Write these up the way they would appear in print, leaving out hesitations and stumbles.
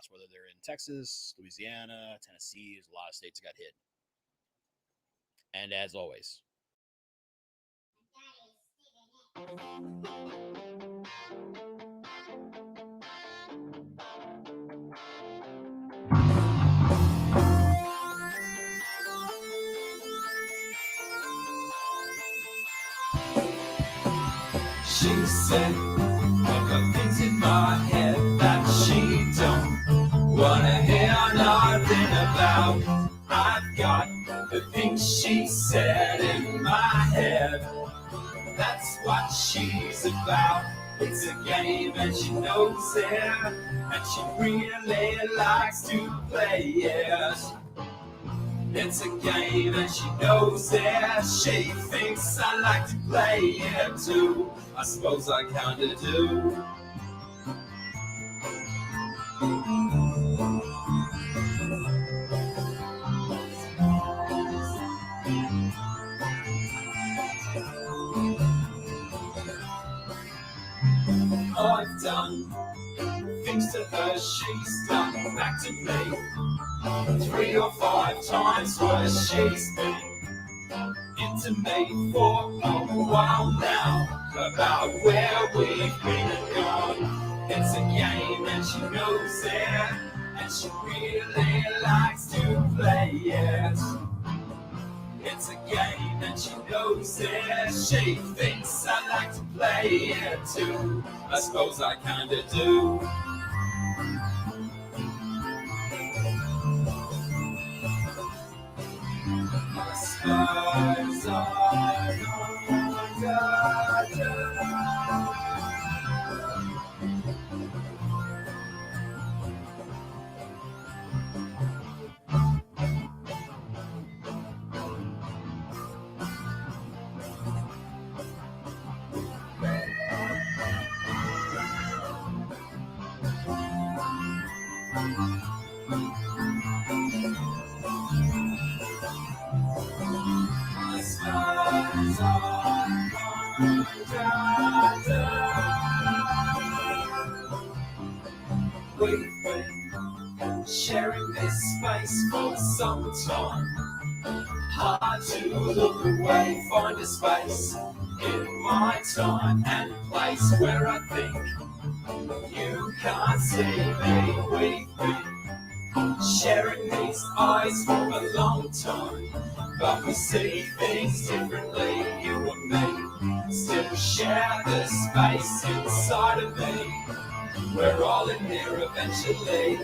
across, whether they're in Texas, Louisiana, Tennessee. There's a lot of states that got hit. And as always, she said, I've got things in my head that she don't wanna hear nothing about. I've got the things she said in my head. That's what she's about. It's a game and she knows it, and she really likes to play it. It's a game and she knows it. She thinks I like to play it too. I suppose I kinda do. I've done things to her, she's done back to me. 3 or 5 times worse, she's been into me for a while now, about where we've been and gone. It's a game and she knows it, and she really likes to play it. It's a game and she knows it. She thinks I like to play it too. I suppose I kinda do. I suppose I kinda do. We've been sharing this space for some time. Hard to look away, find a space in my time and place where I think you can't see me. We've been sharing these eyes for a long time, but we see things differently, you and me. Still share the space inside of me. We're all in here eventually.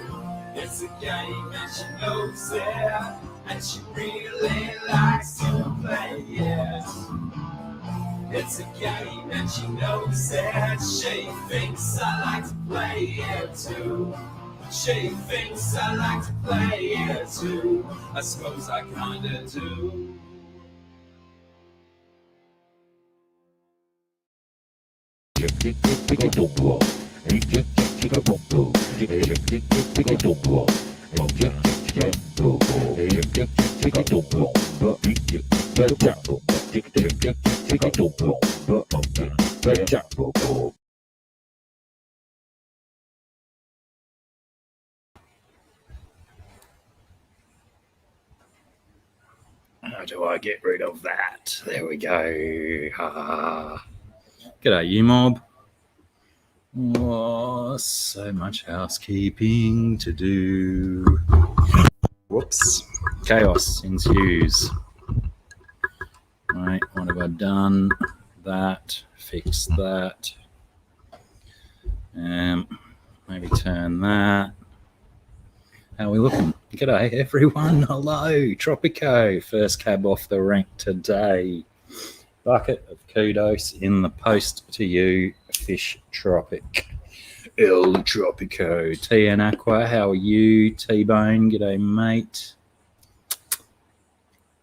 It's a game and she knows it, and she really likes to play it. It's a game and she knows it. She thinks I like to play it too. She thinks I like to play it too. I suppose I kinda do. how do I get rid of that? There we go. Ha. G'day, you mob. Oh, so much housekeeping to do. Whoops. Chaos ensues. Right, what have I done? That. Fix that. Maybe turn that. How are we looking? G'day, everyone. Hello. Tropico. First cab off the rank today. Bucket of kudos in the post to you, Fish Tropic. El Tropico. T and Aqua, how are you? T-Bone, g'day, mate.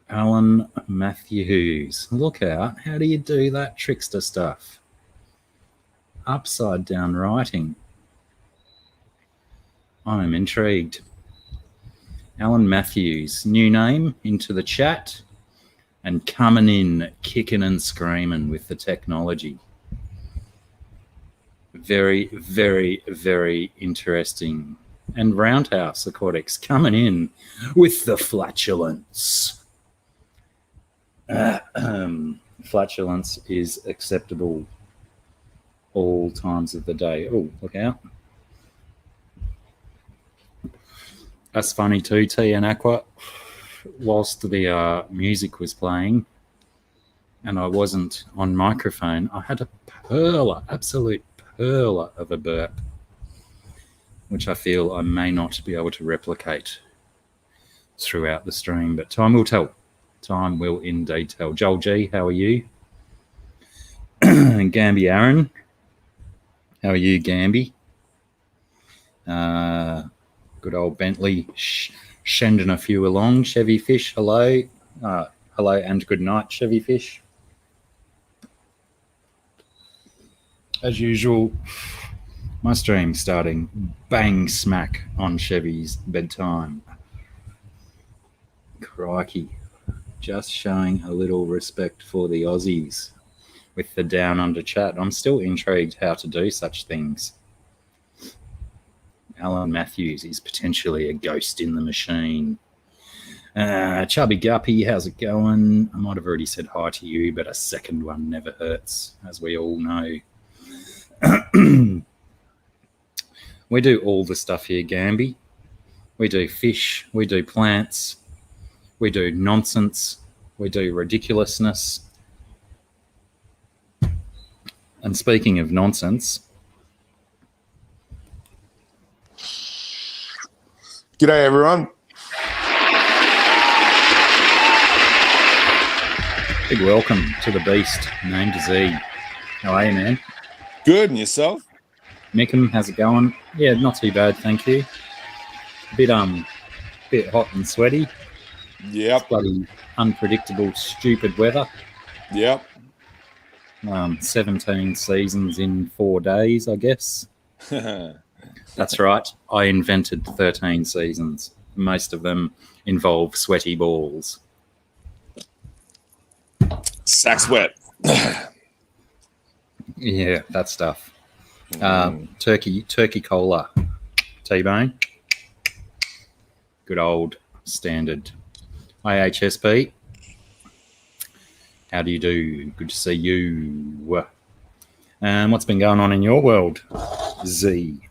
Alan Matthews. Look out. How do you do that trickster stuff? Upside down writing. I'm intrigued. Alan Matthews, new name into the chat and coming in, kicking and screaming with the technology. Very, very, very interesting and Roundhouse Aquatics coming in with the flatulence. Flatulence is acceptable all times of the day. Oh, look out. That's funny too, T and Aqua. Whilst the music was playing and I wasn't on microphone, I had a absolute perler of a burp, which I feel I may not be able to replicate throughout the stream, but time will tell. Time will indeed tell. Joel G, how are you? And Gamby Aaron, how are you, Gamby? Good old Bentley shending a few along. Chevy Fish, hello. Hello and good night, Chevy Fish. As usual, my stream starting bang smack on Chevy's bedtime. Crikey. Just showing a little respect for the Aussies with the down under chat. I'm still intrigued how to do such things. Alan Matthews is potentially a ghost in the machine. Chubby Guppy, how's it going? I might have already said hi to you, but a second one never hurts, as we all know. We do all the stuff here, Gamby. We do fish, we do plants, we do nonsense, we do ridiculousness. And speaking of nonsense... G'day, everyone. Big welcome to the beast named Z. How are you, man? Good, and yourself? Mickham, how's it going? Yeah, not too bad, thank you. Bit hot and sweaty. Yep. Bloody unpredictable, stupid weather. Yep. 17 seasons in 4 days, I guess. That's right. I invented 13 seasons. Most of them involve sweaty balls. Sack's wet. Yeah, that stuff. Turkey cola. T-bone. Good old standard. IHSP. How do you do? Good to see you. What's been going on in your world, Z?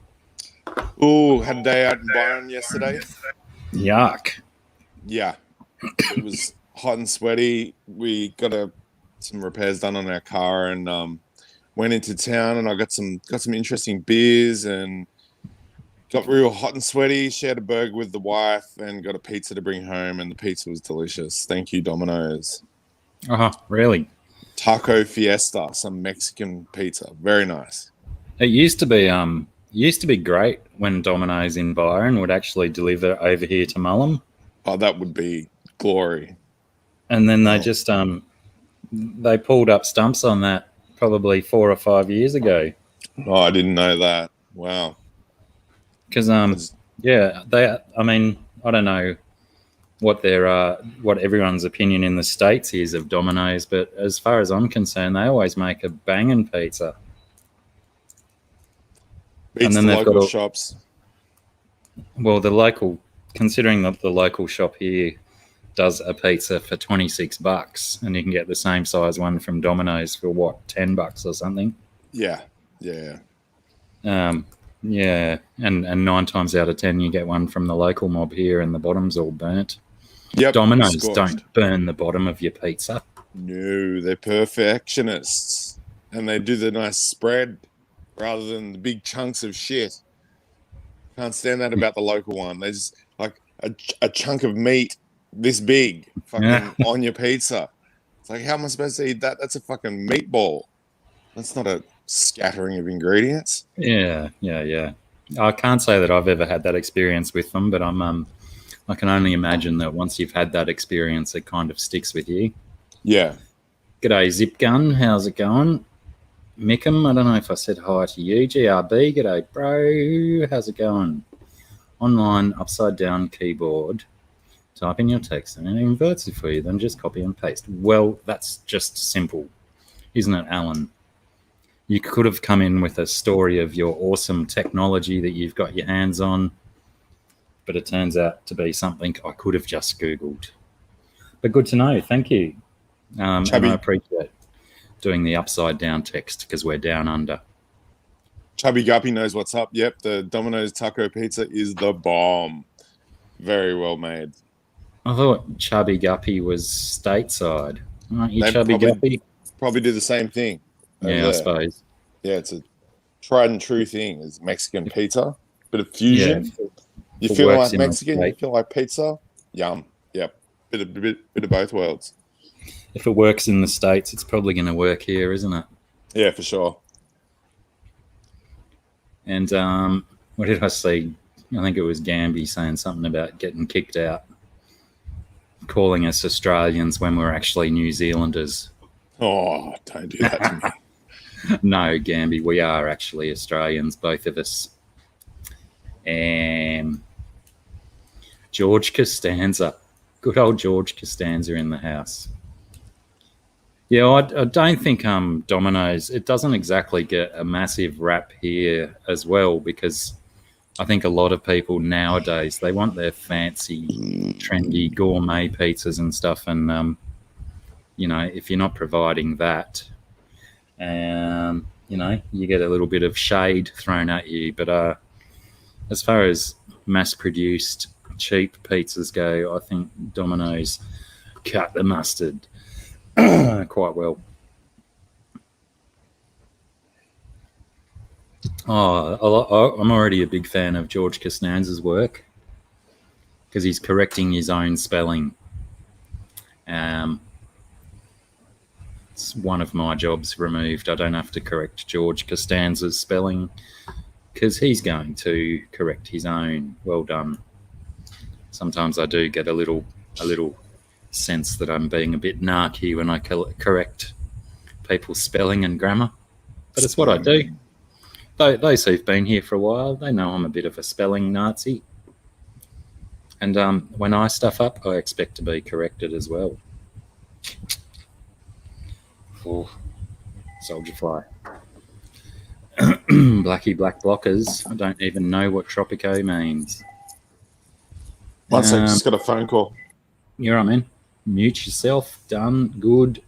Ooh, had a day out in Byron yesterday. Yuck. Yeah. It was hot and sweaty. We got some repairs done on our car and went into town, and I got some interesting beers and got real hot and sweaty. Shared a burger with the wife and got a pizza to bring home, and the pizza was delicious. Thank you, Domino's. Really? Taco Fiesta, some Mexican pizza. Very nice. It used to be great when Domino's in Byron would actually deliver over here to Mullum. Oh, that would be glory. And then they just they pulled up stumps on that probably 4 or 5 years ago. Oh, I didn't know that. Wow. Because yeah, I mean, I don't know what what everyone's opinion in the States is of Domino's, but as far as I'm concerned, they always make a banging pizza. Beats and then the local shops. Well, considering that the local shop here does a pizza for $26, and you can get the same size one from Domino's for what, $10 or something? Yeah. Yeah, and 9 times out of 10 you get one from the local mob here, and the bottom's all burnt. Yep. Domino's don't burn the bottom of your pizza. No, they're perfectionists, and they do the nice spread rather than the big chunks of shit. Can't stand that about the local one. They just like a chunk of meat this big fucking on your pizza. It's like, how am I supposed to eat that? That's a fucking meatball. That's not a scattering of ingredients. Yeah. I can't say that I've ever had that experience with them, but I can only imagine that once you've had that experience, it kind of sticks with you. Yeah. G'day, Zip Gun. How's it going? Mickham, I don't know if I said hi to you. GRB, g'day, bro. How's it going? Online, upside down keyboard. Type in your text and it inverts it for you. Then just copy and paste. Well, that's just simple, isn't it, Alan? You could have come in with a story of your awesome technology that you've got your hands on. but it turns out to be something I could have just Googled. But good to know. Thank you. And Chubby. I appreciate doing the upside down text because we're down under. Chubby Guppy knows what's up. Yep, the Domino's taco pizza is the bomb. Very well made. I thought Chubby Guppy was stateside. Aren't you They Chubby Guppy? Probably do the same thing. over Yeah, I there. suppose. Yeah, it's a tried and true thing. Is Mexican pizza, bit of fusion. Yeah, You it feel works like in the Mexican, you state. feel like pizza. Yum. Yep. Bit of both worlds. If it works in the States, it's probably going to work here, isn't it? Yeah, for sure. And what did I see? I think it was Gamby saying something about getting kicked out, calling us Australians when we're actually New Zealanders. Oh, don't do that to me. No, Gamby, we are actually Australians, both of us. And George Costanza, good old George Costanza in the house. Yeah, I don't think Domino's, it doesn't exactly get a massive rap here as well, because I think a lot of people nowadays, they want their fancy, trendy gourmet pizzas and stuff. And, you know, if you're not providing that, you know, you get a little bit of shade thrown at you. But as far as mass-produced cheap pizzas go, I think Domino's cut the mustard quite well. I'm already a big fan of George Costanza's work because he's correcting his own spelling. It's one of my jobs removed. I don't have to correct George Costanza's spelling because he's going to correct his own. Well done. Sometimes I do get a little sense that I'm being a bit narky when I correct people's spelling and grammar, but it's what I do. Those who've been here for a while, they know I'm a bit of a spelling Nazi. And when I stuff up, I expect to be corrected as well. Oh, soldier fly. Blacky black blockers. I don't even know what Tropico means. One sec, just got a phone call. You're right, man. Mute yourself. Done. Good.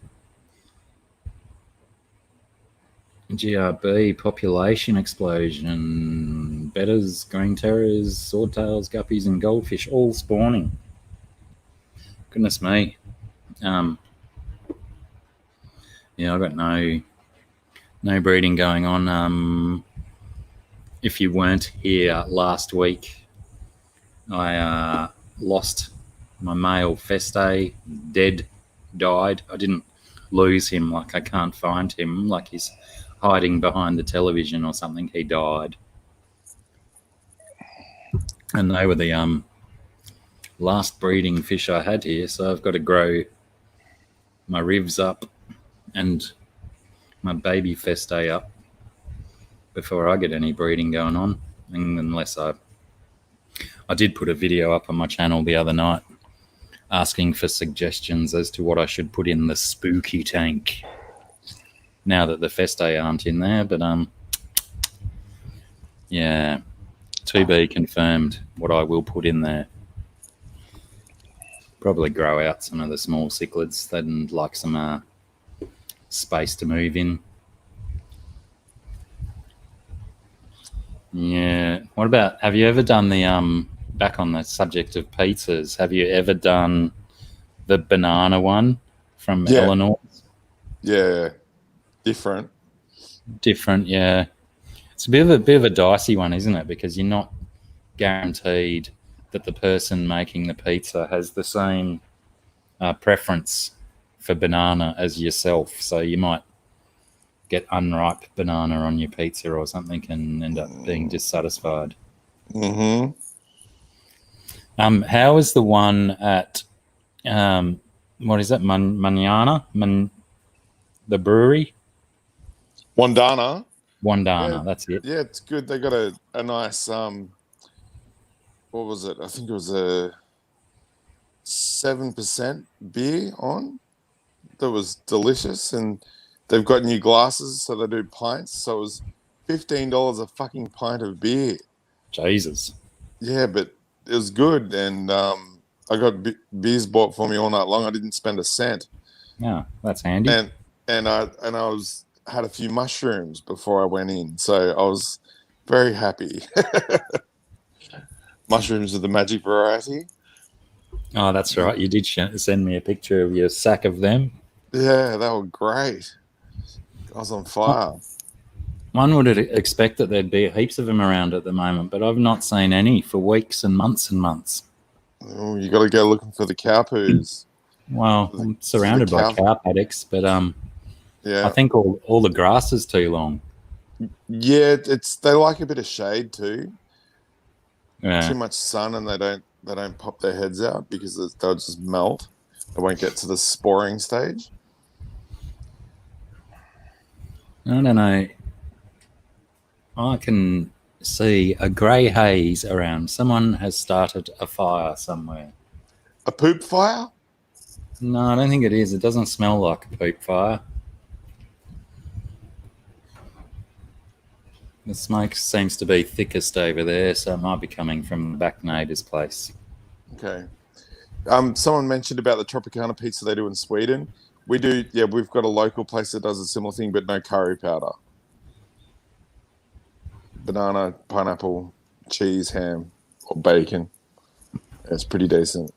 GRB, population explosion. Betters, green terrors, swordtails, guppies, and goldfish all spawning. Goodness me. Yeah, I've got no breeding going on. If you weren't here last week, I lost my male Feste, died. I didn't lose him, like I can't find him, like he's hiding behind the television or something. He died. And they were the last breeding fish I had here, so I've got to grow my rivs up and my baby Feste up before I get any breeding going on, unless I did put a video up on my channel the other night asking for suggestions as to what I should put in the spooky tank now that the Feste aren't in there. But yeah, to be confirmed what I will put in there. Probably grow out some of the small cichlids. They'd like some space to move in. Yeah. What about, have you ever done the back on the subject of pizzas, have you ever done the banana one from Eleanor's? Yeah. Different, yeah. It's a bit of a dicey one, isn't it? Because you're not guaranteed that the person making the pizza has the same preference for banana as yourself. So you might get unripe banana on your pizza or something and end up being dissatisfied. Mm-hmm. How is the one at what is it? Manana? The brewery? Wandana, yeah, that's it. Yeah, it's good. They got a nice what was it? I think it was a 7% beer on. That was delicious, and they've got new glasses, so they do pints. So it was $15 a fucking pint of beer. Jesus. Yeah, but was good, and I got beers bought for me all night long. I didn't spend a cent, Yeah, that's handy. and I had a few mushrooms before I went in, so I was very happy. Mushrooms of the magic variety. Oh, that's right. You did send me a picture of your sack of them. Yeah, they were great. I was on fire. One would expect that there'd be heaps of them around at the moment, but I've not seen any for weeks and months and months. Oh, you got to go looking for the cow poos. Well, I'm surrounded by cow paddocks, but yeah, I think all the grass is too long. Yeah, they like a bit of shade too. Yeah. Too much sun, and they don't pop their heads out because they'll just melt. They won't get to the sporing stage. I don't know. I can see a grey haze around. Someone has started a fire somewhere. A poop fire? No, I don't think it is. It doesn't smell like a poop fire. The smoke seems to be thickest over there, so it might be coming from the back neighbour's place. Okay. Someone mentioned about the Tropicana pizza they do in Sweden. We do, yeah, we've got a local place that does a similar thing, but no curry powder. Banana, pineapple, cheese, ham, or bacon. It's pretty decent.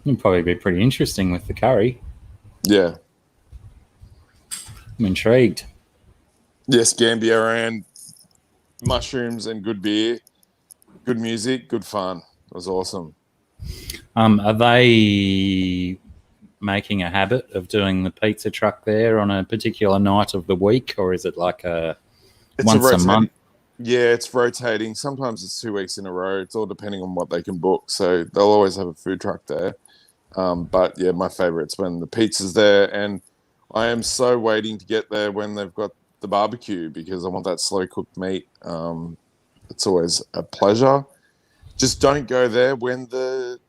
It'd probably be pretty interesting with the curry. Yeah. I'm intrigued. Yes, Gambia and mushrooms and good beer, good music, good fun. It was awesome. Are they making a habit of doing the pizza truck there on a particular night of the week, or is it like once a month? Yeah, it's rotating. Sometimes it's 2 weeks in a row. It's all depending on what they can book. So they'll always have a food truck there. But yeah, my favourite's when the pizza's there, and I am so waiting to get there when they've got the barbecue because I want that slow cooked meat. It's always a pleasure. Just don't go there when the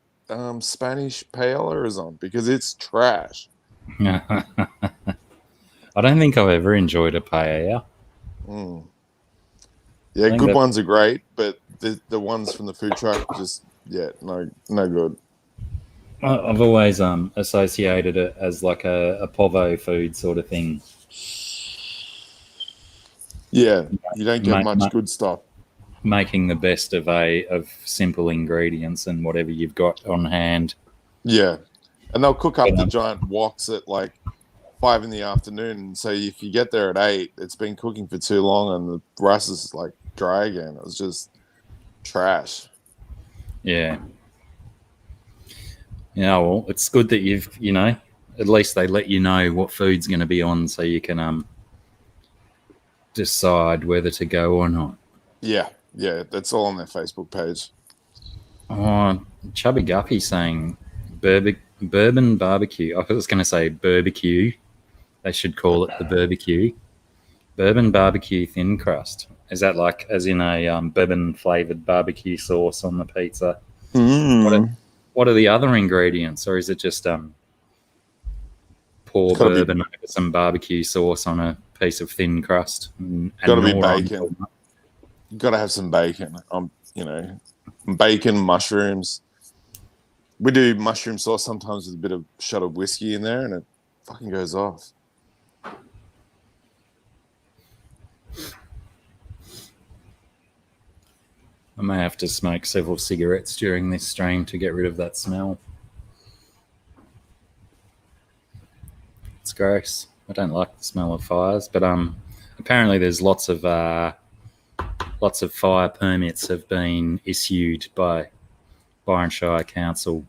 Spanish paella is on because it's trash. I don't think I've ever enjoyed a paella. Yeah, good ones are great, but the ones from the food truck just no good. I've always associated it as like a povo food sort of thing. Yeah, you don't get much good stuff. Making the best of simple ingredients and whatever you've got on hand. Yeah, and they'll cook up the giant woks at like 5 PM. So if you get there at 8, it's been cooking for too long, and the rice is like dry again. It was just trash. Yeah. Yeah, well, it's good that at least they let you know what food's going to be on so you can decide whether to go or not. Yeah, that's all on their Facebook page. Oh, Chubby Guppy saying bourbon barbecue. I was going to say barbecue. They should call it the barbecue. Bourbon barbecue thin crust. Is that like as in a bourbon flavoured barbecue sauce on the pizza? What are the other ingredients, or is it just pour bourbon over some barbecue sauce on a piece of thin crust? Got to be bacon. Got to have some bacon. Bacon, mushrooms. We do mushroom sauce sometimes with a bit of shot of whiskey in there, and it fucking goes off. I may have to smoke several cigarettes during this stream to get rid of that smell. It's gross. I don't like the smell of fires, but apparently there's lots of fire permits have been issued by Byron Shire Council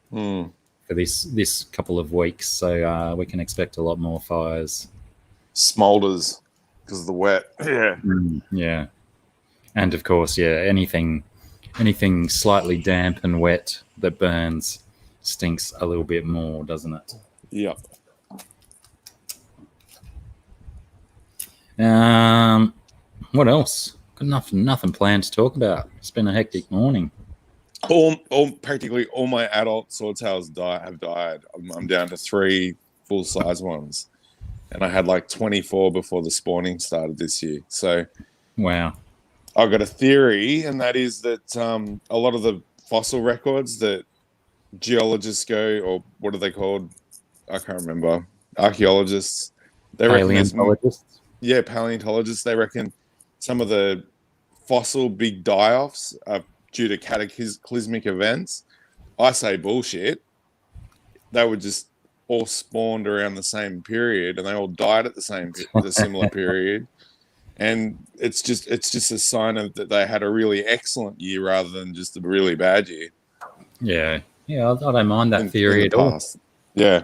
for this couple of weeks, so we can expect a lot more fires. Smoulders because of the wet. Yeah. Yeah. And of course, anything slightly damp and wet that burns stinks a little bit more, doesn't it? Yep. What else? Got nothing planned to talk about. It's been a hectic morning. Practically all my adult swordtails have died. I'm down to 3 full-size ones, and I had like 24 before the spawning started this year. So, wow. I've got a theory, and that is that a lot of the fossil records that geologists go, or what are they called? I can't remember. Archaeologists. They reckon there's Paleontologists. paleontologists. They reckon some of the fossil big die-offs are due to cataclysmic events. I say bullshit. They were just all spawned around the same period, and they all died at the similar period. And it's just a sign of that they had a really excellent year rather than just a really bad year. Yeah, I don't mind that theory at all. Yeah.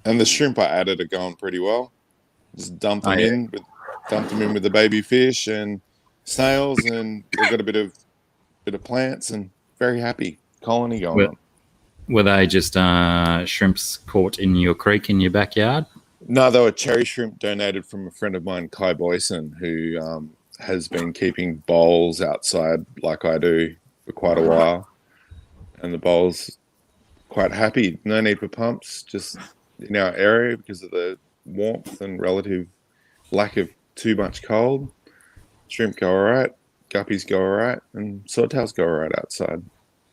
And the shrimp I added are going pretty well. Just dumped them in with the baby fish and snails, and we've got a bit of plants, and very happy colony going on. Were they just shrimps caught in your creek in your backyard? No, they were cherry shrimp donated from a friend of mine, Kai Boyson, who has been keeping bowls outside like I do for quite a while. And the bowls quite happy. No need for pumps, just in our area because of the warmth and relative lack of too much cold. Shrimp go all right, guppies go all right, and swordtails go all right outside.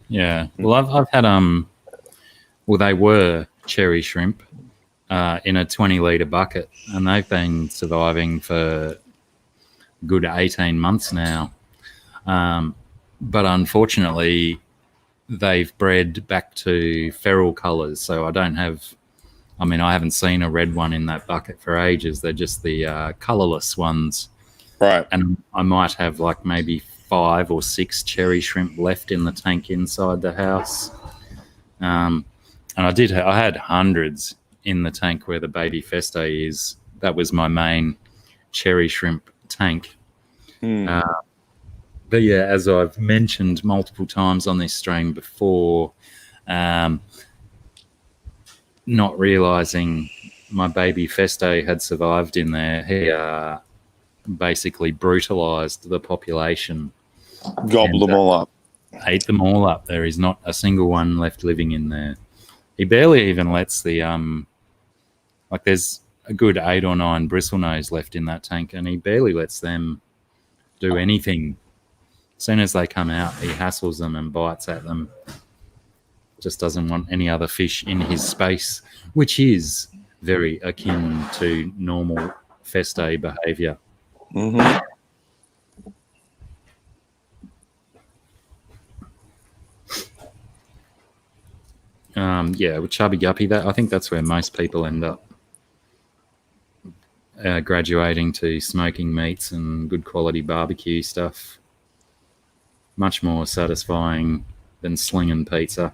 Yeah. Well, I've had well, they were cherry shrimp in a 20-litre bucket, and they've been surviving for good 18 months now. But unfortunately, they've bred back to feral colours, so I haven't seen a red one in that bucket for ages. They're just the colourless ones. Right. And I might have like maybe 5 or 6 cherry shrimp left in the tank inside the house. And I had hundreds in the tank where the baby feste is. That was my main cherry shrimp tank. But yeah, as I've mentioned multiple times on this stream before, not realising my baby feste had survived in there, he basically brutalised the population. Gobbled them all up. Ate them all up. There is not a single one left living in there. He barely even lets the there's a good 8 or 9 bristlenose left in that tank, and he barely lets them do anything. As soon as they come out, he hassles them and bites at them. Just doesn't want any other fish in his space, which is very akin to normal feste behaviour. Mm-hmm. With chubby guppy, I think that's where most people end up graduating to smoking meats and good quality barbecue stuff. Much more satisfying than slinging pizza.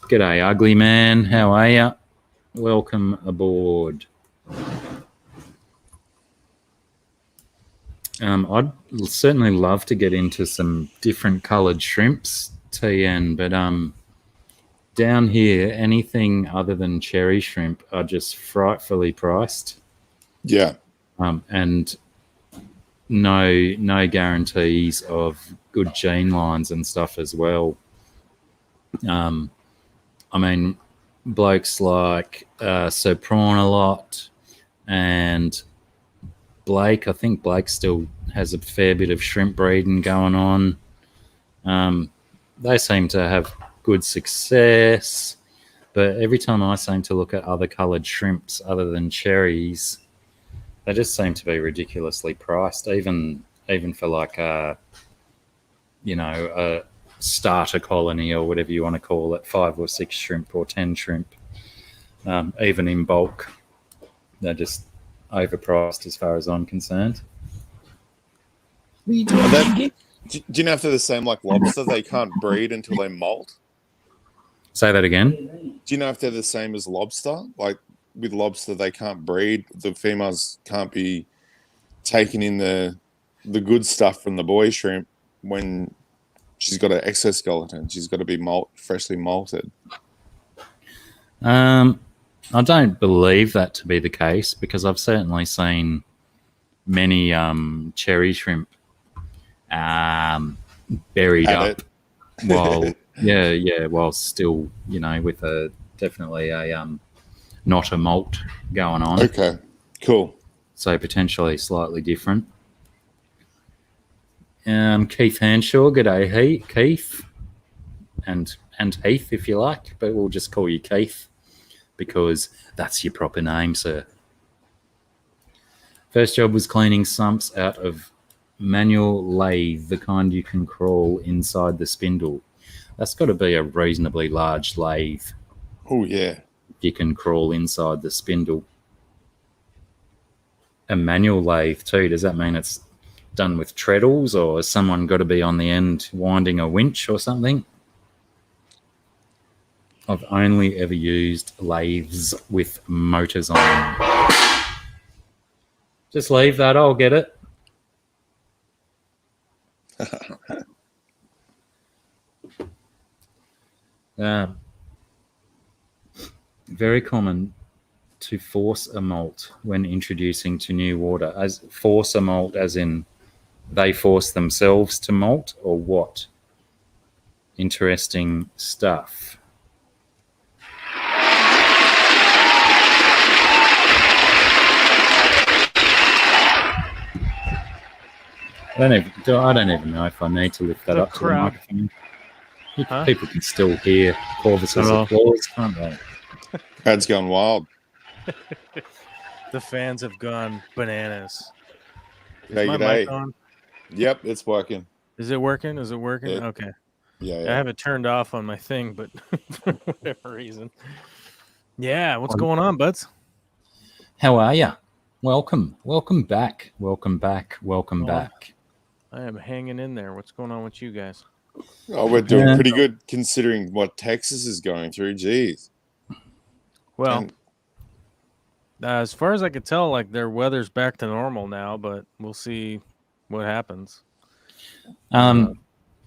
G'day, ugly man. How are ya? Welcome aboard. I'd certainly love to get into some different coloured shrimps, TN, but down here, anything other than cherry shrimp are just frightfully priced. Yeah. And no guarantees of good gene lines and stuff as well. Blokes like Sir Prawn a lot, and Blake. I think Blake still has a fair bit of shrimp breeding going on. They seem to have good success, but every time I seem to look at other coloured shrimps other than cherries, they just seem to be ridiculously priced, even for like a starter colony or whatever you want to call it, 5 or 6 shrimp or 10 shrimp, even in bulk. They're just overpriced as far as I'm concerned. Do you know if they're the same like lobster? They can't breed until they molt. Say that again. Do you know if they're the same as lobster? Like with lobster, they can't breed. The females can't be taking in the good stuff from the boy shrimp when she's got an exoskeleton. She's got to be freshly molted. I don't believe that to be the case, because I've certainly seen many cherry shrimp buried up while while still with definitely a not a malt going on. Okay, cool. So potentially slightly different. Keith Hanshaw, g'day Keith, and Heath if you like, but we'll just call you Keith because that's your proper name, sir. First job was cleaning sumps out of manual lathe, the kind you can crawl inside the spindle. That's got to be a reasonably large lathe. Oh yeah. You can crawl inside the spindle. A manual lathe too. Does that mean it's done with treadles, or has someone got to be on the end winding a winch or something? I've only ever used lathes with motors on. Just leave that, I'll get it. Very common to force a malt when introducing to new water. As force a malt as in they force themselves to malt, or what? Interesting stuff. I don't even know if I need to lift that The up to the crowd. microphone. Huh? People can still hear Corvus's Hello. applause, can't they? Crowd's gone wild. The fans have gone bananas. Is Hey, my g'day. mic on? Yep, it's working. Is it working? Is it working? Yeah. Okay. Yeah, I yeah. have it turned off on my thing, but for whatever reason. Yeah, what's going on, buds? How are you? Welcome back. Welcome back. Oh. back. I am hanging in there. What's going on with you guys? Oh, we're doing Yeah. pretty good considering what Texas is going through. Jeez. Well, And- as far as I could tell, like their weather's back to normal now, but we'll see what happens. And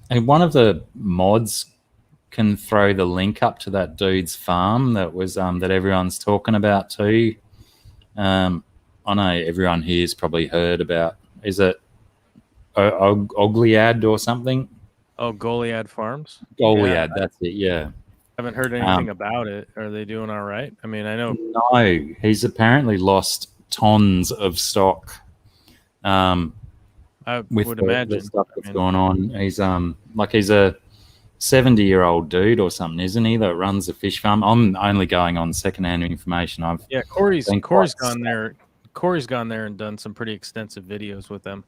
one of the mods can throw the link up to that dude's farm that was that everyone's talking about too. I know everyone here's probably heard about. Is it Ogliad or something? Oh, Goliad Farms? Goliad, that's it. Yeah. Haven't heard anything about it. Are they doing all right? I mean, I know. No, he's apparently lost tons of stock. I With would the imagine stuff that's going on. He's he's a 70-year-old dude or something, isn't he? That runs a fish farm. I'm only going on secondhand information. Corey's been gone quite- there. Corey's gone there and done some pretty extensive videos with them.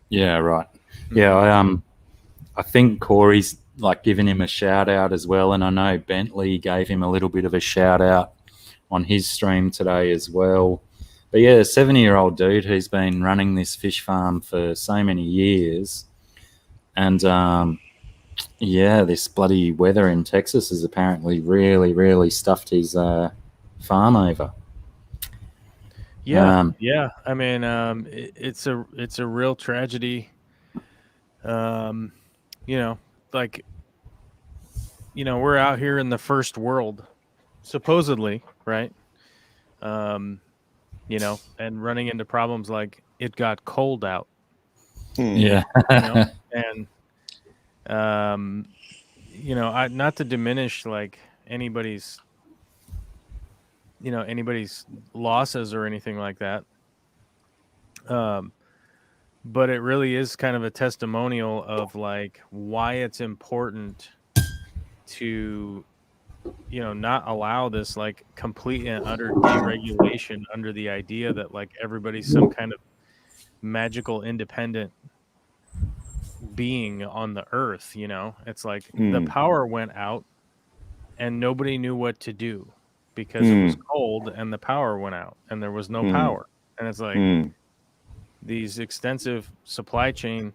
Yeah, right. Yeah, I think Corey's like giving him a shout out as well, and I know Bentley gave him a little bit of a shout out on his stream today as well. But yeah, a 70-year-old dude who's been running this fish farm for so many years, and this bloody weather in Texas has apparently really, really stuffed his farm over. Yeah, I mean, it's a real tragedy. We're out here in the first world, supposedly, right? And running into problems like it got cold out. Yeah. And not to diminish like anybody's losses or anything like that. But it really is kind of a testimonial of like why it's important to not allow this like complete and utter deregulation under the idea that like everybody's some kind of magical independent being on the earth. It's like the power went out and nobody knew what to do because it was cold and the power went out and there was no power. And it's like these extensive supply chain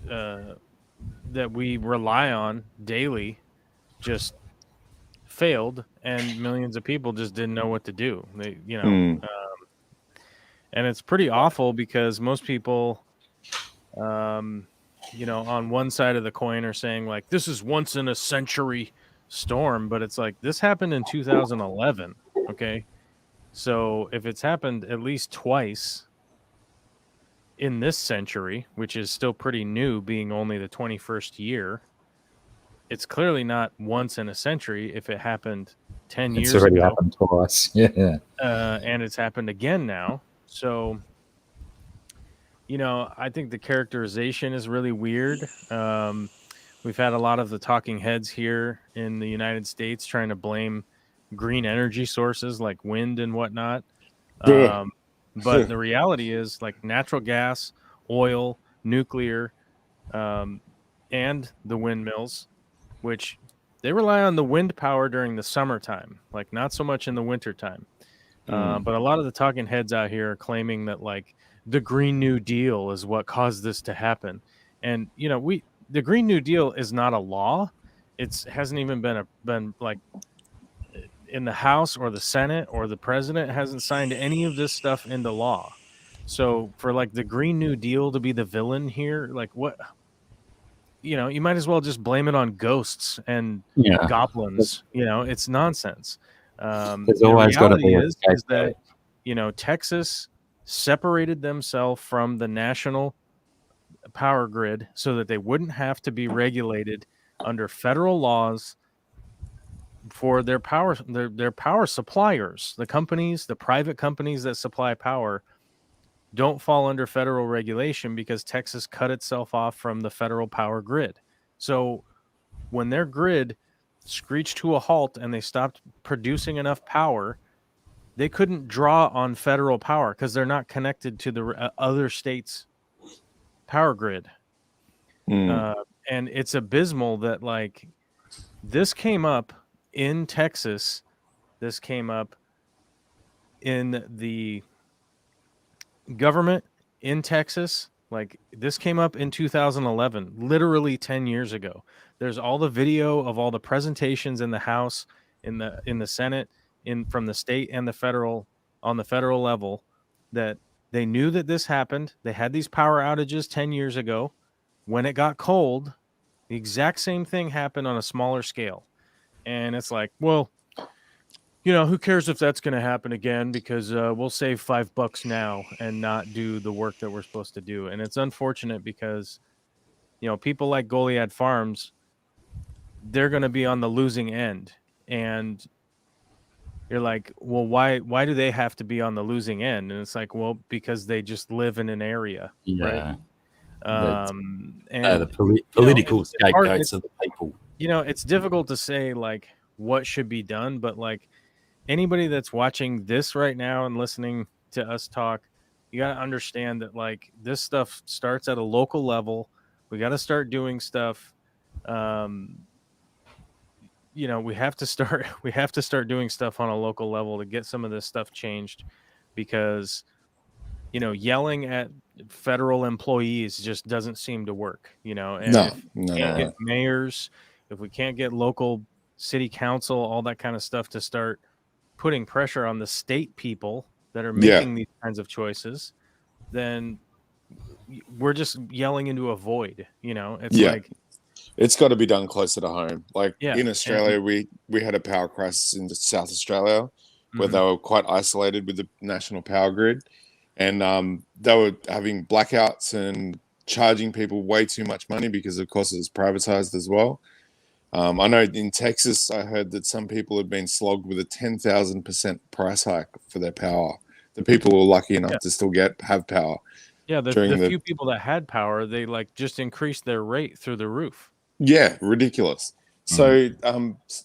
that we rely on daily just failed, and millions of people just didn't know what to do. They, and it's pretty awful because most people, on one side of the coin are saying like this is once in a century storm, but it's like this happened in 2011. Okay, so if it's happened at least twice in this century, which is still pretty new, being only the 21st year, it's clearly not once in a century if it happened 10 It's years already ago. happened twice. Yeah. And it's happened again now. So, I think the characterization is really weird. We've had a lot of the talking heads here in the United States trying to blame green energy sources like wind and whatnot. But the reality is, like, natural gas, oil, nuclear, and the windmills, which they rely on the wind power during the summertime, like not so much in the wintertime. But a lot of the talking heads out here are claiming that, like, the Green New Deal is what caused this to happen. And the Green New Deal is not a law. It hasn't even been like in the House or the Senate, or the president hasn't signed any of this stuff into law. So for, like, the Green New Deal to be the villain here, like, what? You might as well just blame it on ghosts and Yeah. goblins. It's nonsense. There's The always got to be reality a is that Texas separated themselves from the national power grid so that they wouldn't have to be regulated under federal laws for their power suppliers. The private companies that supply power don't fall under federal regulation because Texas cut itself off from the federal power grid. So when their grid screeched to a halt and they stopped producing enough power, they couldn't draw on federal power because they're not connected to the other states' power grid. And it's abysmal that, like, this came up in Texas. This came up in the government in Texas. Like, this came up in 2011, literally 10 years ago. There's all the video of all the presentations in the House, in the Senate, from the state and the federal, on the federal level, that they knew that this happened. They had these power outages 10 years ago. When it got cold, the exact same thing happened on a smaller scale. And it's like, well, who cares if that's going to happen again, because we'll save $5 now and not do the work that we're supposed to do. And it's unfortunate because, people like Goliad Farms, they're going to be on the losing end. And you're like, well, why do they have to be on the losing end? And it's like, well, because they just live in an area. Yeah. Right? Political scapegoats of the people. It's difficult to say, like, what should be done, but, like, anybody that's watching this right now and listening to us talk, you got to understand that, like, this stuff starts at a local level. We got to start doing stuff. We have to start doing stuff on a local level to get some of this stuff changed, because yelling at federal employees just doesn't seem to work. And if we can't get mayors, if we can't get local city council, all that kind of stuff to start putting pressure on the state people that are making these kinds of choices, then we're just yelling into a void. It's like, it's got to be done closer to home. Like, in Australia, we had a power crisis in South Australia where they were quite isolated with the national power grid, and they were having blackouts and charging people way too much money because, of course, it was privatized as well. I know in Texas, I heard that some people had been slogged with a 10,000% price hike for their power. The people were lucky enough to still have power. Yeah, the few people that had power, they, like, just increased their rate through the roof. Yeah, ridiculous. So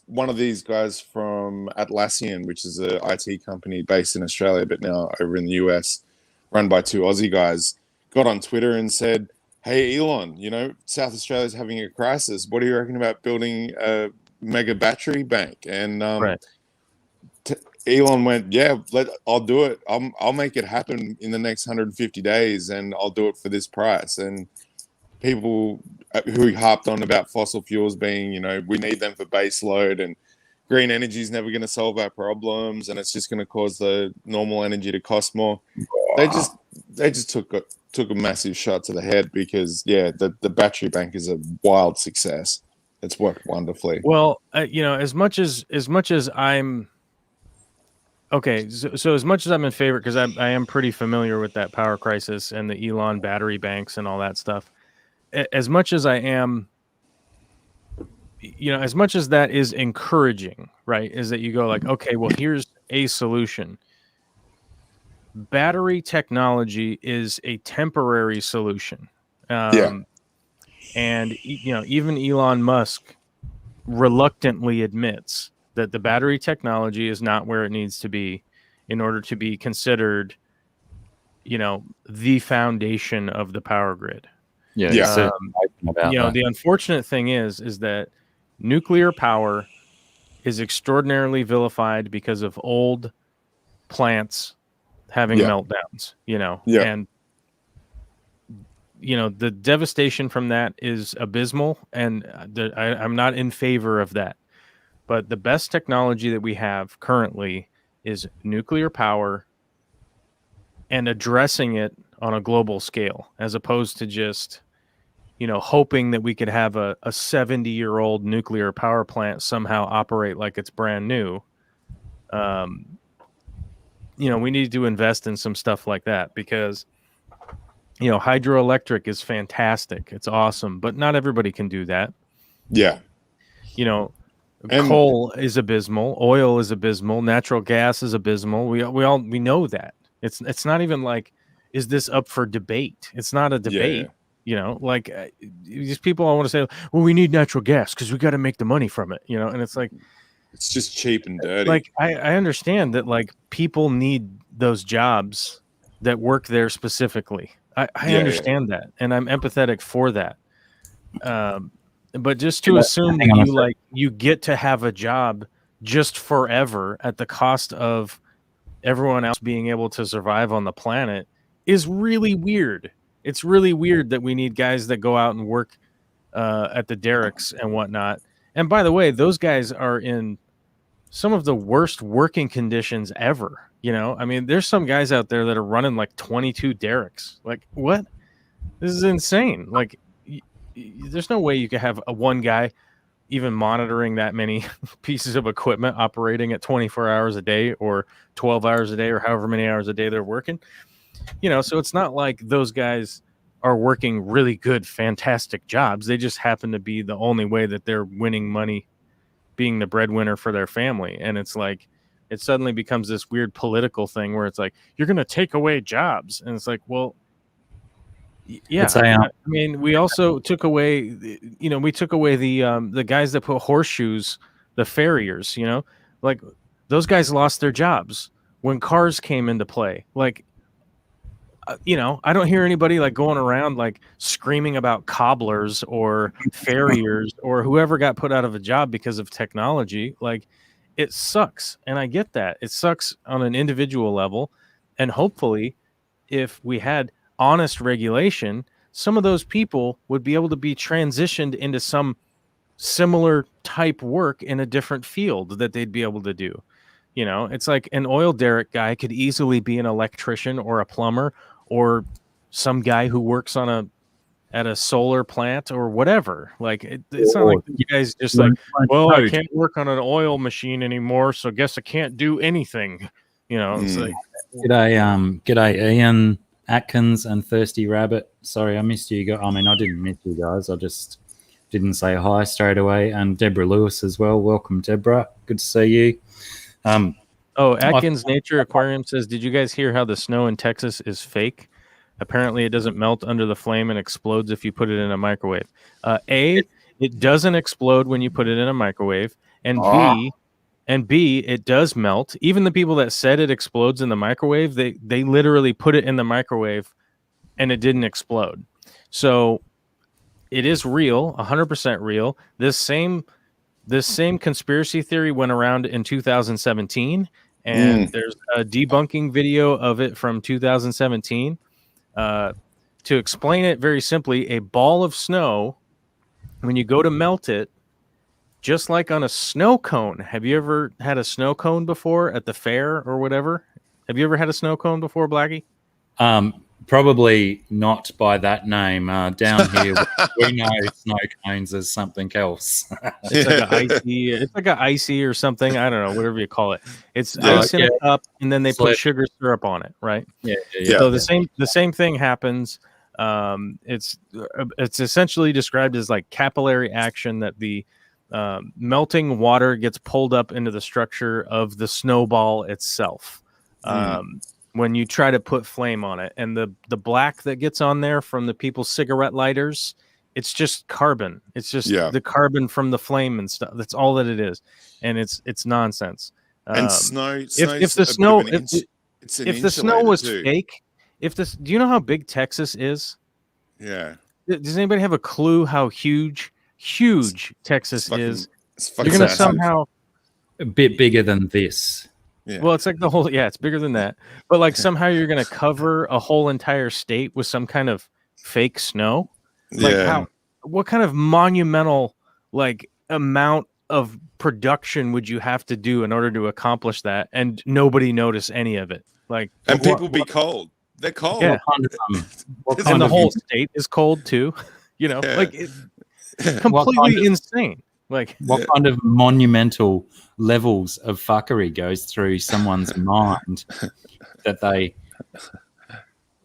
one of these guys from Atlassian, which is an IT company based in Australia but now over in the US, run by two Aussie guys, got on Twitter and said, hey, Elon, South Australia's having a crisis. What do you reckon about building a mega battery bank? And Elon went, yeah, I'll do it. I'll make it happen in the next 150 days, and I'll do it for this price. And people who harped on about fossil fuels being, we need them for base load, and green energy is never going to solve our problems, and it's just going to cause the normal energy to cost more. They just took a massive shot to the head, because the battery bank is a wild success. It's worked wonderfully. Well, as much as I'm okay, so as much as I'm in favor, because I am pretty familiar with that power crisis and the Elon battery banks and all that stuff. As much as I am as much as that is encouraging, right? Is that you go like, okay, well, here's a solution. Battery technology is a temporary solution. Yeah. And even Elon Musk reluctantly admits that the battery technology is not where it needs to be in order to be considered, the foundation of the power grid. Yeah, Yeah. he's certainly open about that. The unfortunate thing is that nuclear power is extraordinarily vilified because of old plants having Yeah. meltdowns, Yeah. and the devastation from that is abysmal, and I'm not in favor of that. But the best technology that we have currently is nuclear power and addressing it on a global scale, as opposed to just, hoping that we could have a 70-year-old nuclear power plant somehow operate like it's brand new. We need to invest in some stuff like that because, hydroelectric is fantastic. It's awesome, but not everybody can do that. Yeah. And- Coal is abysmal. Oil is abysmal. Natural gas is abysmal. We know that. It's not even like, is this up for debate? It's not a debate. These people all want to say, well, we need natural gas because we got to make the money from it. And it's like, It's just cheap and dirty. like I understand that like people need those jobs that work there specifically. I understand that, and I'm empathetic for that. But just to assume that you get to have a job just forever at the cost of everyone else being able to survive on the planet is really weird. It's really weird that we need guys that go out and work at the derricks and whatnot. And by the way, those guys are in some of the worst working conditions ever. I mean, there's some guys out there that are running like 22 derricks. Like, what? This is insane. Like, there's no way you could have one guy even monitoring that many pieces of equipment operating at 24 hours a day or 12 hours a day or however many hours a day they're working. So it's not like those guys are working really good, fantastic jobs. They just happen to be the only way that they're winning money, being the breadwinner for their family. And it's like, it suddenly becomes this weird political thing where it's like, you're going to take away jobs. And it's like, well, yeah. I mean, we also took away, the guys that put horseshoes, the farriers, like those guys lost their jobs when cars came into play. Like, I don't hear anybody like going around like screaming about cobblers or farriers or whoever got put out of a job because of technology. Like, it sucks. And I get that. It sucks on an individual level. And hopefully, if we had honest regulation, some of those people would be able to be transitioned into some similar type work in a different field that they'd be able to do. It's like an oil derrick guy could easily be an electrician or a plumber or some guy who works at a solar plant or whatever. Like, it's not like you guys just like, well, I can't work on an oil machine anymore, so I guess I can't do anything. It's like, G'day, Ian Atkins and Thirsty Rabbit. Sorry, I missed you guys. I mean, I didn't miss you guys. I just didn't say hi straight away. And Deborah Lewis as well. Welcome, Deborah. Good to see you. Atkins Nature Aquarium says, did you guys hear how the snow in Texas is fake? Apparently, it doesn't melt under the flame and explodes if you put it in a microwave. It doesn't explode when you put it in a microwave. And B, it does melt. Even the people that said it explodes in the microwave, they literally put it in the microwave and it didn't explode. So it is real, 100% real. This same conspiracy theory went around in 2017, and there's a debunking video of it from 2017. To explain it very simply, a ball of snow, when you go to melt it, just like on a snow cone. Have you ever had a snow cone before at the fair or whatever? Have you ever had a snow cone before, Blacky? Probably not by that name. Down here, we know snow cones as something else. It's like an icy or something. I don't know, whatever you call it. It's ice in a cup, and then they put sugar syrup on it, right? Yeah. So the same thing happens. It's essentially described as like capillary action, that the melting water gets pulled up into the structure of the snowball itself. When you try to put flame on it, and the black that gets on there from the people's cigarette lighters, it's just carbon. It's just the carbon from the flame and stuff. That's all that it is, and it's nonsense. And snow. If the snow, if the snow was fake, do you know how big Texas is? Yeah. Does anybody have a clue how huge Texas is? You're gonna massive. somehow A bit bigger than this. Yeah. Well, it's like the whole, it's bigger than that. But like somehow you're going to cover a whole entire state with some kind of fake snow. Like what kind of monumental like amount of production would you have to do in order to accomplish that? And nobody notice any of it. Like, and people be cold. They're cold. Yeah. And the whole state is cold too. You know, like completely insane. Like what kind of monumental levels of fuckery goes through someone's mind that they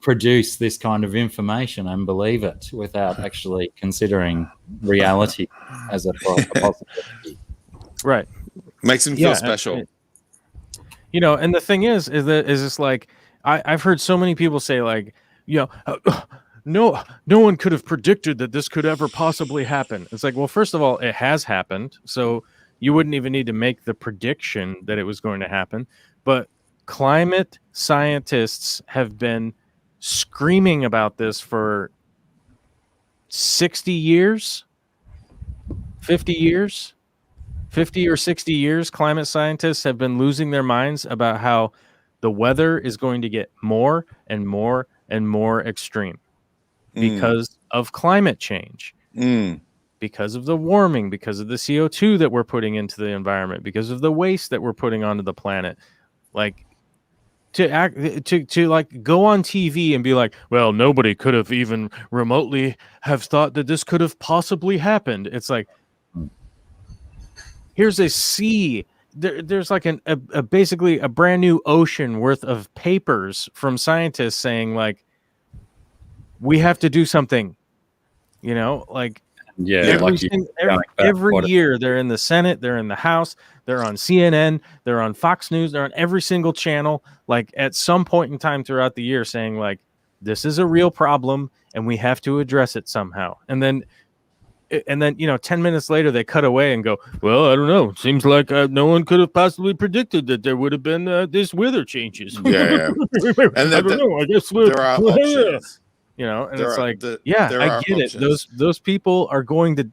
produce this kind of information and believe it without actually considering reality as a possibility. Right. Makes them feel special. You know, and the thing is this like I've heard so many people say like, you know, no one could have predicted that this could ever possibly happen. It's like, well, first of all, it has happened. So you wouldn't even need to make the prediction that it was going to happen. But climate scientists have been screaming about this for 60 years, 50 years, 50 or 60 years. Climate scientists have been losing their minds about how the weather is going to get more and more and more extreme. Because of climate change, because of the warming, because of the CO2 that we're putting into the environment, because of the waste that we're putting onto the planet. Like to like go on TV and be like, well, nobody could have even remotely have thought that this could have possibly happened. It's like, here's a sea. There's like a basically a brand new ocean worth of papers from scientists saying like, we have to do something, you know, like every year they're in the Senate, they're in the House, they're on CNN, they're on Fox News, they're on every single channel, like at some point in time throughout the year saying like, this is a real problem and we have to address it somehow. And then, you know, 10 minutes later, they cut away and go, well, I don't know. Seems like no one could have possibly predicted that there would have been this weather changes. Yeah. And I don't know. I guess there are options. You know, and it's like, I get it. Those people are going to,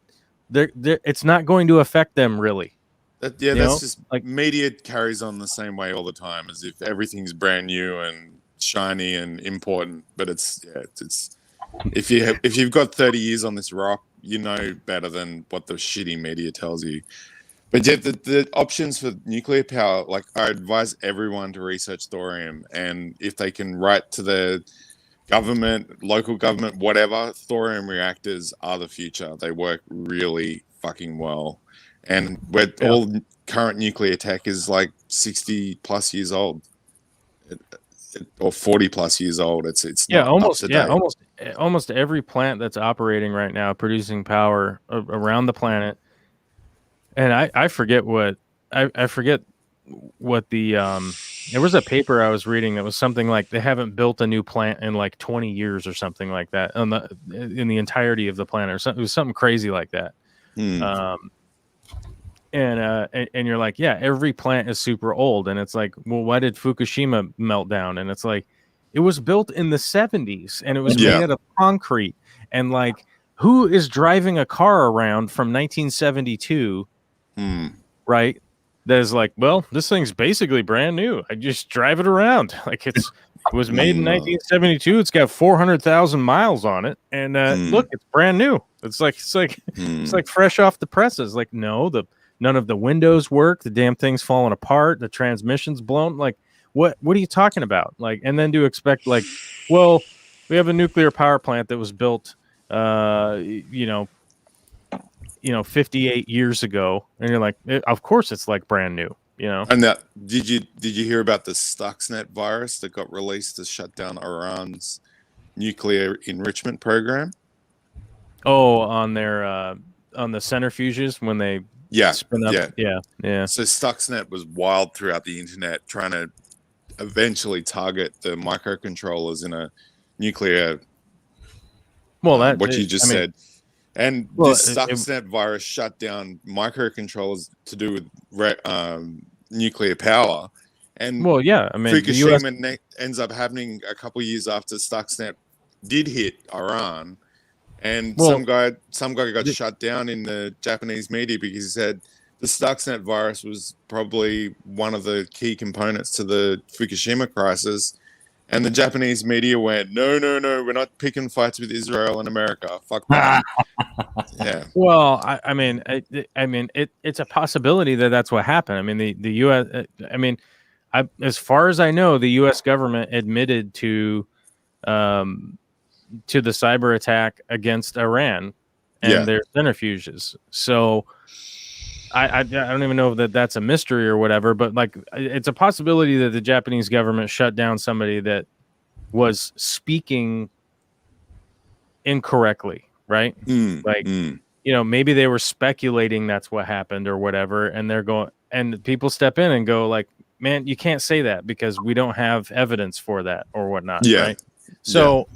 it's not going to affect them really. That's just like media carries on the same way all the time, as if everything's brand new and shiny and important. But it's if you've got 30 years on this rock, you know better than what the shitty media tells you. But yet the options for nuclear power, like I advise everyone to research thorium, and if they can write to the government, local government, whatever, thorium reactors are the future. They work really fucking well. And all current nuclear tech is like 60 plus years old or 40 plus years old. It's not almost up to date. Almost every plant that's operating right now, producing power around the planet. And I forget what the there was a paper I was reading that was something like they haven't built a new plant in like 20 years or something like that in the entirety of the planet, or something. It was something crazy like that. And you're like, yeah, every plant is super old, and it's like, well, why did Fukushima melt down? And it's like, it was built in the 70s and it was made out of concrete, and like, who is driving a car around from 1972 right, that is like, well, this thing's basically brand new, I just drive it around like it was made in 1972, it's got 400,000 miles on it, and look, it's brand new. It's like fresh off the presses. Like, no, none of the windows work, the damn thing's falling apart, the transmission's blown. Like, what are you talking about? Like, and then to expect like, well, we have a nuclear power plant that was built 58 years ago, and you're like, of course it's like brand new, you know. And that did you hear about the Stuxnet virus that got released to shut down Iran's nuclear enrichment program? Oh, on their on the centrifuges when they Yeah, spin up. Yeah. So Stuxnet was wild throughout the internet, trying to eventually target the microcontrollers in a nuclear. Well, what you just said, and well, this Stuxnet virus shut down microcontrollers to do with nuclear power. And well, yeah. I mean, the U.S. Fukushima ends up happening a couple of years after Stuxnet did hit Iran, and some guy got shut down in the Japanese media because he said the Stuxnet virus was probably one of the key components to the Fukushima crisis. And the Japanese media went, no, we're not picking fights with Israel and America. Fuck that. Yeah. Well, I mean, it's a possibility that that's what happened. I mean, the U.S. As far as I know, the U.S. government admitted to the cyber attack against Iran and their centrifuges. So I don't even know that that's a mystery or whatever, but like it's a possibility that the Japanese government shut down somebody that was speaking incorrectly, right? Maybe they were speculating that's what happened or whatever, and they're going, and people step in and go like, man, you can't say that because we don't have evidence for that or whatnot, right? So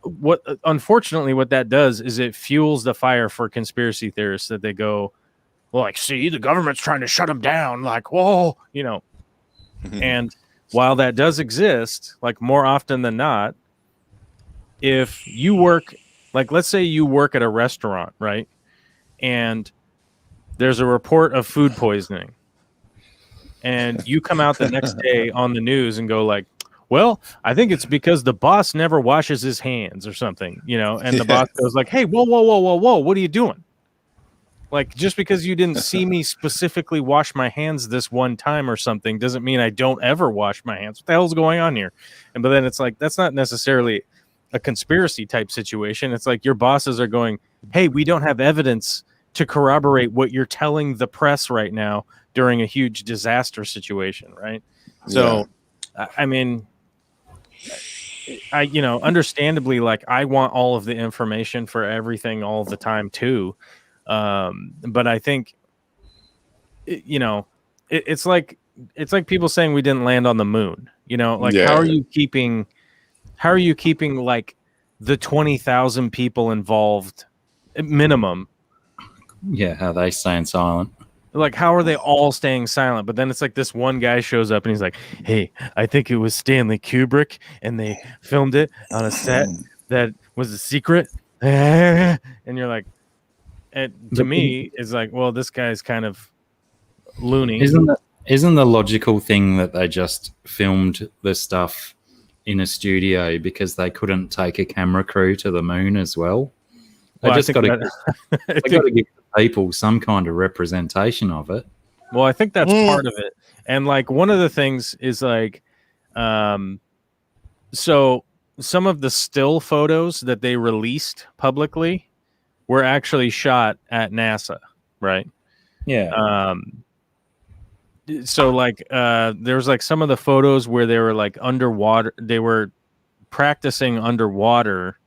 what unfortunately what that does is it fuels the fire for conspiracy theorists that they go, well, like, see, the government's trying to shut them down, like, whoa, and while that does exist, like more often than not, if you work, like, let's say you work at a restaurant, right, and there's a report of food poisoning, and you come out the next day on the news and go like, well, I think it's because the boss never washes his hands or something, and the boss goes like, hey, whoa, what are you doing? Like, just because you didn't see me specifically wash my hands this one time or something doesn't mean I don't ever wash my hands. What the hell's going on here? But then it's like, that's not necessarily a conspiracy type situation. It's like your bosses are going, hey, we don't have evidence to corroborate what you're telling the press right now during a huge disaster situation, right? So, I mean, understandably, like, I want all of the information for everything all the time too. But I think, it's like people saying we didn't land on the moon, how are you keeping like the 20,000 people involved at minimum? Yeah. How are they staying silent? Like, how are they all staying silent? But then it's like this one guy shows up and he's like, hey, I think it was Stanley Kubrick and they filmed it on a set that was a secret. And you're like, and to me, it's like, well, this guy's kind of loony. Isn't the logical thing that they just filmed the stuff in a studio because they couldn't take a camera crew to the moon as well? They just got to give the people some kind of representation of it. Well, I think that's part of it. And like one of the things is like, so some of the still photos that they released publicly were actually shot at NASA, right? Yeah. So like there was like some of the photos where they were like underwater, they were practicing underwater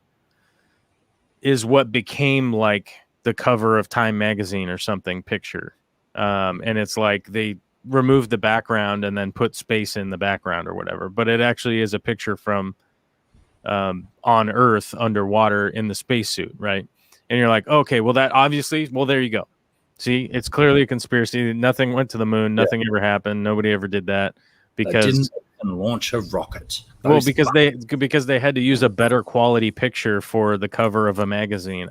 is what became like the cover of Time magazine or something picture. And it's like they removed the background and then put space in the background or whatever, but it actually is a picture from on Earth underwater in the spacesuit, right? And you're like, okay, well, that obviously, well, there you go. See, it's clearly a conspiracy. Nothing went to the moon. Nothing ever happened. Nobody ever did that because they didn't even launch a rocket. Because they had to use a better quality picture for the cover of a magazine.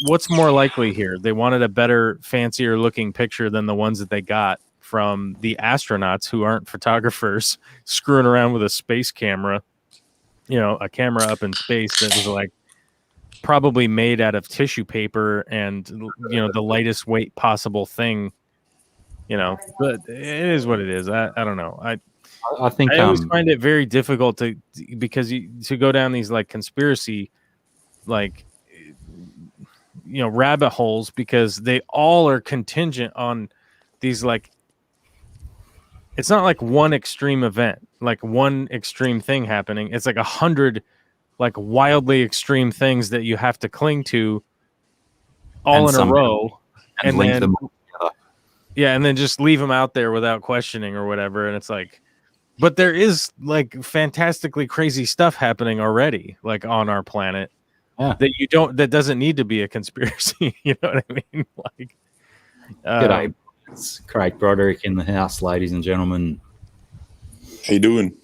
What's more likely here? They wanted a better, fancier looking picture than the ones that they got from the astronauts who aren't photographers screwing around with a space camera, a camera up in space that was like probably made out of tissue paper and the lightest weight possible thing, but it is what it is. I don't know. I think I always find it very difficult to go down these like conspiracy rabbit holes because they all are contingent on these like, it's not like one extreme event, like one extreme thing happening. It's like 100 like wildly extreme things that you have to cling to all in a somehow- row, and link then them all together. yeah, and then just leave them out there without questioning or whatever. And it's like, but there is like fantastically crazy stuff happening already, like on our planet. Yeah. That doesn't need to be a conspiracy. You know what I mean? Like, G'day. It's Craig Broderick in the house, ladies and gentlemen. How you doing?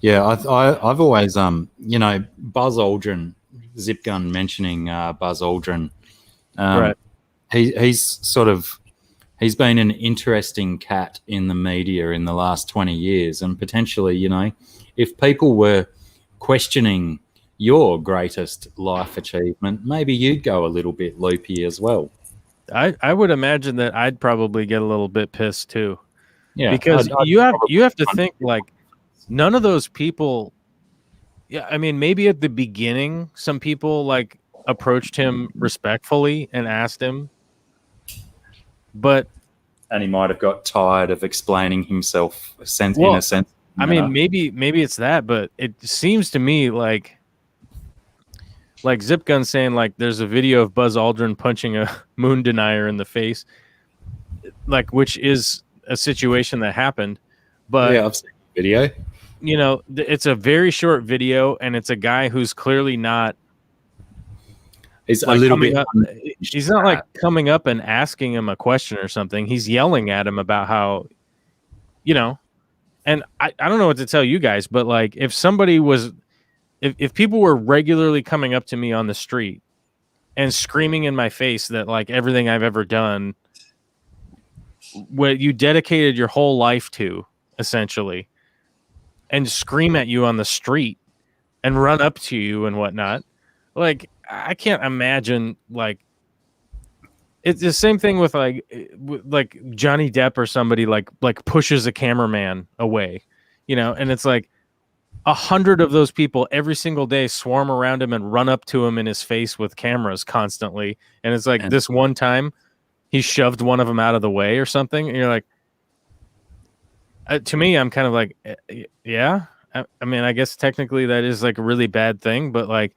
Yeah, I've always Buzz Aldrin, Zip Gun mentioning Buzz Aldrin. Right. He's been an interesting cat in the media in the last 20 years, and potentially, if people were questioning your greatest life achievement, maybe you'd go a little bit loopy as well. I would imagine that I'd probably get a little bit pissed too. Yeah, because you have to think like none of those people. Yeah, I mean, maybe at the beginning, some people like approached him respectfully and asked him, but and he might have got tired of explaining himself in a sense. I mean, maybe it's that, but it seems to me like Zip Gun saying like there's a video of Buzz Aldrin punching a moon denier in the face, like which is a situation that happened. But yeah, I've seen the video. It's a very short video, and it's a guy who's clearly not. He's like a little bit. He's not like coming up and asking him a question or something. He's yelling at him about how, and I don't know what to tell you guys, but like if somebody was, if people were regularly coming up to me on the street and screaming in my face that like everything I've ever done, what you dedicated your whole life to, essentially, and scream at you on the street and run up to you and whatnot, like I can't imagine like it's the same thing with like Johnny Depp or somebody like pushes a cameraman away, and it's like 100 of those people every single day swarm around him and run up to him in his face with cameras constantly, and it's like this one time he shoved one of them out of the way or something, and you're like, to me, I'm kind of like, yeah. I mean, I guess technically that is like a really bad thing, but like,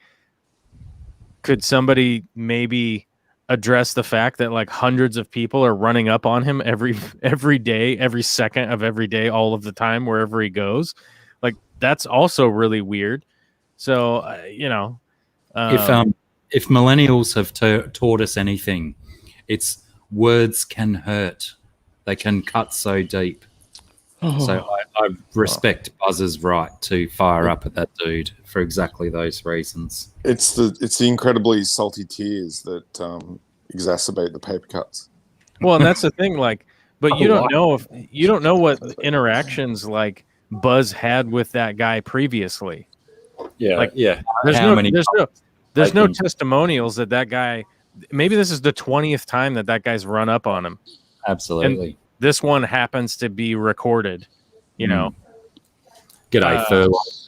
could somebody maybe address the fact that like hundreds of people are running up on him every day, every second of every day, all of the time, wherever he goes? Like, that's also really weird. So, if millennials have taught us anything, it's words can hurt. They can cut so deep. So I respect Buzz's right to fire up at that dude for exactly those reasons. It's the incredibly salty tears that exacerbate the paper cuts. Well, and that's the thing, like, but you don't know what interactions like Buzz had with that guy previously. Yeah, like, yeah. There's no testimonials that guy. Maybe this is the 20th time that guy's run up on him. Absolutely. And this one happens to be recorded, G'day,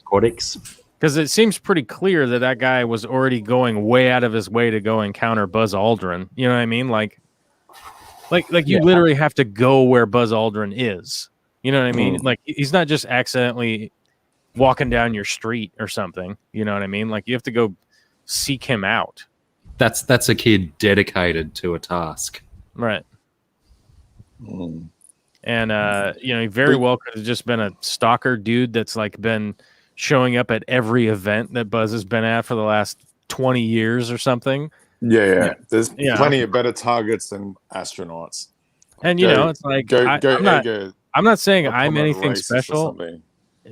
aquatics. Because it seems pretty clear that guy was already going way out of his way to go encounter Buzz Aldrin. You know what I mean? Like you literally have to go where Buzz Aldrin is. You know what I mean? Like he's not just accidentally walking down your street or something. You know what I mean? Like you have to go seek him out. That's a kid dedicated to a task. Right. And he very well could have just been a stalker dude that's like been showing up at every event that Buzz has been at for the last 20 years or something. Yeah. There's plenty of better targets than astronauts. And it's like I'm not saying I'm anything special.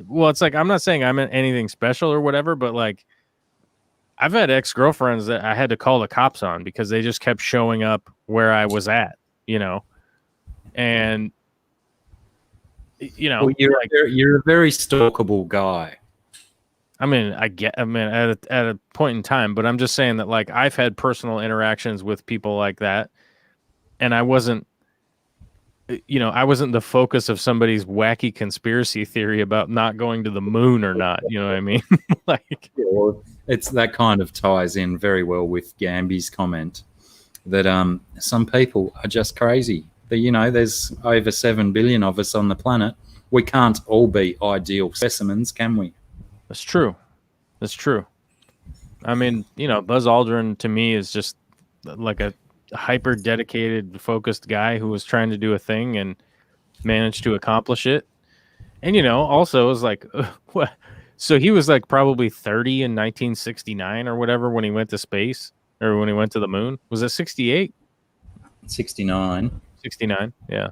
Well, it's like I'm not saying I'm anything special or whatever, but like I've had ex-girlfriends that I had to call the cops on because they just kept showing up where I was at, and well, you're a very stalkable guy. I mean, at a point in time, but I'm just saying that like I've had personal interactions with people like that, and I wasn't the focus of somebody's wacky conspiracy theory about not going to the moon or not. You know what I mean? It's that kind of ties in very well with Gamby's comment that some people are just crazy. There's over 7 billion of us on the planet. We can't all be ideal specimens, can we? That's true. I mean, Buzz Aldrin to me is just like a hyper dedicated, focused guy who was trying to do a thing and managed to accomplish it. And also it was like, what? So he was like probably 30 in 1969 or whatever when he went to space or when he went to the moon. Was it 68? 69. 69, yeah.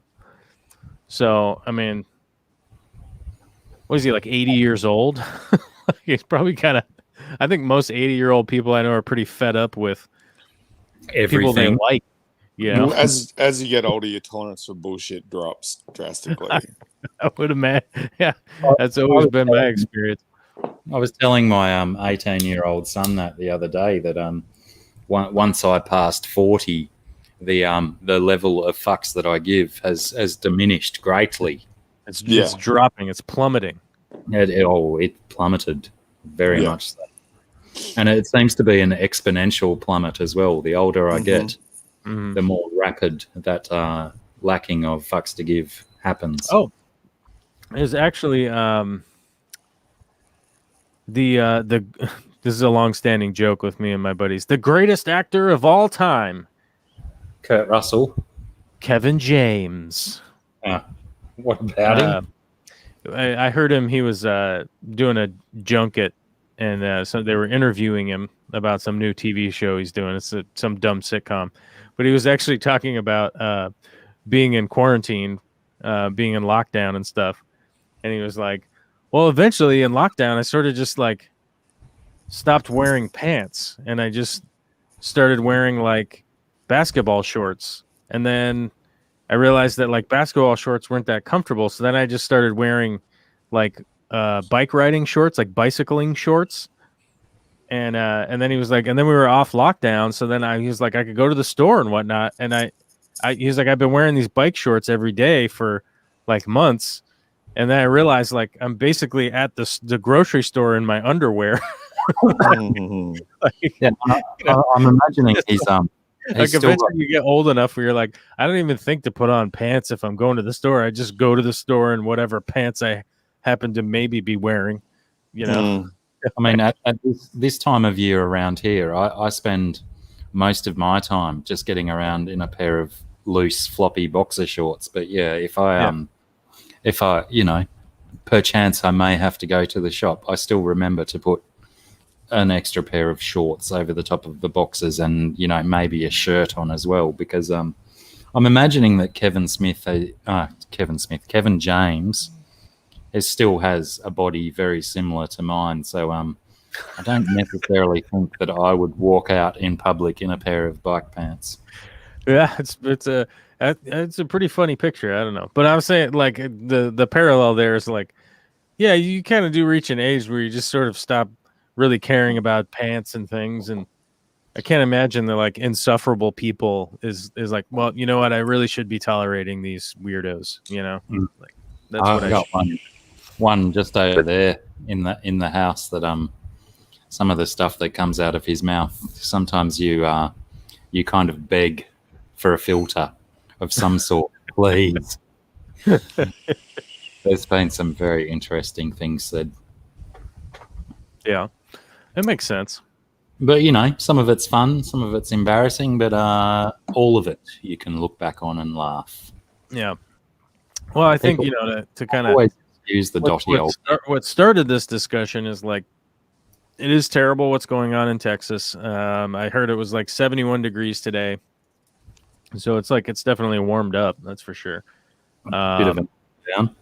So I mean, what is he, like 80 years old? He's probably kind of. I think most 80-year-old people I know are pretty fed up with people they Everything. like. As you get older, your tolerance for bullshit drops drastically. I would imagine. Yeah, that's always been my experience. I was telling my 18-year-old son that the other day that once I passed 40, the level of fucks that I give has diminished greatly. It's dropping. It's plummeting. It plummeted very much so. And it seems to be an exponential plummet as well. The older I get, the more rapid that lacking of fucks to give happens. Oh, there's actually this is a long-standing joke with me and my buddies. The greatest actor of all time, Kurt Russell. Kevin James. What about him? I heard him. He was doing a junket, and so they were interviewing him about some new TV show he's doing. It's some dumb sitcom, but he was actually talking about being in quarantine, being in lockdown and stuff. And he was like, well, eventually in lockdown, I sort of just like stopped wearing pants, and I just started wearing like basketball shorts. And then I realized that like basketball shorts weren't that comfortable. So then I just started wearing like bike riding shorts, like bicycling shorts. And then he was like, and then we were off lockdown. So then he was like, I could go to the store and whatnot. And he was like, I've been wearing these bike shorts every day for like months. And then I realized like I'm basically at the grocery store in my underwear. Yeah, I'm imagining he's like eventually you get old enough where you're like, I don't even think to put on pants if I'm going to the store. I just go to the store in whatever pants I happen to maybe be wearing, I mean, at this time of year around here, I spend most of my time just getting around in a pair of loose, floppy boxer shorts. But yeah, if I perchance I may have to go to the shop, I still remember to put an extra pair of shorts over the top of the boxers and, maybe a shirt on as well, because I'm imagining that Kevin James still has a body very similar to mine. So I don't necessarily think that I would walk out in public in a pair of bike pants. Yeah, it's a pretty funny picture. I don't know, but I'm saying like the parallel there is like, yeah, you kind of do reach an age where you just sort of stop really caring about pants and things. And I can't imagine the like insufferable people is like, well, you know what? I really should be tolerating these weirdos, like that's what I got. One just over there in the house that some of the stuff that comes out of his mouth, sometimes you kind of beg for a filter of some sort, please. There's been some very interesting things said. Yeah, it makes sense. But, some of it's fun, some of it's embarrassing, but all of it you can look back on and laugh. Yeah. Well, I think, to kind of always use the dotty old. What started this discussion is like, it is terrible what's going on in Texas. I heard it was like 71 degrees today. So it's like it's definitely warmed up, that's for sure. Bit of a down.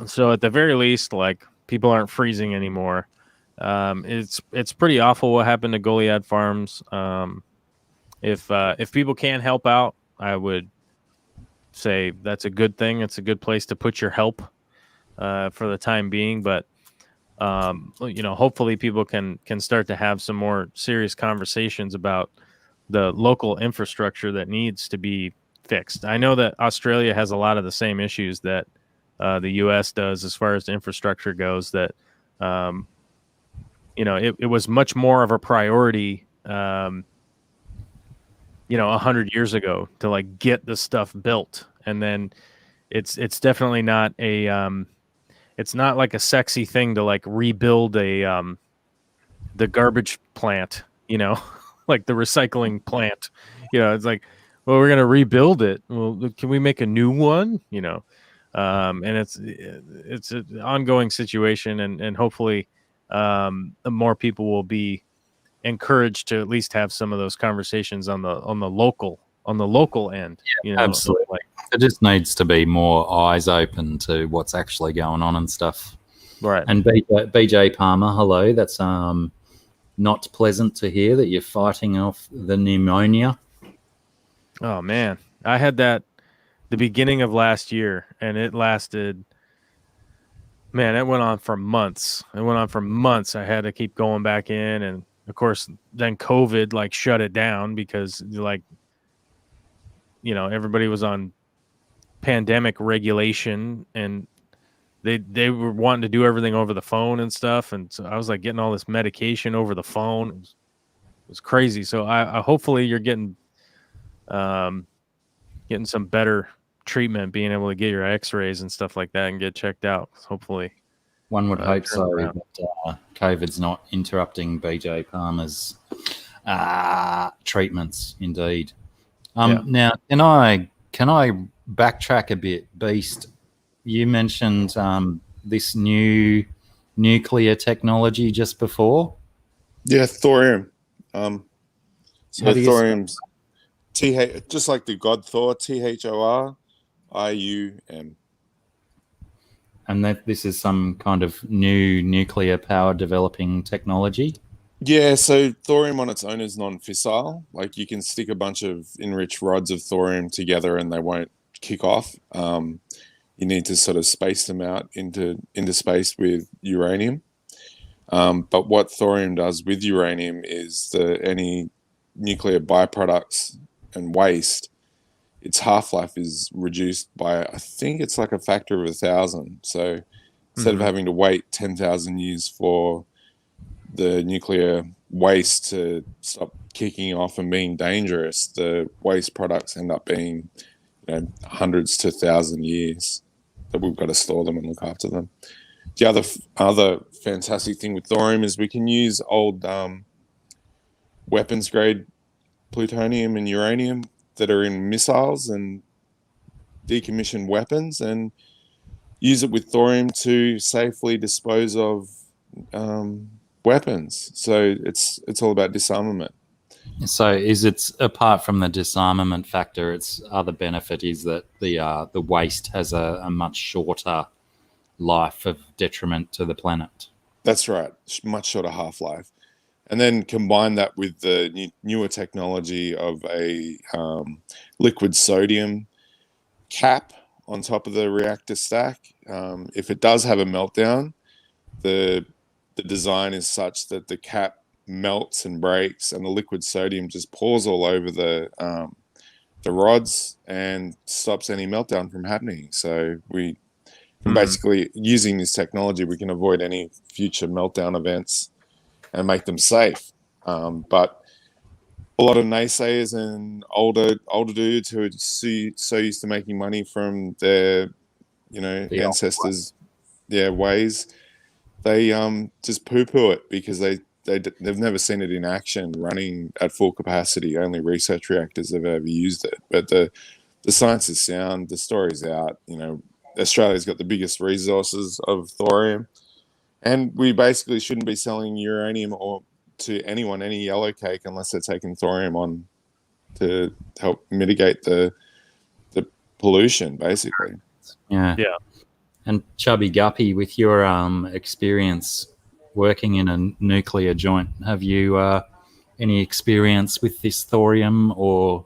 So at the very least, like people aren't freezing anymore. It's pretty awful what happened to Goliad Farms. If people can't help out, I would say that's a good thing. It's a good place to put your help for the time being. But hopefully people can start to have some more serious conversations about the local infrastructure that needs to be fixed. I know that Australia has a lot of the same issues that the U.S. does as far as infrastructure goes. That it was much more of a priority, 100 years ago to like get the stuff built, and then it's definitely not it's not like a sexy thing to like rebuild the garbage plant you know, like the recycling plant. You know, it's like, well, we're gonna rebuild it. Well, can we make a new one? You know, and it's an ongoing situation, and hopefully, more people will be encouraged to at least have some of those conversations on the local end. You know, Absolutely. like, There just needs to be more eyes open to what's actually going on and stuff. right. And BJ Palmer, hello. That's not pleasant to hear that you're fighting off the pneumonia. Oh man, I had that the beginning of last year, and it lasted. Man, it went on for months. I had to keep going back in, and of course, then COVID like shut it down because like, you know, everybody was on pandemic regulation, and they were wanting to do everything over the phone and stuff, and so I was like getting all this medication over the phone. It was crazy. So I hopefully you're getting some better treatment, being able to get your X-rays and stuff like that and get checked out. Hopefully, One would hope so around. that COVID's not interrupting BJ Palmer's treatments. Indeed. Now, can I backtrack a bit, Beast? You mentioned this new nuclear technology just before. Yeah, thorium. So How do you thorium's just like the god Thor, THORIUM. And that this is some kind of new nuclear power developing technology. Yeah, so thorium on its own is non-fissile. Like you can stick a bunch of enriched rods of thorium together and they won't kick off. You need to sort of space them out into space with uranium. But what thorium does with uranium is any nuclear byproducts and waste, its half-life is reduced by, I think it's like a factor of 1,000. So instead of having to wait 10,000 years for the nuclear waste to stop kicking off and being dangerous, the waste products end up being, hundreds to 1,000 years that we've got to store them and look after them. The other fantastic thing with thorium is we can use old weapons grade plutonium and uranium that are in missiles and decommissioned weapons and use it with thorium to safely dispose of weapons. So it's all about disarmament. So is it, apart from the disarmament factor, its other benefit is that the waste has a much shorter life of detriment to the planet. That's right, much shorter half-life. And then combine that with the newer technology of a liquid sodium cap on top of the reactor stack. If it does have a meltdown, the design is such that the cap melts and breaks, and the liquid sodium just pours all over the rods and stops any meltdown from happening. So we can basically, using this technology, we can avoid any future meltdown events and make them safe. But a lot of naysayers and older dudes who are so used to making money from their ancestors' ways, they just poo-poo it because they've never seen it in action running at full capacity. Only research reactors have ever used it. But the science is sound. The story's out. Australia's got the biggest resources of thorium, and we basically shouldn't be selling uranium or to anyone any yellow cake unless they're taking thorium on to help mitigate the pollution, basically. Yeah. And Chubby Guppy, with your experience working in a nuclear joint, have you any experience with this thorium or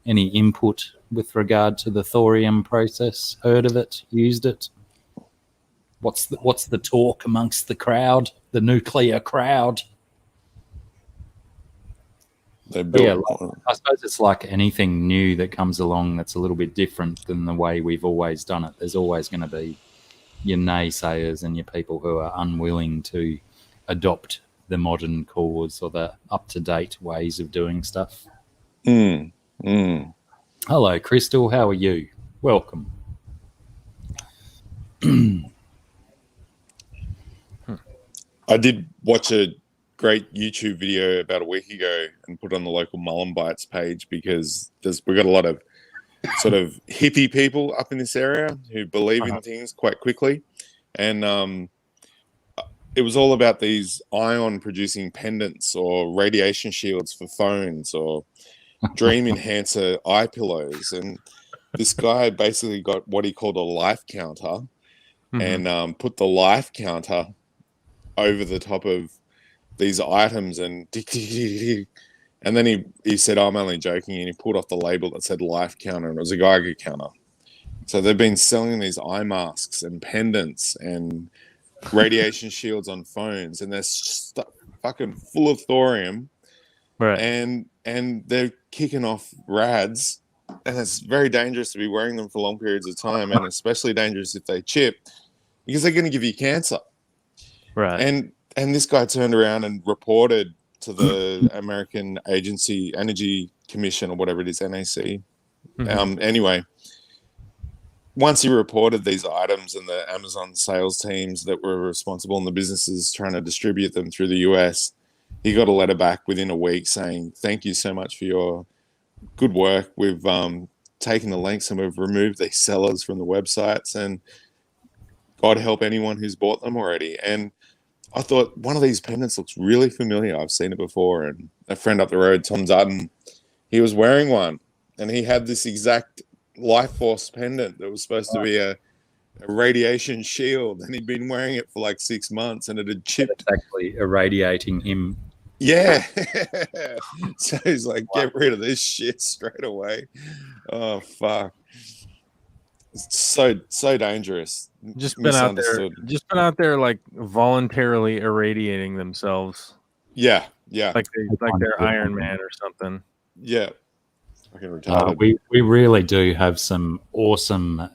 any input with regard to the thorium process? Heard of it? Used it? What's the talk amongst the crowd, the nuclear crowd? I suppose it's like anything new that comes along that's a little bit different than the way we've always done it. There's always going to be your naysayers and your people who are unwilling to adopt the modern cause or the up-to-date ways of doing stuff. Hello, Crystal. How are you? Welcome. I did watch a great YouTube video about a week ago and put on the local Mullen Bites page because we've got a lot of sort of hippie people up in this area who believe in things quite quickly. And it was all about these ion producing pendants or radiation shields for phones or dream enhancer eye pillows. And this guy basically got what he called a life counter and put the life counter over the top of these items and then he said, I'm only joking, and he pulled off the label that said life counter and it was a Geiger counter. So they've been selling these eye masks and pendants and radiation shields on phones, and they're fucking full of thorium, right? And they're kicking off rads, and it's very dangerous to be wearing them for long periods of time, and especially dangerous if they chip because they're going to give you cancer, right? And this guy turned around and reported to the American Agency Energy Commission or whatever it is, NAC. Anyway, once he reported these items and the Amazon sales teams that were responsible and the businesses trying to distribute them through the US, he got a letter back within a week saying, thank you so much for your good work. We've taken the links and we've removed these sellers from the websites, and God help anyone who's bought them already. And I thought one of these pendants looks really familiar. I've seen it before. And a friend up the road, Tom Dutton, he was wearing one, and he had this exact life force pendant that was supposed to be a radiation shield, and he'd been wearing it for like 6 months, and it had chipped. It's actually irradiating him. Yeah. So he's like, get rid of this shit straight away. Oh fuck. It's so dangerous. Just been out there like voluntarily irradiating themselves. Yeah. Like they're Iron Man or something. Yeah. We really do have some awesome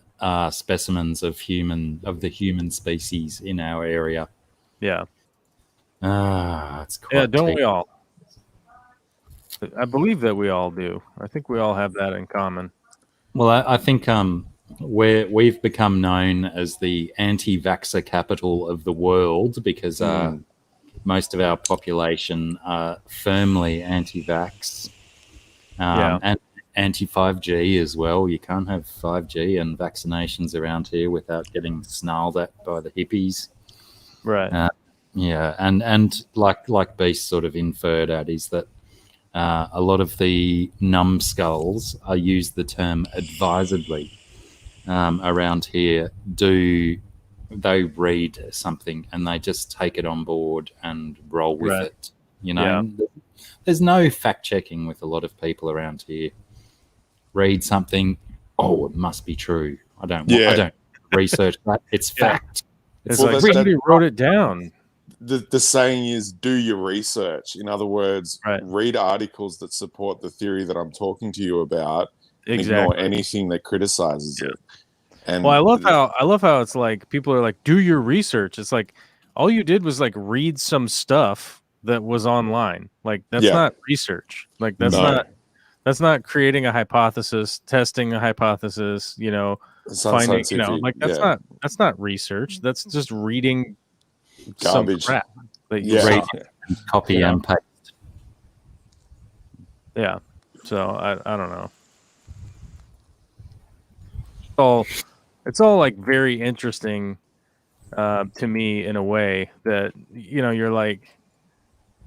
specimens of the human species in our area. Yeah. It's quite don't we all? I believe that we all do. I think we all have that in common. Well, I think we've become known as the anti-vaxxer capital of the world because most of our population are firmly anti-vax. And anti-5G as well. You can't have 5G and vaccinations around here without getting snarled at by the hippies. Right. And like Beast sort of inferred at is that a lot of the numbskulls are used the term advisedly around here. Do they read something and they just take it on board and roll with it? You know, there's no fact checking with a lot of people around here. Read something, it must be true. I don't research that. It's fact. It's like somebody wrote it down. The saying is, do your research. In other words, read articles that support the theory that I'm talking to you about. Exactly. Ignore anything that criticizes it. And I love how it's like people are like, do your research. It's like all you did was like read some stuff that was online. Like that's not research. Like that's not creating a hypothesis, testing a hypothesis, finding, like that's not research. That's just reading garbage some crap that you read, copy and paste. Yeah. So I don't know. It's all like very interesting to me in a way that, you're like,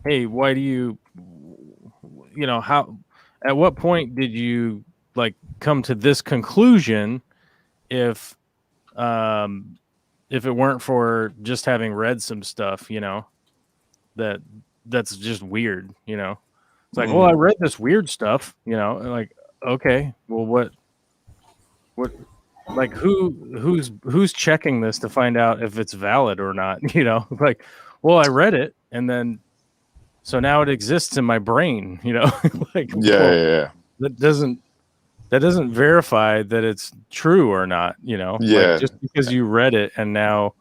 hey, why do you, how, at what point did you like come to this conclusion if it weren't for just having read some stuff, that's just weird, It's like, well, I read this weird stuff, like, okay, well, what, like who's checking this to find out if it's valid or not, like, well, I read it and then so now it exists in my brain, like, that doesn't verify that it's true or not, like, just because you read it and now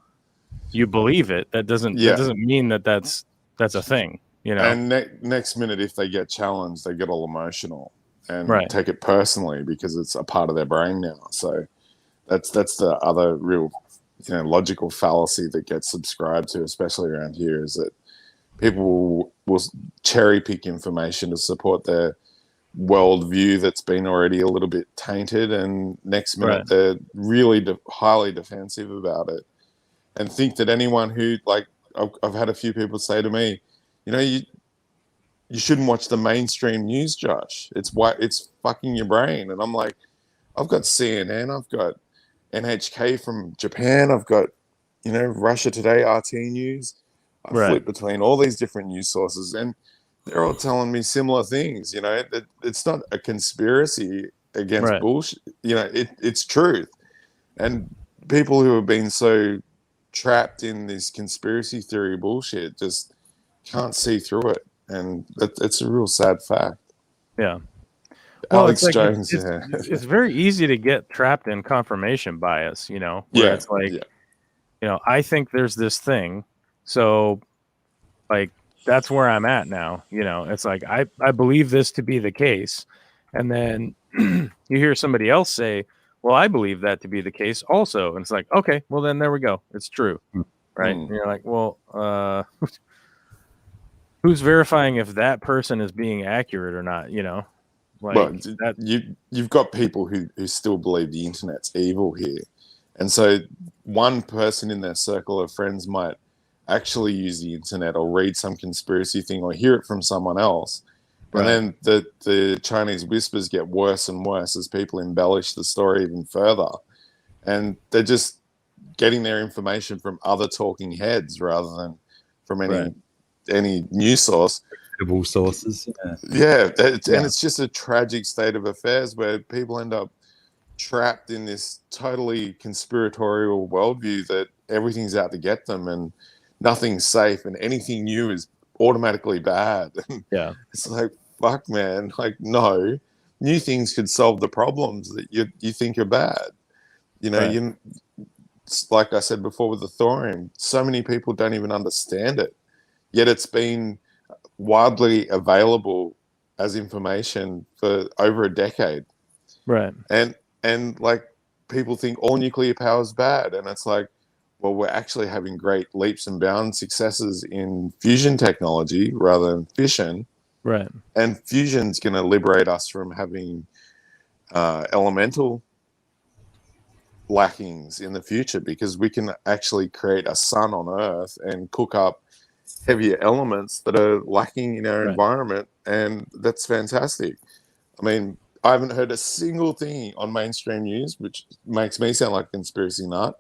you believe it, that doesn't mean that that's a thing, And next minute, if they get challenged, they get all emotional and take it personally because it's a part of their brain now. So that's the other real, logical fallacy that gets subscribed to, especially around here, is that people will cherry pick information to support their worldview that's been already a little bit tainted, and next minute Right. they're really highly defensive about it, and think that anyone who, like, I've had a few people say to me, you shouldn't watch the mainstream news, Josh. It's fucking your brain. And I'm like, I've got CNN, I've got NHK from Japan, I've got, Russia Today, RT News. I Right. flip between all these different news sources, and they're all telling me similar things. It's not a conspiracy against Right. bullshit. It's truth. And people who have been so trapped in this conspiracy theory bullshit just can't see through it. And it's a real sad fact. Yeah. Well, Alex it's like Jones, it's very easy to get trapped in confirmation bias, where it's like, I think there's this thing, so like that's where I'm at now. It's like I believe this to be the case, and then you hear somebody else say, "Well, I believe that to be the case also," and it's like, okay, well then there we go, it's true, right? And you're like, well, who's verifying if that person is being accurate or not? You've got people who still believe the internet's evil here, and so one person in their circle of friends might actually use the internet or read some conspiracy thing or hear it from someone else, and then the Chinese whispers get worse and worse as people embellish the story even further, and they're just getting their information from other talking heads rather than from any news source. Sources. And it's just a tragic state of affairs where people end up trapped in this totally conspiratorial worldview that everything's out to get them and nothing's safe and anything new is automatically bad. Yeah. It's like, fuck, man. Like, no, new things could solve the problems that you think are bad. Like I said before with the thorium, so many people don't even understand it, yet it's been widely available as information for over a decade, right? And like, people think all nuclear power is bad, and it's like, well, we're actually having great leaps and bounds successes in fusion technology rather than fission, right? And fusion's going to liberate us from having elemental lackings in the future, because we can actually create a sun on Earth and cook up heavier elements that are lacking in our environment, and that's fantastic. I mean, I haven't heard a single thing on mainstream news, which makes me sound like a conspiracy nut.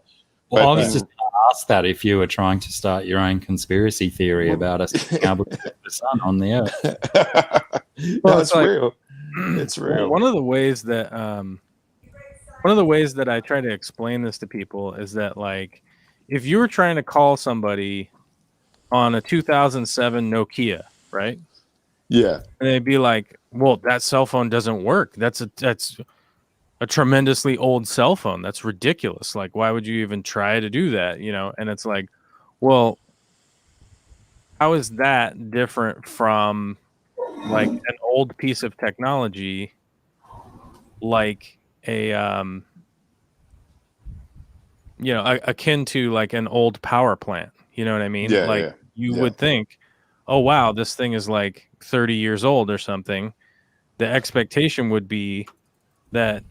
Well, I was just going to ask that if you were trying to start your own conspiracy theory about us being able to put the sun on the Earth. No, it's like, real. It's real. Well, one of the ways that I try to explain this to people is that, like, if you were trying to call somebody on a 2007 Nokia, right? Yeah. And they'd be like, well, that cell phone doesn't work. That's a tremendously old cell phone. That's ridiculous. Like, why would you even try to do that? And it's like, well, how is that different from like an old piece of technology, like akin to like an old power plant? You know what I mean? Yeah, you would think, oh, wow, this thing is like 30 years old or something. The expectation would be that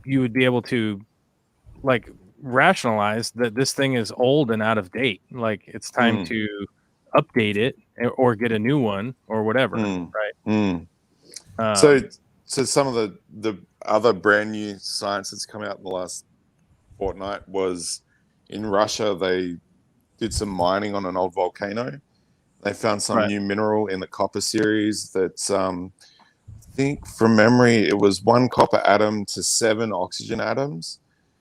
you would be able to like rationalize that this thing is old and out of date. Like, it's time to update it or get a new one or whatever. Right. So some of the other brand new science that's come out in the last fortnight was in Russia. They did some mining on an old volcano. They found some new mineral in the copper series that's I think from memory it was 1 copper atom to 7 oxygen atoms.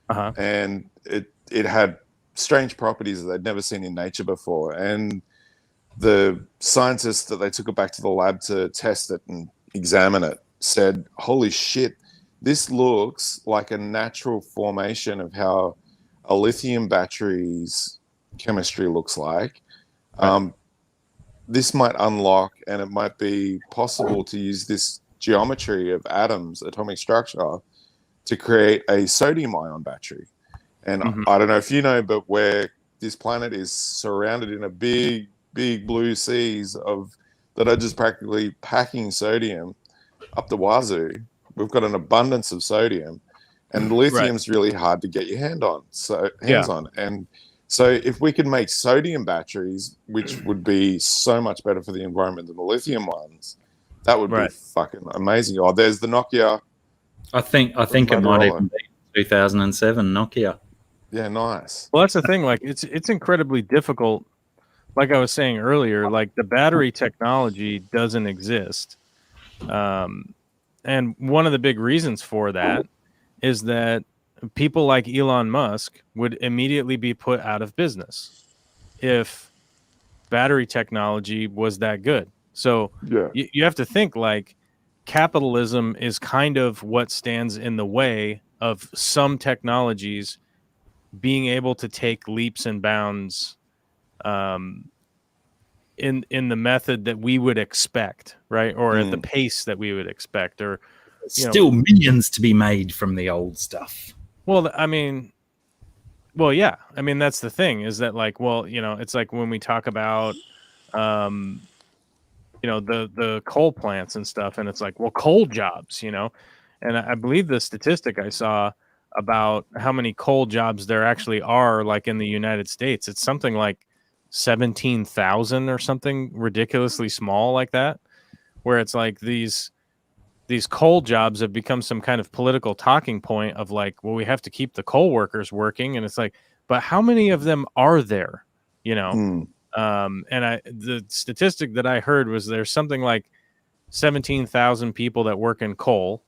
And it had strange properties that they'd never seen in nature before. And the scientists that they took it back to the lab to test it and examine it said, holy shit, this looks like a natural formation of how a lithium battery's chemistry looks like. This might unlock, and it might be possible to use this geometry of atoms, atomic structure, to create a sodium ion battery. And I don't know if you know, but we're this planet is surrounded in a big blue seas that are just practically packing sodium up the wazoo. We've got an abundance of sodium, and lithium's really hard to get your hands on. And so if we could make sodium batteries, which would be so much better for the environment than the lithium ones, that would be fucking amazing. Oh, there's the Nokia. I think it might even be 2007 Nokia. Yeah, nice. Well, that's the thing. Like, it's incredibly difficult. Like I was saying earlier, like the battery technology doesn't exist. And one of the big reasons for that is that people like Elon Musk would immediately be put out of business if battery technology was that good. So you have to think like capitalism is kind of what stands in the way of some technologies being able to take leaps and bounds in the method that we would expect, right? Or at the pace that we would expect, or still millions to be made from the old stuff. Well, I mean, yeah. I mean, that's the thing is that like, well, it's like when we talk about, the coal plants and stuff, and it's like, well, coal jobs, and I believe the statistic I saw about how many coal jobs there actually are, like in the United States, it's something like 17,000 or something ridiculously small like that, where it's like these coal jobs have become some kind of political talking point of like, well, we have to keep the coal workers working. And it's like, but how many of them are there, And the statistic that I heard was there's something like 17,000 people that work in coal,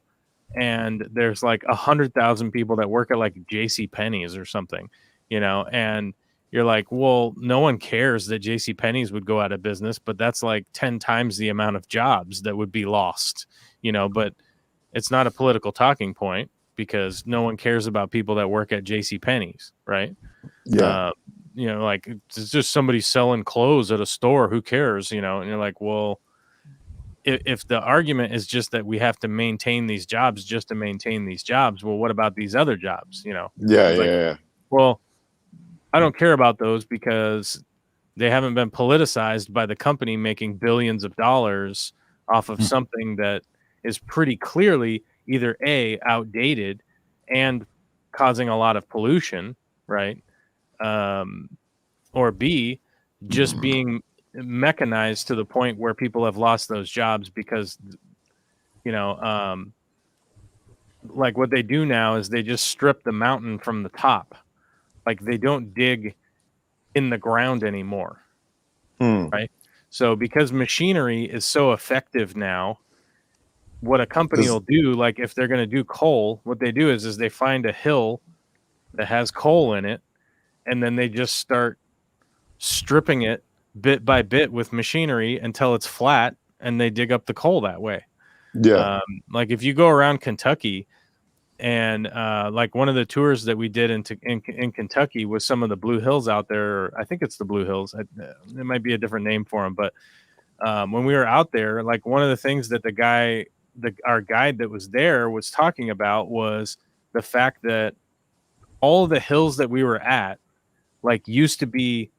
and there's like 100,000 people that work at like J.C. Penney's or something, and you're like, well, no one cares that J.C. Penney's would go out of business, but that's like 10 times the amount of jobs that would be lost, but it's not a political talking point because no one cares about people that work at J.C. Penney's, right? Yeah. Like it's just somebody selling clothes at a store. Who cares? And you're like, well, if the argument is just that we have to maintain these jobs just to maintain these jobs, well, what about these other jobs? Yeah. Well, I don't care about those because they haven't been politicized by the company making billions of dollars off of something that is pretty clearly either A, outdated and causing a lot of pollution, right? Or B, just being mechanized to the point where people have lost those jobs because, like what they do now is they just strip the mountain from the top. Like they don't dig in the ground anymore, right? So because machinery is so effective now, what a company will do, like if they're going to do coal, what they do is they find a hill that has coal in it, and then they just start stripping it bit by bit with machinery until it's flat, and they dig up the coal that way. Yeah. Like if you go around Kentucky, and like one of the tours that we did in Kentucky was some of the Blue Hills out there. I think it's the Blue Hills. It might be a different name for them, but when we were out there, like one of the things that our guide that was there was talking about was the fact that all the hills that we were at, like used to be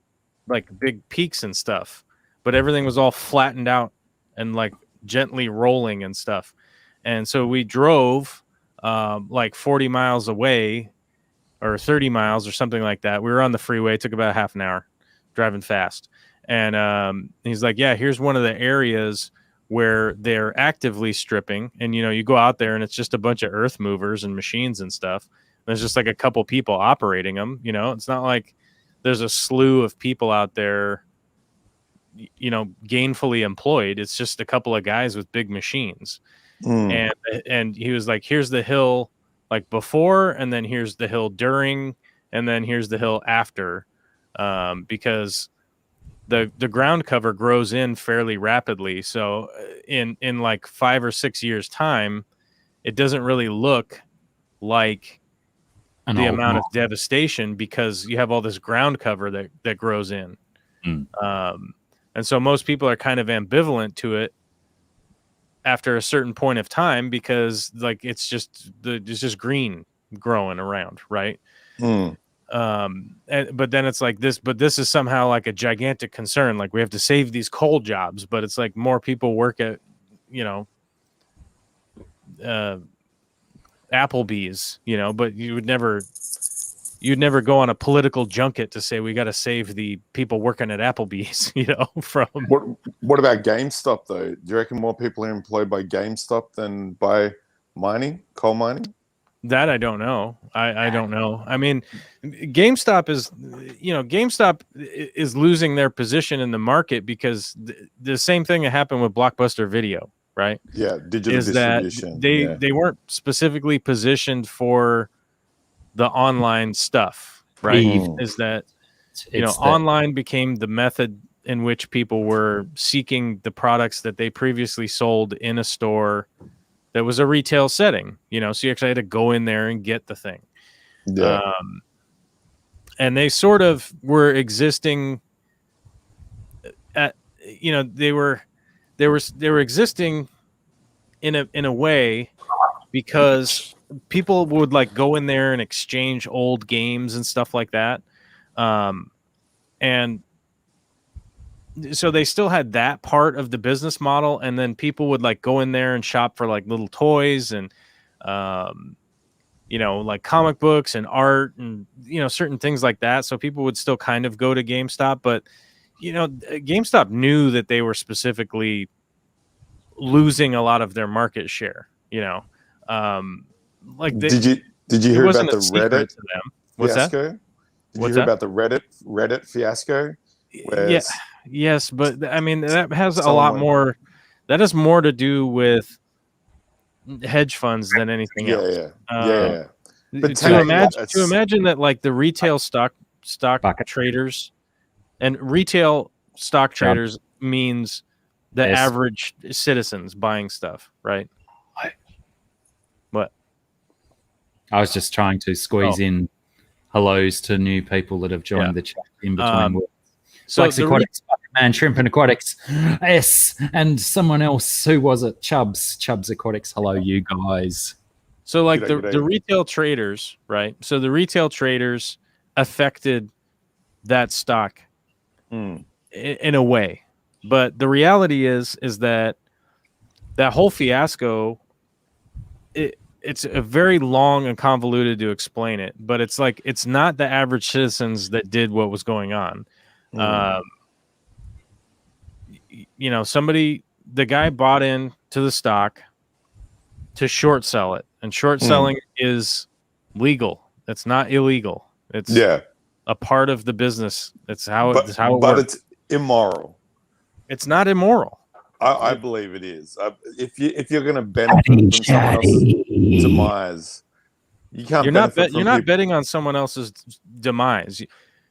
like big peaks and stuff, but everything was all flattened out and like gently rolling and stuff. And so we drove like 40 miles away or 30 miles or something like that. We were on the freeway. It took about half an hour driving fast. And he's like, yeah, here's one of the areas where they're actively stripping. And, you go out there and it's just a bunch of earth movers and machines and stuff. There's just like a couple people operating them. It's not like there's a slew of people out there, gainfully employed. It's just a couple of guys with big machines. And he was like, here's the hill like before, and then here's the hill during, and then here's the hill after, because the ground cover grows in fairly rapidly. So in like 5 or 6 years time, it doesn't really look like the amount of devastation because you have all this ground cover that grows in. And so most people are kind of ambivalent to it after a certain point of time because like it's just green growing around, right? But then it's like this, but this is somehow like a gigantic concern. Like we have to save these coal jobs, but it's like more people work at, Applebee's, but you'd never go on a political junket to say we got to save the people working at Applebee's, from. What about GameStop though? Do you reckon more people are employed by GameStop than by coal mining? That I don't know. I don't know. I mean, GameStop is losing their position in the market because the same thing that happened with Blockbuster Video, right? Yeah, digital distribution. That they weren't specifically positioned for the online stuff, right? Is that online became the method in which people were seeking the products that they previously sold in a store that was a retail setting, so you actually had to go in there and get the thing. Yeah. And they sort of were existing at, they were existing in a way because people would like go in there and exchange old games and stuff like that. And so they still had that part of the business model, and then people would like go in there and shop for like little toys and like comic books and art and certain things like that. So people would still kind of go to GameStop, but GameStop knew that they were specifically losing a lot of their market share. Like did you hear about the Reddit to them. What's fiasco? that? Did you hear about the Reddit fiasco? Yeah. Yes, but I mean that has a lot more. That has more to do with hedge funds than anything else. Yeah. But to imagine that like the retail stock traders and retail stock traders means the average citizens buying stuff, right? What? I was just trying to squeeze in hellos to new people that have joined the chat in between words. So Blacky Aquatics, Man, Shrimp and Aquatics, and someone else. Who was it? Chubbs Aquatics. Hello, you guys. So like the retail traders, right? So the retail traders affected that stock in a way, but the reality is that whole fiasco. It's a very long and convoluted to explain it, but it's like it's not the average citizens that did what was going on. The guy bought in to the stock to short sell it, and short selling is legal. It's not illegal. It's a part of the business. It's how it works. But it's immoral. It's not immoral. I believe it is. If you're going to benefit from someone else's demise, you can't. You're not betting on someone else's demise.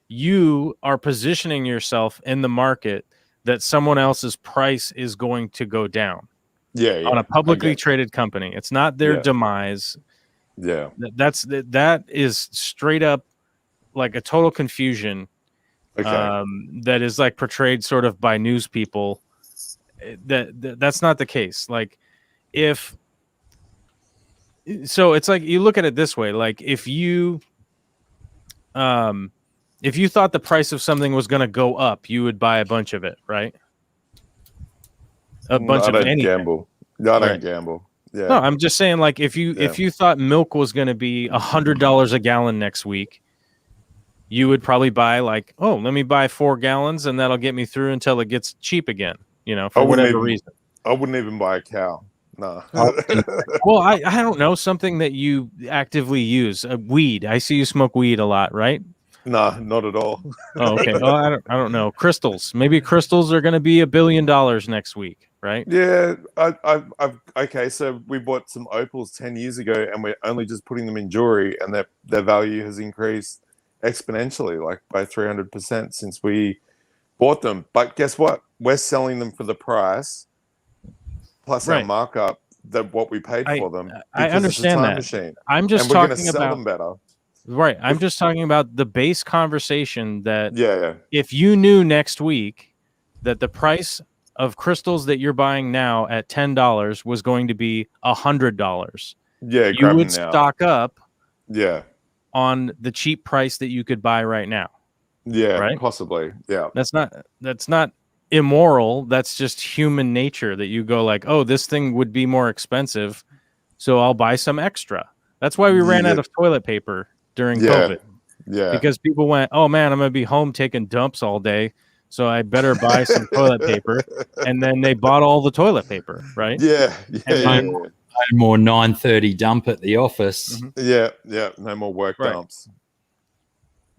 You are positioning yourself in the market that someone else's price is going to go down. On a publicly traded company. It's not their demise. Yeah. That is straight up like a total confusion. That is like portrayed sort of by news people. That's not the case. Like so it's like you look at it this way, like if you thought the price of something was going to go up, you would buy a bunch of it, right? A bunch of anything. Gamble. I don't gamble. Yeah. No, I'm just saying, like, if you thought milk was going to be $100 a gallon next week, you would probably buy like, oh, let me buy 4 gallons, and that'll get me through until it gets cheap again. For whatever reason. I wouldn't even buy a cow. No. Well, I don't know, something that you actively use. Weed. I see you smoke weed a lot, right? No, not at all. Oh, okay. Well, I don't know. Crystals. Maybe crystals are going to be $1 billion next week, right? Yeah. Okay. So we bought some opals 10 years ago, and we're only just putting them in jewelry, and their value has increased exponentially, like by 300% since we bought them. But guess what? We're selling them for the price plus our markup that what we paid for them. I understand that. Machine. I'm just talking talking about about them better. Right. I'm just talking about the base conversation that if you knew next week that the price of crystals that you're buying now at $10 was going to be $100. Yeah, you would stock up on the cheap price that you could buy right now. Yeah, Right? possibly. Yeah. That's not immoral. That's just human nature that you go like, oh, this thing would be more expensive, so I'll buy some extra. That's why we ran out of toilet paper during COVID, because people went, oh man, I'm going to be home taking dumps all day, so I better buy some toilet paper. And then they bought all the toilet paper, right? No more 9:30 dump at the office. No more work dumps.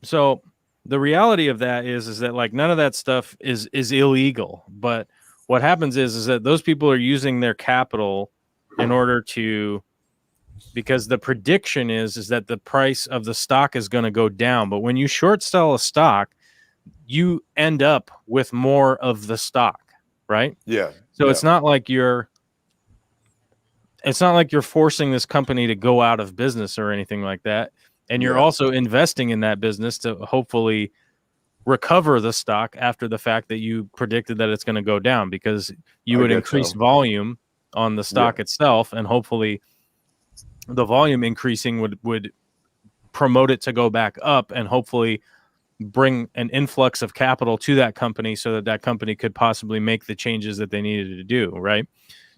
So the reality of that is that like none of that stuff is illegal, but what happens is that those people are using their capital in order to, because the prediction is that the price of the stock is going to go down. But when you short sell a stock, you end up with more of the stock, right? So it's not like you're forcing this company to go out of business or anything like that. And you're also investing in that business to hopefully recover the stock after the fact that you predicted that it's going to go down, because you would increase volume on the stock itself, and hopefully the volume increasing would promote it to go back up and hopefully bring an influx of capital to that company so that company could possibly make the changes that they needed to do, right?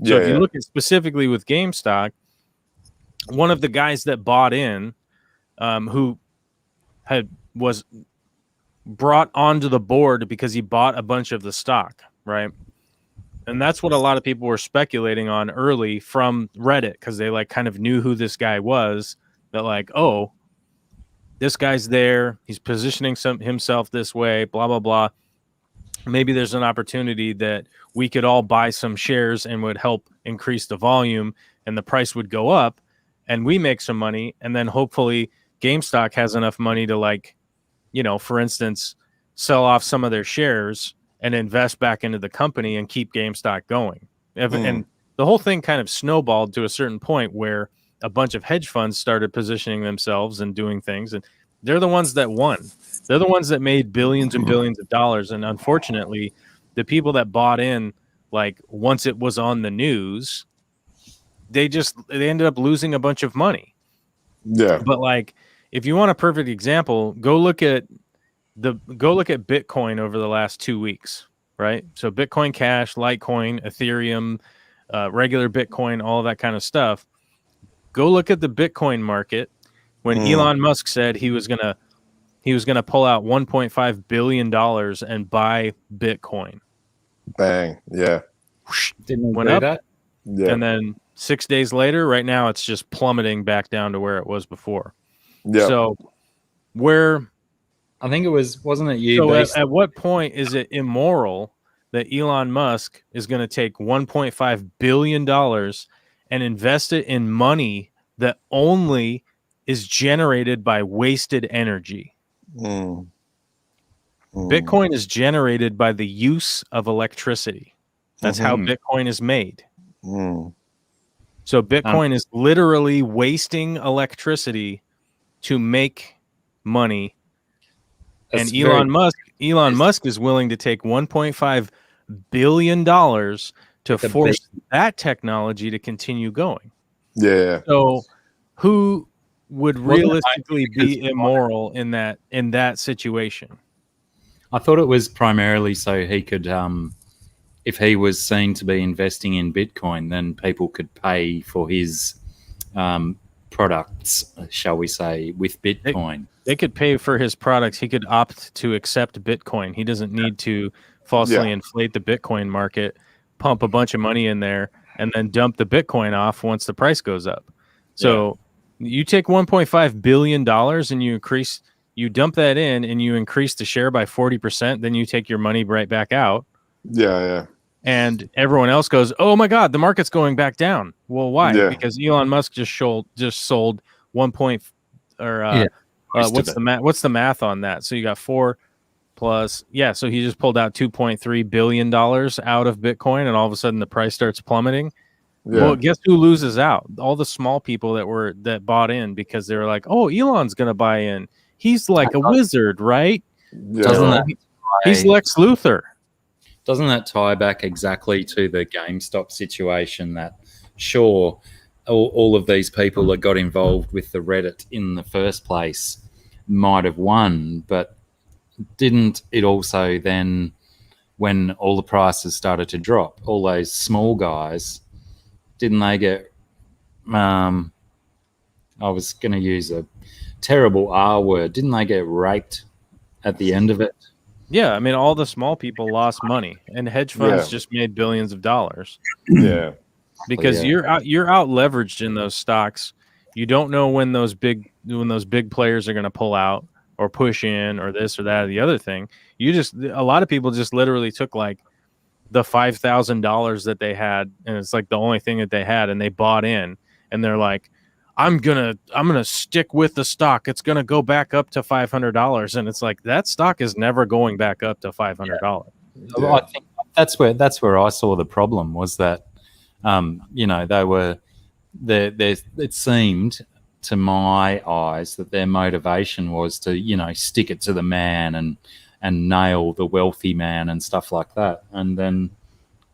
So if you look at specifically with GameStop, one of the guys that bought in, who was brought onto the board because he bought a bunch of the stock, right? And that's what a lot of people were speculating on early from Reddit, because they like kind of knew who this guy was, that like, oh, this guy's there, he's positioning himself this way, blah, blah, blah. Maybe there's an opportunity that we could all buy some shares and would help increase the volume, and the price would go up and we make some money. And then hopefully GameStop has enough money to, like, you know, for instance, sell off some of their shares and invest back into the company and keep GameStop going. And the whole thing kind of snowballed to a certain point where a bunch of hedge funds started positioning themselves and doing things, and they're the ones that won. They're the ones that made billions and billions of dollars. And unfortunately, the people that bought in, like, once it was on the news, they ended up losing a bunch of money. But like, if you want a perfect example, go look at Bitcoin over the last 2 weeks, right? So Bitcoin Cash, Litecoin, Ethereum, regular Bitcoin, all of that kind of stuff. Go look at the Bitcoin market when Elon Musk said he was gonna pull out $1.5 billion and buy Bitcoin. Bang! Yeah, didn't went do up, that. Yeah, and then 6 days later, right now it's just plummeting back down to where it was before. yeah. So where I think it wasn't it you? So at what point is it immoral that Elon Musk is going to take $1.5 billion and invest it in money that only is generated by wasted energy? Bitcoin is generated by the use of electricity. That's how Bitcoin is made. So Bitcoin is literally wasting electricity to make money. And Elon Musk is willing to take $1.5 billion to force that technology to continue going. Yeah. So who would realistically be immoral in that situation? I thought it was primarily so he could, if he was seen to be investing in Bitcoin, then people could pay for his products, shall we say, with Bitcoin. They could pay for his products. He could opt to accept Bitcoin. He doesn't need to falsely inflate the Bitcoin market, pump a bunch of money in there, and then dump the Bitcoin off once the price goes up. So you take $1.5 billion and you dump that in and you increase the share by 40%, then you take your money right back out. Yeah. And everyone else goes, oh my God, the market's going back down. Well, why? Because Elon Musk just sold 1 point what's the math on that? So you got 4 plus, so he just pulled out $2.3 billion out of Bitcoin, and all of a sudden the price starts plummeting. Well, guess who loses out? All the small people that bought in because they were like, oh, Elon's gonna buy in. He's like a wizard, right? He's Lex Luthor. Doesn't that tie back exactly to the GameStop situation? That sure, all of these people that got involved with the Reddit in the first place might have won, but didn't it also then, when all the prices started to drop, all those small guys, didn't they get, I was going to use a terrible R word, didn't they get raped at the end of it? Yeah, I mean, all the small people lost money, and hedge funds just made billions of dollars. Yeah. Because you're out leveraged in those stocks. You don't know when those big players are going to pull out or push in or this or that or the other thing. A lot of people just literally took like the $5,000 that they had, and it's like the only thing that they had, and they bought in, and they're like, I'm gonna stick with the stock. It's gonna go back up to $500, and it's like that stock is never going back up to $500. Yeah. I think that's where I saw the problem was that. They were there. It seemed to my eyes that their motivation was to, stick it to the man and nail the wealthy man and stuff like that. And then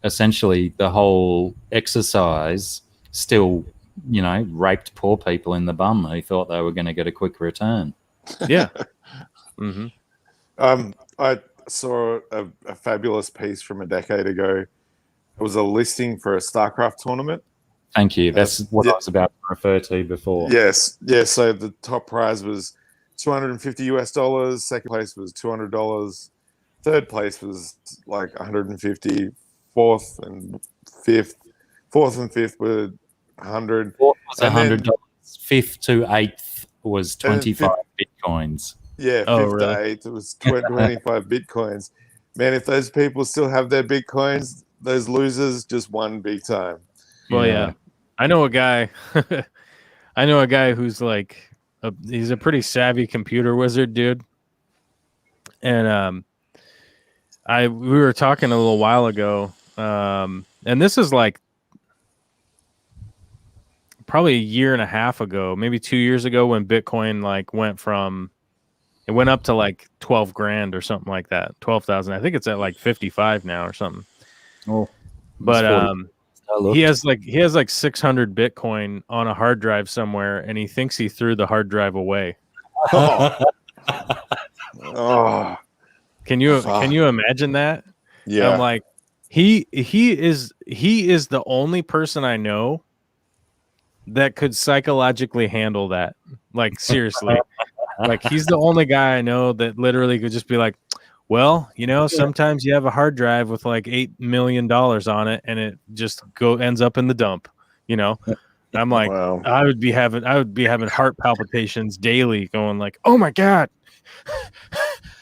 essentially the whole exercise still, raped poor people in the bum who thought they were going to get a quick return. Yeah. Mm-hmm. I saw a fabulous piece from a decade ago. It was a listing for a StarCraft tournament. Thank you. That's what I was about to refer to before. Yes. Yeah. So the top prize was $250. Second place was $200. Third place was like 150. Fourth and fifth were 100. Fourth was $100. Fifth to eighth was 25 bitcoins. Yeah. Fifth to eighth, it was 25 bitcoins. Man, if those people still have their bitcoins, those losers just won big time. Well, yeah. I know a guy. Who's like, he's a pretty savvy computer wizard, dude. And we were talking a little while ago, and this is like probably a year and a half ago, maybe 2 years ago, when Bitcoin went up to like 12 grand or something like that, 12,000. I think it's at like 55 now or something. Oh, but he has like 600 Bitcoin on a hard drive somewhere, and he thinks he threw the hard drive away. Oh, can you imagine that? Yeah, I'm like, he is the only person I know that could psychologically handle that. Like, seriously, like he's the only guy I know that literally could just be like, well, sometimes you have a hard drive with like $8 million on it, and it just ends up in the dump. I'm like, wow. I would be having heart palpitations daily, going like, oh my god,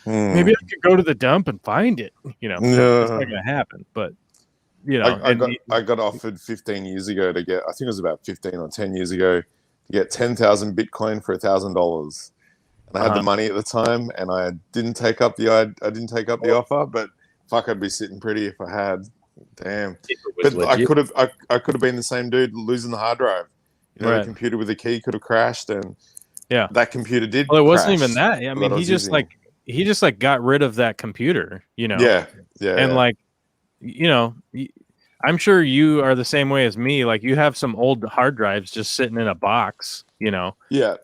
maybe I could go to the dump and find it. It's not gonna happen. But I got offered 15 years ago to get, I think it was about 15 or 10 years ago, to get 10,000 Bitcoin for $1,000. And I had the money at the time, and I didn't take up the offer. But fuck, I'd be sitting pretty if I had. Damn. But legit. I could have been the same dude losing the hard drive. The computer with the key could have crashed, and that computer did. Well, it wasn't even that. I mean, he just got rid of that computer. Yeah. And like, I'm sure you are the same way as me. Like, you have some old hard drives just sitting in a box. Yeah.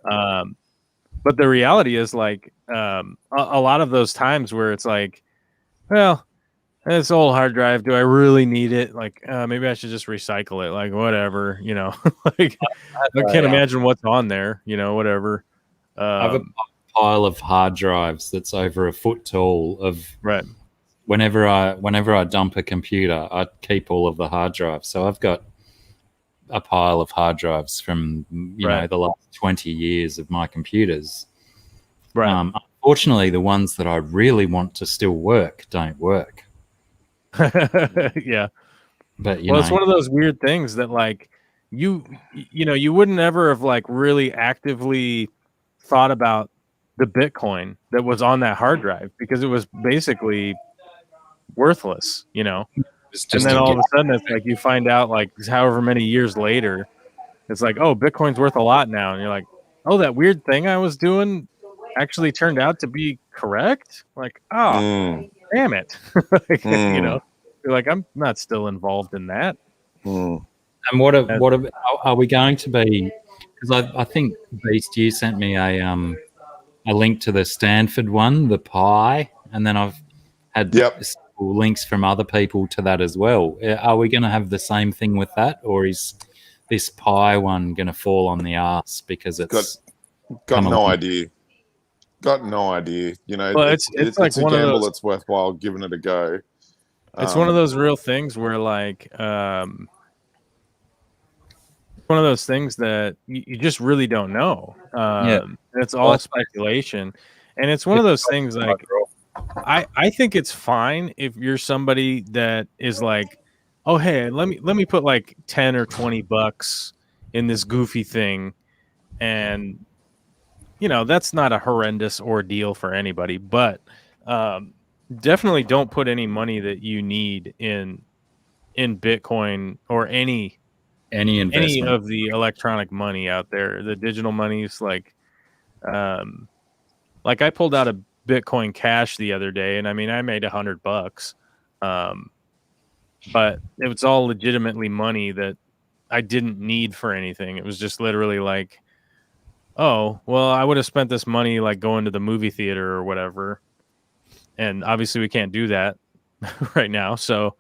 But the reality is, like, a lot of those times where it's like, well, it's old hard drive. Do I really need it? Like, maybe I should just recycle it. Like, whatever, like, I can't imagine what's on there, whatever. I have a pile of hard drives that's over a foot tall of whenever I dump a computer, I keep all of the hard drives. So I've got a pile of hard drives from the last 20 years of my computers. Unfortunately, the ones that I really want to still work don't work. Yeah, but it's one of those weird things that, like, you wouldn't ever have like really actively thought about the Bitcoin that was on that hard drive, because it was basically worthless, and then all of a sudden it's like you find out, like, however many years later, it's like, oh, Bitcoin's worth a lot now, and you're like, oh, that weird thing I was doing actually turned out to be correct. Like, oh, damn it. Like, you're like, I'm not still involved in that. And are we going to be? Because I think Beast, you sent me a link to the Stanford one, the pie, and then I've had Yep. several links from other people to that as well. Are we going to have the same thing with that, or is this pie one going to fall on the arse because it's Got come no along? idea. Got no idea. You know, Well, it's like a one of gamble those. that's worthwhile giving it a go. It's one of those real things where, like, one of those things that you just really don't know. Yeah. It's all speculation, and it's one of those things like I think it's fine if you're somebody that is like, oh hey, let me put like 10 or 20 bucks in this goofy thing, and you know that's not a horrendous ordeal for anybody, but definitely don't put any money that you need in Bitcoin or any investment. of the electronic money out there. The digital money's like I pulled out a Bitcoin Cash the other day, and I mean I made $100, but it was all legitimately money that I didn't need for anything. It was just literally like, oh well, I would have spent this money like going to the movie theater or whatever, and obviously we can't do that right now, so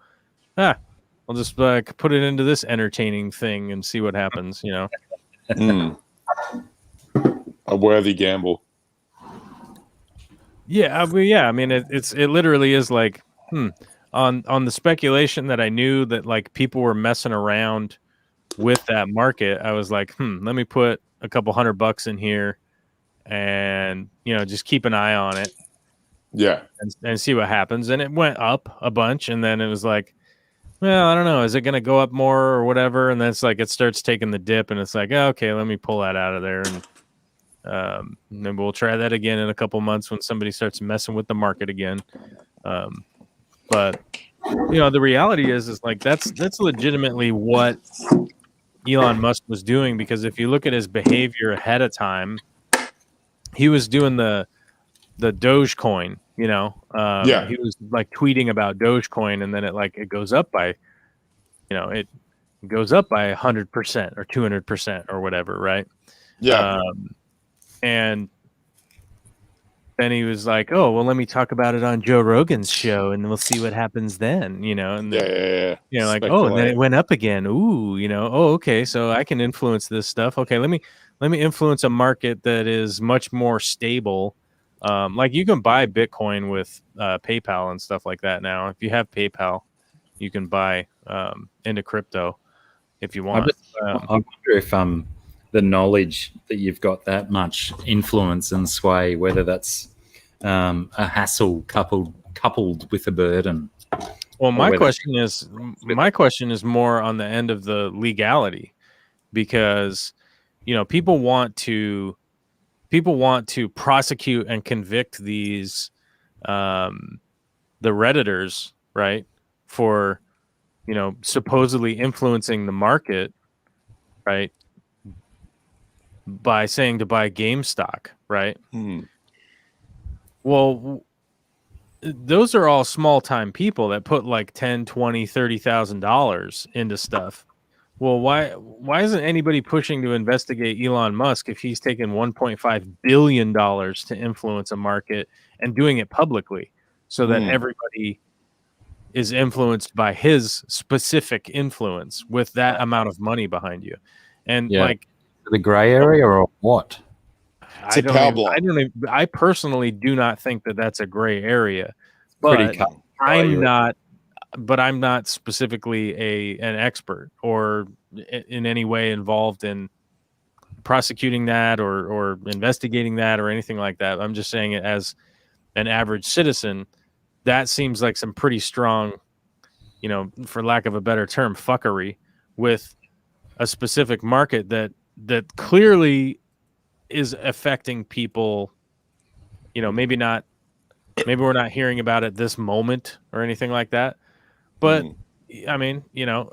I'll just put it into this entertaining thing and see what happens, you know. A worthy gamble. Yeah, I mean, it literally is like, on the speculation that I knew that like people were messing around with that market. I was like, let me put a couple $100 in here, and you know, just keep an eye on it, Yeah, and see what happens. And it went up a bunch, and then it was like, well, I don't know, is it going to go up more or whatever? And then it's like it starts taking the dip, and it's like, oh, okay, let me pull that out of there, and maybe we'll try that again in a couple months when somebody starts messing with the market again. But you know, the reality is like that's legitimately what Elon Musk was doing, because if you look at his behavior ahead of time, he was doing the Dogecoin, you know. He was like tweeting about Dogecoin, and then it goes up by, you know, it goes up by 100% or 200% or whatever, right? yeah. And then he was like, oh, well, let me talk about it on Joe Rogan's show, and we'll see what happens then, you know. And then, you know, like, oh, and then it went up again. Ooh, you know, oh, okay, so I can influence this stuff. Okay, let me influence a market that is much more stable. Like you can buy Bitcoin with PayPal and stuff like that now. If you have PayPal, you can buy into crypto if you want. I wonder if the knowledge that you've got that much influence and sway, whether that's a hassle coupled with a burden. Well, my question is more on the end of the legality, because you know people want to prosecute and convict these the Redditors, right, for, you know, supposedly influencing the market, right, by saying to buy GameStop, right? Well, those are all small time people that put like $10,000, $20,000, $30,000 into stuff. Well, why isn't anybody pushing to investigate Elon Musk if he's taken $1.5 billion to influence a market and doing it publicly so that everybody is influenced by his specific influence with that amount of money behind you? And like the gray area or what? I personally do not think that that's a gray area, but I'm not specifically an expert or in any way involved in prosecuting that or investigating that or anything like that. I'm just saying it as an average citizen. That seems like some pretty strong, you know, for lack of a better term, fuckery with a specific market that clearly is affecting people. You know, maybe we're not hearing about it this moment or anything like that. But I mean, you know,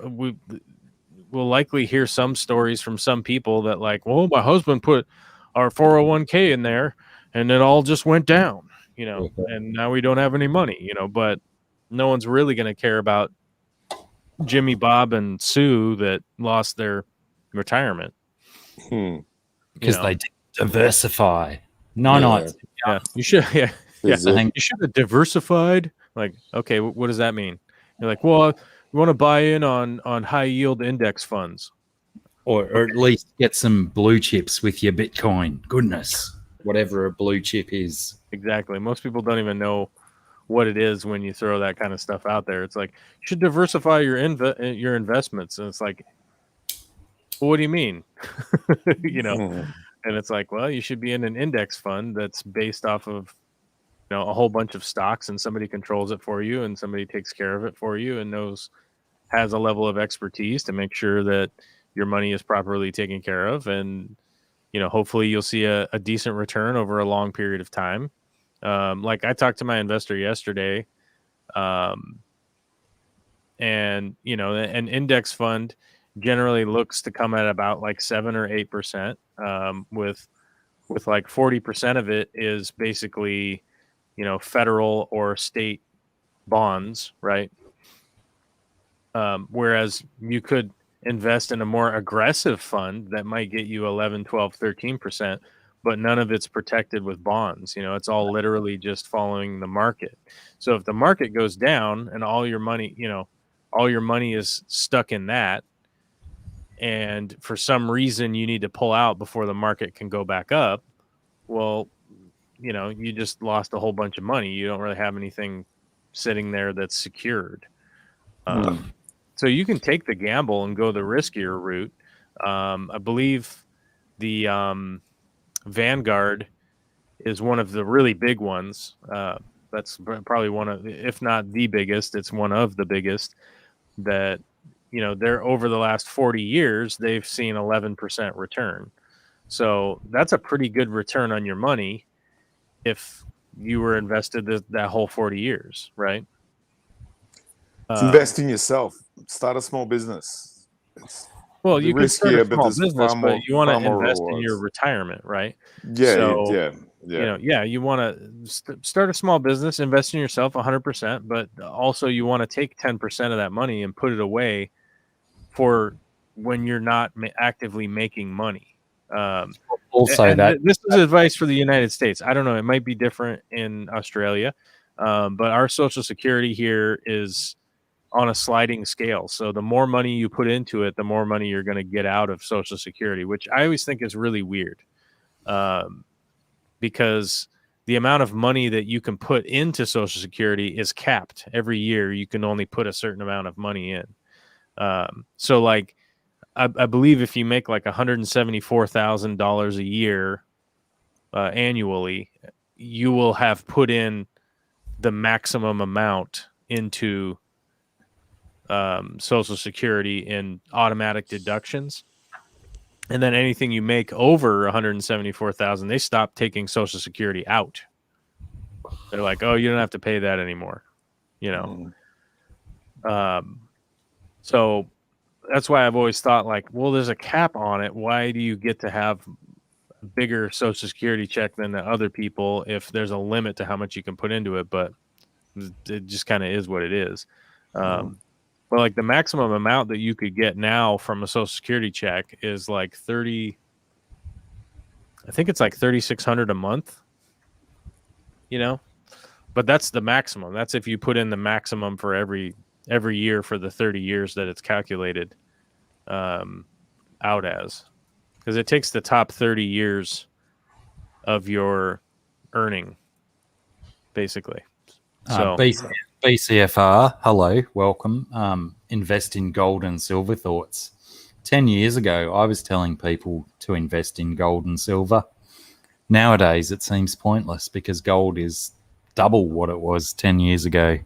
we'll likely hear some stories from some people that like, well, my husband put our 401k in there and it all just went down, you know, and now we don't have any money, you know, but no one's really going to care about Jimmy, Bob, and Sue that lost their retirement. Because they diversify. No, Yeah. Yeah, you should. Yeah, yeah. Is it? You should have diversified. Like, okay, what does that mean? You're like, well, you want to buy in on high yield index funds. Or at least get some blue chips with your Bitcoin. Goodness, whatever a blue chip is. Exactly. Most people don't even know what it is when you throw that kind of stuff out there. It's like you should diversify your investments, and it's like, well, what do you mean? And it's like, well, you should be in an index fund that's based off of a whole bunch of stocks, and somebody controls it for you, and somebody takes care of it for you, and has a level of expertise to make sure that your money is properly taken care of, and hopefully you'll see a decent return over a long period of time. Like I talked to my investor yesterday, and an index fund generally looks to come at about like 7 or 8%, with like 40% of it is basically federal or state bonds, right? Whereas you could invest in a more aggressive fund that might get you 11, 12, 13%, but none of it's protected with bonds. It's all literally just following the market. So if the market goes down and all your money is stuck in that, and for some reason you need to pull out before the market can go back up, well, you just lost a whole bunch of money. You don't really have anything sitting there that's secured. So you can take the gamble and go the riskier route. I believe the Vanguard is one of the really big ones. That's probably one of, if not the biggest, it's one of the biggest that, they're over the last 40 years, they've seen 11% return. So that's a pretty good return on your money if you were invested that whole 40 years, right? Invest in yourself. Start a small business. Well, you can start a riskier, but small there's business, far more- but you want to far more invest in your rewards. retirement, right? Yeah, So, yeah. you want to start a small business, invest in yourself 100%, but also you want to take 10% of that money and put it away for when you're not actively making money. Also, this is advice for the United States. I don't know. It might be different in Australia, but our Social Security here is on a sliding scale. So the more money you put into it, the more money you're going to get out of Social Security, which I always think is really weird, because the amount of money that you can put into Social Security is capped. Every year you can only put a certain amount of money in. So like, I believe if you make like $174,000 a year annually, you will have put in the maximum amount into Social Security in automatic deductions, and then anything you make over 174,000, they stop taking Social Security out. They're like, oh, you don't have to pay that anymore, So that's why I've always thought like, well, there's a cap on it. Why do you get to have a bigger Social Security check than the other people if there's a limit to how much you can put into it? But it just kind of is what it is. But like the maximum amount that you could get now from a Social Security check is like I think it's like $3,600 a month, but that's the maximum. That's if you put in the maximum for every year for the 30 years that it's calculated out as, because it takes the top 30 years of your earning, basically. So BCFR, hello, welcome. Invest in gold and silver thoughts. 10 years ago, I was telling people to invest in gold and silver. Nowadays, it seems pointless because gold is double what it was 10 years ago.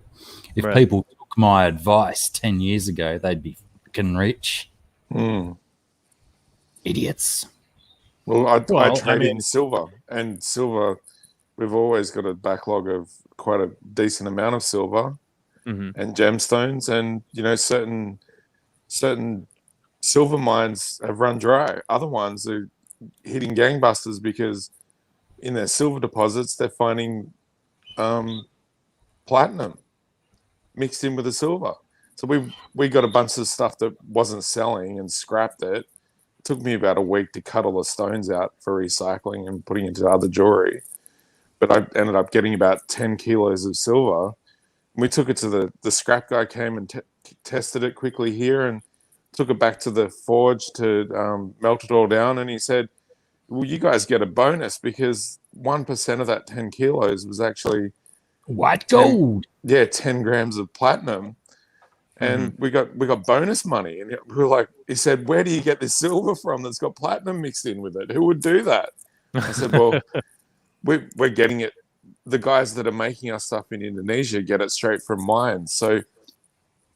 If people took my advice 10 years ago, they'd be fucking rich. Idiots. Well, I trade in silver, and silver, we've always got a backlog of quite a decent amount of silver and gemstones, and certain silver mines have run dry. Other ones are hitting gangbusters because in their silver deposits they're finding platinum mixed in with the silver. So we got a bunch of stuff that wasn't selling and scrapped it. It took me about a week to cut all the stones out for recycling and putting into other jewelry. But I ended up getting about 10 kilos of silver. We took it to the scrap guy came and tested it quickly here and took it back to the forge to melt it all down. And he said, well, you guys get a bonus because 1% of that 10 kilos was actually White 10 gold. 10 grams of platinum. And we got bonus money. And we were like, he said, where do you get this silver from that's got platinum mixed in with it? Who would do that? I said, well, we're getting it. The guys that are making our stuff in Indonesia get it straight from mines. So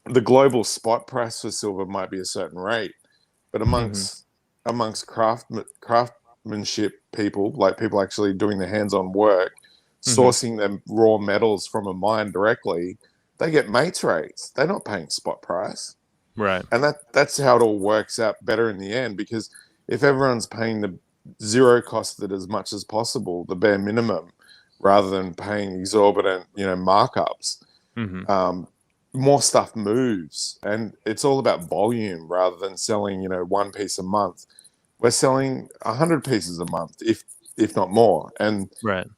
the global spot price for silver might be a certain rate, but amongst craftsmanship people, like people actually doing the hands-on work, sourcing them raw metals from a mine directly, they get mates rates. They're not paying spot price. Right. And that's how it all works out better in the end, because if everyone's paying the zero costed as much as possible, the bare minimum, rather than paying exorbitant, markups, more stuff moves. And it's all about volume rather than selling, one piece a month. We're selling 100 pieces a month, if not more. And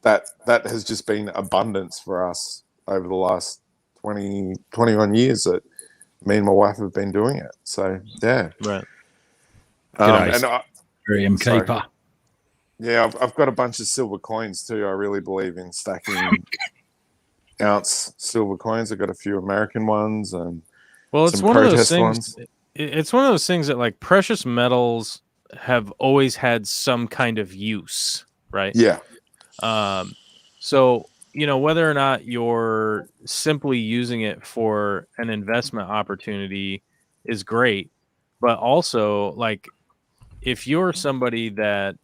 that has just been abundance for us over the last 21 years that me and my wife have been doing it. So yeah. Right. Dream keeper. Yeah, I've got a bunch of silver coins too. I really believe in stacking ounce silver coins. I've got a few American ones and it's some one of those protest things. ones. It's one of those things that like precious metals have always had some kind of use, right? Yeah. So whether or not you're simply using it for an investment opportunity is great, but also like if you're somebody that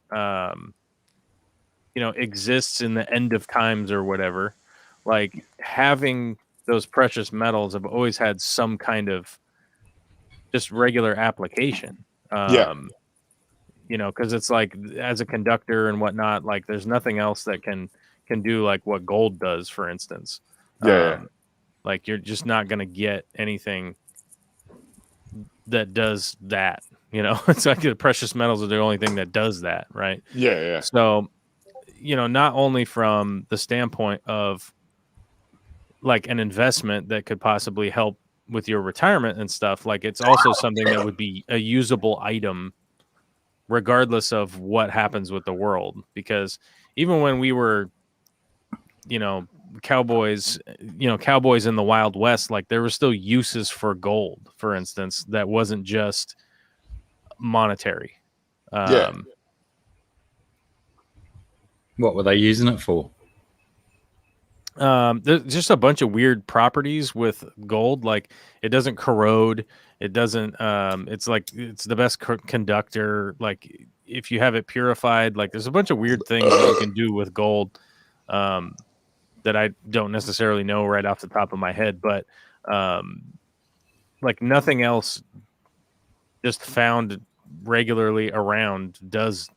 exists in the end of times or whatever, like having those precious metals have always had some kind of just regular application. Because it's like as a conductor and whatnot, like there's nothing else that can do like what gold does, for instance. Like you're just not going to get anything that does that. It's like the precious metals are the only thing that does that, right? Yeah. So, not only from the standpoint of like an investment that could possibly help with your retirement and stuff, like it's also something that would be a usable item regardless of what happens with the world. Because even when we were, cowboys in the Wild West, like there were still uses for gold, for instance, that wasn't just monetary. What were they using it for? There's just a bunch of weird properties with gold. Like it doesn't corrode. It doesn't. It's like it's the best conductor. Like if you have it purified, like there's a bunch of weird things that you can do with gold. That I don't necessarily know right off the top of my head, but like nothing else just found regularly around does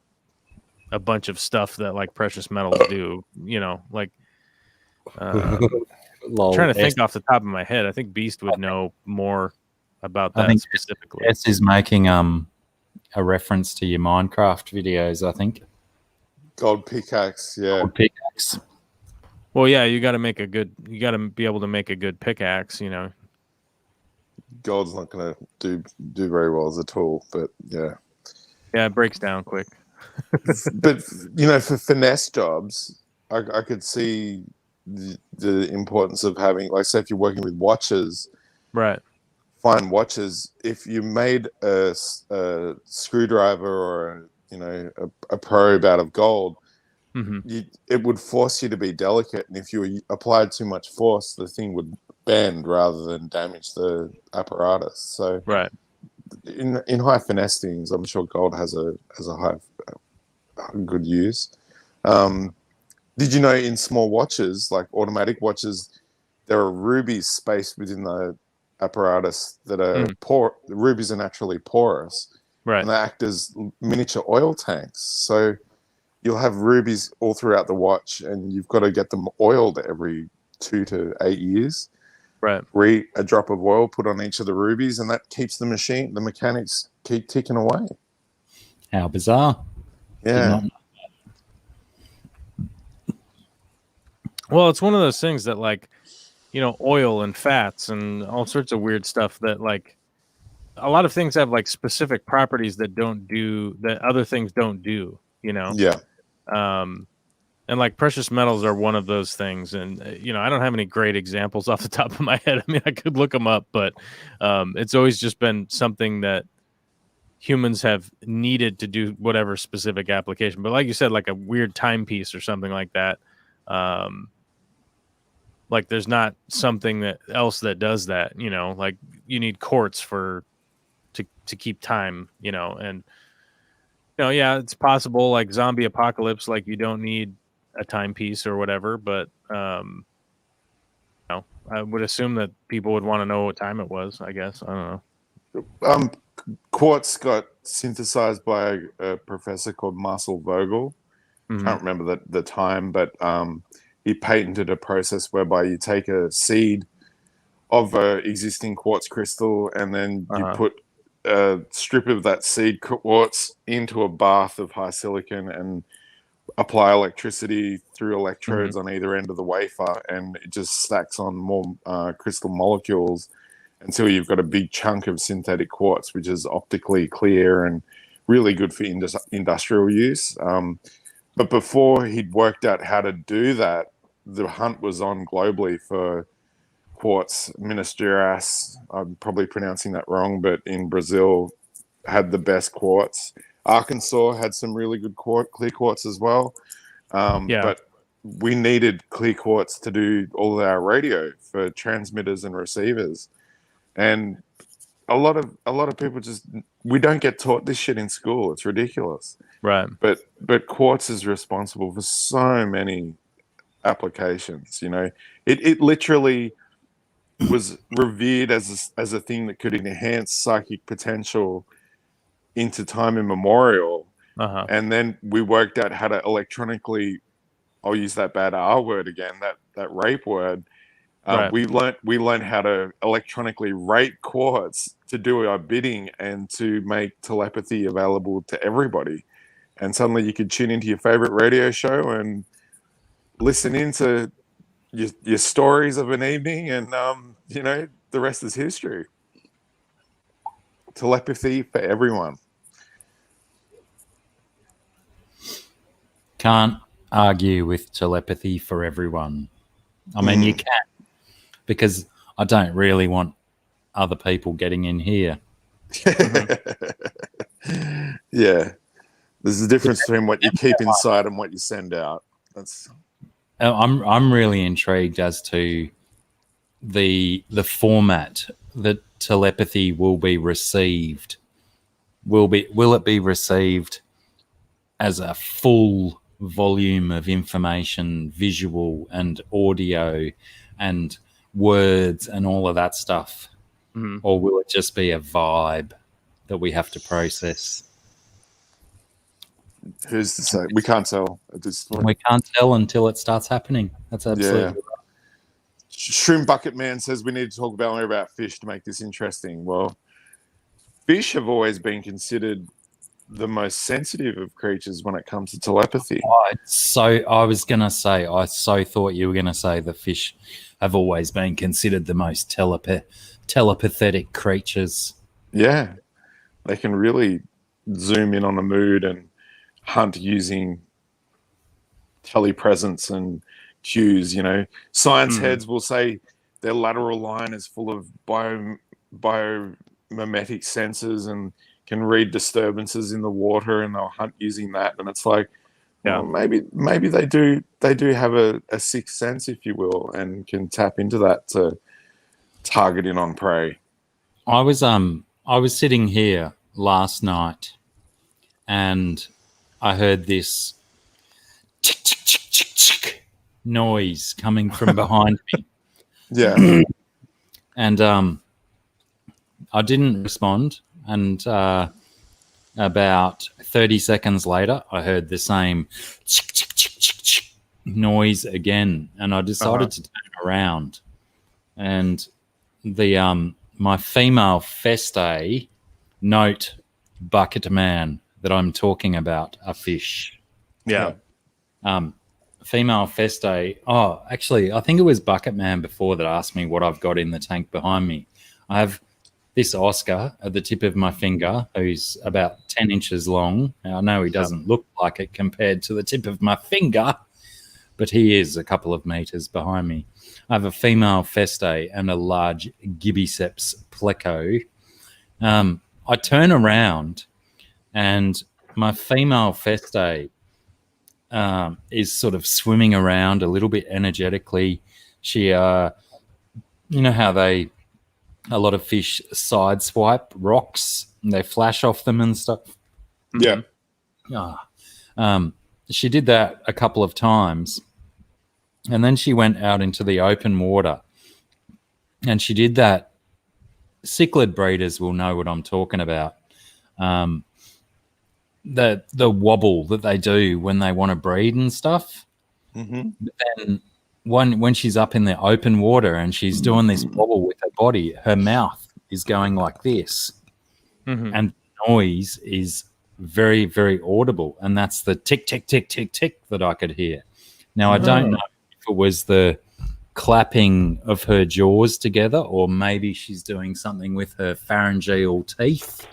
a bunch of stuff that like precious metals do, like trying to think off the top of my head. I think Beast would know more about that specifically. S is making a reference to your Minecraft videos, I think. Gold pickaxe, yeah. Gold pickaxe. Well, yeah, you got to be able to make a good pickaxe, Gold's not going to do very well as a tool, but yeah. Yeah, it breaks down quick. But, for finesse jobs, I could see the importance of having, like, say if you're working with watches. Right. Fine watches, if you made a screwdriver or, a probe out of gold, it would force you to be delicate, and if you applied too much force, the thing would bend rather than damage the apparatus. So, right, in high finesse things, I'm sure gold has a high good use. Did you know in small watches, like automatic watches, there are rubies spaced within the apparatus that are The rubies are naturally porous, right, and they act as miniature oil tanks. So you'll have rubies all throughout the watch, and you've got to get them oiled every 2 to 8 years. Right. a drop of oil put on each of the rubies, and that keeps the mechanics keep ticking away. How bizarre. Did Yeah. not- Well, it's one of those things that, like, you know, oil and fats and all sorts of weird stuff that, like, a lot of things have like specific properties that other things don't do, you know? Yeah. And like precious metals are one of those things. And, you know, I don't have any great examples off the top of my head. I mean, I could look them up, but it's always just been something that humans have needed to do whatever specific application. But like you said, like a weird timepiece or something like that. Like there's not something that else that does that, you know, like you need quartz to keep time, you know, and you know, yeah, it's possible like zombie apocalypse, like you don't need a timepiece or whatever, but you know, I would assume that people would want to know what time it was, I guess. I don't know. Quartz got synthesized by a professor called Marcel Vogel. Mhm. Can't remember the time, but he patented a process whereby you take a seed of an existing quartz crystal and then you put a strip of that seed quartz into a bath of high silicon and apply electricity through electrodes on either end of the wafer, and it just stacks on more crystal molecules until you've got a big chunk of synthetic quartz, which is optically clear and really good for industrial use. But before he'd worked out how to do that, the hunt was on globally for quartz. Minas Gerais, I'm probably pronouncing that wrong, but in Brazil had the best quartz. Arkansas had some really good clear quartz as well. But we needed clear quartz to do all of our radio for transmitters and receivers. And a lot of people we don't get taught this shit in school. It's ridiculous. Right. But quartz is responsible for so many applications, you know. It literally was revered as a thing that could enhance psychic potential into time immemorial. And then we worked out how to electronically, I'll use that bad R word again, that rape word. We learned how to electronically rape quartz to do our bidding and to make telepathy available to everybody. And suddenly you could tune into your favorite radio show and listen into your stories of an evening, and you know, the rest is history. Telepathy for everyone. Can't argue with telepathy for everyone. I mean, you can, because I don't really want other people getting in here. Yeah. There's a difference between what you keep inside and what you send out. I'm really intrigued as to the format that telepathy will be received. Will it be received as a full volume of information, visual and audio and words and all of that stuff? Or will it just be a vibe that we have to process? Who's to say? We can't tell at this point. We can't tell until it starts happening. That's absolutely right. Shroom Bucket Man says we need to talk more about fish to make this interesting. Well, fish have always been considered the most sensitive of creatures when it comes to telepathy. I was going to say, I so thought you were going to say the fish have always been considered the most telepathetic creatures. Yeah. They can really zoom in on a mood and hunt using telepresence and cues, you know. Science heads will say their lateral line is full of biomimetic sensors and can read disturbances in the water, and they'll hunt using that. And it's like, well, maybe they do have a sixth sense, if you will, and can tap into that to target in on prey. I was sitting here last night and I heard this tick, tick, tick, tick, tick noise coming from behind me. Yeah. And I didn't respond. And about 30 seconds later, I heard the same tick, tick, tick, tick, tick noise again. And I decided to turn around. And my female feste, note bucket man, that I'm talking about a fish. Yeah. Female feste. Oh, actually, I think it was Bucket Man before that asked me what I've got in the tank behind me. I have this Oscar at the tip of my finger, who's about 10 inches long. Now, I know he doesn't look like it compared to the tip of my finger, but he is a couple of meters behind me. I have a female feste and a large Gibiceps pleco. I turn around and my female feste is sort of swimming around a little bit energetically. She, you know how a lot of fish side swipe rocks and they flash off them and stuff. Yeah. She did that a couple of times, and then she went out into the open water, and she did that. Cichlid breeders will know what I'm talking about. The wobble that they do when they want to breed and stuff. Mm-hmm. And when she's up in the open water and she's doing this wobble with her body, her mouth is going like this, and the noise is very, very audible, and that's the tick, tick, tick, tick, tick that I could hear. Now, I don't know if it was the clapping of her jaws together, or maybe she's doing something with her pharyngeal teeth,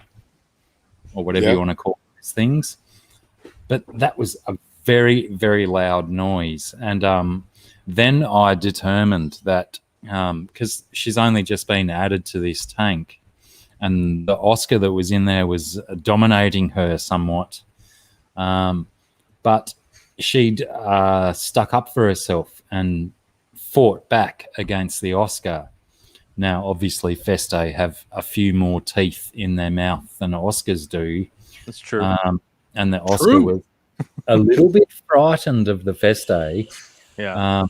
or whatever you want to call these things. But that was a very, very loud noise. And then I determined that because she's only just been added to this tank, and the Oscar that was in there was dominating her somewhat. But she'd stuck up for herself and fought back against the Oscar. Now, obviously, Feste have a few more teeth in their mouth than Oscars do. That's true. And the Oscar was a little bit frightened of the Feste. Yeah.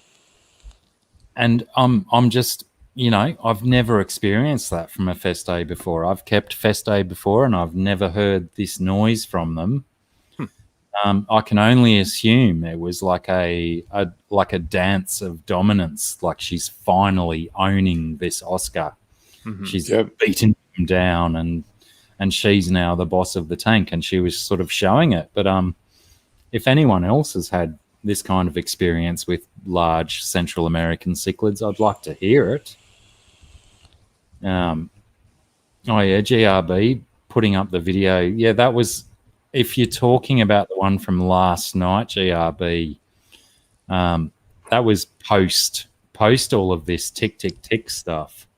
And I'm just, I've never experienced that from a Feste before. I've kept Feste before, and I've never heard this noise from them. I can only assume it was like a dance of dominance, like she's finally owning this Oscar. She's beaten him down, and she's now the boss of the tank, and she was sort of showing it. But if anyone else has had this kind of experience with large Central American cichlids, I'd like to hear it. GRB putting up the video. Yeah, that was, if you're talking about the one from last night, GRB, that was post all of this tick, tick, tick stuff.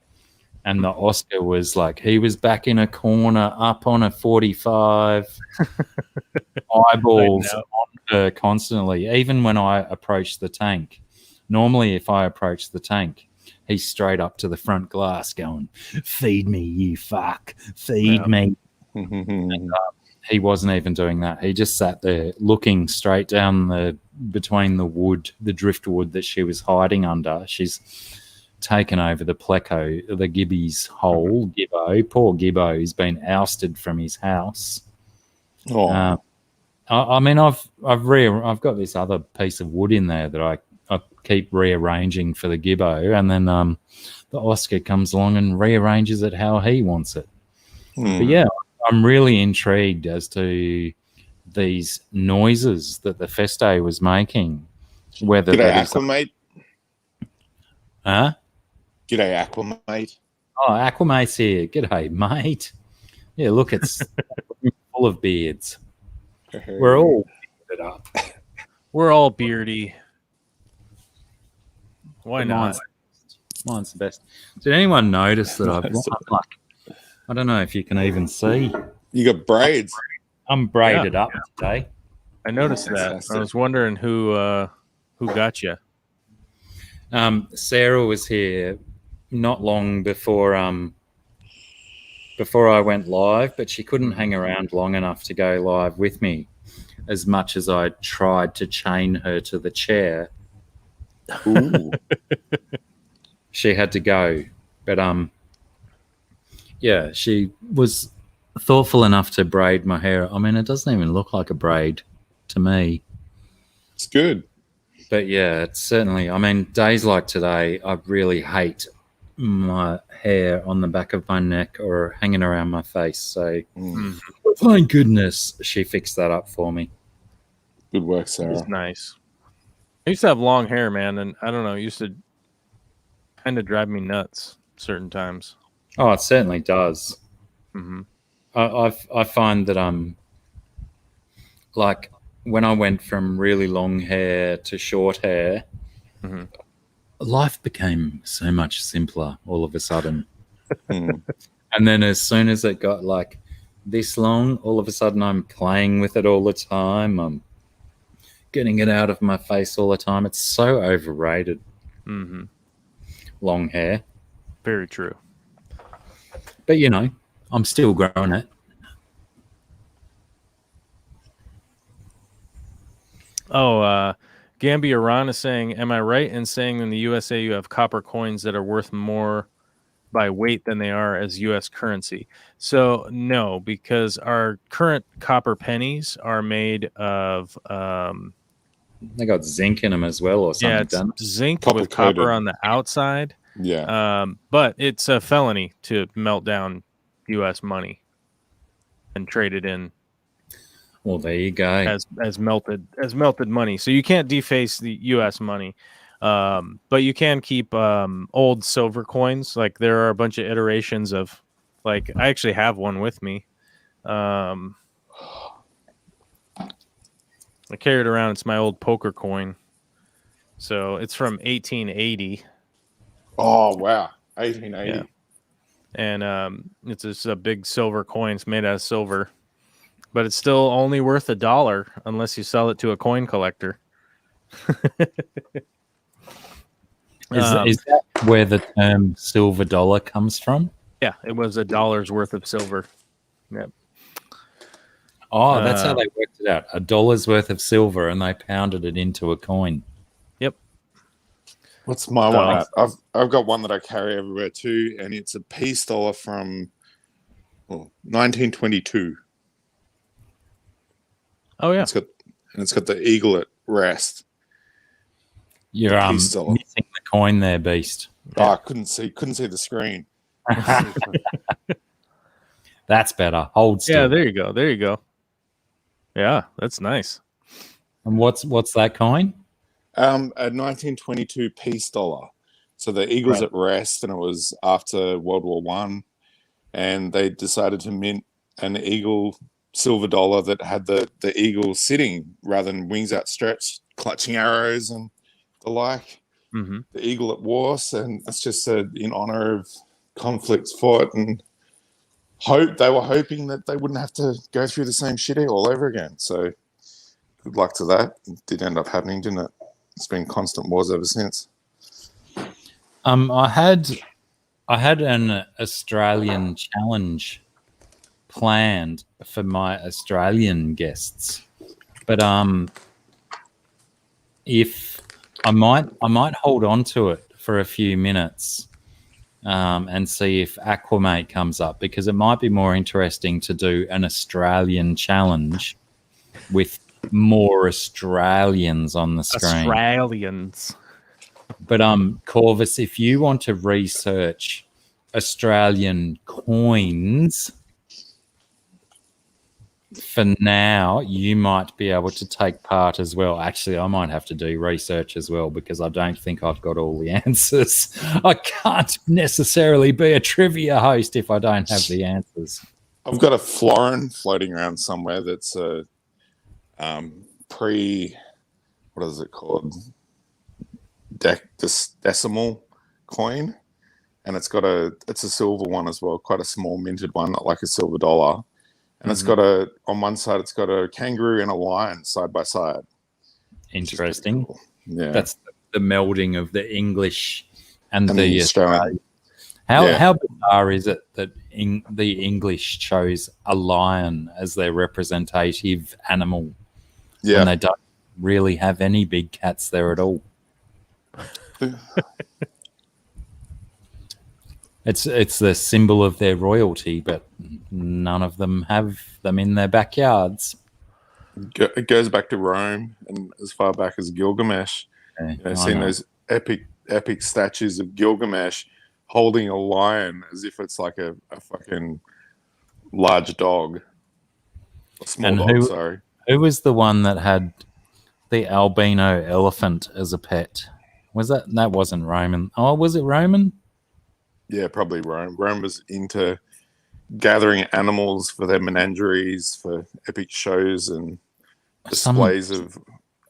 And the Oscar was like, he was back in a corner, up on a 45, eyeballs on her constantly, even when I approached the tank. Normally, if I approach the tank, he's straight up to the front glass going, feed me, you fuck, feed me. And, he wasn't even doing that. He just sat there looking straight down between the wood, the driftwood that she was hiding under. She's taken over the pleco, the Gibby's hole. Gibbo, poor Gibbo, he's been ousted from his house. I mean, I've got this other piece of wood in there that I keep rearranging for the Gibbo, and then the Oscar comes along and rearranges it how he wants it. But yeah, I'm really intrigued as to these noises that the Feste was making. Whether G'day, that is Aquamate. Huh? G'day, Aquamate. Oh, Aquamate's here. G'day, mate. Yeah, look, it's full of beards. We're all bearded up. We're all beardy. Why not? Mine's the best. Did anyone notice that I've I don't know if you can even see. You got braids. I'm braided up today. I noticed that. I was wondering who got you. Sarah was here not long before I went live, but she couldn't hang around long enough to go live with me, as much as I tried to chain her to the chair. Ooh. She had to go, but yeah, she was thoughtful enough to braid my hair. I mean, it doesn't even look like a braid to me. It's good. But yeah, it's certainly, I mean, days like today, I really hate my hair on the back of my neck or hanging around my face. So Mm. thank goodness she fixed that up for me. Good work, It's Sarah. nice. I used to have long hair, man, and I don't know. It used to kind of drive me nuts certain times. Oh, it certainly does. Mm-hmm. I find that like when I went from really long hair to short hair, Mm-hmm. life became so much simpler all of a sudden. Mm. And then as soon as it got like this long, all of a sudden I'm playing with it all the time. I'm getting it out of my face all the time. It's so overrated, Mm-hmm. long hair. Very true. But you know, I'm still growing it. Oh, Gambia Ron is saying, am I right in saying in the USA you have copper coins that are worth more by weight than they are as US currency? So no, because our current copper pennies are made of They got zinc in them as well, or something. it's Done. zinc Copper with copper coated. on the outside. Yeah. But it's a felony to melt down US money and trade it in Well, there you go. as melted money. So you can't deface the US money. But you can keep old silver coins. Like there are a bunch of iterations of, like, I actually have one with me. I carry it around. It's my old poker coin. So it's from 1880. Oh wow, 1880. Yeah. And it's just a big silver coin. It's made out of silver, but it's still only worth $1 unless you sell it to a coin collector. Is that where the term silver dollar comes from? Yeah, it was $1 worth of silver. Yep. Oh, that's how they worked it out. $1 worth of silver, and they pounded it into a coin. Yep. What's my So- one? I've got one that I carry everywhere too, and it's a peace dollar from 1922. Oh yeah. It's got the eagle at rest. You're peace dollar. missing the coin there, Beast. Oh, I couldn't see the screen. That's better. Hold still. Yeah, there you go. There you go. Yeah, that's nice. And what's that coin? A 1922 peace dollar. So the eagle's at rest, and it was after World War One, and they decided to mint an eagle silver dollar that had the eagle sitting rather than wings outstretched, clutching arrows and the like. Mm-hmm. The eagle at war, and that's just in honor of conflicts fought, and they were hoping that they wouldn't have to go through the same shit all over again. So good luck to that. It did end up happening, didn't it? It's been constant wars ever since. I had an Australian challenge planned for my Australian guests, but if I might hold on to it for a few minutes and see if Aquamate comes up, because it might be more interesting to do an Australian challenge with more Australians on the screen. Australians. But Corvus, if you want to research Australian coins, for now, you might be able to take part as well. Actually, I might have to do research as well, because I don't think I've got all the answers. I can't necessarily be a trivia host if I don't have the answers. I've got a florin floating around somewhere that's a what is it called? Decimal coin, and it's a silver one as well, quite a small minted one, not like a silver dollar. And it's got on one side, it's got a kangaroo and a lion side by side. Interesting. Cool. Yeah, that's the melding of the English and And the the Australian. How bizarre is it that the English chose a lion as their representative animal when they don't really have any big cats there at all? It's the symbol of their royalty, but none of them have them in their backyards. It goes back to Rome and as far back as Gilgamesh. Yeah, I've seen those epic statues of Gilgamesh holding a lion as if it's like a fucking large dog. A small And dog, sorry. who was the one that had the albino elephant as a pet? Was that wasn't Roman? Oh, was it Roman? Yeah, probably Rome. Rome was into gathering animals for their menageries, for epic shows and displays of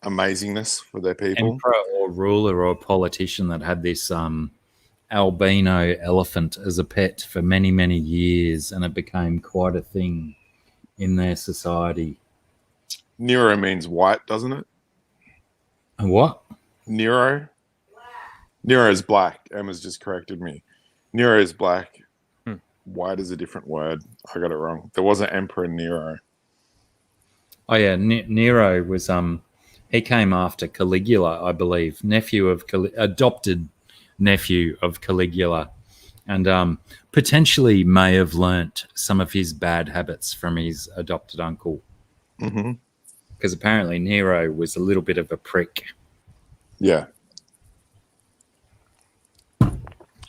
amazingness for their people. Emperor or ruler or politician that had this albino elephant as a pet for many, many years, and it became quite a thing in their society. Nero means white, doesn't it? What? Nero? Nero's black. Emma's just corrected me. Nero's black. White is a different word. I got it wrong. There was an Emperor Nero. Oh yeah, Nero was he came after Caligula, I believe, adopted nephew of Caligula, and potentially may have learnt some of his bad habits from his adopted uncle. Because apparently Nero was a little bit of a prick. Yeah.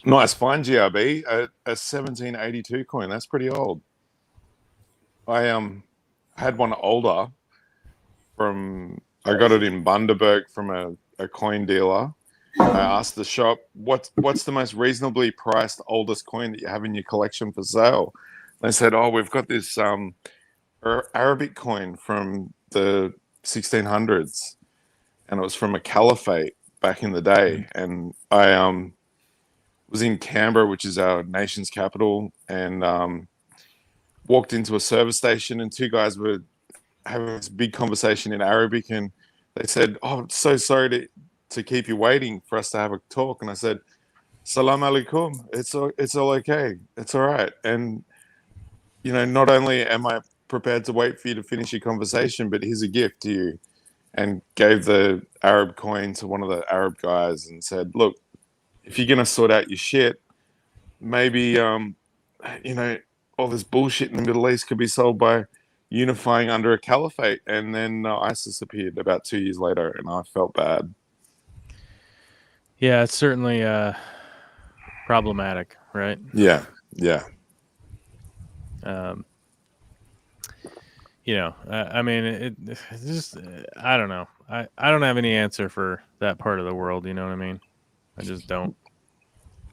Nice find, GRB. A 1782 coin. That's pretty old. I had one older I got it in Bundaberg from a coin dealer. I asked the shop, what's the most reasonably priced oldest coin that you have in your collection for sale? They said, oh, we've got this Arabic coin from the 1600s, and it was from a caliphate back in the day. And I was in Canberra, which is our nation's capital, and walked into a service station, and two guys were having this big conversation in Arabic, and they said, oh, so sorry to keep you waiting for us to have a talk. And I said, salam alaikum, it's all okay, it's all right. And not only am I prepared to wait for you to finish your conversation, but here's a gift to you. And gave the Arab coin to one of the Arab guys and said, look, if you're going to sort out your shit, maybe, all this bullshit in the Middle East could be solved by unifying under a caliphate. And then ISIS appeared about 2 years later, and I felt bad. Yeah, it's certainly problematic, right? Yeah. I mean, it's just, I don't know. I don't have any answer for that part of the world. You know what I mean? I just don't.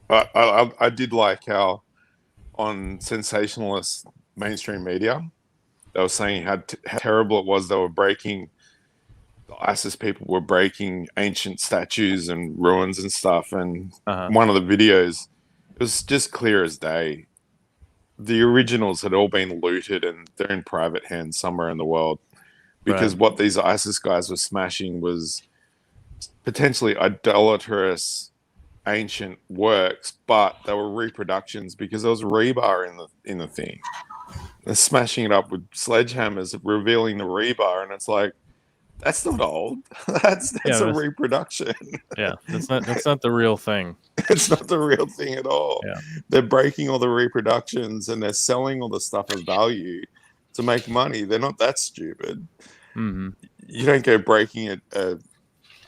I did like how on sensationalist mainstream media, they were saying how terrible it was. They were the ISIS people were breaking ancient statues and ruins and stuff. And one of the videos, it was just clear as day. The originals had all been looted and they're in private hands somewhere in the world, because what these ISIS guys were smashing was potentially idolatrous ancient works, but they were reproductions because there was rebar in the thing. They're smashing it up with sledgehammers, revealing the rebar, and it's like, that's not old. That's a reproduction. Yeah, that's not the real thing. It's not the real thing at all. Yeah. They're breaking all the reproductions and they're selling all the stuff of value to make money. They're not that stupid. Mm-hmm. You don't go breaking a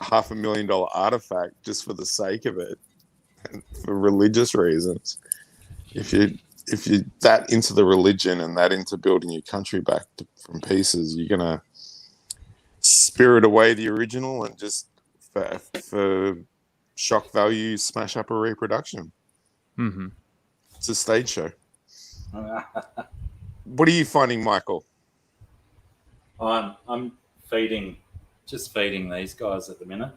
$500,000 artifact just for the sake of it, for religious reasons. If you're that into the religion and that into building your country back from pieces, you're gonna spirit away the original and just for shock value smash up a reproduction. Mm-hmm. It's a stage show. What are you finding, Michael? I'm feeding these guys at the minute.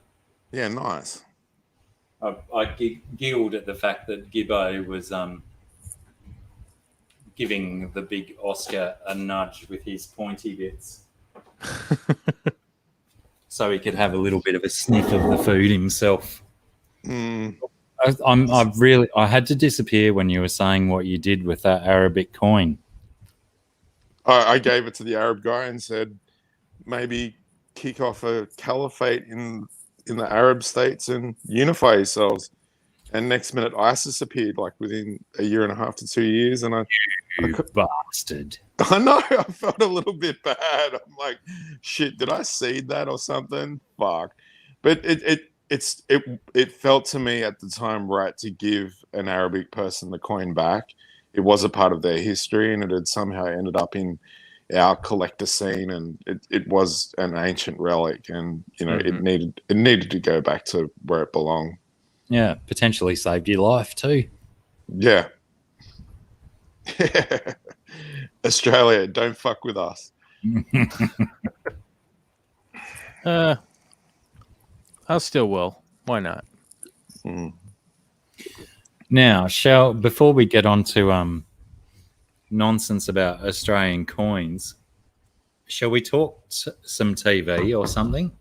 Yeah, nice. I giggled at the fact that Gibbo was giving the big Oscar a nudge with his pointy bits. So he could have a little bit of a sniff of the food himself. I had to disappear when you were saying what you did with that Arabic coin. I gave it to the Arab guy and said, maybe kick off a caliphate in the Arab states and unify yourselves. And next minute, ISIS appeared, like within a year and a half to 2 years. And you bastard. I know, I felt a little bit bad. I'm like, shit, did I seed that or something? Fuck. But it felt to me at the time right to give an Arabic person the coin back. It was a part of their history, and it had somehow ended up in our collector scene, and it was an ancient relic, and it needed to go back to where it belonged. Yeah, potentially saved your life too. Yeah. Australia, don't fuck with us. I still will. Why not? Now, before we get on to nonsense about Australian coins, shall we talk some TV or something?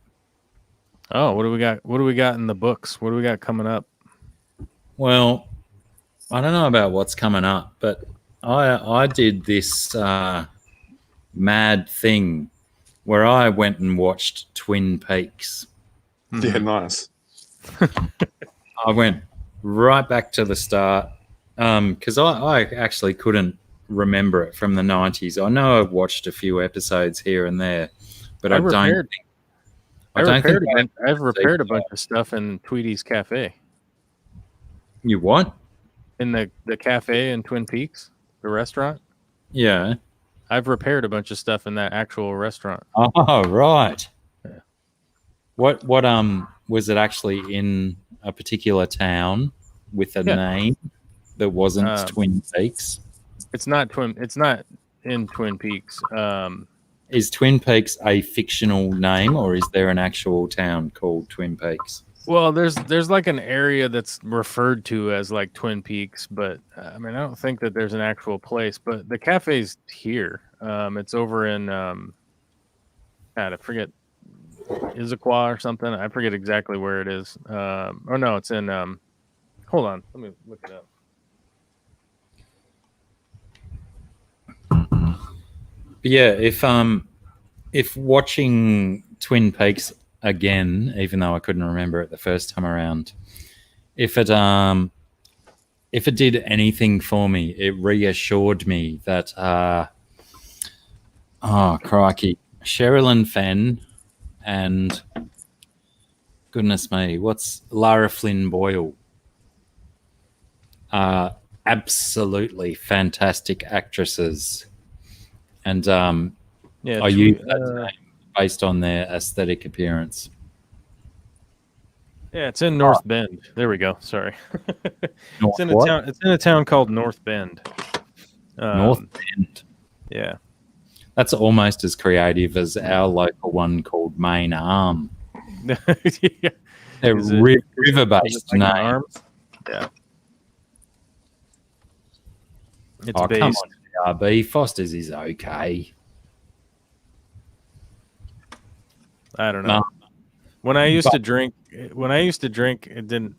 Oh, what do we got? What do we got in the books? What do we got coming up? Well, I don't know about what's coming up, but I did this mad thing where I went and watched Twin Peaks. Yeah, nice. I went right back to the start because I actually couldn't remember it from the 90s. I know I've watched a few episodes here and there, but I've repaired a bunch of stuff in Tweety's Cafe. You what? In the cafe in Twin Peaks, the restaurant? Yeah. I've repaired a bunch of stuff in that actual restaurant. Oh, right. Yeah. What was it actually in a particular town with a name that wasn't Twin Peaks? It's not in Twin Peaks. Is Twin Peaks a fictional name, or is there an actual town called Twin Peaks? Well, there's like an area that's referred to as like Twin Peaks, but I mean, I don't think that there's an actual place. But the cafe's here. It's over in I forget, Issaquah or something. I forget exactly where it is. Oh no, it's in. Hold on, let me look it up. But yeah, if watching Twin Peaks again, even though I couldn't remember it the first time around, if it did anything for me, it reassured me that crikey, Sherilyn Fenn and goodness me, what's Lara Flynn Boyle? Absolutely fantastic actresses. And I use that name based on their aesthetic appearance. Yeah, it's in North Bend. There we go. Sorry. It's in a town called North Bend. North Bend. Yeah. That's almost as creative as our local one called Main Arm. Yeah. They're river-based names. Arms? Yeah. It's come on, RB. Foster's is okay. I don't know. When I used to drink, it didn't,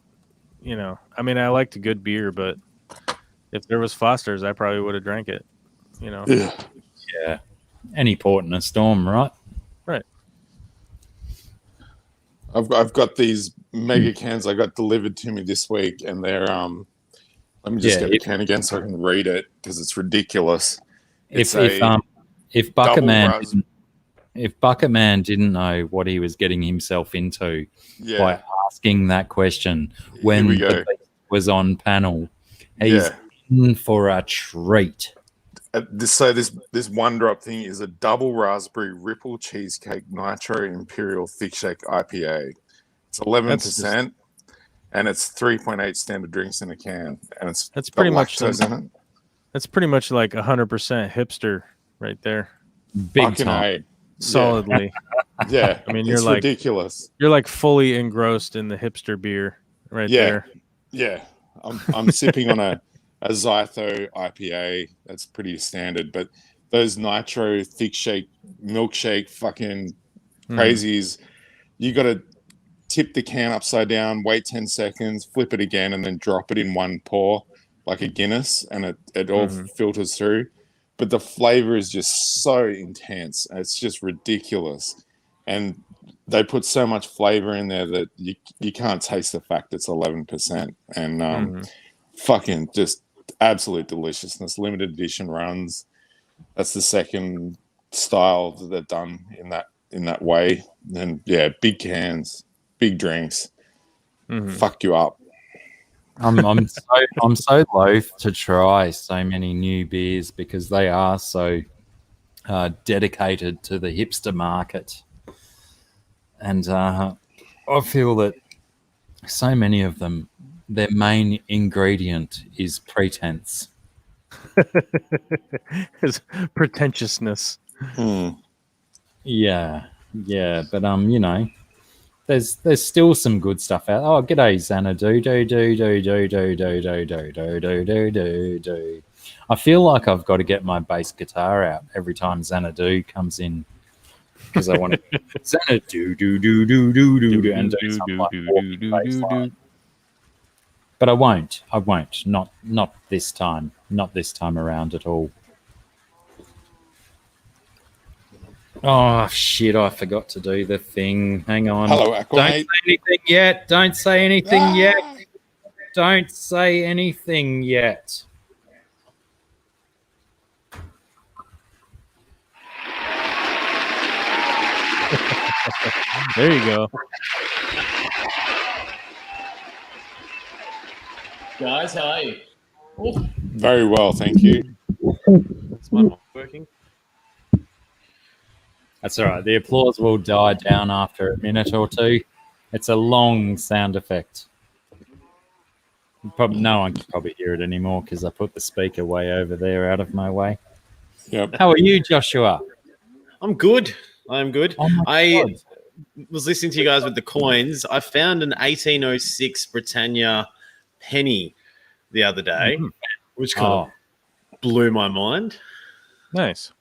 I mean, I liked a good beer, but if there was Foster's, I probably would have drank it, Yeah. Any port in a storm, right? Right. I've got these mega cans I got delivered to me this week, and they're let me just get the can again so I can read it because it's ridiculous. If Bucketman didn't know what he was getting himself into by asking that question when the beast was on panel, he's in for a treat. This one drop thing is a double raspberry ripple cheesecake nitro imperial thick shake IPA. It's 11%. And it's 3.8 standard drinks in a can, and that's pretty much in it. That's pretty much like 100% hipster right there. Big time, solidly. Yeah, I mean, it's ridiculous. You're like fully engrossed in the hipster beer right there. Yeah, I'm sipping on a Zytho IPA. That's pretty standard, but those nitro thick shake milkshake fucking crazies, you got to tip the can upside down, wait 10 seconds, flip it again, and then drop it in one pour like a Guinness, and it all filters through. But the flavor is just so intense. It's just ridiculous. And they put so much flavor in there that you can't taste the fact it's 11%. And fucking just absolute deliciousness. Limited edition runs. That's the second style that they've done in that way. And yeah, big cans. Big drinks. Mhm. fuck you up. I'm so loath to try so many new beers because they are so dedicated to the hipster market, and I feel that so many of them, their main ingredient is pretense. His pretentiousness. Hmm. Yeah, but you know, there's still some good stuff out. Oh, g'day Xanadu. Do. I feel like I've got to get my bass guitar out every time Xanadu comes in because I want to Xanadu do and do some like walking bass line. But I won't. Not this time. Not this time around at all. Oh shit! I forgot to do the thing. Hang on. Hello, Don't Aquamate. say anything yet. Don't say anything yet. Don't say anything yet. There you go. Guys, how are you? Very well, thank you. Is my mic working? That's all right. The applause will die down after a minute or two. It's a long sound effect. Probably no one can probably hear it anymore because I put the speaker way over there, out of my way. Yep. How are you, Joshua? I'm good. I'm good. Oh my I God. was listening to you guys with the coins. I found an 1806 Britannia penny the other day, which kind of blew my mind. Nice.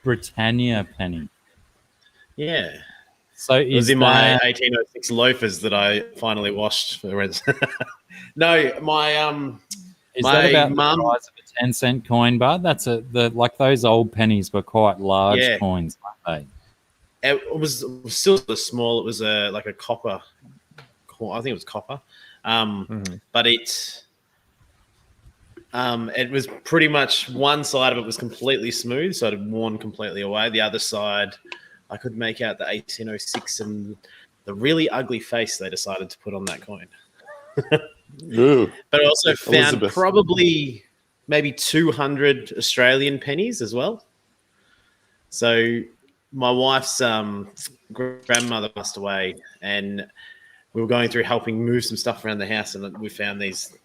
Britannia penny. Yeah. So It was is in my that 1806 loafers that I finally washed for the rest. No, my is my that about mum- the size of a 10-cent coin bar? That's like those old pennies were quite large Yeah. coins, weren't they? it was still sort of small. It was like a copper. I think it was copper. But it was pretty much one side of it was completely smooth, so it had worn completely away. The other side, I could make out the 1806 and the really ugly face they decided to put on that coin. Ooh. But I also found Elizabeth. probably maybe 200 Australian pennies as well. So my wife's grandmother passed away, and we were going through helping move some stuff around the house, and we found these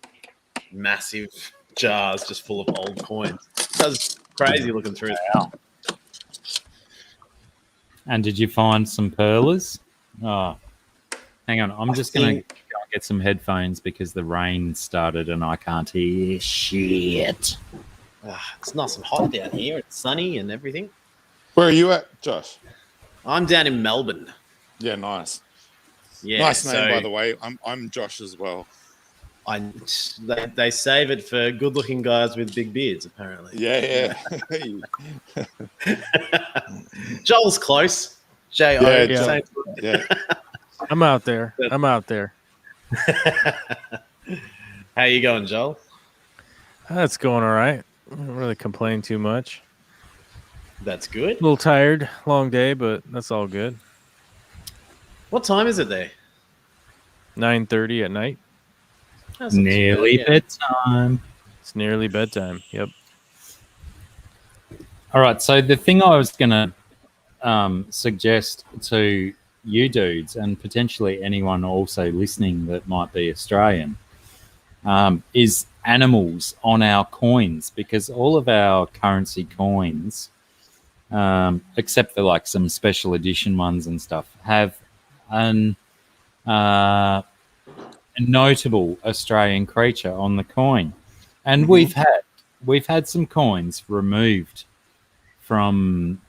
massive jars just full of old coins. That was crazy looking through. And did you find some pearlers? Oh, hang on. I'm just going to get some headphones because the rain started and I can't hear shit. It's nice and hot down here. It's sunny and everything. Where are you at, Josh? I'm down in Melbourne. Yeah, nice. Yeah, Nice name, so by the way. I'm Josh as well. they save it for good-looking guys with big beards, apparently. Yeah. Joel's close. J.O. Yeah, same- Yeah. I'm out there. How you going, Joel? That's going all right. I don't really complain too much. That's good. A little tired, long day, but that's all good. What time is it there? 9:30 at night. That's not too Nearly bad, yeah. bedtime. It's nearly bedtime. Yep. All right. So the thing I was going to suggest to you dudes and potentially anyone also listening that might be Australian is animals on our coins, because all of our currency coins, except for like some special edition ones and stuff, have a notable Australian creature on the coin. And we've had some coins removed from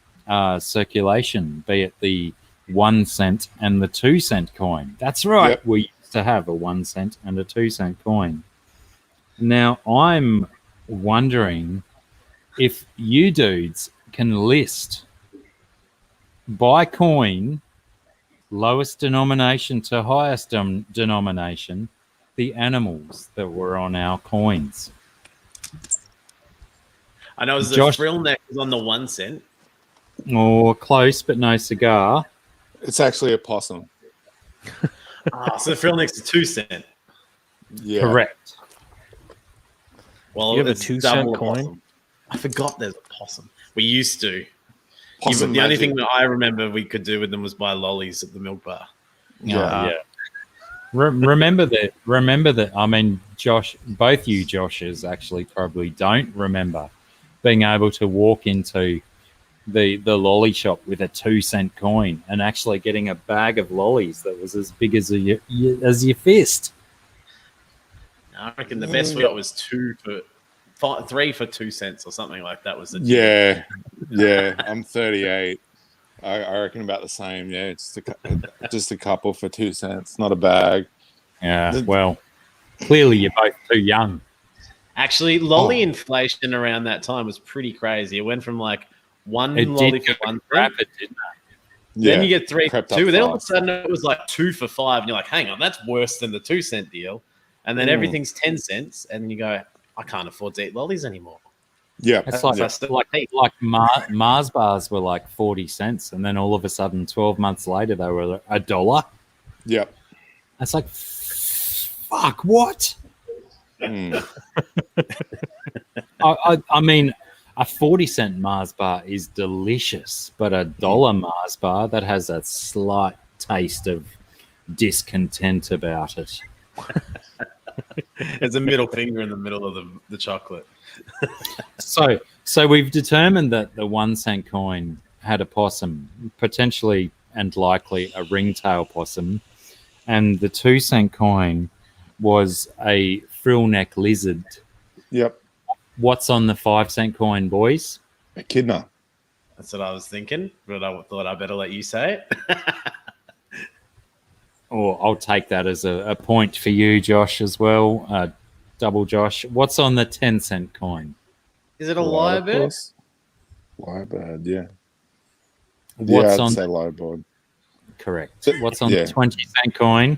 circulation, be it the 1 cent and the 2 cent coin. That's right. Yep. We used to have a 1 cent and a 2 cent coin. Now I'm wondering if you dudes can list by coin, lowest denomination to highest denomination, the animals that were on our coins. I know it was the Josh- frill neck was on the 1 cent. Or close, but no cigar. It's actually a possum. So the frill next to 2 cent. Yeah. Correct. Well, You have a it's 2 cent double a coin? possum. I forgot there's a possum. We used to. Possum The only magic. thing that I remember we could do with them was buy lollies at the milk bar. Yeah. Yeah. Remember that. I mean, Josh, both you Joshes actually probably don't remember being able to walk into the lolly shop with a 2 cent coin and actually getting a bag of lollies that was as big as your fist. I reckon the best we got was 3 for 2 cents or something like that. Was the deal. Yeah. Yeah. I'm 38. I reckon about the same. Yeah. Just a couple for 2 cents. Not a bag. Yeah. Well, clearly you're both too young. Actually, lolly inflation around that time was pretty crazy. It went from like one It lolly did for 1 cent. rapid, didn't Yeah. Then you get 3 for Crept up 2. Then all of a fast. sudden it was like 2 for 5. And you're like, hang on, that's worse than the 2 cent deal. And then everything's 10 cents. And then you go, I can't afford to eat lollies anymore. Yeah. It's That's like Mars bars were like 40 cents, and then all of a sudden, 12 months later, they were $1. Yep. It's like, fuck, what? Mm. I mean, a 40-cent Mars bar is delicious, but $1 Mars bar, that has a slight taste of discontent about it. There's a middle finger in the middle of the chocolate. So we've determined that the 1 cent coin had a possum, potentially and likely a ringtail possum, and the 2 cent coin was a frill neck lizard. Yep. What's on the 5 cent coin, boys? Echidna. That's what I was thinking, but I thought I better let you say it. Or I'll take that as a point for you, Josh, as well. Double Josh. What's on the 10 cent coin? Is it a lyrebird? Lyrebird, yeah. What's I'd on say lyrebird. correct? What's on Yeah. the 20 cent coin?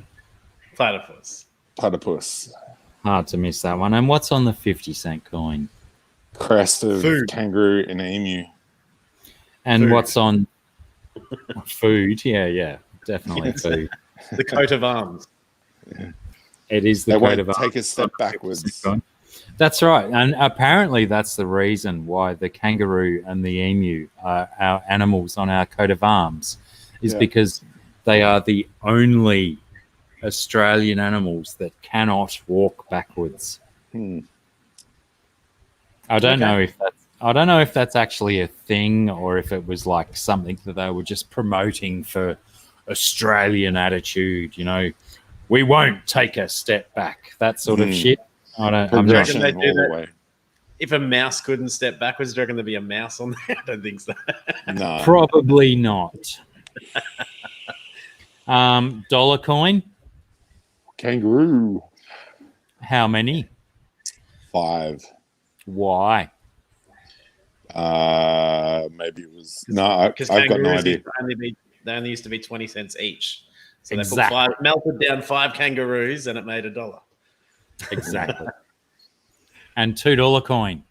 Platypus. Platypus. Hard to miss that one. And what's on the 50 cent coin? Crest of Food. kangaroo and emu. And Food. what's on food? Yeah, definitely Yes. food. The coat of arms. It is the They coat won't of arms. take a step backwards. That's right. And apparently that's the reason why the kangaroo and the emu are our animals on our coat of arms, is Yeah. because they are the only Australian animals that cannot walk backwards. Hmm. I don't Okay. know if that's actually a thing, or if it was like something that they were just promoting for Australian attitude, we won't take a step back, that sort of shit. I'm not Progression They do all the that. way. If a mouse couldn't step backwards, do you reckon there'd be a mouse on there? I don't think so. No. probably not. Dollar coin, Kangaroo. how many? 5. Why? Maybe it was Because I've got no kangaroos idea. they only used to be 20 cents each. So Exactly. they melted down 5 kangaroos and it made $1. Exactly. And $2 coin.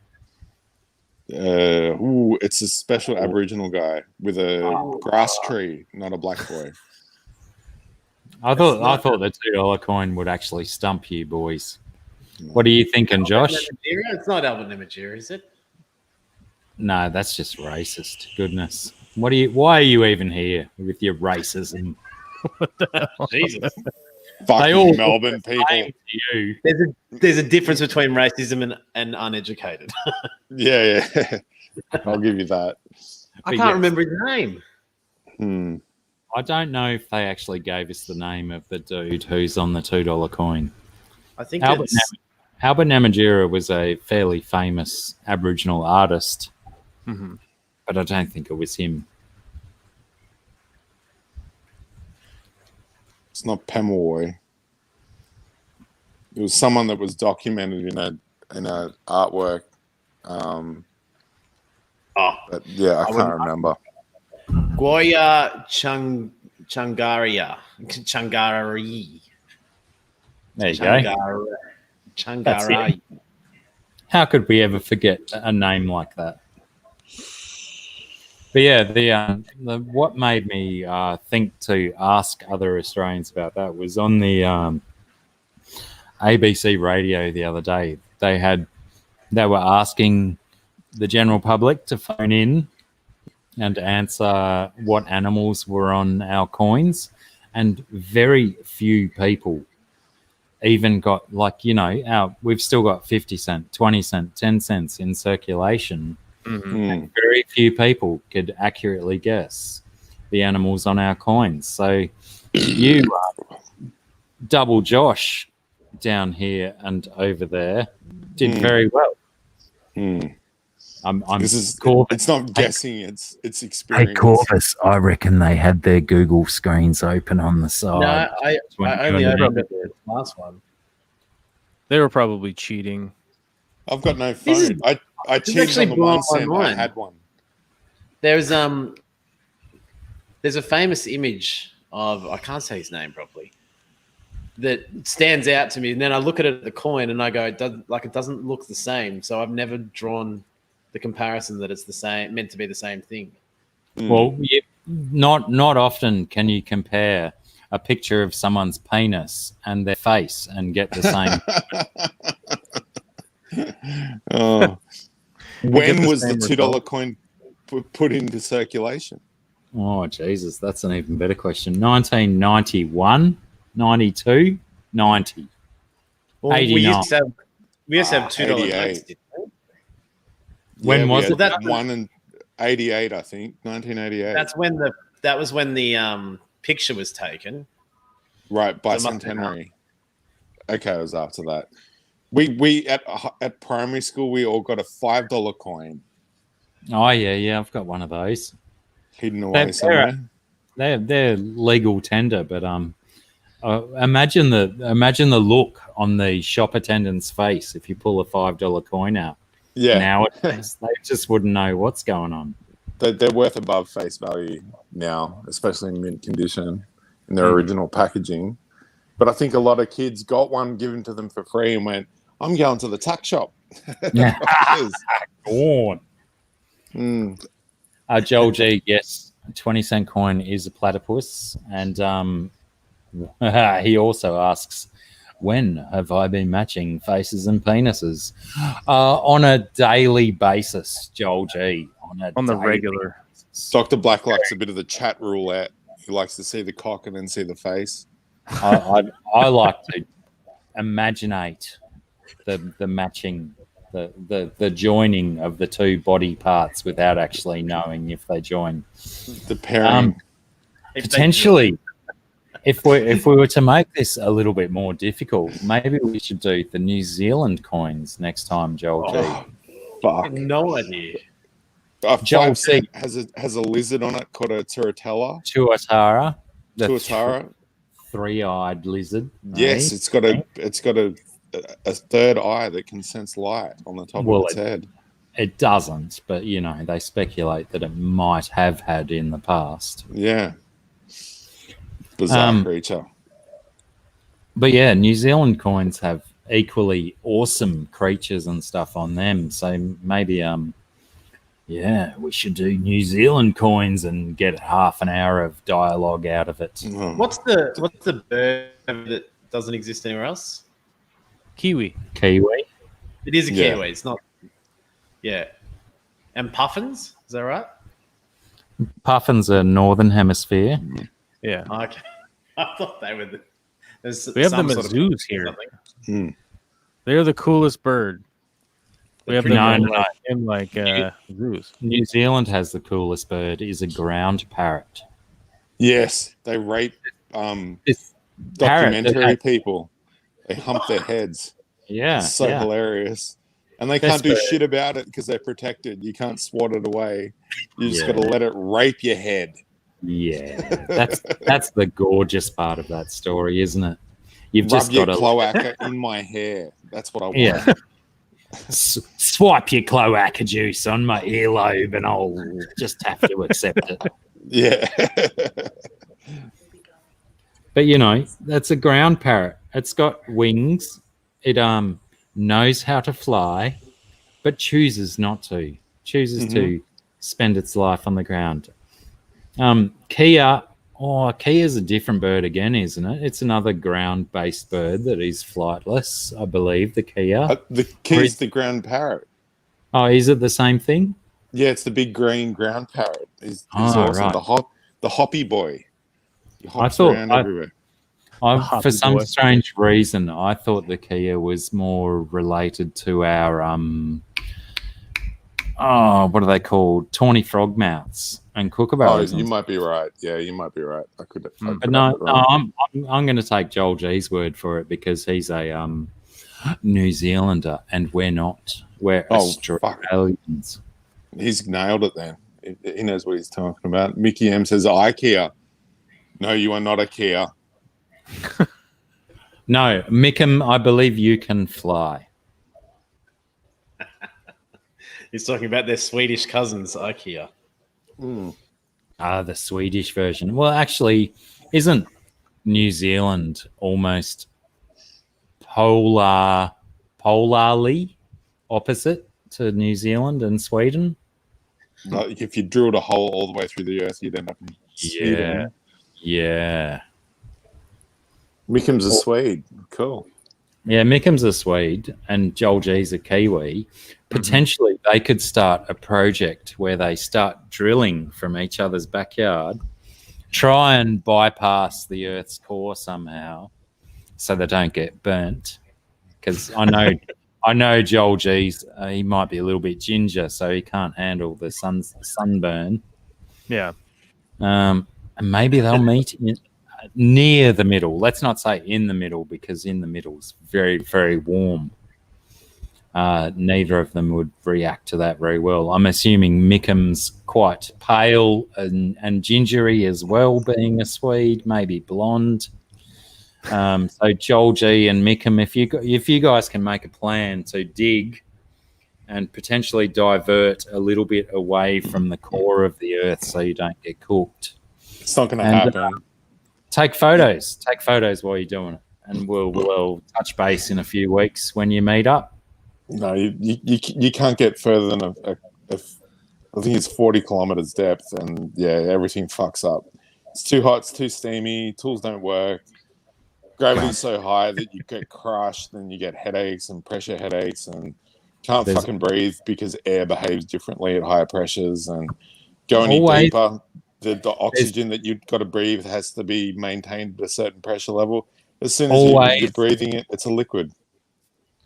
It's a special Aboriginal guy with a grass tree, not a black boy. I thought the $2 coin would actually stump you, boys. What are you thinking, Josh? It's not Albert Nimagira, is it? No, that's just racist. Goodness. Why are you even here with your racism? Jesus. Fucking all Melbourne look people. Same to you. There's a difference between racism and uneducated. Yeah. I'll give you that. I But can't yes. remember his name. I don't know if they actually gave us the name of the dude who's on the $2 coin. I think Albert it's Namatjira was a fairly famous Aboriginal artist, Mm-hmm. but I don't think it was him. It's not Pemulwuy. It was someone that was documented in a artwork. But yeah, I can't remember. Goya Changari. There you go. Changarai. How could we ever forget a name like that? But yeah, the what made me think to ask other Australians about that was on the ABC radio the other day. They were asking the general public to phone in and answer what animals were on our coins, and very few people even got, like, we've still got 50 cent, 20 cent, 10 cents in circulation. And very few people could accurately guess the animals on our coins. So you, double Josh down here and over there, did very well. It's not guessing, it's Hey, experience. Corvus, I reckon they had their Google screens open on the side. No, I only opened the last one. They were probably cheating. I've got no This phone. I cheated on the one cent. I had one. There's a famous image of, I can't say his name properly, that stands out to me, and then I look at the coin and I go, it doesn't look the same. So I've never drawn the comparison that it's the same, meant to be the same thing. Well, not often can you compare a picture of someone's penis and their face and get the same. Oh. When was the $2 coin put into circulation? Oh, Jesus, that's an even better question. 1991, 92, 90. Well, 89. we used to have $2 notes. 88. didn't we? When was it? That one in 88, I think, 1988. That was when the picture was taken. Right, bicentenary. Okay, it was after that. We at primary school, we all got a $5 coin Oh, yeah, I've got one of those. hidden away somewhere. They're legal tender, but imagine the look on the shop attendant's face if you pull a $5 coin out. Yeah, Nowadays, they just wouldn't know what's going on. they're worth above face value now, especially in mint condition in their original packaging. But I think a lot of kids got one given to them for free and went, "I'm going to the tuck shop." Yeah. Go on. Joel G, yes, 20-cent coin is a platypus. And he also asks, when have I been matching faces and penises? On a daily basis, Joel G. On the regular. Dr. Black likes a bit of the chat roulette. He likes to see the cock and then see the face. I like to imaginate the matching, the joining of the two body parts without actually knowing if they join. The pairing. Potentially, if we were to make this a little bit more difficult, maybe we should do the New Zealand coins next time, Joel G. Fuck. No idea. Joel 5 C. has a lizard on it called a turritella. Tuatara. Tuatara. Three-eyed lizard. Yes, it's got a third eye that can sense light on the top of its head. It doesn't, but they speculate that it might have had in the past. Yeah. Bizarre creature. But yeah, New Zealand coins have equally awesome creatures and stuff on them. So maybe we should do New Zealand coins and get half an hour of dialogue out of it. What's the bird that doesn't exist anywhere else? Kiwi. Kiwi. It is a kiwi. It's not. Yeah. And puffins? Is that right? Puffins are northern hemisphere. Yeah. Okay. I thought they were. We have them at zoos here. They're the coolest bird. We have them in like zoos. New Zealand has the coolest bird. Is a ground parrot. Yes, they rape documentary people. They hump their heads. Yeah, it's so hilarious. And they can't do shit about it because they're protected. You can't swat it away. You just got to let it rape your head. Yeah, that's the gorgeous part of that story, isn't it? You've Rub just your got to cloaca in my hair. That's what I want. Yeah. Swipe your cloaca juice on my earlobe, and I'll just have to accept it. Yeah. But that's a ground parrot. It's got wings. It knows how to fly, but chooses not to. Chooses to spend its life on the ground. Kia. Oh, Kia's a different bird again, isn't it? It's another ground-based bird that is flightless, I believe. The Kia. The Kia's the ground parrot. Oh, is it the same thing? Yeah, it's the big green ground parrot. He's Oh, awesome. right. The hoppy boy. He hops thought- around everywhere. For some boy. strange reason, I thought the Kia was more related to our what are they called? Tawny frogmouths and Oh, kookaburras. you might be right. Yeah, you might be right. I could. But no, I'm going to take Joel G's word for it because he's a New Zealander and we're not. We're Australians. He's nailed it then. He knows what he's talking about. Mickey M says, IKEA. No, you are not a Kia. No, Mickham, I believe you can fly. He's talking about their Swedish cousins, IKEA. The Swedish version. Well, actually, isn't New Zealand almost polarly opposite to New Zealand and Sweden? Like if you drilled a hole all the way through the earth, you'd end up in Sweden. Yeah. Mickham's a Swede. Cool. Yeah, Mickham's a Swede and Joel G's a Kiwi. Potentially, they could start a project where they start drilling from each other's backyard, try and bypass the Earth's core somehow so they don't get burnt. Because I know Joel G's, he might be a little bit ginger, so he can't handle the sunburn. Yeah. And maybe they'll meet near the middle. Let's not say in the middle because in the middle is very, very warm. Neither of them would react to that very well. I'm assuming Mickham's quite pale and gingery as well, being a Swede, maybe blonde. So Joel G and Mickham, if you guys can make a plan to dig and potentially divert a little bit away from the core of the Earth so you don't get cooked. It's not going to happen. Take photos while you're doing it, and we'll touch base in a few weeks when you meet up. No, you can't get further than I think it's 40 kilometers depth, and yeah, everything fucks up. It's too hot, it's too steamy, tools don't work. Gravity's so high that you get crushed, and you get headaches and pressure headaches, and can't fucking breathe because air behaves differently at higher pressures. And go any deeper, the oxygen that you've got to breathe has to be maintained at a certain pressure level. As soon as you're breathing it, it's a liquid.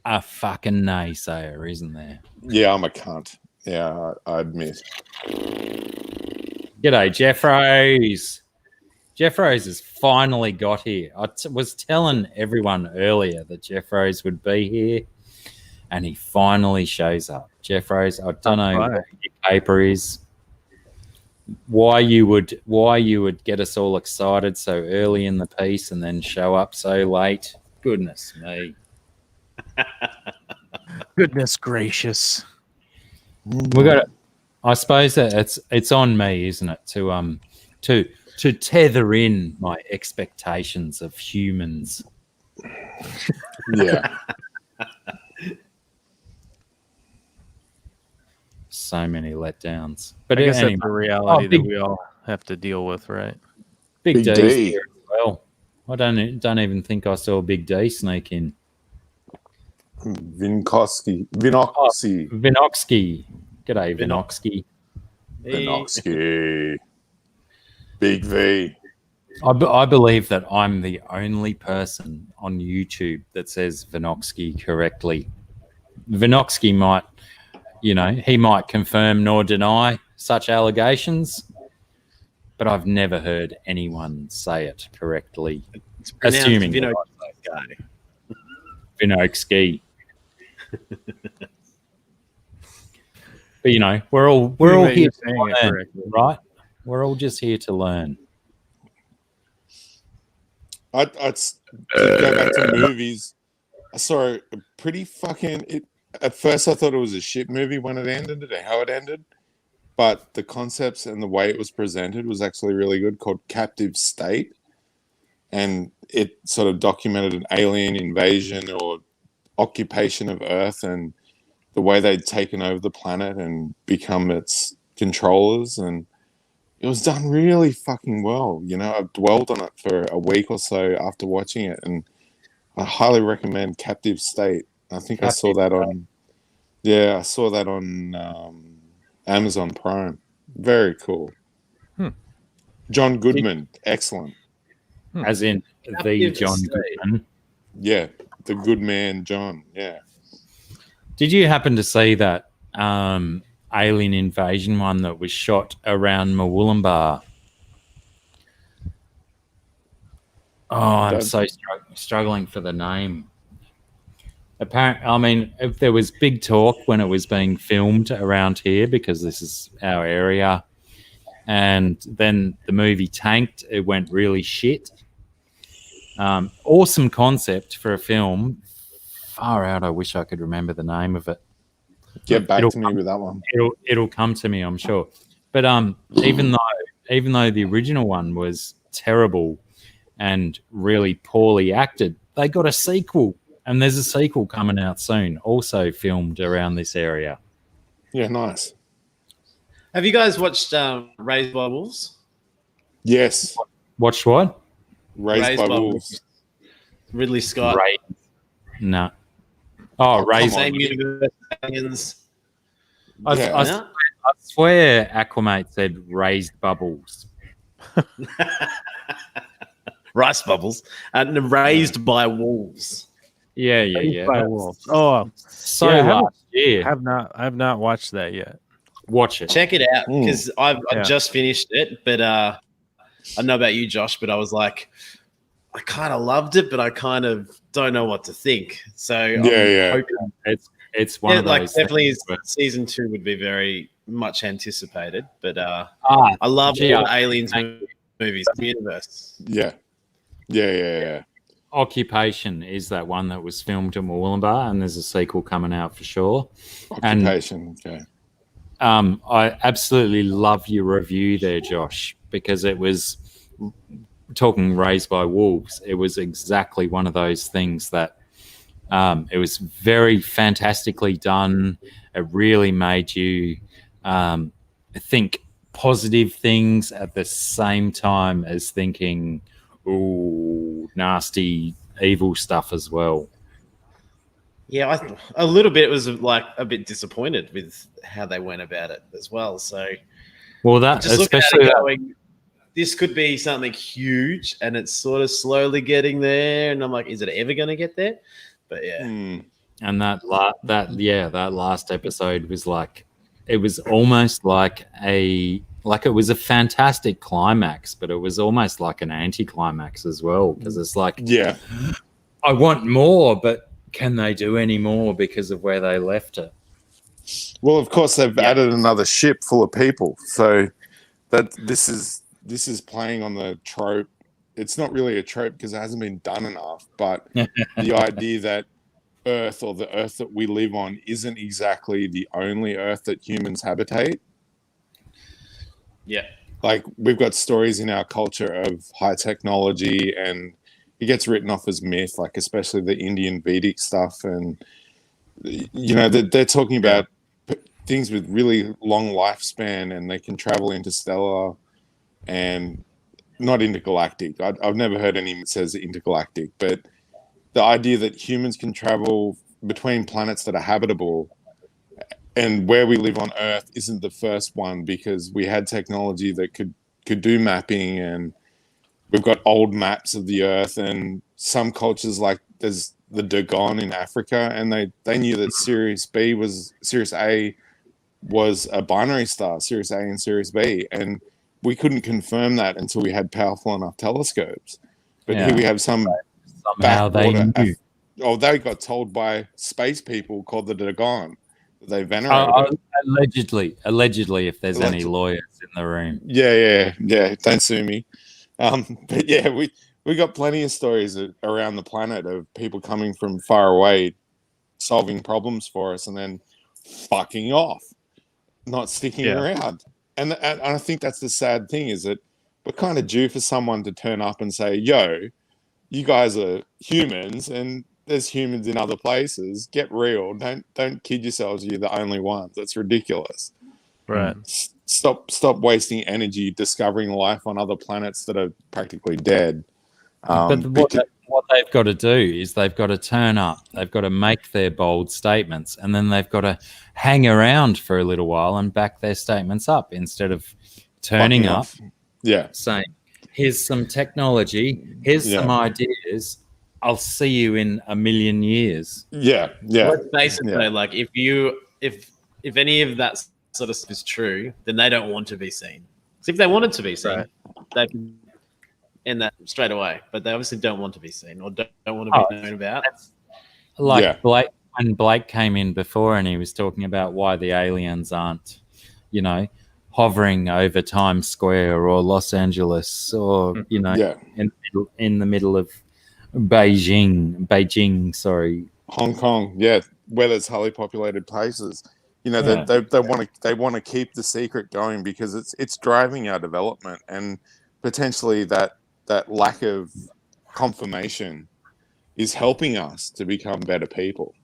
A fucking naysayer, isn't there? Yeah, I'm a cunt. Yeah, I admit. G'day, Jeffros. Jeffros has finally got here. I was telling everyone earlier that Jeffros would be here, and he finally shows up. Jeffros, I don't know what your paper is. Why you would get us all excited so early in the piece and then show up so late? Goodness me. Goodness gracious. We got it. I suppose that it's on me, isn't it, to tether in my expectations of humans. Yeah. So many letdowns. But I guess anyway, that's a reality that we all have to deal with, right? Big Big D's D. here as well. I don't even think I saw Big D sneak in. Vinoxy. Vinoxky. G'day, Vinoxky. Vinoxy. Big V. I believe that I'm the only person on YouTube that says Vinoxky correctly. Vinoxky might, he might confirm nor deny such allegations, but I've never heard anyone say it correctly. Assuming Vinoxky. But we're all here to learn, right? We're all just here to learn. I'd go back to movies. I saw a pretty fucking. At first, I thought it was a shit movie when it ended, and how it ended. But the concepts and the way it was presented was actually really good. Called Captive State, and it sort of documented an alien invasion or occupation of Earth and the way they'd taken over the planet and become its controllers, and it was done really fucking well. You know, I've dwelled on it for a week or so after watching it, and I highly recommend Captive State. I think I saw that on, I saw that on Amazon Prime. Very cool. John Goodman, excellent. As in the Captive John State. Goodman. Yeah, the good man, John. Yeah. Did you happen to see that alien invasion one that was shot around Murwillumbah? Oh, I'm so struggling for the name. I mean, if there was big talk when it was being filmed around here because this is our area, and then the movie tanked. It went really shit. Awesome concept for a film. Far out. I wish I could remember the name of it. Get back to me with that one. It'll come to me, I'm sure. But even though the original one was terrible and really poorly acted, they got a sequel, and there's a sequel coming out soon, also filmed around this area. Yeah, nice. Have you guys watched Raised by Wolves? Yes. Watched what? Raised by Wolves. Ridley Scott. No. Oh, Raised. Same universe. Aliens. Yeah. I swear Aquamate said Raised Bubbles. Rice bubbles. Raised by Wolves. Yeah. By Wolves. Oh, So yeah, last year. I have not watched that yet. Watch it. Check it out because I've Yeah. just finished it, but I don't know about you, Josh, but I was like, I kind of loved it, but I kind of don't know what to think. So I'm hoping It's one of those. like definitely things where- season 2 would be very much anticipated, but I love all the aliens movies, the universe. Yeah. Occupation is that one that was filmed in Murwillumbah, and there's a sequel coming out for sure. Occupation. Okay. I absolutely love your review there, Josh, because it was talking Raised by Wolves. It was exactly one of those things that it was very fantastically done. It really made you think positive things at the same time as thinking, ooh, nasty, evil stuff as well. Yeah, a little bit was like a bit disappointed with how they went about it as well. So, well, that just looking at especially it going, this could be something huge, and it's sort of slowly getting there. And I'm like, is it ever going to get there? But yeah, and that last episode was like, it was almost like it was a fantastic climax, but it was almost like an anticlimax as well, because it's like, I want more, but can they do any more because of where they left it? Well, of course, they've added another ship full of people, so that this is playing on the trope. It's not really a trope because it hasn't been done enough, but the idea that Earth, or the Earth that we live on, isn't exactly the only Earth that humans habitate. Yeah. Like, we've got stories in our culture of high technology, and it gets written off as myth, like especially the Indian Vedic stuff. And, you know, they're talking about things with really long lifespan, and they can travel interstellar and not intergalactic. I've never heard anyone that says intergalactic, but the idea that humans can travel between planets that are habitable, and where we live on Earth isn't the first one, because we had technology that could do mapping, and we've got old maps of the Earth. And some cultures, like there's the Dogon in Africa, and they knew that Sirius A was a binary star, Sirius A and Sirius B, and we couldn't confirm that until we had powerful enough telescopes. But here we have somehow they knew. They got told by space people called the Dogon. They venerated. Allegedly, if there's any lawyers in the room. Yeah. Don't sue me. But yeah, we got plenty of stories around the planet of people coming from far away, solving problems for us, and then fucking off, not sticking around. And I think that's the sad thing, is that we're kind of due for someone to turn up and say, yo, you guys are humans, and there's humans in other places. Get real. Don't kid yourselves. You're the only ones. That's ridiculous. Right. Stop wasting energy discovering life on other planets that are practically dead. But what they've got to do is they've got to turn up. They've got to make their bold statements, and then they've got to hang around for a little while and back their statements up instead of turning Fucking up, off. Yeah. saying, "Here's some technology. Here's some ideas. I'll see you in a million years." Yeah. Yeah. Let's face it, though, like if any of that sort of stuff is true, then they don't want to be seen. So if they wanted to be seen, they can end that straight away. But they obviously don't want to be seen or don't want to be known about. Like Blake, when Blake came in before and he was talking about why the aliens aren't, hovering over Times Square or Los Angeles or, in the middle of Beijing, sorry. Hong Kong, where there's highly populated places. They want to keep the secret going because it's driving our development, and potentially that lack of confirmation is helping us to become better people.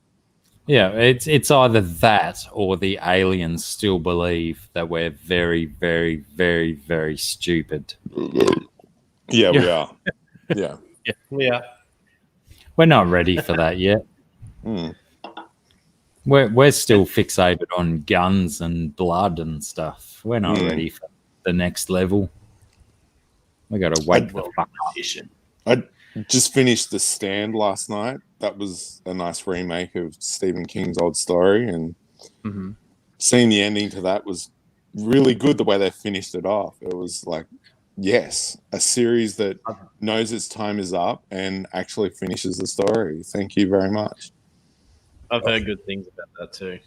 Yeah, it's either that or the aliens still believe that we're very, very, very, very stupid. Yeah, we are. Yeah. Yeah. We're not ready for that yet. We're still fixated on guns and blood and stuff. We're not ready for the next level. We got to wake the fuck up. I just finished The Stand last night. That was a nice remake of Stephen King's old story, and seeing the ending to that was really good. The way they finished it off, it was like, yes, a series that knows its time is up and actually finishes the story. Thank you very much. I've heard good things about that too.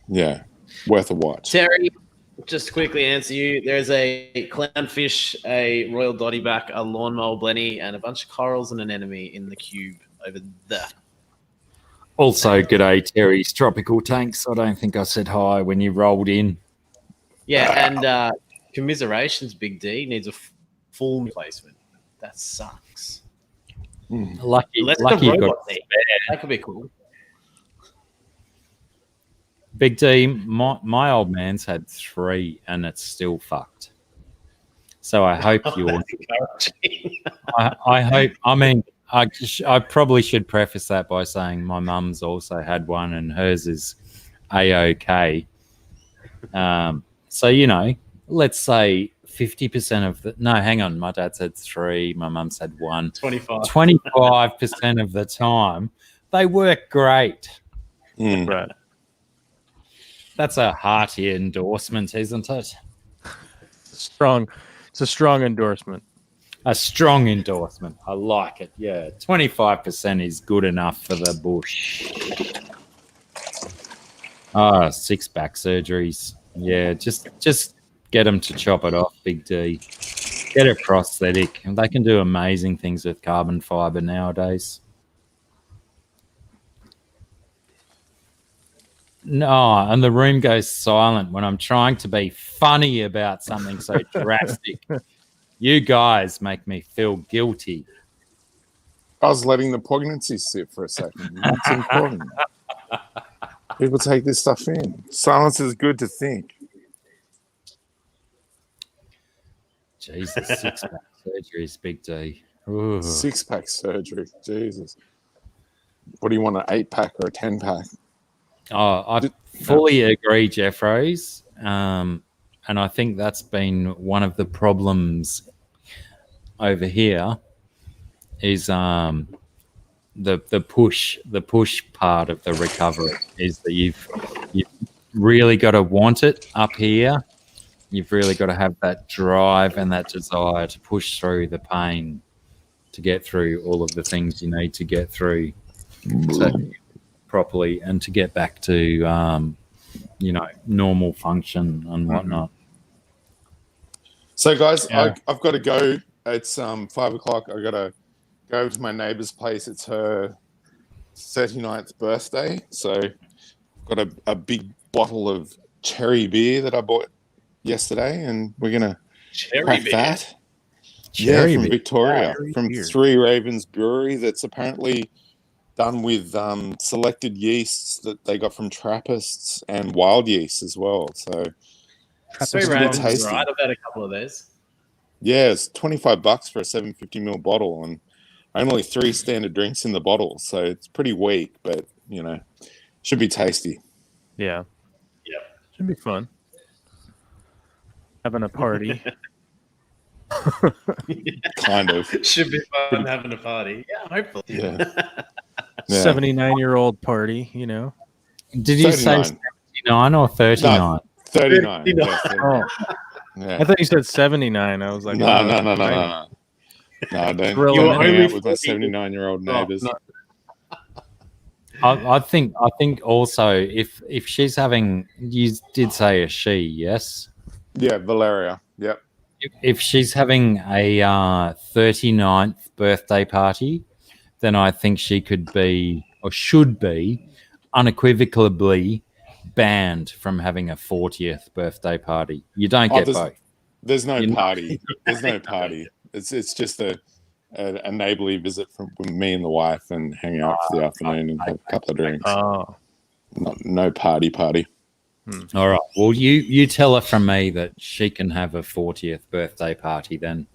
Yeah, worth a watch. Terry, just to quickly answer you, there's a clownfish, a royal dottyback, a lawnmower blenny, and a bunch of corals and an enemy in the cube over there. Also, g'day, Terry's Tropical Tanks. I don't think I said hi when you rolled in. Yeah, and commiserations, Big D needs a full replacement. That sucks. Lucky Unless you the got robot thing. That could be cool. Big D, my old man's had 3 and it's still fucked. So I hope you're. I hope. I mean, I probably should preface that by saying my mum's also had one and hers is A-OK. So let's say 50% of the. No, hang on. My dad said 3. My mum said 1. 25% of the time, they work great. Right. That's a hearty endorsement, isn't it? Strong. It's a strong endorsement. A strong endorsement. I like it. Yeah, 25% is good enough for the bush. 6 back surgeries. Yeah, just get them to chop it off, Big D. Get a prosthetic. They can do amazing things with carbon fiber nowadays. No, and the room goes silent when I'm trying to be funny about something so drastic. You guys make me feel guilty. I was letting the poignancy sit for a second. It's important. People take this stuff in. Silence is good to think. Jesus, 6-pack surgeries, Big D. Ooh. 6-pack surgery. Jesus. What do you want, an 8-pack or a 10-pack? Oh, I fully agree, Jeff Rose. And I think that's been one of the problems over here is the push part of the recovery is that you've really got to want it up here. You've really got to have that drive and that desire to push through the pain to get through all of the things you need to get through properly and to get back to normal function and whatnot. So guys, yeah. I've got to go. It's 5 o'clock. I got to go to my neighbor's place. It's her 39th birthday. So I've got a big bottle of cherry beer that I bought yesterday, and we're gonna crack that. Cherry from Victoria, from beer. 3 Ravens Brewery. That's apparently done with selected yeasts that they got from Trappists and wild yeast as well. So Sweet pretty Ravens is tasty. right. I've had a couple of those. Yeah, it's $25 for a 750ml bottle, and only 3 standard drinks in the bottle, so it's pretty weak, but should be tasty. Yeah. Yeah. Should be fun. Having a party. Kind of. Should be fun having a party. Yeah, hopefully. Yeah. Yeah. 79-year-old party, you know. Did you say 39. 79 or 39? No, 39. Yeah, 39. Oh, Yeah. I thought you said 79. I was like, No, oh, no, no, no, right. no, no. No, don't Thrilling. you You're hang only out with my 40. 79-year-old Oh, neighbours. no. I think also if she's having, you did say a she, yes? Yeah, Valeria. Yep. If she's having a 39th birthday party, then I think she could be or should be unequivocally banned from having a 40th birthday party. You don't get both. There's no You know- party. There's no party. It's just a neighbourly visit from me and the wife and hang out for the afternoon and have a couple of drinks. Oh, No party. All right. Well, you tell her from me that she can have a 40th birthday party then.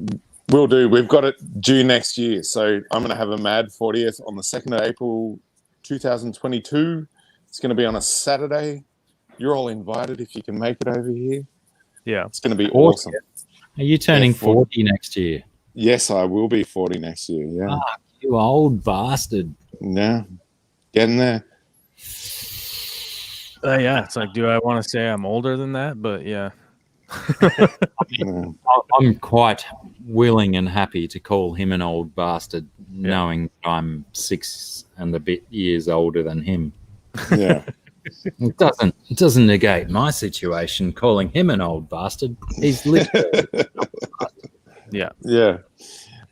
Will do. We've got it due next year. So I'm going to have a mad 40th on the 2nd of April 2022. It's going to be on a Saturday. You're all invited if you can make it over here. yeah. It's going to be 40th? awesome. Are you turning Yeah, 40. 40 next year? Yes, I will be 40 next year. Yeah. You old bastard. Yeah. Getting there. Yeah, it's like, do I want to say I'm older than that? But yeah. Yeah. I'm quite willing and happy to call him an old bastard, knowing I'm 6 and a bit years older than him. Yeah. It doesn't negate my situation calling him an old bastard. He's literally Yeah. Yeah.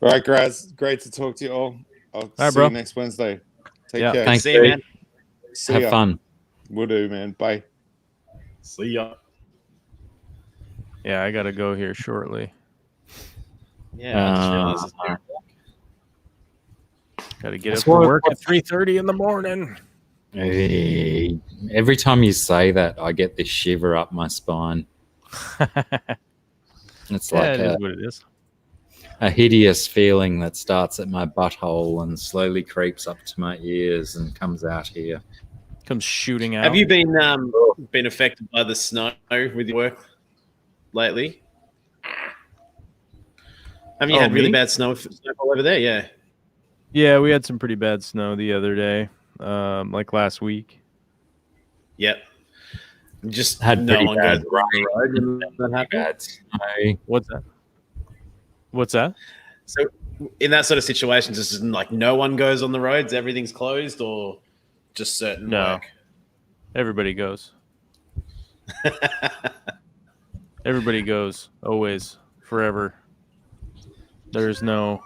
All right, guys. Great to talk to you all. I'll see bro. you next Wednesday. Take Yeah, care. thanks. See you, man. See have ya. fun. Will do, man. Bye. See ya. Yeah, I got to go here shortly. Yeah, I just realized it's Uh, Got to get That's up for what- work at 3:30 in the morning. Hey, every time you say that, I get this shiver up my spine. It's Yeah, like it is what it is. a hideous feeling that starts at my butthole and slowly creeps up to my ears and comes out here. Comes shooting out. Have you been affected by the snow with your work lately? Have you Oh, had really me? bad snowfall over there? Yeah. Yeah, we had some pretty bad snow the other day, like last week. Yep. Just Had no pretty one bad goes along the road when that happens. Bad snow. What's that? What's that? So in that sort of situation, just like no one goes on the roads, everything's closed, or just certain No. work. Everybody goes. Everybody goes. Always. Forever. There's no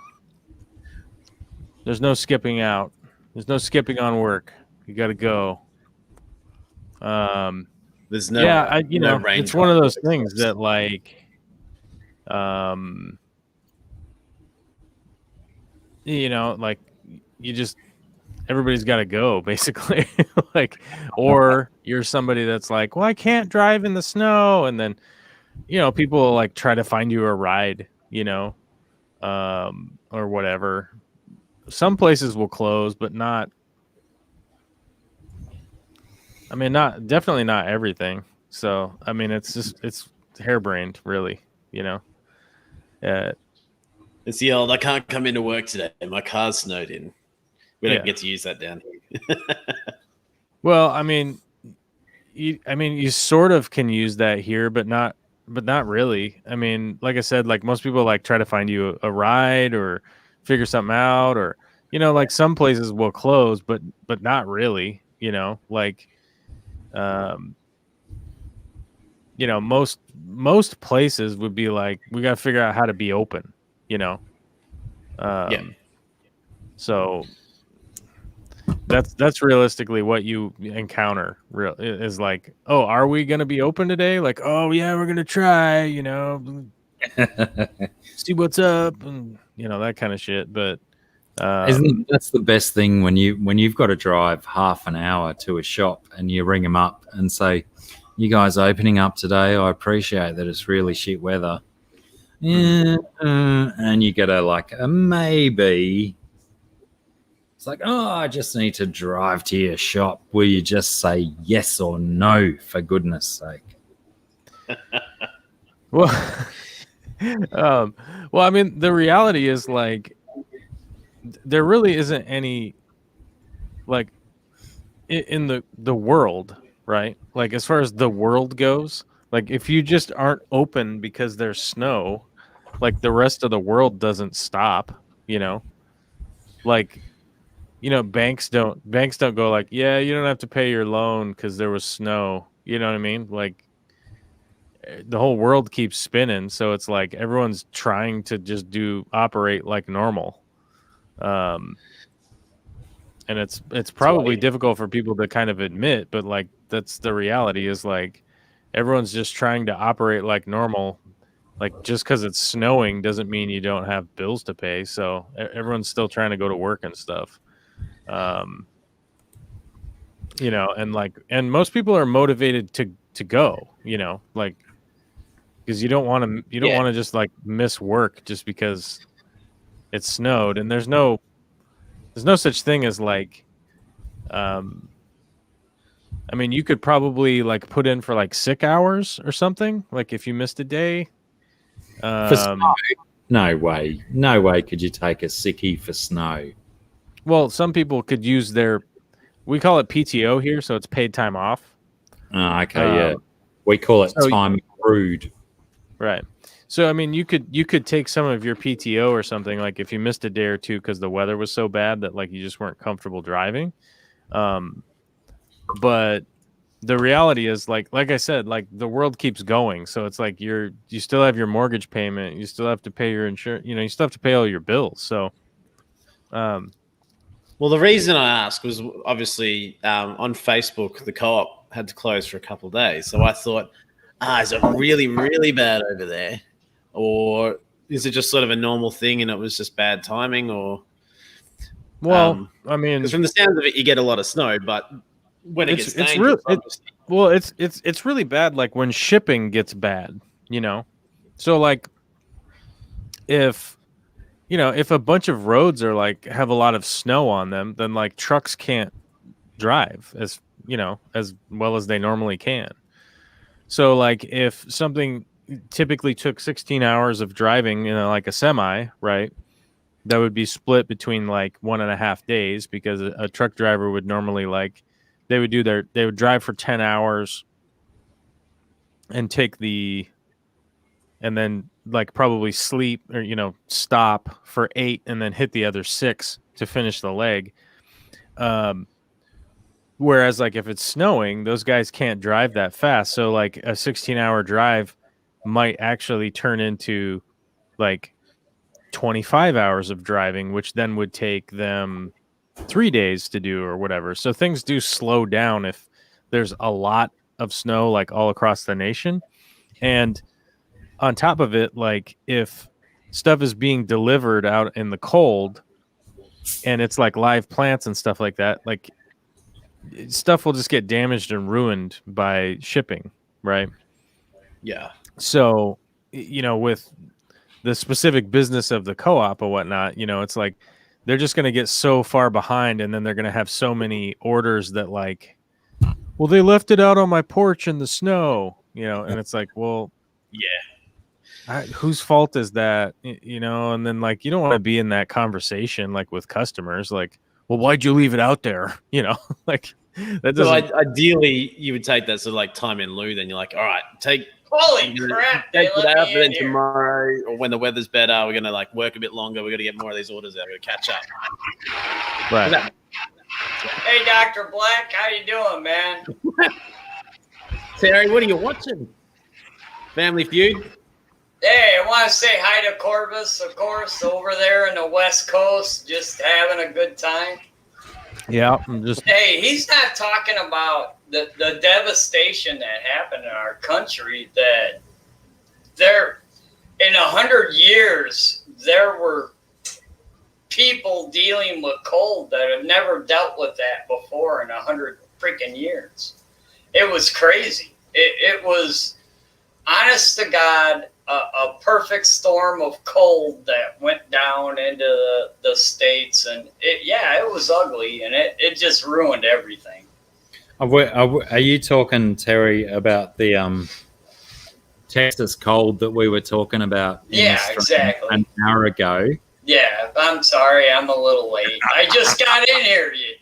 skipping out. There's no skipping on work. You got to go. There's no Yeah, no rain it's one of those traffic. things that like, like you just everybody's got to go basically, like, or you're somebody that's like, well, I can't drive in the snow, and then people will like try to find you a ride, or whatever. Some places will close, but not. I mean, definitely not everything. So, I mean, it's harebrained, really, It's the old, I can't come into work today. My car's snowed in. We don't Yeah. get to use that down here. Well, I mean, you sort of can use that here, but not really. I mean, like I said, like most people like try to find you a ride or figure something out, or like some places will close, but not really. Like, most places would be like, we got to figure out how to be open. Yeah. So that's realistically what you encounter. Real is like, oh, are we gonna be open today? Like, oh yeah, we're gonna try. See what's up, and that kind of shit. But That's the best thing when you've got to drive half an hour to a shop and you ring them up and say, you guys opening up today. I appreciate that it's really shit weather. Yeah, and you get a maybe. It's like, oh, I just need to drive to your shop. Will you just say yes or no, for goodness sake? Well, well, I mean, the reality is like there really isn't any like in the world, right? Like as far as the world goes, like if you just aren't open because there's snow, like the rest of the world doesn't stop, you know? Like banks don't go like, yeah, you don't have to pay your loan because there was snow. You know what I mean? Like the whole world keeps spinning, so it's like everyone's trying to just operate like normal. And it's probably difficult for people to kind of admit, but like that's the reality is like everyone's just trying to operate like normal. Like just because it's snowing doesn't mean you don't have bills to pay. So everyone's still trying to go to work and stuff. And most people are motivated to go, like because you don't want to just like miss work just because it snowed, and there's no such thing as like I mean, you could probably like put in for like sick hours or something, like if you missed a day. For snow? No way could you take a sickie for snow. Well, some people could use we call it PTO here, so it's paid time off. Oh, okay, yeah. We call it time accrued. Right. So, I mean, you could take some of your PTO or something, like if you missed a day or two because the weather was so bad that like you just weren't comfortable driving. But the reality is like I said, like the world keeps going. So it's like you still have your mortgage payment. You still have to pay your insurance. You still have to pay all your bills. So, well, the reason I asked was obviously on Facebook, the co-op had to close for a couple of days. So I thought, is it really, really bad over there? Or is it just sort of a normal thing and it was just bad timing? Or, well, I mean, because from the sounds of it, you get a lot of snow, but when it gets dangerous, it's really bad. Like when shipping gets bad, so like if a bunch of roads are like have a lot of snow on them, then like trucks can't drive as well as they normally can. So like if something typically took 16 hours of driving in like a semi, right, that would be split between like 1.5 days, because a truck driver would normally like they would drive for 10 hours and and then like probably sleep or stop for 8 and then hit the other 6 to finish the leg. Whereas like if it's snowing, those guys can't drive that fast. So like a 16-hour drive might actually turn into like 25 hours of driving, which then would take them 3 days to do or whatever. So things do slow down if there's a lot of snow like all across the nation. And on top of it, like if stuff is being delivered out in the cold and it's like live plants and stuff like that, like stuff will just get damaged and ruined by shipping, right? Yeah. So, with the specific business of the co-op or whatnot, it's like they're just going to get so far behind, and then they're going to have so many orders that like, well, they left it out on my porch in the snow, and it's like, well, yeah, whose fault is that? And then like, you don't want to be in that conversation, like with customers, like, well, why'd you leave it out there? Like that doesn't. So ideally, you would take that sort of like time in lieu. Then you're like, all right, Holy crap! They let me in then here. tomorrow, or when the weather's better, we're gonna like work a bit longer. We're gonna get more of these orders out. We're gonna catch up. Right. Hey, Dr. Black, how you doing, man? Terry, what are you watching? Family Feud. Hey, I want to say hi to Corvus, of course, over there in the West Coast, just having a good time. Yeah, I'm just. Hey, he's not talking about the devastation that happened in our country. That there, in 100 years, there were people dealing with cold that have never dealt with that before in 100 freaking years. It was crazy. It was, honest to God, a perfect storm of cold that went down into the States. And it was ugly, and it just ruined everything. Are you talking, Terry, about the Texas cold that we were talking about Yeah, Australia exactly. an hour ago? Yeah, I'm sorry, I'm a little late. I just got in here, you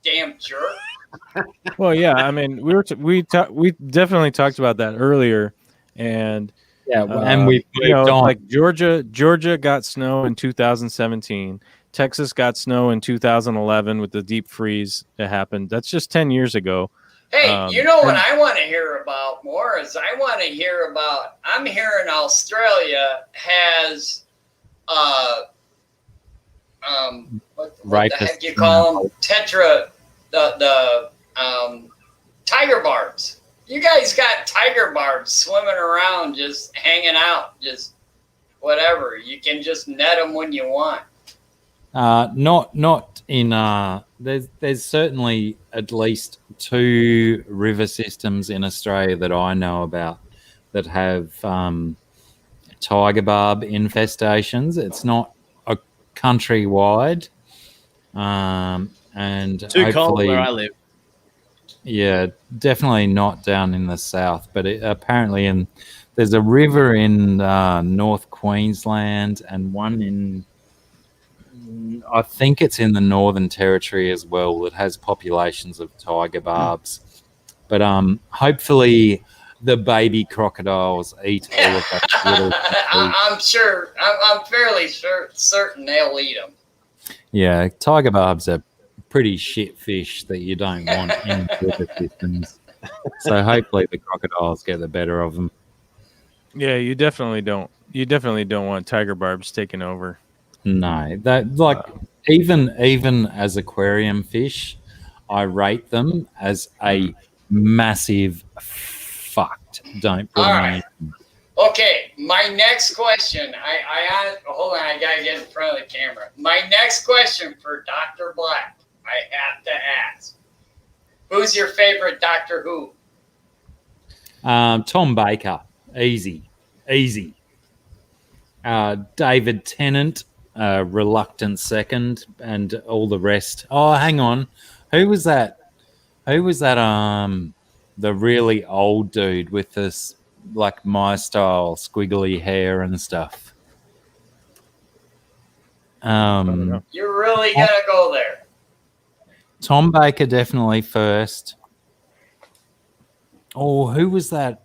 damn jerk. Well, yeah, I mean, we definitely talked about that earlier, and Yeah, and we've you know, moved on. like Georgia got snow in 2017. Texas got snow in 2011 with the deep freeze that happened. That's just 10 years ago. Hey, you know what I want to hear about more is I want to hear about, I'm hearing Australia has what the heck you call them? Tetra, the tiger barbs. You guys got tiger barbs swimming around, just hanging out, just whatever. You can just net them when you want. Not in. There's certainly at least 2 river systems in Australia that I know about that have tiger barb infestations. It's not a countrywide, and Too cold hopefully, where I live. yeah, definitely not down in the south. But apparently, there's a river in North Queensland and one in, I think it's in the Northern Territory as well, that has populations of tiger barbs. But hopefully the baby crocodiles eat all of those little I'm sure. I'm fairly certain they'll eat them. Yeah, tiger barbs are pretty shit fish that you don't want in river systems. So hopefully the crocodiles get the better of them. Yeah, you definitely don't. You definitely don't want tiger barbs taking over. No, that like even as aquarium fish, I rate them as a massive fucked. Don't put All them right. in. Okay, my next question. I hold on. I gotta get in front of the camera. My next question for Dr. Black. I have to ask. Who's your favorite Doctor Who? Tom Baker, easy. David Tennant, reluctant second, and all the rest. Oh, hang on, who was that? The really old dude with this like my style squiggly hair and stuff. You're really gonna go there? Tom Baker definitely first. Oh, who was that?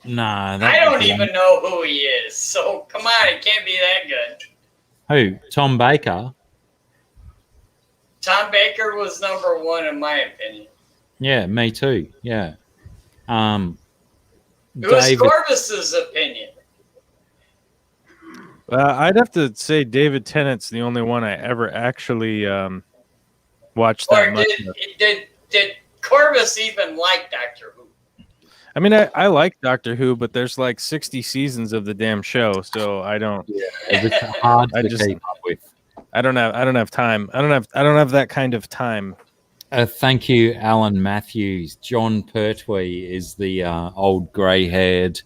No, I don't even know who he is. So come on, it can't be that good. Who? Tom Baker? Tom Baker was number 1 in my opinion. Yeah, me too. Yeah. It was Corvus's opinion. I'd have to say David Tennant's the only one I ever actually watched that Or much. did Corvus even like Doctor Who? I mean, I like Doctor Who, but there's like 60 seasons of the damn show, so I don't. Yeah, it's hard I to just- keep up with. I don't have time. I don't have that kind of time. Thank you, Alan Matthews. John Pertwee is the old grey-haired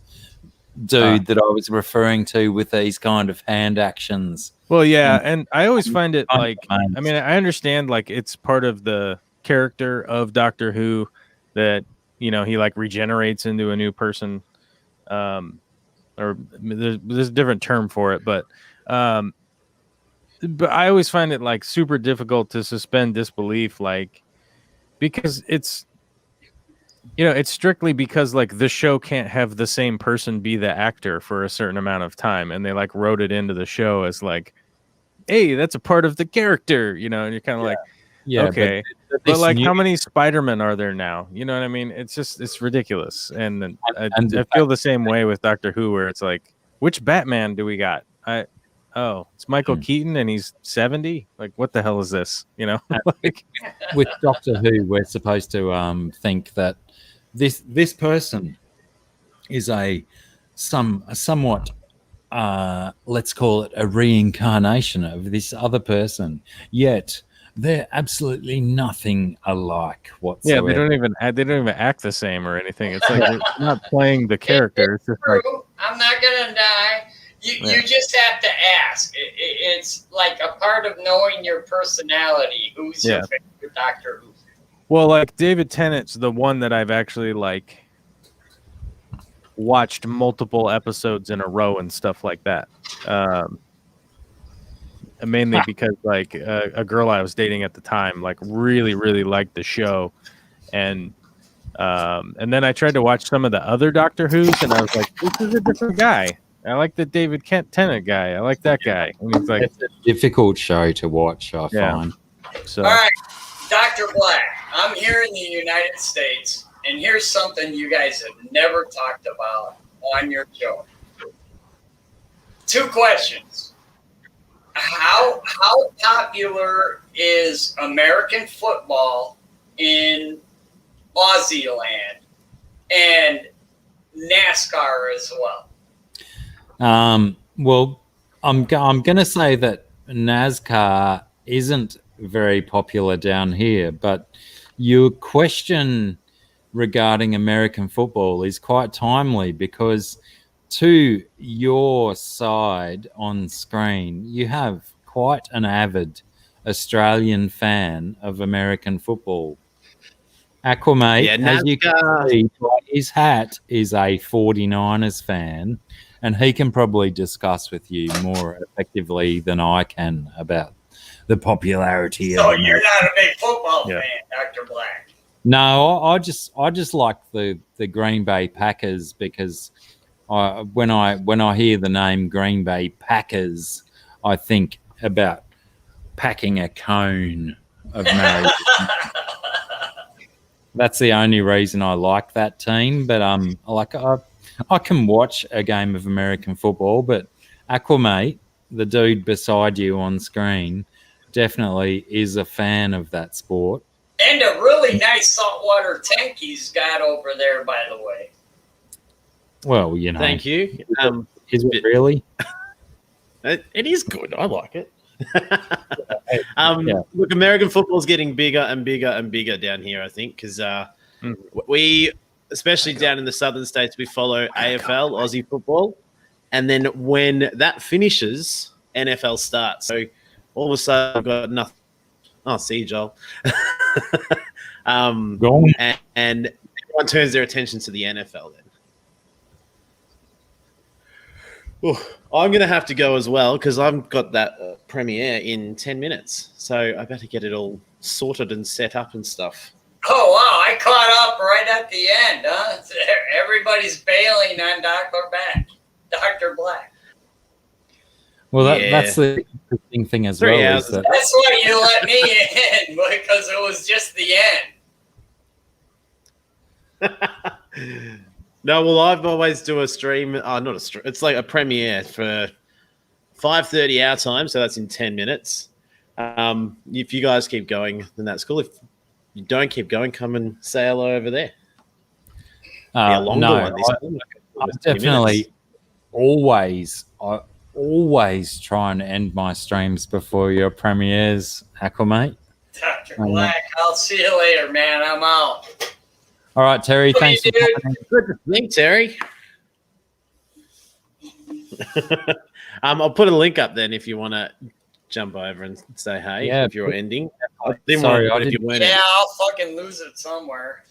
dude that I was referring to with these kind of hand actions. Well, yeah, and I always find it like, Nice. I mean, I understand like it's part of the character of Doctor Who that, you know, he like regenerates into a new person, or there's a different term for it, but I always find it like super difficult to suspend disbelief, like, because it's, you know, it's strictly because like the show can't have the same person be the actor for a certain amount of time, and they like wrote it into the show as like, hey, that's a part of the character, you know, and you're kind of like, Yeah, okay, but but this like, new- how many Spider-Men are there now? You know what I mean? It's ridiculous, and I the feel the same way with Doctor Who, where it's like, which Batman do we got? It's Michael Keaton, and he's 70. Like, what the hell is this? You know, like, with Doctor Who, we're supposed to think that this person is a somewhat let's call it a reincarnation of this other person. Yet they're absolutely nothing alike Yeah, whatsoever. they don't even act the same or anything. It's like they're not playing the character. It's just like, I'm not gonna die. You just have to ask. It's like a part of knowing your personality. Who's your favorite Doctor Who? well, like David Tennant's the one that I've actually like watched multiple episodes in a row and stuff like that. Mainly because like a girl I was dating at the time like really liked the show, and then I tried to watch some of the other Doctor Who's, and I was like, this is a different guy. I like the David Tennant guy. I like that guy. And he's like, It's a difficult show to watch, I Yeah. find. so All right, Dr. Black, I'm here in the United States, and here's something you guys have never talked about on your show. 2 questions. How popular is American football in Aussie land and NASCAR as well? Well, I'm going to say that NASCAR isn't very popular down here, but your question regarding American football is quite timely because to your side on screen, you have quite an avid Australian fan of American football. Aquamate, Yeah, as you can see, by his hat is a 49ers fan, and he can probably discuss with you more effectively than I can about the popularity So of you're not a big football Yeah. fan, Dr. Black. No, I just like the Green Bay Packers because when I hear the name Green Bay Packers, I think about packing a cone of marriage. That's the only reason I like that team. But I can watch a game of American football. But Aquamate, the dude beside you on screen, definitely is a fan of that sport. And a really nice saltwater tank he's got over there, by the way. Well, you know, Thank you. is it really? It is good. I like it. Yeah. Look, American football is getting bigger and bigger and bigger down here, I think, because we, especially down in the southern states, we follow AFL, Aussie football. And then when that finishes, NFL starts. So all of a sudden, I've got nothing. Oh, see you, Joel. Go on. And everyone turns their attention to the NFL then. Ooh, I'm going to have to go as well because I've got that premiere in 10 minutes. So I better get it all sorted and set up and stuff. Oh, wow. I caught up right at the end, huh? Everybody's bailing on Dr. Black. Well, Yeah. that's the interesting thing as 3 well. hours Is that That's why you let me in, because it was just the end. No, well, I've always do a stream. Not a stream. It's like a premiere for 5:30 our time, so that's in 10 minutes. If you guys keep going, then that's cool. If you don't keep going, come and say hello over there. Be a longer no, one this time. I definitely always try and end my streams before your premieres, Aquamate. Dr. Black, I'll see you later, man. I'm out. All right, Terry, Love thanks you, for dude. coming in. Good to think, Terry. I'll put a link up then if you want to jump over and say hey. Yeah, if you're ending. I Sorry, I if you didn't- weren't. Yeah, I'll fucking lose it somewhere.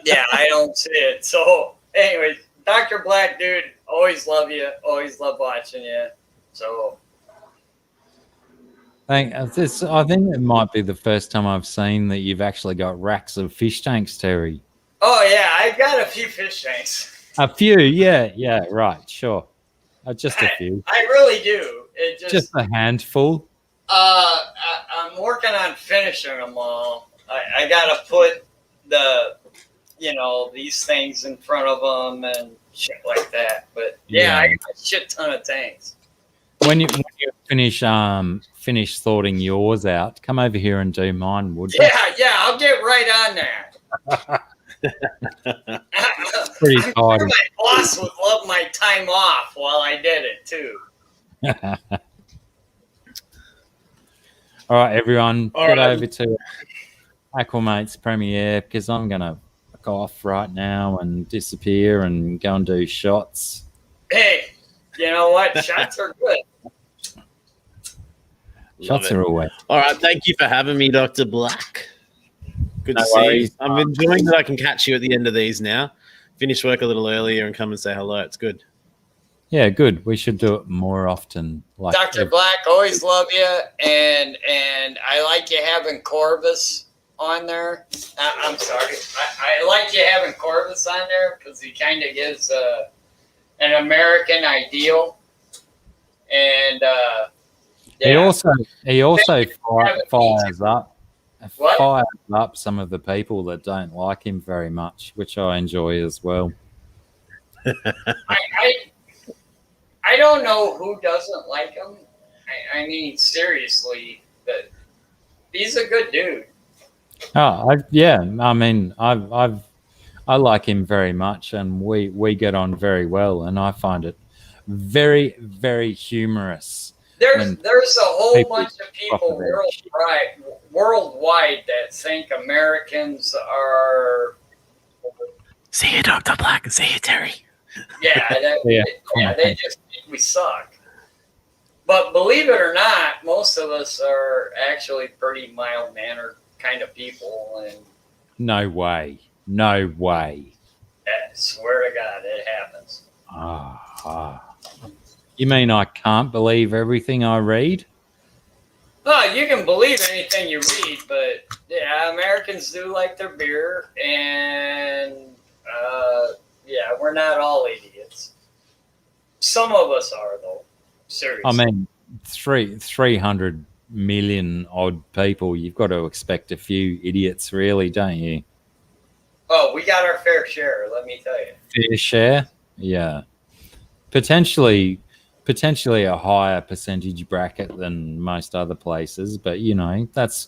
Yeah, I don't see it. So, anyways, Dr. Black, dude, always love you. Always love watching you. So, I think it might be the first time I've seen that you've actually got racks of fish tanks, Terry. oh yeah, I've got a few fish tanks. A few, yeah, right, sure. Just a few. I really do. It Just a handful. I'm working on finishing them all. I gotta put these things in front of them and shit like that. But yeah, I got a shit ton of tanks. When you finish sorting yours out, come over here and do mine, would you? Yeah, I'll get right on there. Pretty I'm sure tidy. my boss would love my time off while I did it too. All right, everyone, All get right. over to Aquamate's Premiere because I'm going to fuck off right now and disappear and go and do shots. Hey, you know what? Shots are good. Shots are always. All right. Thank you for having me, Dr. Black. Good No to see you. worries. I'm enjoying that I can catch you at the end of these now. Finish work a little earlier and come and say hello. It's good. Yeah, good. We should do it more often. Like Dr. Black, always love you, and I like you having Corvus on there. I'm sorry, I like you having Corvus on there because he kind of gives an American ideal, and yeah. He also fires What? up some of the people that don't like him very much, which I enjoy as well. I don't know who doesn't like him. I mean, seriously, but he's a good dude. Oh, I mean, I like him very much, and we get on very well, and I find it very, very humorous. There's a whole people bunch of people talk about worldwide that think Americans are. See you, Dr. Black. See you, Terry. Yeah, Yeah. they just think we suck. But believe it or not, most of us are actually pretty mild-mannered kind of people, and No way. No way. I swear to God, it happens. You mean I can't believe everything I read? Oh, you can believe anything you read, but yeah, Americans do like their beer, and yeah, we're not all idiots. Some of us are, though. Seriously. I mean, 300 million odd people. You've got to expect a few idiots, really, don't you? Oh, we got our fair share, let me tell you. Fair share, yeah. Potentially a higher percentage bracket than most other places, but you know, that's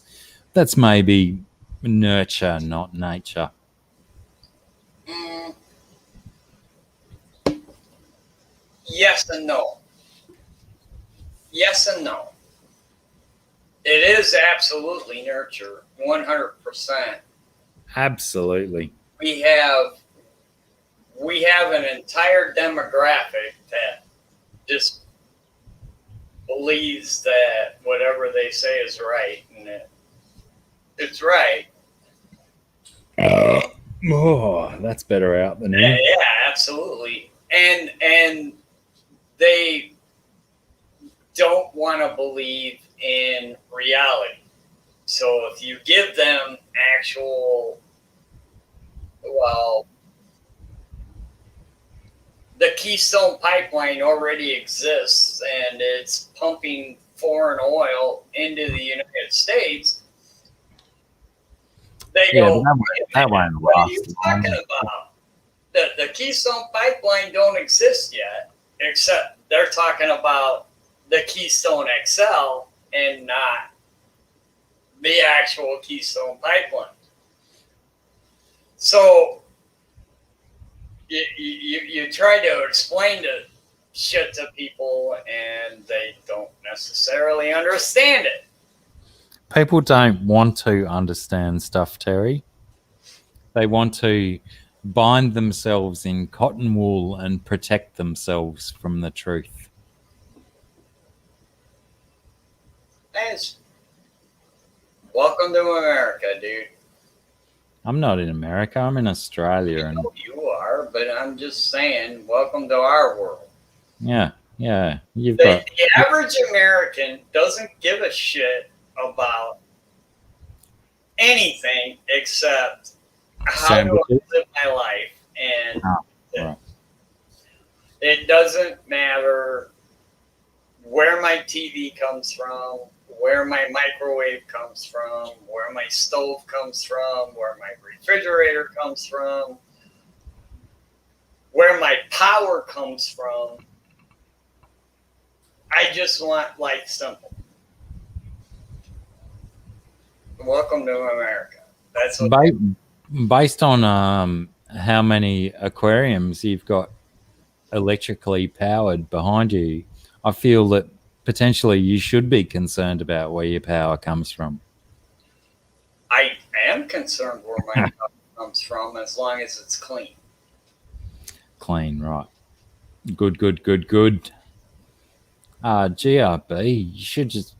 maybe nurture, not nature. Yes and no. Yes and no. It is absolutely nurture, 100%. Absolutely. We have an entire demographic that just believes that whatever they say is right, and it's right. Oh, that's better out than Yeah, in. yeah, absolutely. And they don't want to believe in reality. So if you give them actual, well, the Keystone Pipeline already exists and it's pumping foreign oil into the United States. They go, that won't what are last you long. talking about? The Keystone Pipeline don't exist yet, except they're talking about the Keystone XL and not the actual Keystone Pipeline. So you try to explain the shit to people and they don't necessarily understand it. People don't want to understand stuff, Terry. They want to bind themselves in cotton wool and protect themselves from the truth. Thanks. Welcome to America, dude. I'm not in America. I'm in Australia. I And know you are, but I'm just saying, welcome to our world. yeah. You've The got average American doesn't give a shit about anything except how do I live my life, and right. it doesn't matter where my TV comes from, where my microwave comes from, where my stove comes from, where my refrigerator comes from, where my power comes from. I just want life simple. Welcome to America. That's what based on how many aquariums you've got electrically powered behind you. I feel that potentially you should be concerned about where your power comes from. I am concerned where my power comes from as long as it's clean. Clean, right. Good. GRB, you should just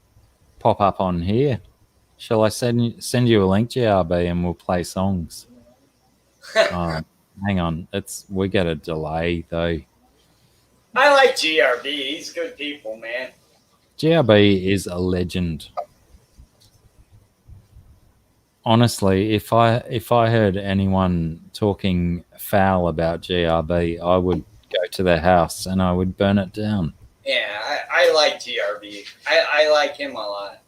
pop up on here. Shall I send you a link, GRB, and we'll play songs? Hang on, we get a delay though. I like GRB. He's good people, man. GRB is a legend. Honestly, if I heard anyone talking foul about GRB, I would go to their house and I would burn it down. Yeah, I like GRB. I like him a lot.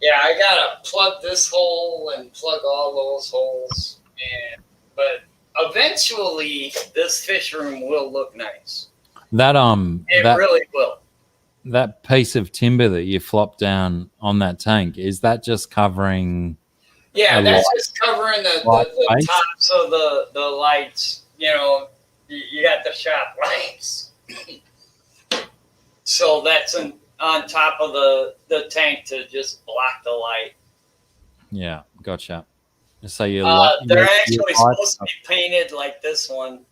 Yeah, I gotta plug this hole and plug all those holes, but eventually this fish room will look nice. That really will. That piece of timber that you flopped down on that tank, is that just covering? Yeah, that's just covering the tops of the lights. You know, you got the shop lights. So that's on top of the tank to just block the light. Yeah, gotcha. So they're actually supposed to be painted like this one.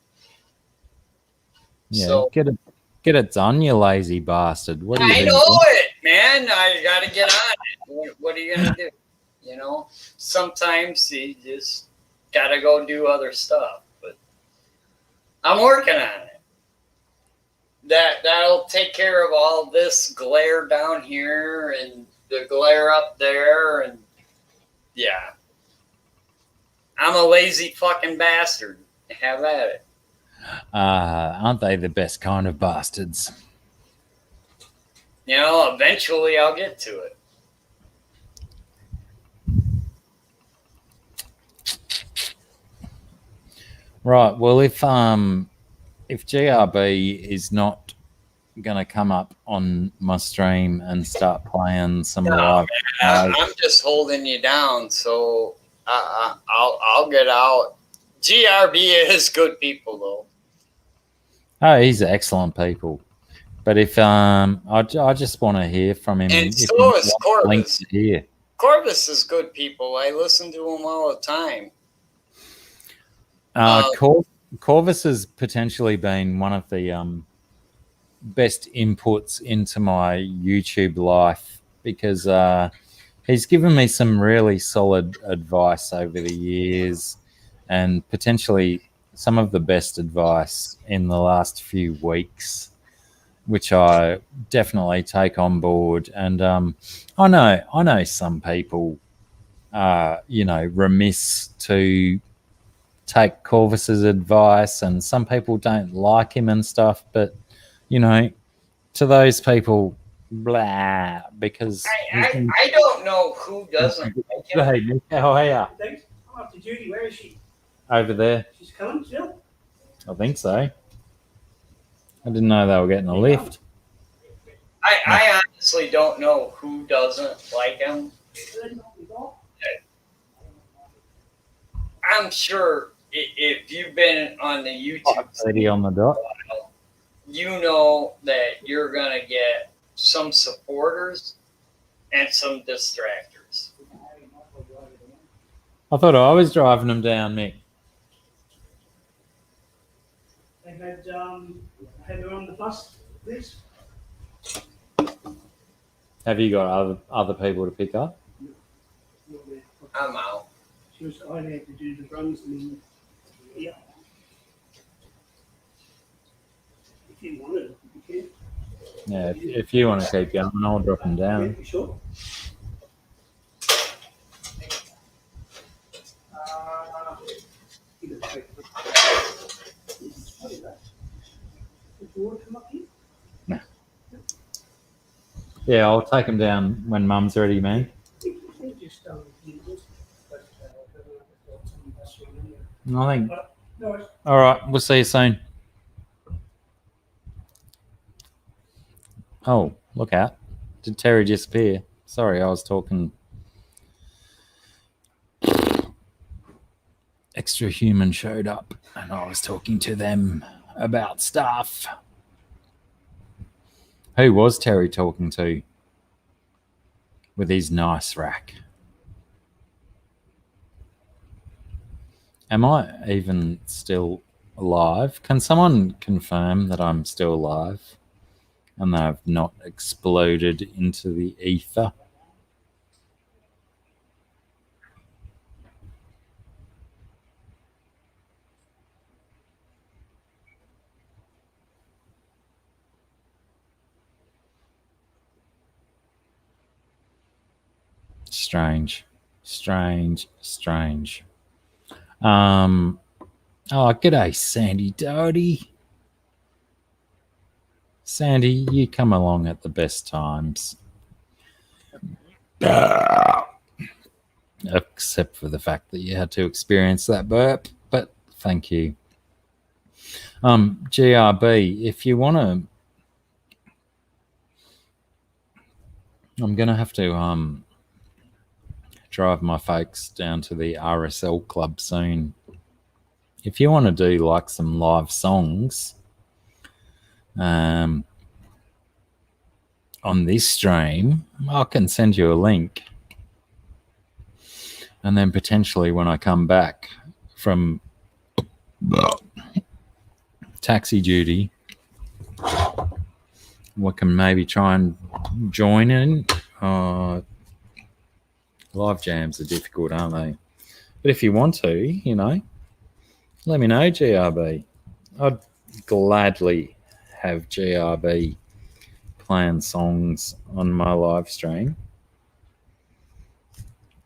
Yeah, so, get it done, you lazy bastard. What are you I doing? know it, man. I got to get on it. What are you gonna do? You know, sometimes you just got to go do other stuff. But I'm working on it. That'll take care of all this glare down here and the glare up there, and yeah. I'm a lazy fucking bastard. Have at it. Aren't they the best kind of bastards? You know, eventually I'll get to it. Right. Well, if GRB is not going to come up on my stream and start playing some live, I'm just holding you down, so I'll get out. GRB is good people, though. Oh, he's excellent people. But if I just want to hear from him. And so is Corvus. Here. Corvus is good people. I listen to him all the time. Corvus has potentially been one of the best inputs into my YouTube life because he's given me some really solid advice over the years and potentially some of the best advice in the last few weeks, which I definitely take on board. And I know some people are, remiss to take Corvus's advice, and some people don't like him and stuff. But to those people, blah, because I don't know who doesn't like him. Hey, Nick, how are you? Thanks. I'm up to Judy. Where is she? Over there. She's coming still? I think so. I didn't know they were getting a lift. I honestly don't know who doesn't like him. I'm sure if you've been on the YouTube 30 on the dot, you know that you're going to get some supporters and some distractors. I thought I was driving them down, Mick. They had her on the bus, please. Have you got other people to pick up? I'm out. I had to do the runs and yeah. If you wanted, you can. Yeah, if you want to keep going, I'll drop them down. Yeah, sure. Nah. Yeah, I'll take them down when Mum's ready, man. I think. All right, we'll see you soon. Oh, look out. Did Terry disappear? Sorry, I was talking. Extra Human showed up and I was talking to them about stuff. Who was Terry talking to with his nice rack? Am I even still alive? Can someone confirm that I'm still alive and that I've not exploded into the ether? Strange. Oh, g'day, Sandy Doty. Sandy, you come along at the best times. Except for the fact that you had to experience that burp, but thank you. GRB, if you want to, I'm going to have to drive my folks down to the RSL club soon. If you want to do like some live songs on this stream, I can send you a link. And then potentially when I come back from taxi duty, we can maybe try and join in. Live jams are difficult, aren't they? But if you want to, you know, let me know, GRB. I'd gladly have GRB playing songs on my live stream.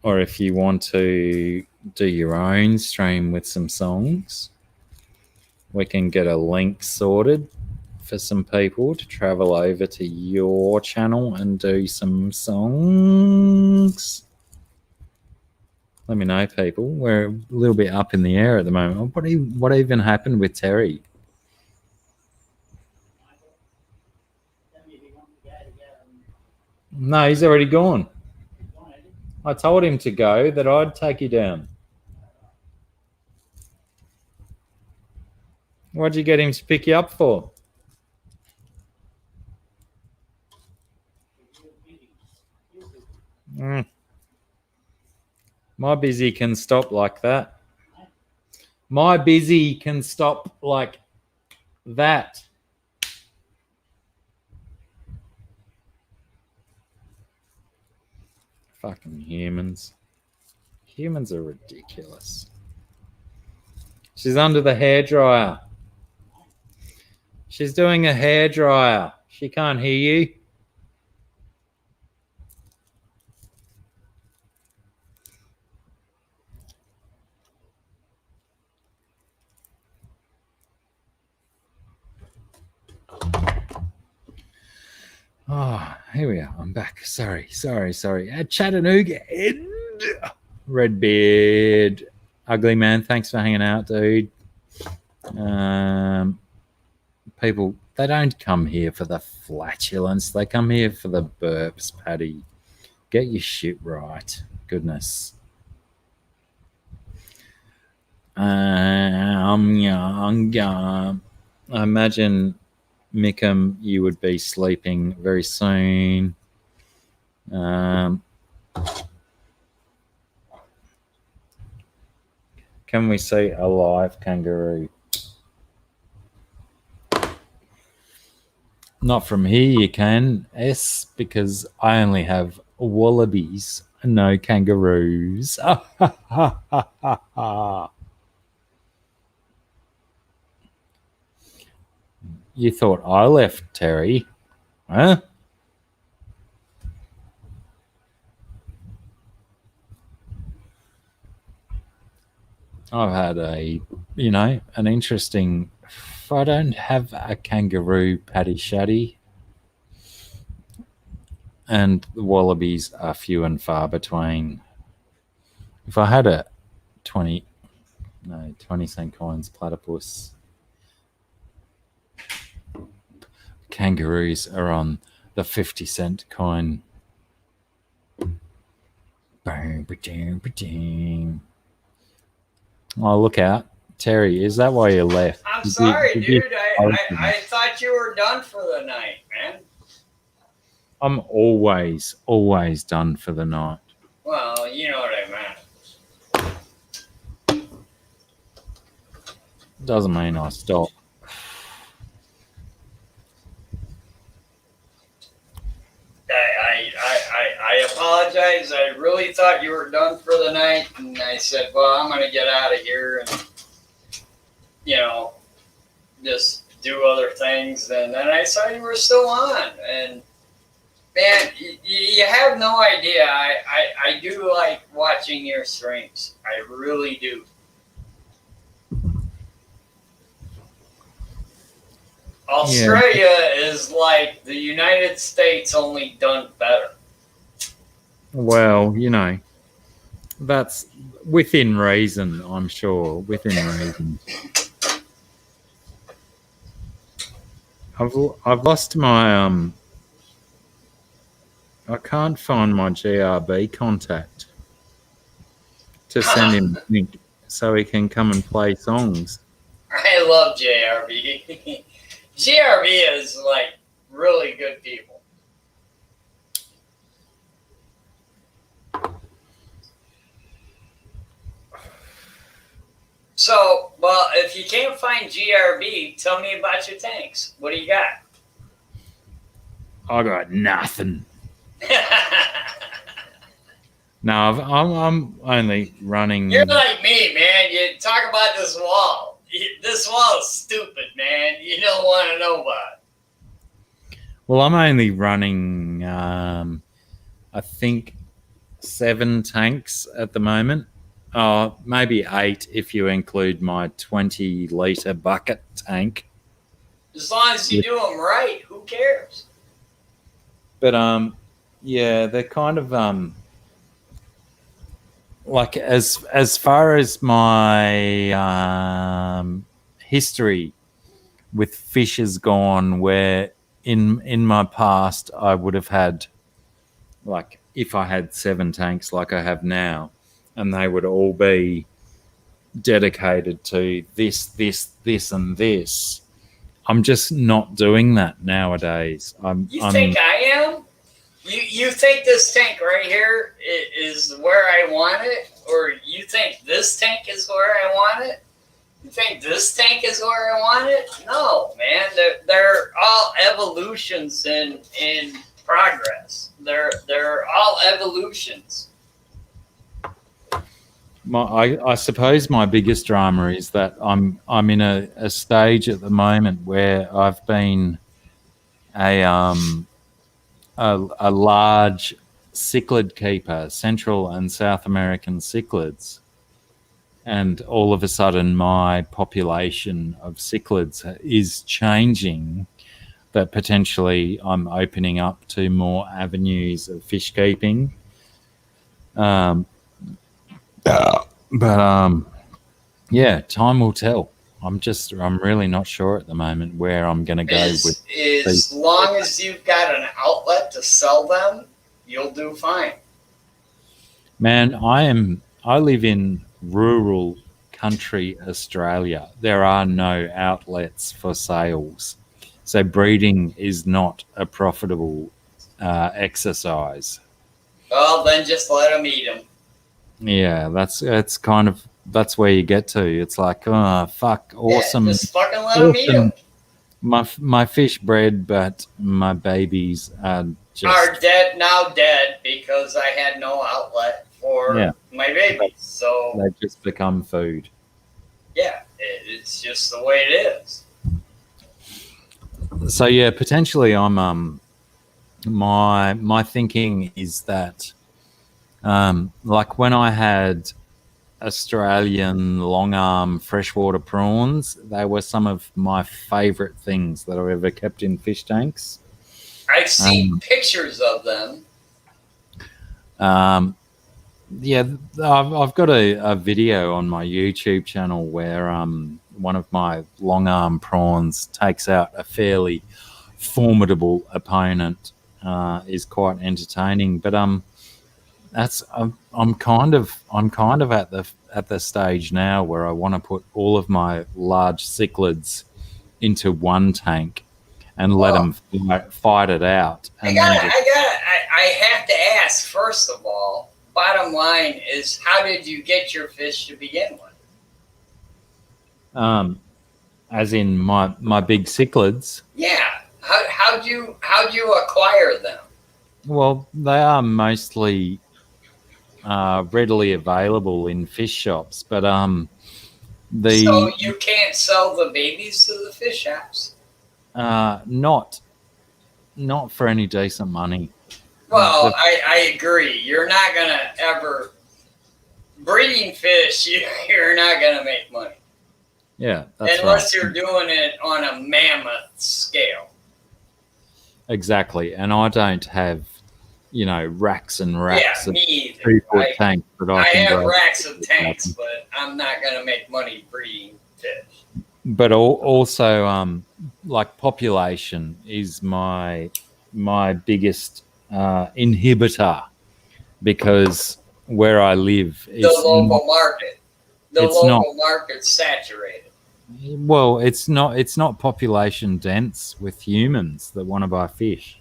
Or if you want to do your own stream with some songs, we can get a link sorted for some people to travel over to your channel and do some songs. Let me know, people. We're a little bit up in the air at the moment. What even happened with Terry? No, he's already gone. I told him to go, that I'd take you down. What'd you get him to pick you up for? My busy can stop like that. My busy can stop like that. Fucking humans. Humans are ridiculous. She's under the hairdryer. She's doing a hairdryer. She can't hear you. Oh, here we are. I'm back. Sorry. At Chattanooga, Ed. Redbeard. Ugly man, thanks for hanging out, dude. People, they don't come here for the flatulence. They come here for the burps, Paddy. Get your shit right. Goodness. I imagine, Mickham, you would be sleeping very soon. Can we see a live kangaroo? Not from here you can, S, because I only have wallabies, no kangaroos. You thought I left, Terry? Huh? I've had an interesting... I don't have a kangaroo, Paddy Shaddy. And the wallabies are few and far between. If I had a 20 cent coins platypus, kangaroos are on the 50-cent coin. Oh, look out. Terry, is that why you left? I'm sorry, dude. I thought you were done for the night, man. I'm always done for the night. Well, you know what I meant. Doesn't mean I stop. I apologize. I really thought you were done for the night, and I said, well, I'm going to get out of here and, just do other things. And then I saw you were still on. And, man, you have no idea. I do like watching your streams. I really do. Australia is like the United States, only done better. Well, that's within reason, I'm sure. Within reason. I've lost my I can't find my GRB contact to send him a link so he can come and play songs. I love JRB. GRB is like really good people. So, well, if you can't find GRB, tell me about your tanks. What do you got? I got nothing. No, I'm only running. You're like me, man. You talk about this wall. This wall is stupid, man. You don't want to know about it. Well, I'm only running, I think, 7 tanks at the moment. Oh, maybe 8 if you include my 20-litre bucket tank. As long as you do them right, who cares? But yeah, they're kind of like as far as my history with fish has gone, where in my past I would have had, like, if I had 7 tanks like I have now, and they would all be dedicated to this, and this. I'm just not doing that nowadays. You think I am? You think this tank right here is where I want it? Or you think this tank is where I want it? You think this tank is where I want it? No, man. They're all evolutions in progress. They're all evolutions. I suppose my biggest drama is that I'm in a stage at the moment where I've been a large cichlid keeper, Central and South American cichlids, and all of a sudden my population of cichlids is changing. That potentially I'm opening up to more avenues of fish keeping. But yeah, time will tell. I'm really not sure at the moment where I'm going to go with. As long as you've got an outlet to sell them, you'll do fine. Man, I live in rural country Australia. There are no outlets for sales, so breeding is not a profitable exercise. Well, then just let them eat them. Yeah, that's where you get to. It's like, oh, fuck, awesome. Yeah, just fucking let them eat them. My fish bred, but my babies are dead because I had no outlet for my babies. So they just become food. Yeah, it's just the way it is. So yeah, potentially I'm my thinking is that like when I had Australian long arm freshwater prawns, they were some of my favorite things that I've ever kept in fish tanks. I've seen pictures of them. Yeah, I've got a video on my YouTube channel where one of my long arm prawns takes out a fairly formidable opponent. Is quite entertaining, but I'm kind of at the stage now where I want to put all of my large cichlids into one tank and let them fight it out. And I have to ask, first of all, bottom line is, how did you get your fish to begin with? As in my big cichlids. Yeah. How'd you acquire them? Well, they are mostly readily available in fish shops, but so you can't sell the babies to the fish shops? Not for any decent money. Well, I agree. You're not gonna ever breeding fish. You're not gonna make money. Yeah, that's unless right. you're doing it on a mammoth scale. Exactly, and I don't have, racks and racks Yeah, of me either. 3-foot tanks that I can have grow. racks of tanks, but I'm not gonna make money breeding fish. But also, like population is my biggest inhibitor, because where I live is the local market. The it's local market's saturated. Well, it's not population dense with humans that want to buy fish.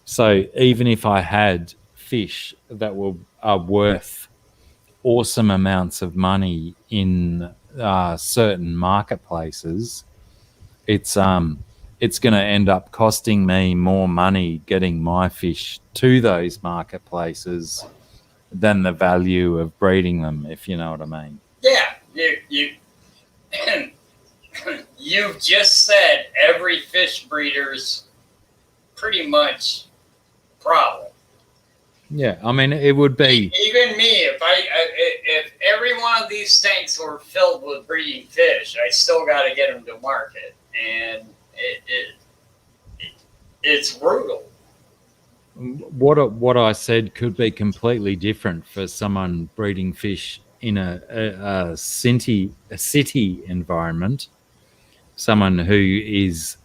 So even if I had fish that are worth awesome amounts of money in certain marketplaces, it's going to end up costing me more money getting my fish to those marketplaces than the value of breeding them, if you know what I mean. Yeah, you've just said every fish breeder's pretty much problem. Yeah, I mean, it would be even me if every one of these tanks were filled with breeding fish, I still got to get them to market, and it's brutal. What I said could be completely different for someone breeding fish in a city environment, someone who is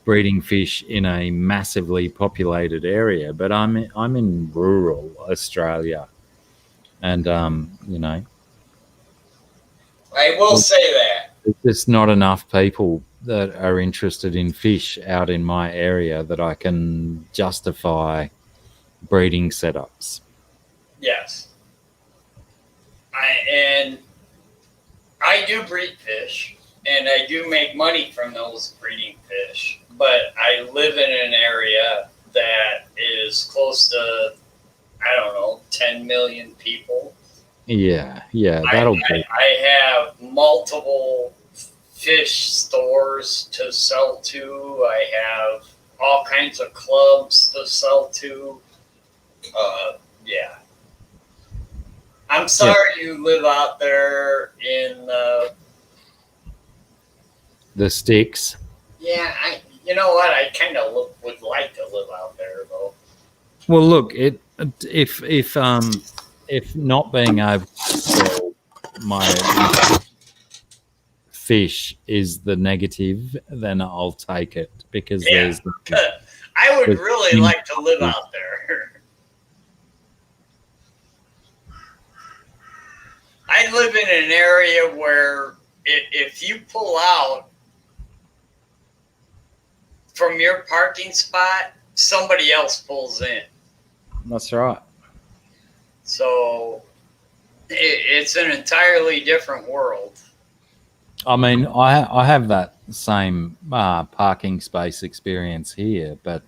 breeding fish in a massively populated area. But I'm in rural Australia, and I will say that there's just not enough people that are interested in fish out in my area that I can justify breeding setups. Yes. I do breed fish, and I do make money from those breeding fish, but I live in an area that is close to, 10 million people. Yeah, that'll be. I have multiple fish stores to sell to. I have all kinds of clubs to sell to. Yeah. I'm sorry you live out there in the sticks. Yeah, you know what? I kind of would like to live out there, though. Well, look, if not being able to sell my fish is the negative, then I'll take it, because there's. I would really like to live out there. I live in an area where if you pull out from your parking spot, somebody else pulls in. That's right. So it's an entirely different world. I mean, I have that same parking space experience here, but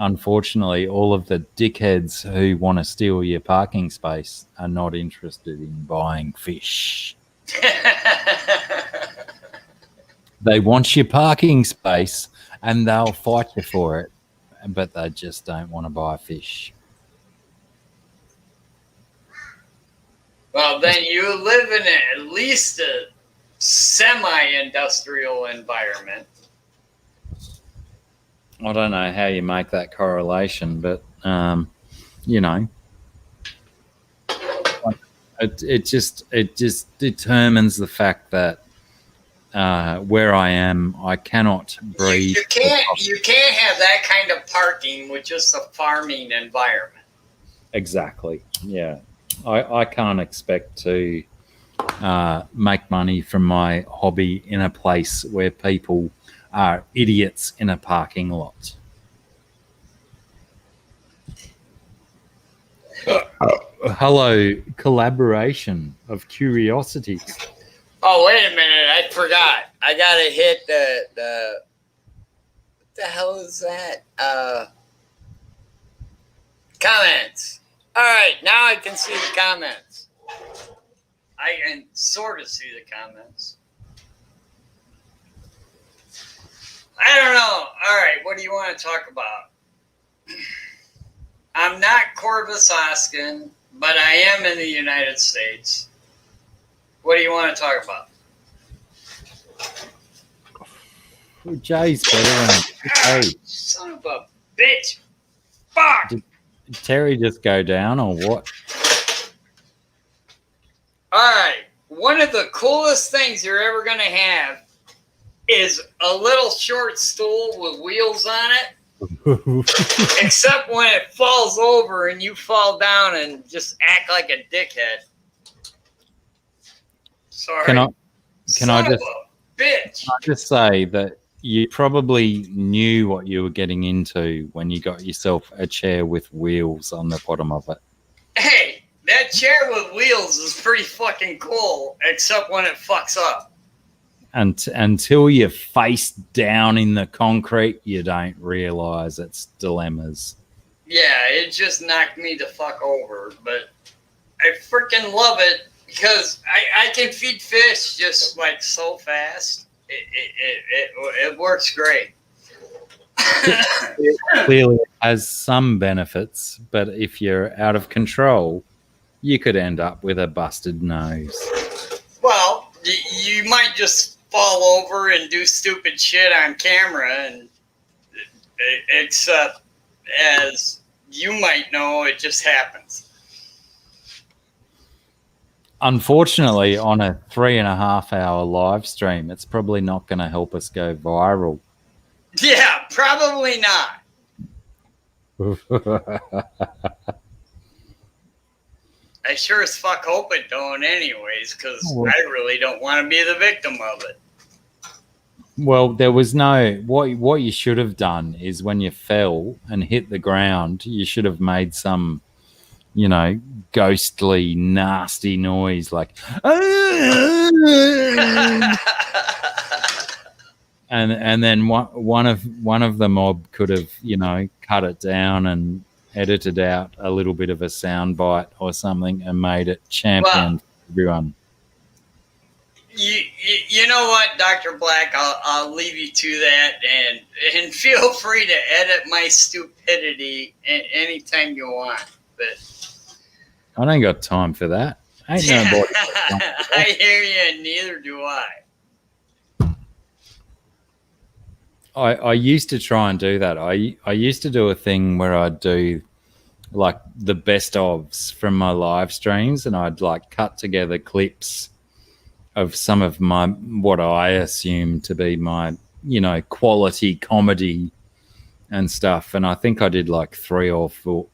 unfortunately, all of the dickheads who want to steal your parking space are not interested in buying fish. They want your parking space and they'll fight you for it, but they just don't want to buy fish. Well, then you live in at least a semi-industrial environment. I don't know how you make that correlation, but it just determines the fact that where I am, I cannot breed. You can't have that kind of parking with just a farming environment. Exactly. Yeah, I can't expect to make money from my hobby in a place where people are idiots in a parking lot. Hello, collaboration of curiosities. Oh, wait a minute. I forgot. I got to hit the what the hell is that? Comments. All right. Now I can see the comments. I can sort of see the comments. I don't know. All right. What do you want to talk about? I'm not Corvus Oskin, but I am in the United States. What do you want to talk about? Jay's better than Jay. Son of a bitch. Fuck. Did Terry just go down or what? All right. One of the coolest things you're ever going to have is a little short stool with wheels on it. Except when it falls over and you fall down and just act like a dickhead. Sorry. Can I Son of a bitch. just say that you probably knew what you were getting into when you got yourself a chair with wheels on the bottom of it. Hey, that chair with wheels is pretty fucking cool, except when it fucks up. And until you're face down in the concrete, you don't realize its dilemmas. Yeah, it just knocked me the fuck over, but I freaking love it because I can feed fish just like so fast. It works great. Clearly it has some benefits, but if you're out of control, you could end up with a busted nose. Well, you might just fall over and do stupid shit on camera, and except as you might know, it just happens. Unfortunately, on a 3.5 hour live stream, it's probably not going to help us go viral. Yeah, probably not. I sure as fuck hope it don't anyways, because I really don't want to be the victim of it. Well, there was no... What you should have done is when you fell and hit the ground, you should have made some, you know, ghostly, nasty noise like... and then one of the mob could have, you know, cut it down and edited out a little bit of a sound bite or something and made it champion for everyone. You know what, Dr. Black, I'll leave you to that, and feel free to edit my stupidity anytime you want. But I don't got time for that. Ain't nobody. I hear you, and neither do I. I used to try and do that. I used to do a thing where I'd do like the best ofs from my live streams, and I'd like cut together clips of some of my, what I assume to be my, you know, quality comedy and stuff. And I think I did like three or four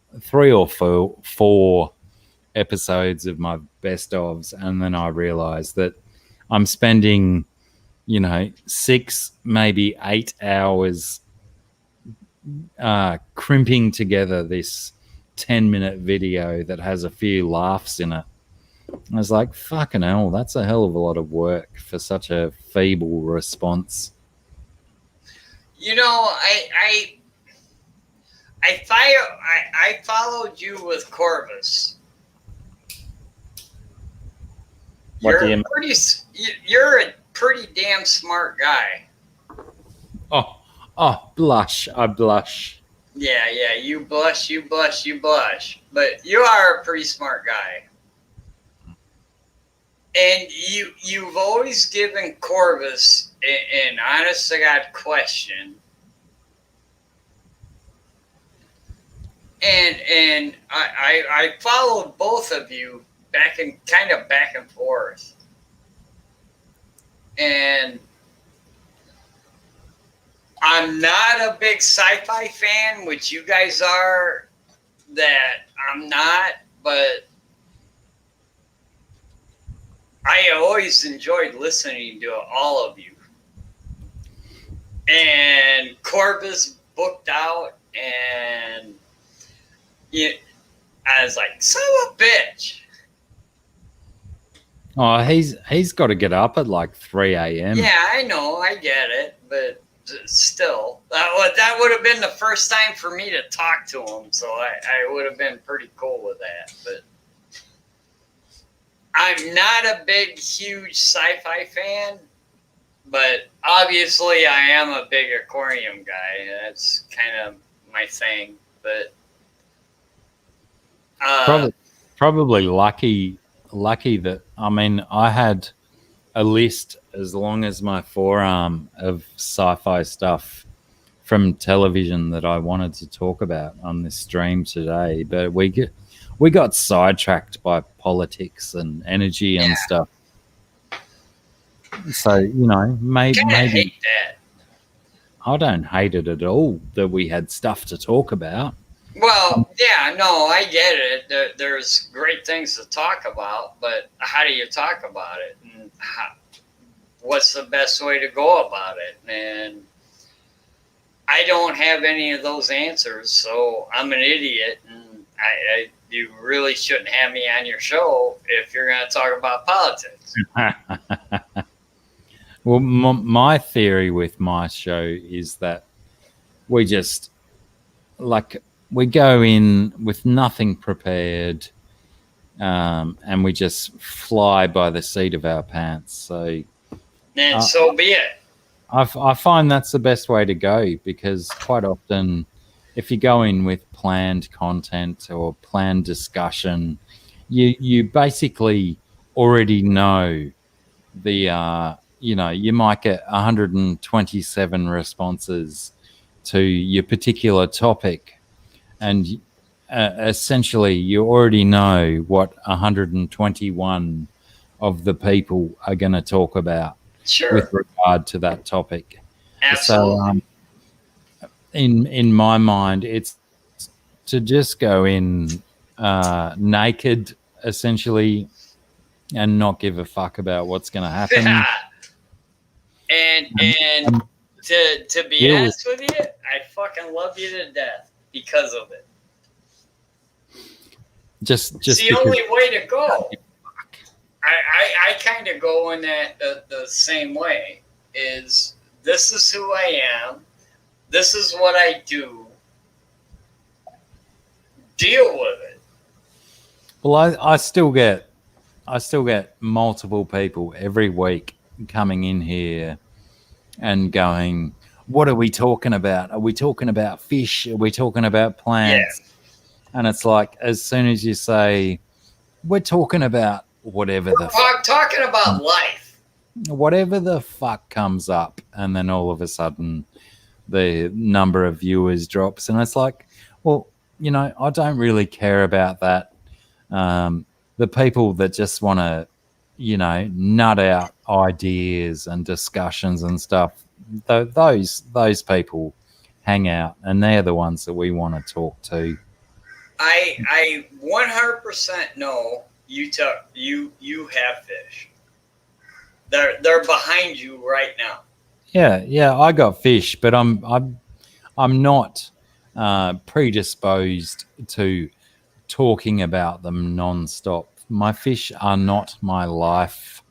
episodes of my best ofs. And then I realized that I'm spending, you know, 6, maybe 8 hours crimping together this 10-minute video that has a few laughs in it. I was like, fucking hell, that's a hell of a lot of work for such a feeble response. You know, I followed you with Corvus. You're a pretty damn smart guy. Oh, blush. I blush. Yeah, you blush. But you are a pretty smart guy. And you've always given Corvus an honest to God question. And I followed both of you back and forth. And I'm not a big sci-fi fan, which you guys are, that I'm not, but I always enjoyed listening to all of you. and Corb is booked out, and I was like, son of a bitch. Oh, he's got to get up at like 3 a.m. Yeah, I know, I get it, but still, that would have been the first time for me to talk to him, so I would have been pretty cool with that. But I'm not a big, huge sci-fi fan, but obviously I am a big aquarium guy. That's kind of my thing. But probably lucky that, I mean, I had a list as long as my forearm of sci-fi stuff from television that I wanted to talk about on this stream today, but we got sidetracked by politics and energy and stuff. So, you know, maybe hate that. I don't hate it at all that we had stuff to talk about. Well, yeah, no, I get it. There's great things to talk about, but how do you talk about it? And what's the best way to go about it? And I don't have any of those answers, so I'm an idiot, and you really shouldn't have me on your show if you're going to talk about politics. Well, my theory with my show is that we just, like, we go in with nothing prepared, and we just fly by the seat of our pants. So, and so be it. I find that's the best way to go, because quite often, if you go in with planned content or planned discussion, you basically already know the you know, you might get 127 responses to your particular topic, and essentially you already know what 121 of the people are going to talk about with regard to that topic. Absolutely. So in my mind, it's to just go in naked, essentially, and not give a fuck about what's going to happen. And to be honest with you, I fucking love you to death because of it. Just it's the only way to go. I kind of go in that the same way. Is this is who I am. This is what I do. Deal with it. Well, I still get multiple people every week coming in here and going, what are we talking about? Are we talking about fish? Are we talking about plants? Yeah. And it's like, as soon as you say, we're talking about whatever talking about life, whatever the fuck comes up, and then all of a sudden the number of viewers drops, and it's like, well, you know, I don't really care about that. The people that just want to, you know, nut out ideas and discussions and stuff, those people hang out, and they're the ones that we want to talk to. I 100% know you have fish. They're behind you right now. Yeah, I got fish, but I'm not predisposed to talking about them nonstop. My fish are not my life.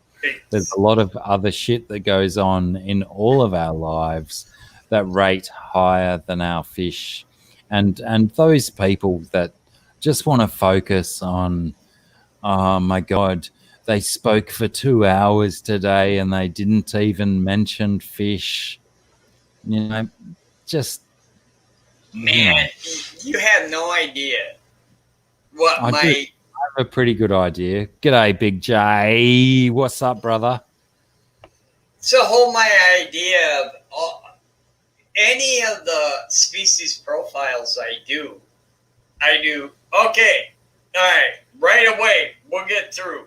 There's a lot of other shit that goes on in all of our lives that rate higher than our fish, and those people that just want to focus on, oh my God, they spoke for 2 hours today and they didn't even mention fish. You know, just man, you have no idea what I have a pretty good idea. G'day, Big J. What's up, brother? So, whole my idea of any of the species profiles I do, okay, all right away, we'll get through.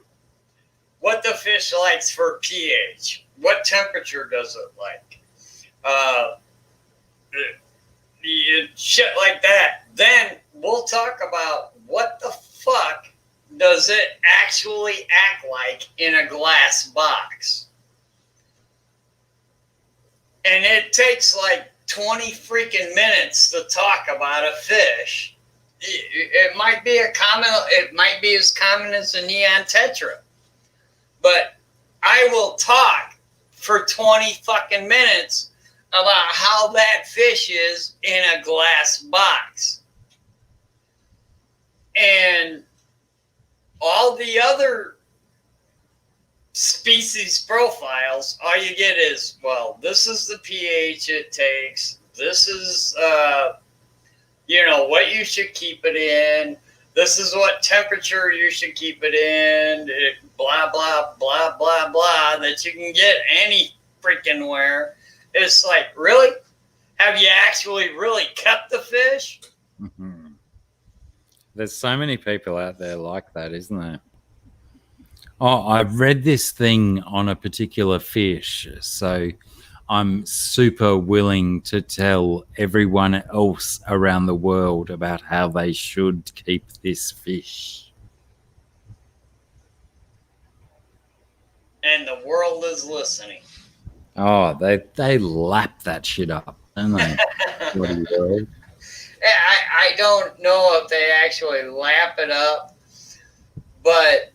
What the fish likes for pH. What temperature does it like? Shit like that. Then we'll talk about what the fuck does it actually act like in a glass box. and it takes like 20 freaking minutes to talk about a fish, it might be it might be as common as a neon tetra, but I will talk for 20 fucking minutes about how that fish is in a glass box. And all the other species profiles, all you get is, well, this is the pH it takes. This is, what you should keep it in. This is what temperature you should keep it in. Blah, blah, blah, blah, blah, that you can get any freaking where. It's like, really? Have you actually really kept the fish? Mm-hmm. There's so many people out there like that, isn't there? Oh, I've read this thing on a particular fish, so I'm super willing to tell everyone else around the world about how they should keep this fish. And the world is listening. Oh, they lap that shit up, don't they? Bloody world. I don't know if they actually lap it up, but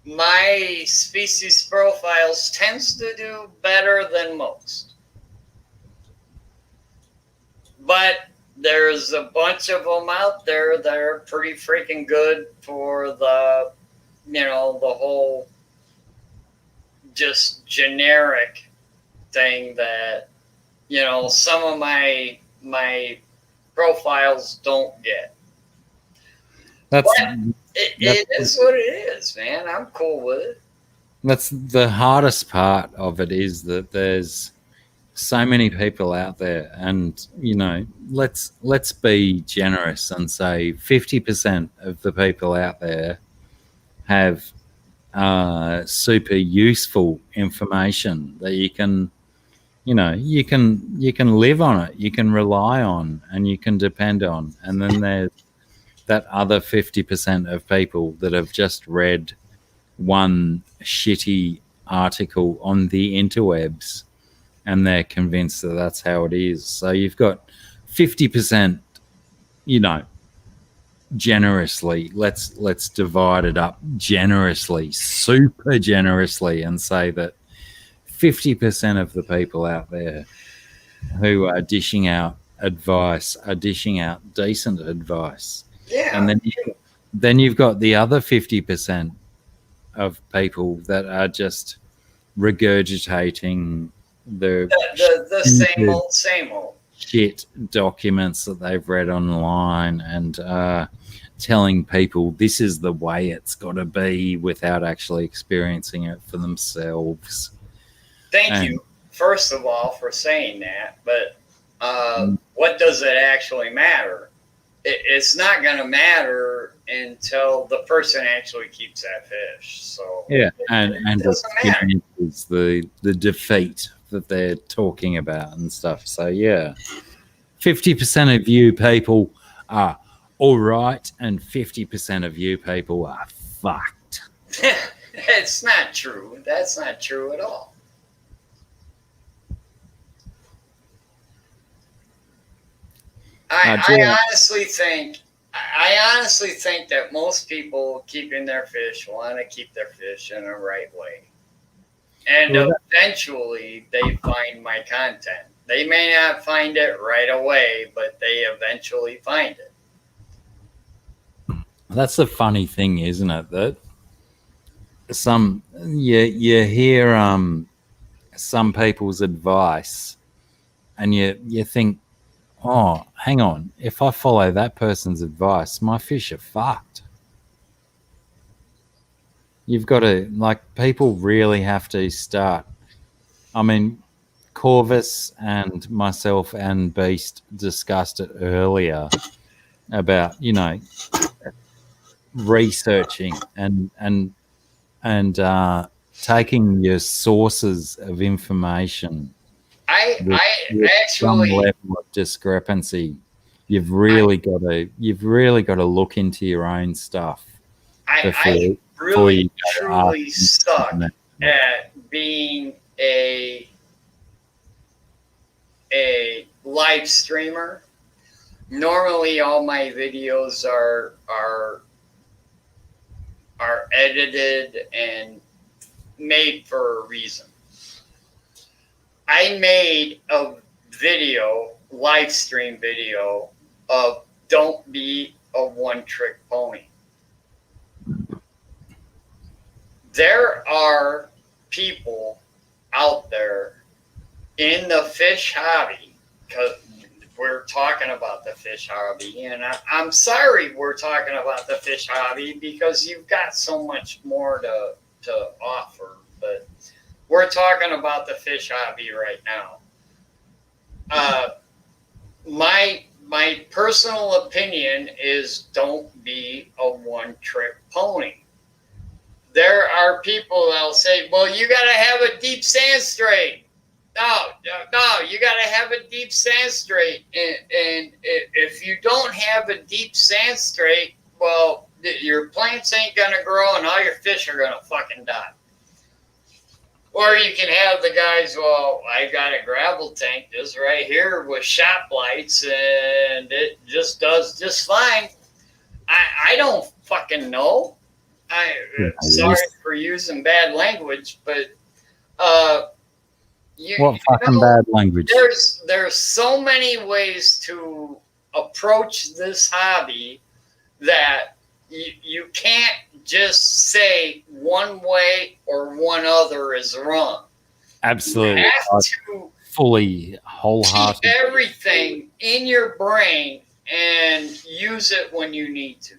my species profiles tends to do better than most. But there's a bunch of them out there that are pretty freaking good for the whole just generic thing that, some of my profiles don't get. But it is what it is, man. I'm cool with it. That's the hardest part of it, is that there's so many people out there, and let's be generous and say 50% of the people out there have super useful information that you can live on it, you can rely on, and you can depend on. And then there's that other 50% of people that have just read one shitty article on the interwebs and they're convinced that that's how it is. So you've got 50%, generously, let's divide it up generously, super generously, and say that 50% of the people out there who are dishing out advice are dishing out decent advice. Yeah. And then you've got the other 50% of people that are just regurgitating the same old shit documents that they've read online and telling people this is the way it's got to be without actually experiencing it for themselves. Thank you, first of all, for saying that. But what does it actually matter? It's not going to matter until the person actually keeps that fish. So yeah, and it doesn't matter. It's the defeat that they're talking about and stuff. So yeah, 50% of you people are all right, and 50% of you people are fucked. It's not true. That's not true at all. I honestly think that most people keeping their fish want to keep their fish in the right way. And eventually they find my content. They may not find it right away, but they eventually find it. That's the funny thing, isn't it? That you hear some people's advice and you think, oh, hang on, if I follow that person's advice, my fish are fucked. You've got to, people really have to start. I mean, Corvus and myself and Beast discussed it earlier about, researching and taking your sources of information. I some actually level of discrepancy. You've really got to look into your own stuff. I really truly suck at being a live streamer. Normally, all my videos are edited and made for a reason. I made a video, live stream video of don't be a one-trick pony. There are people out there in the fish hobby, because we're talking about the fish hobby, and I'm sorry we're talking about the fish hobby because you've got so much more to offer, but we're talking about the fish hobby right now. My personal opinion is don't be a one-trick pony. There are people that'll say, well, you got to have a deep sand straight. No, you got to have a deep sand straight. And if you don't have a deep sand straight, well, your plants ain't going to grow and all your fish are going to fucking die. Or you can have the guys, well, I got a gravel tank just right here with shop lights and it just does just fine. I don't fucking know. Sorry for using bad language, but what fucking bad language? There's so many ways to approach this hobby that you can't just say one way or one other is wrong. Absolutely. You have to fully wholehearted keep everything in your brain and use it when you need to.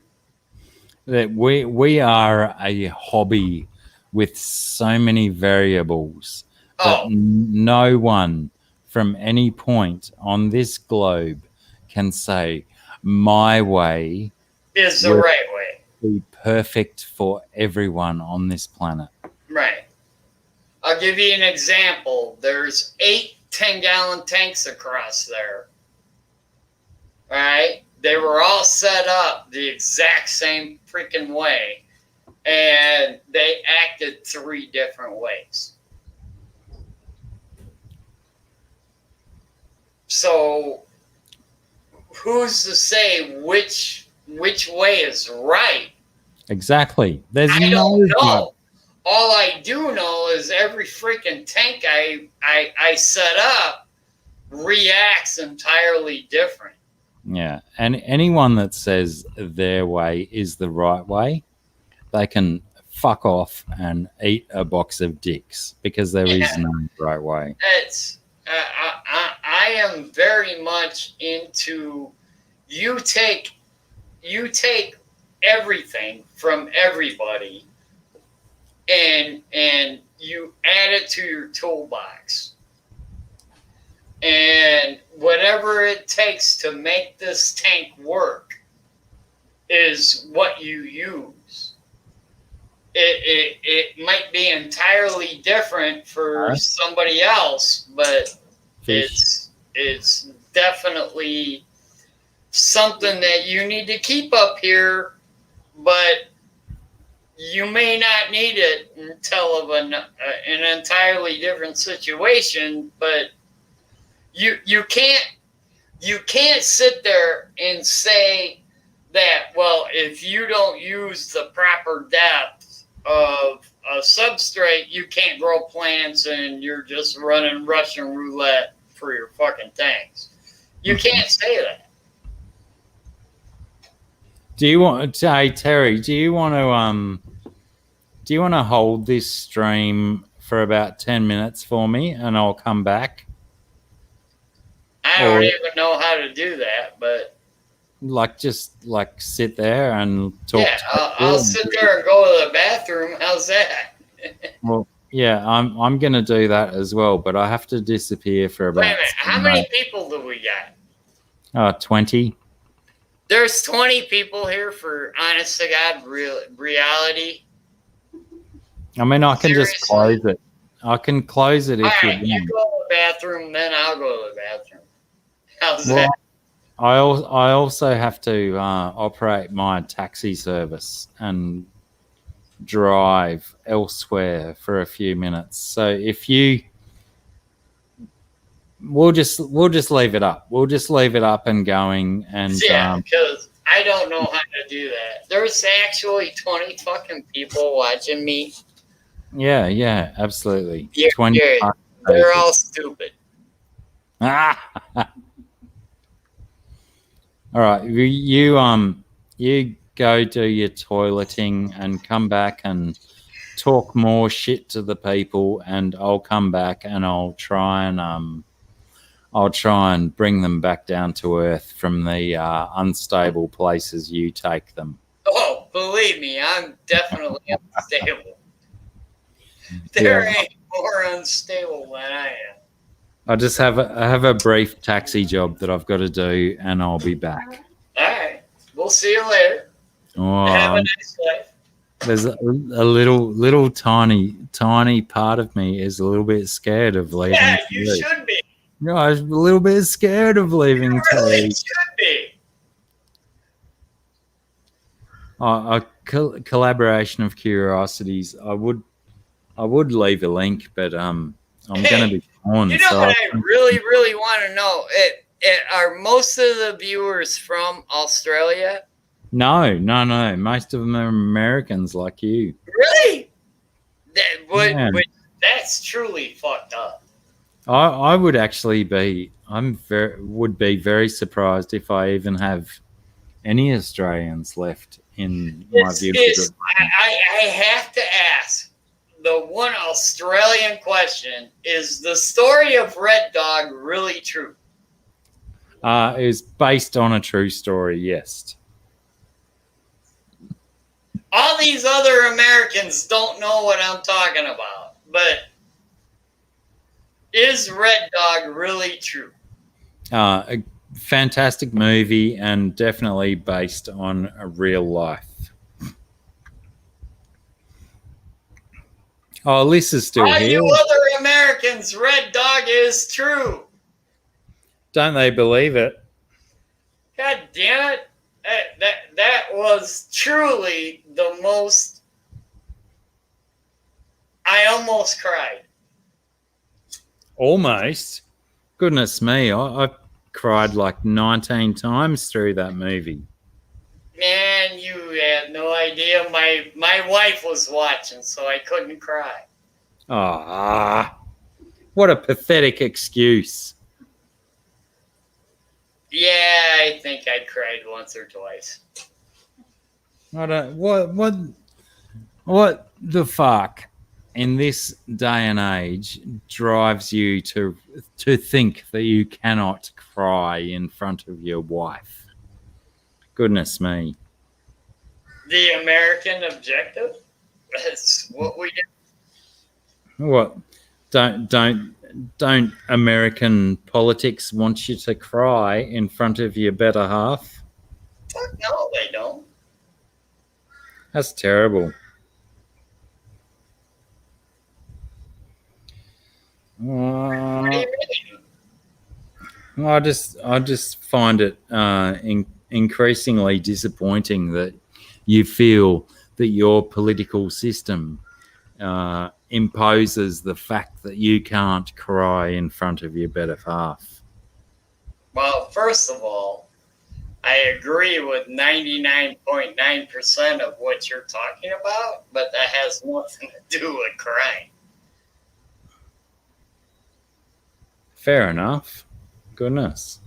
That we are a hobby with so many variables that no one from any point on this globe can say my way is the right way. Be perfect for everyone on this planet. Right. I'll give you an example. There's 8 10-gallon tanks across there. All right. They were all set up the exact same freaking way, and they acted 3 different ways. So, who's to say which way is right? Exactly. I don't know. All I do know is every freaking tank I set up reacts entirely different. Yeah, and anyone that says their way is the right way, they can fuck off and eat a box of dicks because there is no right way. It's I am very much into you take everything from everybody and you add it to your toolbox. And whatever it takes to make this tank work is what you use. It might be entirely different for somebody else, but it's definitely something that you need to keep up here, but you may not need it until of an entirely different situation, but you can't sit there and say that, well, if you don't use the proper depth of a substrate, you can't grow plants and you're just running Russian roulette for your fucking tanks. You can't say that. Do you want to, hey Terry, do you want to hold this stream for about 10 minutes for me and I'll come back? I don't even know how to do that, but just sit there and talk. Yeah, I'll sit there and go to the bathroom. How's that? Well, yeah, I'm gonna do that as well, but I have to disappear for about. Wait a minute, how many people do we got? 20. There's 20 people here for honest to God reality. I mean, I can just close it. I can close it if you want. You go to the bathroom, then I'll go to the bathroom. How's that? I also have to operate my taxi service and drive elsewhere for a few minutes. So if you we'll just leave it up. We'll just leave it up and going. And yeah, because I don't know how to do that. There's actually 20 fucking people watching me. yeah, absolutely. Yeah, 20. they're all stupid. Ah. All right, you go do your toileting and come back and talk more shit to the people, and I'll come back and I'll try and bring them back down to earth from the unstable places you take them. Oh, believe me, I'm definitely unstable. There ain't more unstable than I am. I just have a brief taxi job that I've got to do, and I'll be back. All right, we'll see you later. Oh, Have a nice life. There's a little tiny part of me is a little bit scared of leaving. Yeah, you should be. No, I was a little bit scared of leaving. You really should be. A collaboration of curiosities. I would leave a link, but I'm going to be on. You know what I really want to know? Are most of the viewers from Australia? No. Most of them are Americans like you. Really? That's truly fucked up. I would actually be. Would be very surprised if I even have any Australians left in my viewers. I have to ask the one Australian question: is the story of Red Dog really true? Is based on a true story. Yes. All these other Americans don't know what I'm talking about, but is Red Dog really true? A fantastic movie and definitely based on a real life. Oh, Lisa's still All here. you other Americans, Red Dog is true. Don't they believe it? God damn it. That was truly the most. I almost cried. Almost. Goodness me. I cried like 19 times through that movie. Man, you had no idea. My wife was watching, so I couldn't cry. Ah, what a pathetic excuse. Yeah, I think I cried once or twice. What the fuck in this day and age drives you to think that you cannot cry in front of your wife? Goodness me. The American objective? That's what we do. What? Don't American politics want you to cry in front of your better half? Fuck no, they don't. That's terrible. What do you mean? I just find it increasingly disappointing that you feel that your political system imposes the fact that you can't cry in front of your better half. Well, first of all, I agree with 99.9% of what you're talking about, but that has nothing to do with crying. Fair enough. Goodness.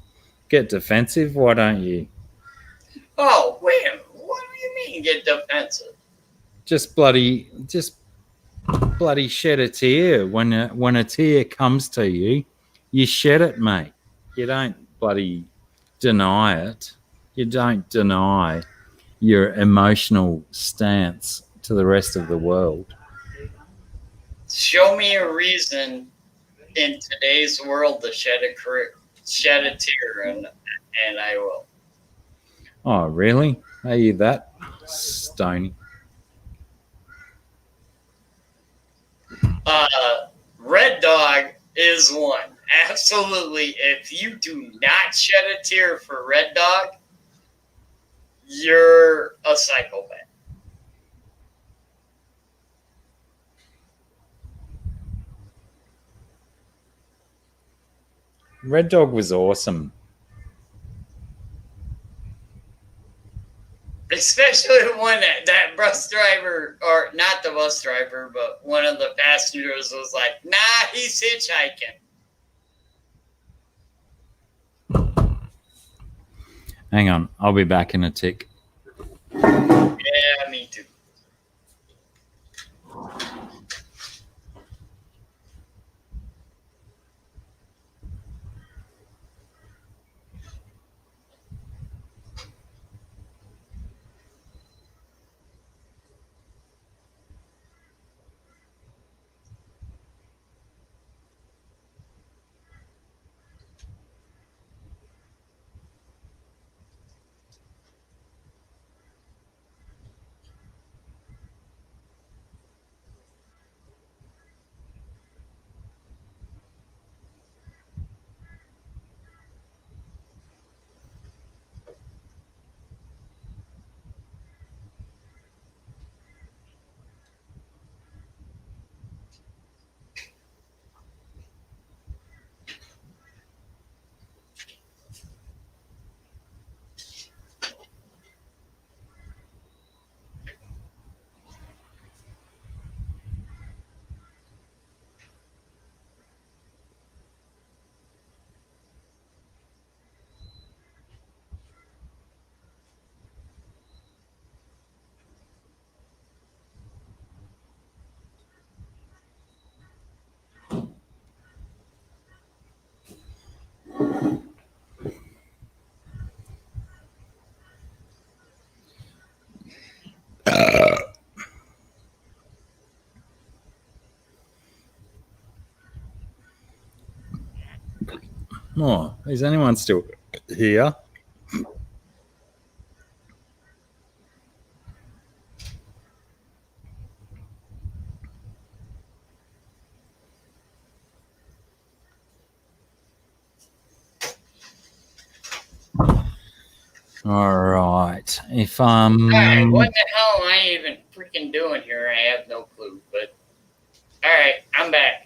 Get defensive, why don't you? Oh, wait a minute. What do you mean get defensive? Just bloody shed a tear. When a tear comes to you, you shed it, mate. You don't bloody deny it. You don't deny your emotional stance to the rest of the world. Show me a reason in today's world to shed a tear, and I will. Oh, really? Are you that stony? Red Dog is one. Absolutely. If you do not shed a tear for Red Dog, you're a psychopath. Red Dog was awesome. Especially when that bus driver, or not the bus driver, but one of the passengers was like, nah, he's hitchhiking. Hang on, I'll be back in a tick. Yeah, me too. Oh, is anyone still here? All right. If All right, what the hell am I even freaking doing here? I have no clue. But all right, I'm back.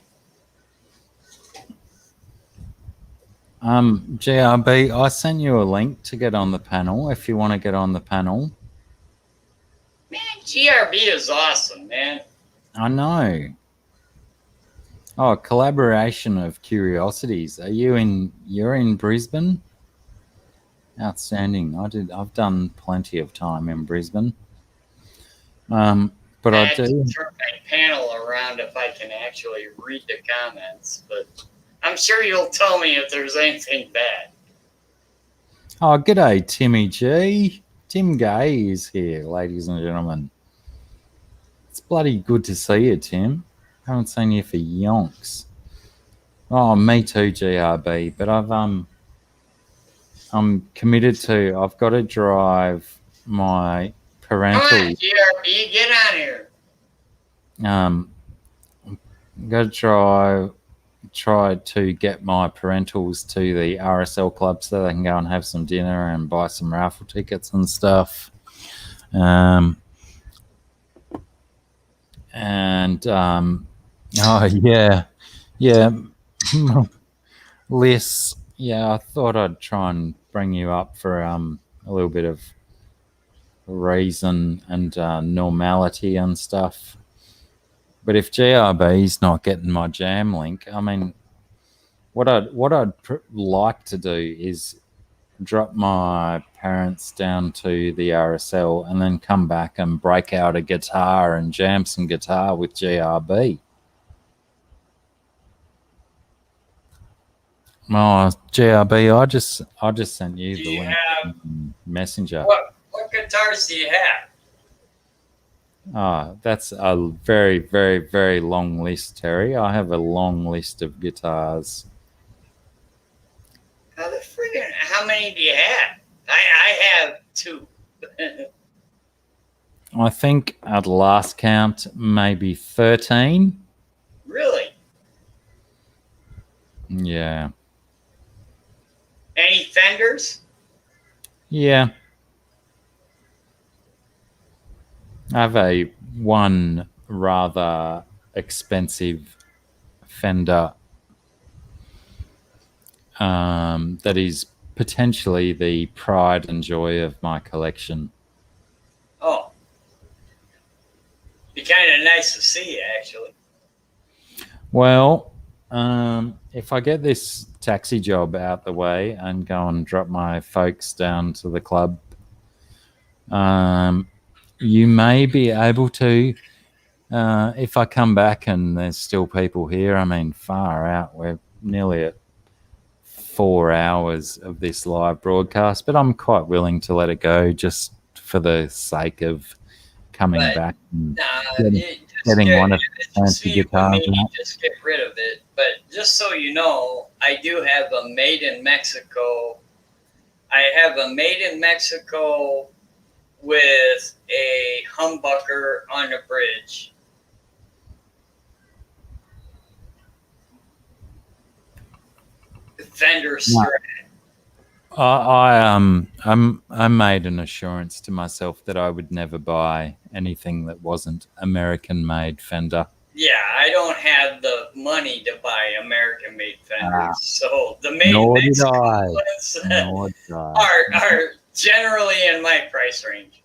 GRB, I sent you a link to get on the panel if you want to get on the panel. Man, GRB is awesome, man. I know. Oh, collaboration of curiosities. You're in Brisbane? Outstanding. I've done plenty of time in Brisbane. But I have do to turn my panel around if I can actually read the comments, but I'm sure you'll tell me if there's anything bad. Oh, g'day, Timmy G. Tim Gay is here, ladies and gentlemen. It's bloody good to see you, Tim. Haven't seen you for yonks. Oh, me too, GRB. But I'm committed to. I've got to drive my parental. Come on, GRB, get on here. Got to try to get my parentals to the RSL club so they can go and have some dinner and buy some raffle tickets and stuff. Oh yeah, Liz. Yeah, I thought I'd try and bring you up for a little bit of reason and normality and stuff. But if GRB's not getting my jam link, I mean, what I'd like to do is drop my parents down to the RSL and then come back and break out a guitar and jam some guitar with GRB. Oh, GRB, I just sent you the link. Messenger. What guitars do you have? That's a very, very, very long list, Terry. I have a long list of guitars. How many do you have? I have 2. I think at last count, maybe 13. Really? Yeah. Any Fenders? Yeah. I have one rather expensive Fender that is potentially the pride and joy of my collection. Oh, be kind of nice to see you, actually. Well, if I get this taxi job out the way and go and drop my folks down to the club, you may be able to. If I come back and there's still people here, I mean, far out. We're nearly at 4 hours of this live broadcast, but I'm quite willing to let it go just for the sake of coming back and getting one of the fancy guitars out. Just get rid of it. But just so you know, I do have a made in Mexico. I have a made in Mexico with a humbucker on the bridge. Fender Strat. I made an assurance to myself that I would never buy anything that wasn't American-made Fender. Yeah, I don't have the money to buy American-made Fenders, so the made Nor did Mexican I. ones Nor did I. are generally in my price range.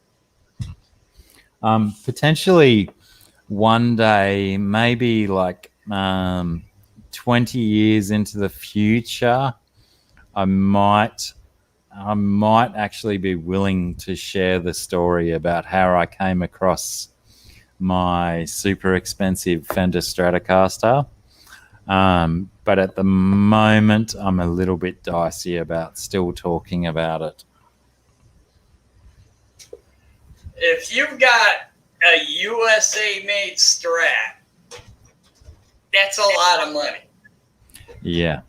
Potentially one day, maybe like 20 years into the future, I might actually be willing to share the story about how I came across my super expensive Fender Stratocaster. But at the moment, I'm a little bit dicey about still talking about it. If you've got a USA-made Strat, that's a lot of money. Yeah.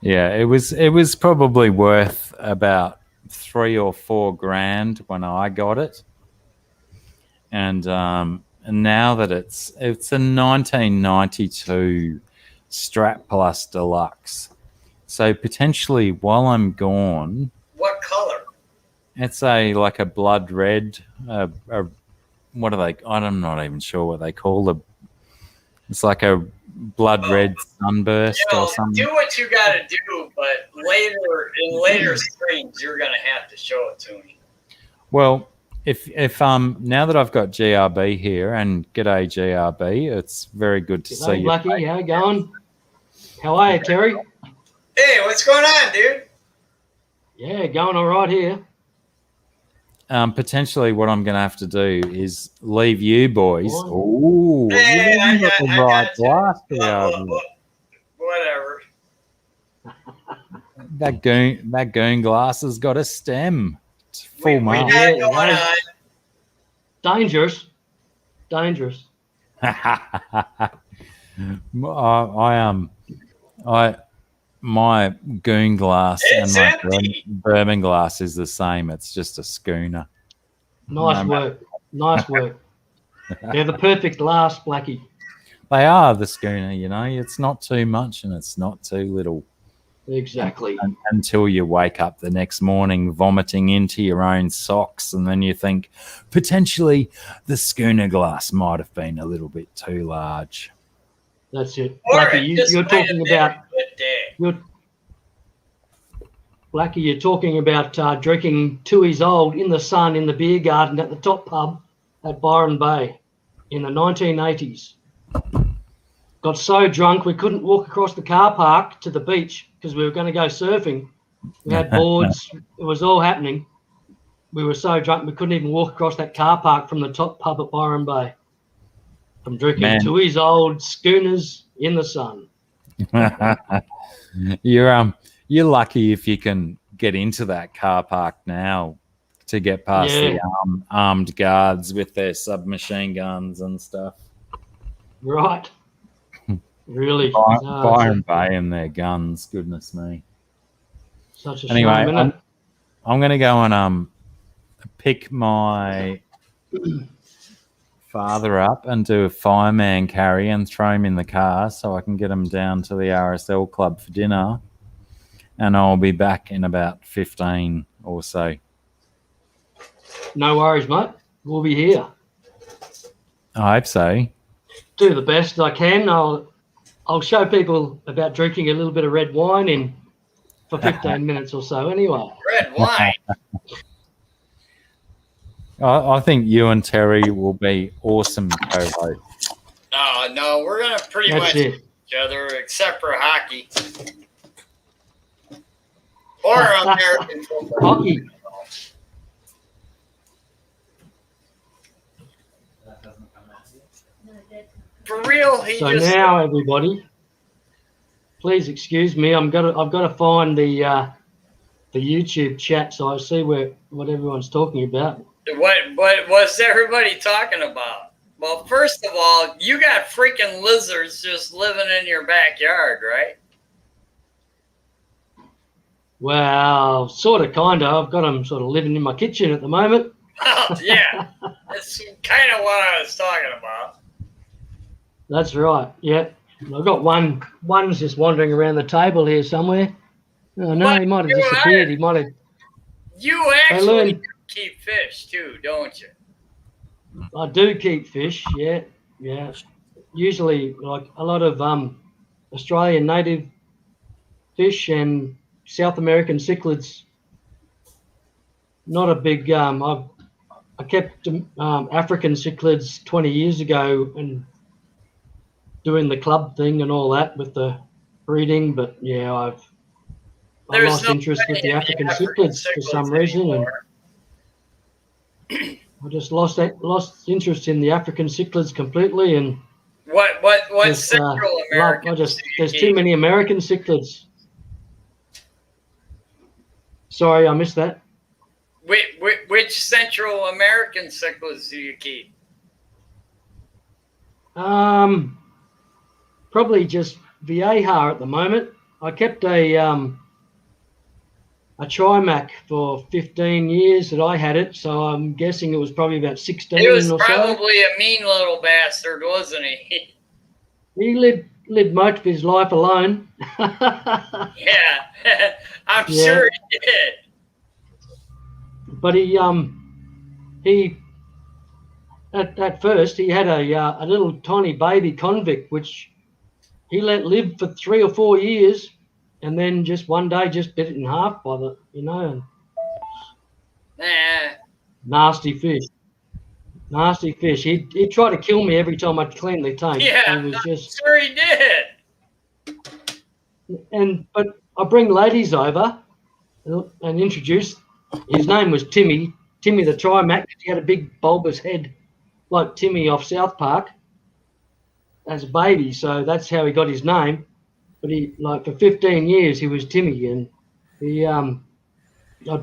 Yeah, it was probably worth about $3 or $4 grand when I got it, and now that it's a 1992 Strat Plus Deluxe, so potentially while I'm gone, What color? it's like a blood red. What are they? I'm not even sure what they call the. It's like a blood red sunburst or something. Do what you got to do, but later streams, you're going to have to show it to me. Well, if now that I've got GRB here, and g'day GRB, it's very good to see you. Blacky, how you going? How are you, Terry? Hey, what's going on, dude? Yeah, going all right here. Potentially, what I'm going to have to do is leave you boys. Oh. Ooh, Hey, I got glass you. Whatever. That goon glass has got a stem. It's full We mark. got going on. Dangerous. My goon glass It's and my empty. bourbon glass is the same. It's just a schooner. Nice work. They're the perfect glass, Blacky. They are the schooner, you know. It's not too much and it's not too little. Exactly. Until you wake up the next morning vomiting into your own socks, and then you think potentially the schooner glass might have been a little bit too large. That's it. Or Blacky, it just you're might have talking been about a good day. Blacky, you're talking about drinking 2 years old in the sun in the beer garden at the top pub at Byron Bay in the 1980s. Got so drunk we couldn't walk across the car park to the beach because we were going to go surfing. We had boards. It was all happening. We were so drunk we couldn't even walk across that car park from the top pub at Byron Bay. From drinking 2 years old schooners in the sun. You're lucky if you can get into that car park now to get past the armed guards with their submachine guns and stuff. Right. Really. Byron Bay and their guns, goodness me. Such a Anyway, shame, isn't it? I'm going to go and pick my father up and do a fireman carry and throw him in the car so I can get him down to the RSL club for dinner. And I'll be back in about 15 or so. No worries, mate. We'll be here. I hope so. do the best I can. I'll show people about drinking a little bit of red wine for 15 minutes or so. Anyway, Red wine. I think you and Terry will be awesome co-hosts. Oh no, we're gonna pretty That's much it. each other except for hockey or American football. Hockey. For real, he So just now, everybody, please excuse me. I've got to find the YouTube chat so I see what everyone's talking about. what's everybody talking about? Well, first of all, you got freaking lizards just living in your backyard, right? Well, sort of, kind of. I've got them sort of living in my kitchen at the moment. Oh, yeah, that's kind of what I was talking about. That's right. Yeah, I've got one's just wandering around the table here somewhere. Oh no, he might have disappeared. He might have. You actually keep fish too, don't you? I do keep fish. Yeah, yeah. Usually, like a lot of Australian native fish and South American cichlids. Not a big. I kept African cichlids 20 years ago and doing the club thing and all that with the breeding, but yeah, I lost interest with the African cichlids for some reason, and I just lost interest in the African cichlids completely. And what just, Central American? There's too many American cichlids. Sorry, I missed that. Which Central American cichlids do you keep? Probably just Vieja at the moment. I kept a Trimac for 15 years that I had it, so I'm guessing it was probably about 16 He was or probably a mean little bastard, wasn't he? He lived most of his life alone. Yeah, I'm sure he did. But he at first he had a little tiny baby convict which he let live for 3 or 4 years, and then just one day just bit it in half by the and nasty fish. He'd try to kill me every time I'd clean the tank. Yeah, It was just, sure he did. but I bring ladies over and introduce. His name was Timmy the Trimac. He had a big bulbous head like Timmy off South Park as a baby, so that's how he got his name. But he, like, for 15 years he was Timmy, and he I'd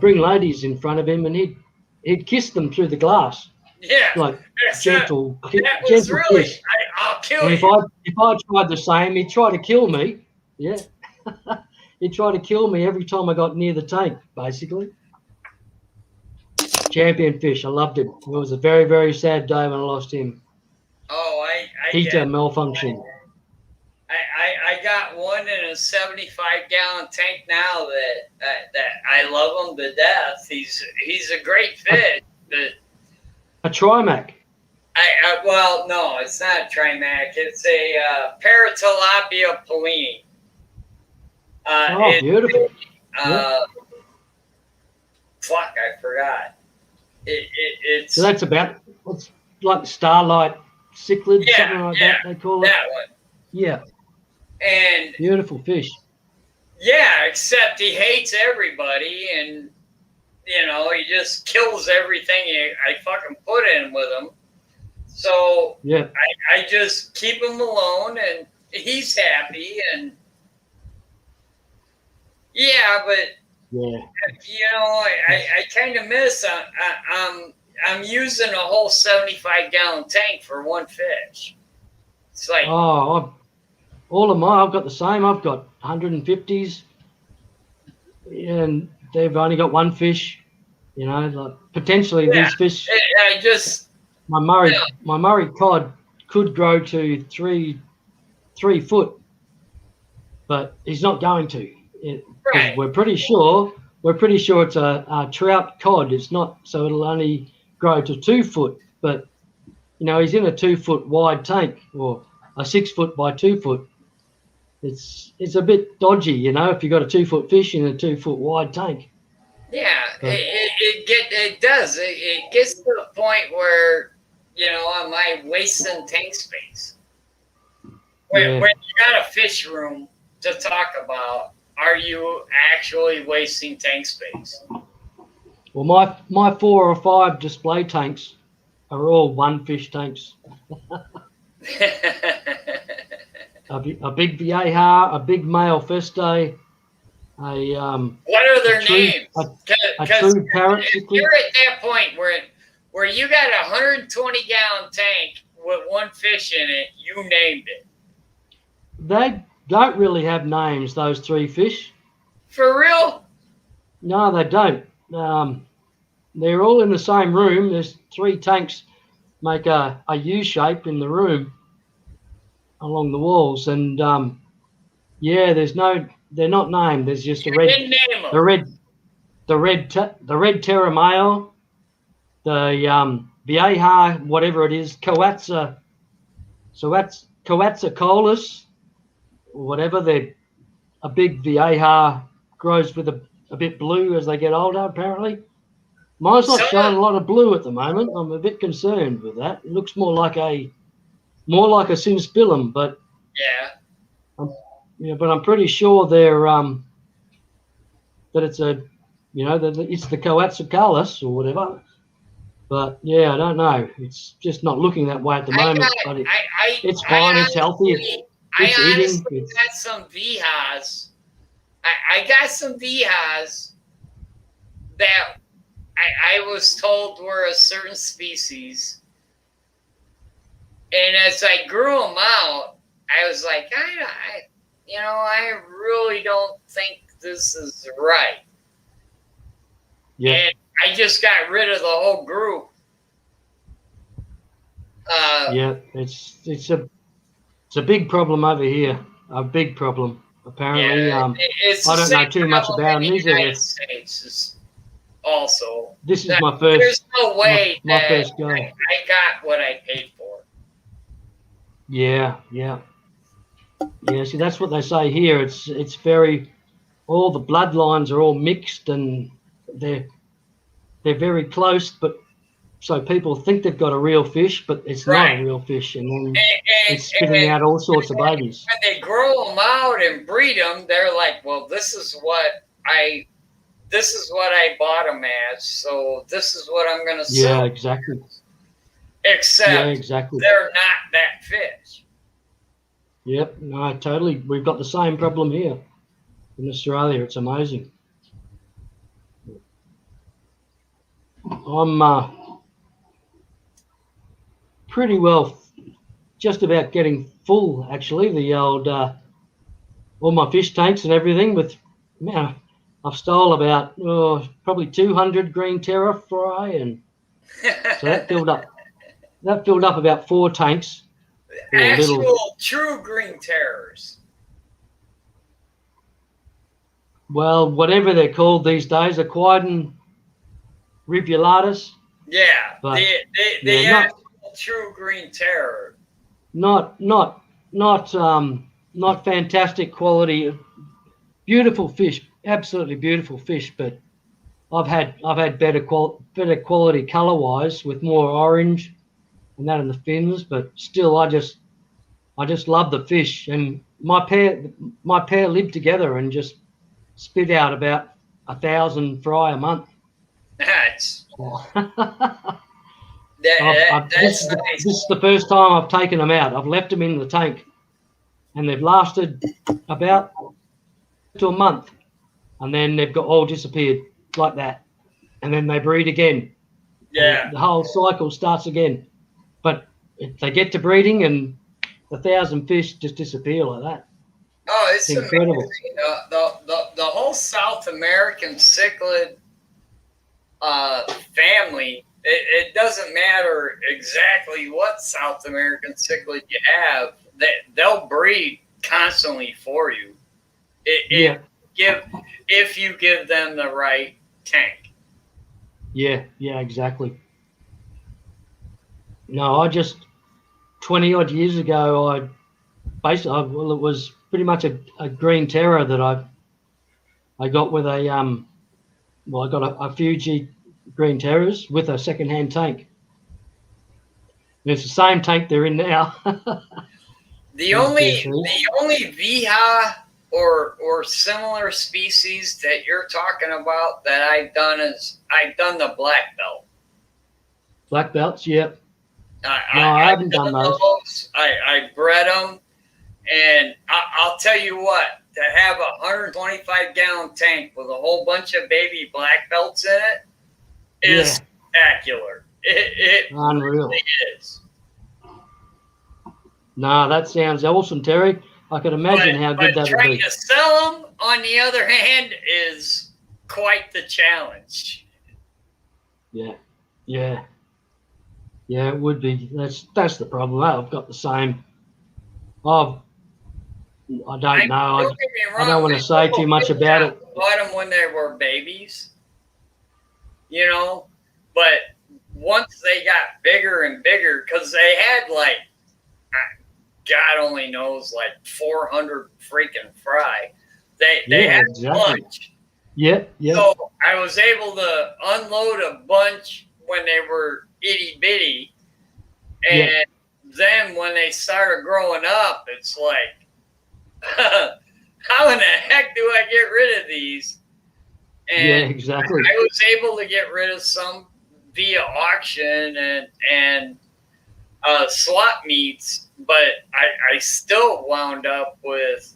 bring ladies in front of him and he'd kiss them through the glass. Yeah, like gentle was really kiss. I'll kill And you. if I tried the same, he'd try to kill me. Yeah. He'd try to kill me every time I got near the tank, basically. Champion fish. I loved him. It was a very, very sad day when I lost him. Oh, I Heater malfunction. I got one in a 75-gallon tank now that I love him to death. He's a great fish. But A Trimac. well, no, it's not a Trimac. It's a Paratilapia Polini. Beautiful. Fuck, I forgot. It's So that's it's like Starlight cichlid, something like that they call it. That one. Yeah. And Beautiful fish. yeah, except he hates everybody, and he just kills everything I fucking put in with him. So Yeah. I just keep him alone, and he's happy, and yeah, but Yeah. I kind of miss. I'm using a whole 75-gallon tank for one fish. It's like All of mine, I've got the same. I've got 150s, and they've only got one fish. Like potentially these fish. I just My Murray cod could grow to three foot, but he's not going to. Right. We're pretty sure it's a trout cod. It's not, so it'll only grow to 2 foot. But he's in a 2 foot wide tank or a 6 foot by 2 foot. It's a bit dodgy, if you've got a 2 foot fish in a 2 foot wide tank. Yeah, it does. It gets to the point where, am I wasting tank space? When you got a fish room to talk about, are you actually wasting tank space? Well, my 4 or 5 display tanks are all one fish tanks. A big Vieja, a big male feste, what are their names? A true parrot. If you're at that point where you got a 120-gallon tank with one fish in it, you named it. They don't really have names, those 3 fish. For real? No, they don't. They're all in the same room. There's 3 tanks make a U shape in the room along the walls, and they're not named. There's just the red Terra male, the Vieja, whatever it is, Coatza colis, whatever. They're a big Vieja, grows with a bit blue as they get older, apparently. Mine's not showing a lot of blue at the moment. I'm a bit concerned with that. It looks more like a Simspillum, but but I'm pretty sure they're that it's that it's the Coatzacalis or whatever. But I don't know. It's just not looking that way at the moment. But it's fine. It's healthy. It's eating. Got some Vijas. I got some Vijas that I was told were a certain species. And as I grew them out, I was like, I really don't think this is right. Yeah. And I just got rid of the whole group. It's a big problem over here. A big problem, apparently. I don't know too much about them. United States also. This is my first. There's no way my that first go. I got what I paid for. Yeah. See, that's what they say here. It's very, all the bloodlines are all mixed and they're very close, but so people think they've got a real fish, but it's not a real fish, and then it's spitting out all sorts of babies. When they grow them out and breed them, they're like, well, this is what I bought them as, so this is what I'm going to sell. Yeah, exactly. Except they're not that fish. Yep, no, totally. We've got the same problem here in Australia. It's amazing. I'm pretty well just about getting full, actually. The old all my fish tanks and everything with, I've stole about probably 200 green terra fry, and so that filled up about 4 tanks. Actual true green terrors. Well, whatever they're called these days, Aquidon rivulatus. Yeah, but the actual true green terror. Not fantastic quality. Beautiful fish, absolutely beautiful fish, but I've had better quality color wise with more orange and that in the fins, but still I just love the fish. And my pair live together and just spit out about 1,000 fry a month. That's this is the first time I've taken them out. I've left them in the tank, and they've lasted about to a month, and then they've got all disappeared like that, and then they breed again. Yeah, the whole cycle starts again. But if they get to breeding, and 1,000 fish just disappear like that. Oh, it's incredible. Amazing. The whole South American cichlid family. It doesn't matter exactly what South American cichlid you have. They'll breed constantly for you. If you give them the right tank. Yeah, exactly. No, I just 20 odd years ago, it was pretty much a green terror that I got with I got a Fuji green terrors with a second-hand tank. And it's the same tank they're in now. The only Viha or similar species that you're talking about that I've done is I've done the black belt. Black belts, yep. I haven't done those. I bred them, and I'll tell you what, to have a 125-gallon tank with a whole bunch of baby black belts in it is spectacular. It unreal. Really is. No, that sounds awesome, Terry. I can imagine how good that would be. Trying to sell them, on the other hand, is quite the challenge. Yeah, it would be. That's the problem. I've got the same. I don't know. I don't want to say too much about it. Bought them when they were babies, but once they got bigger and bigger, because they had God only knows, 400 freaking fry. They had a bunch. Yeah. So I was able to unload a bunch when they were itty bitty, and then when they started growing up, it's like, how in the heck do I get rid of these? And exactly. I was able to get rid of some via auction and swap meets, but I still wound up with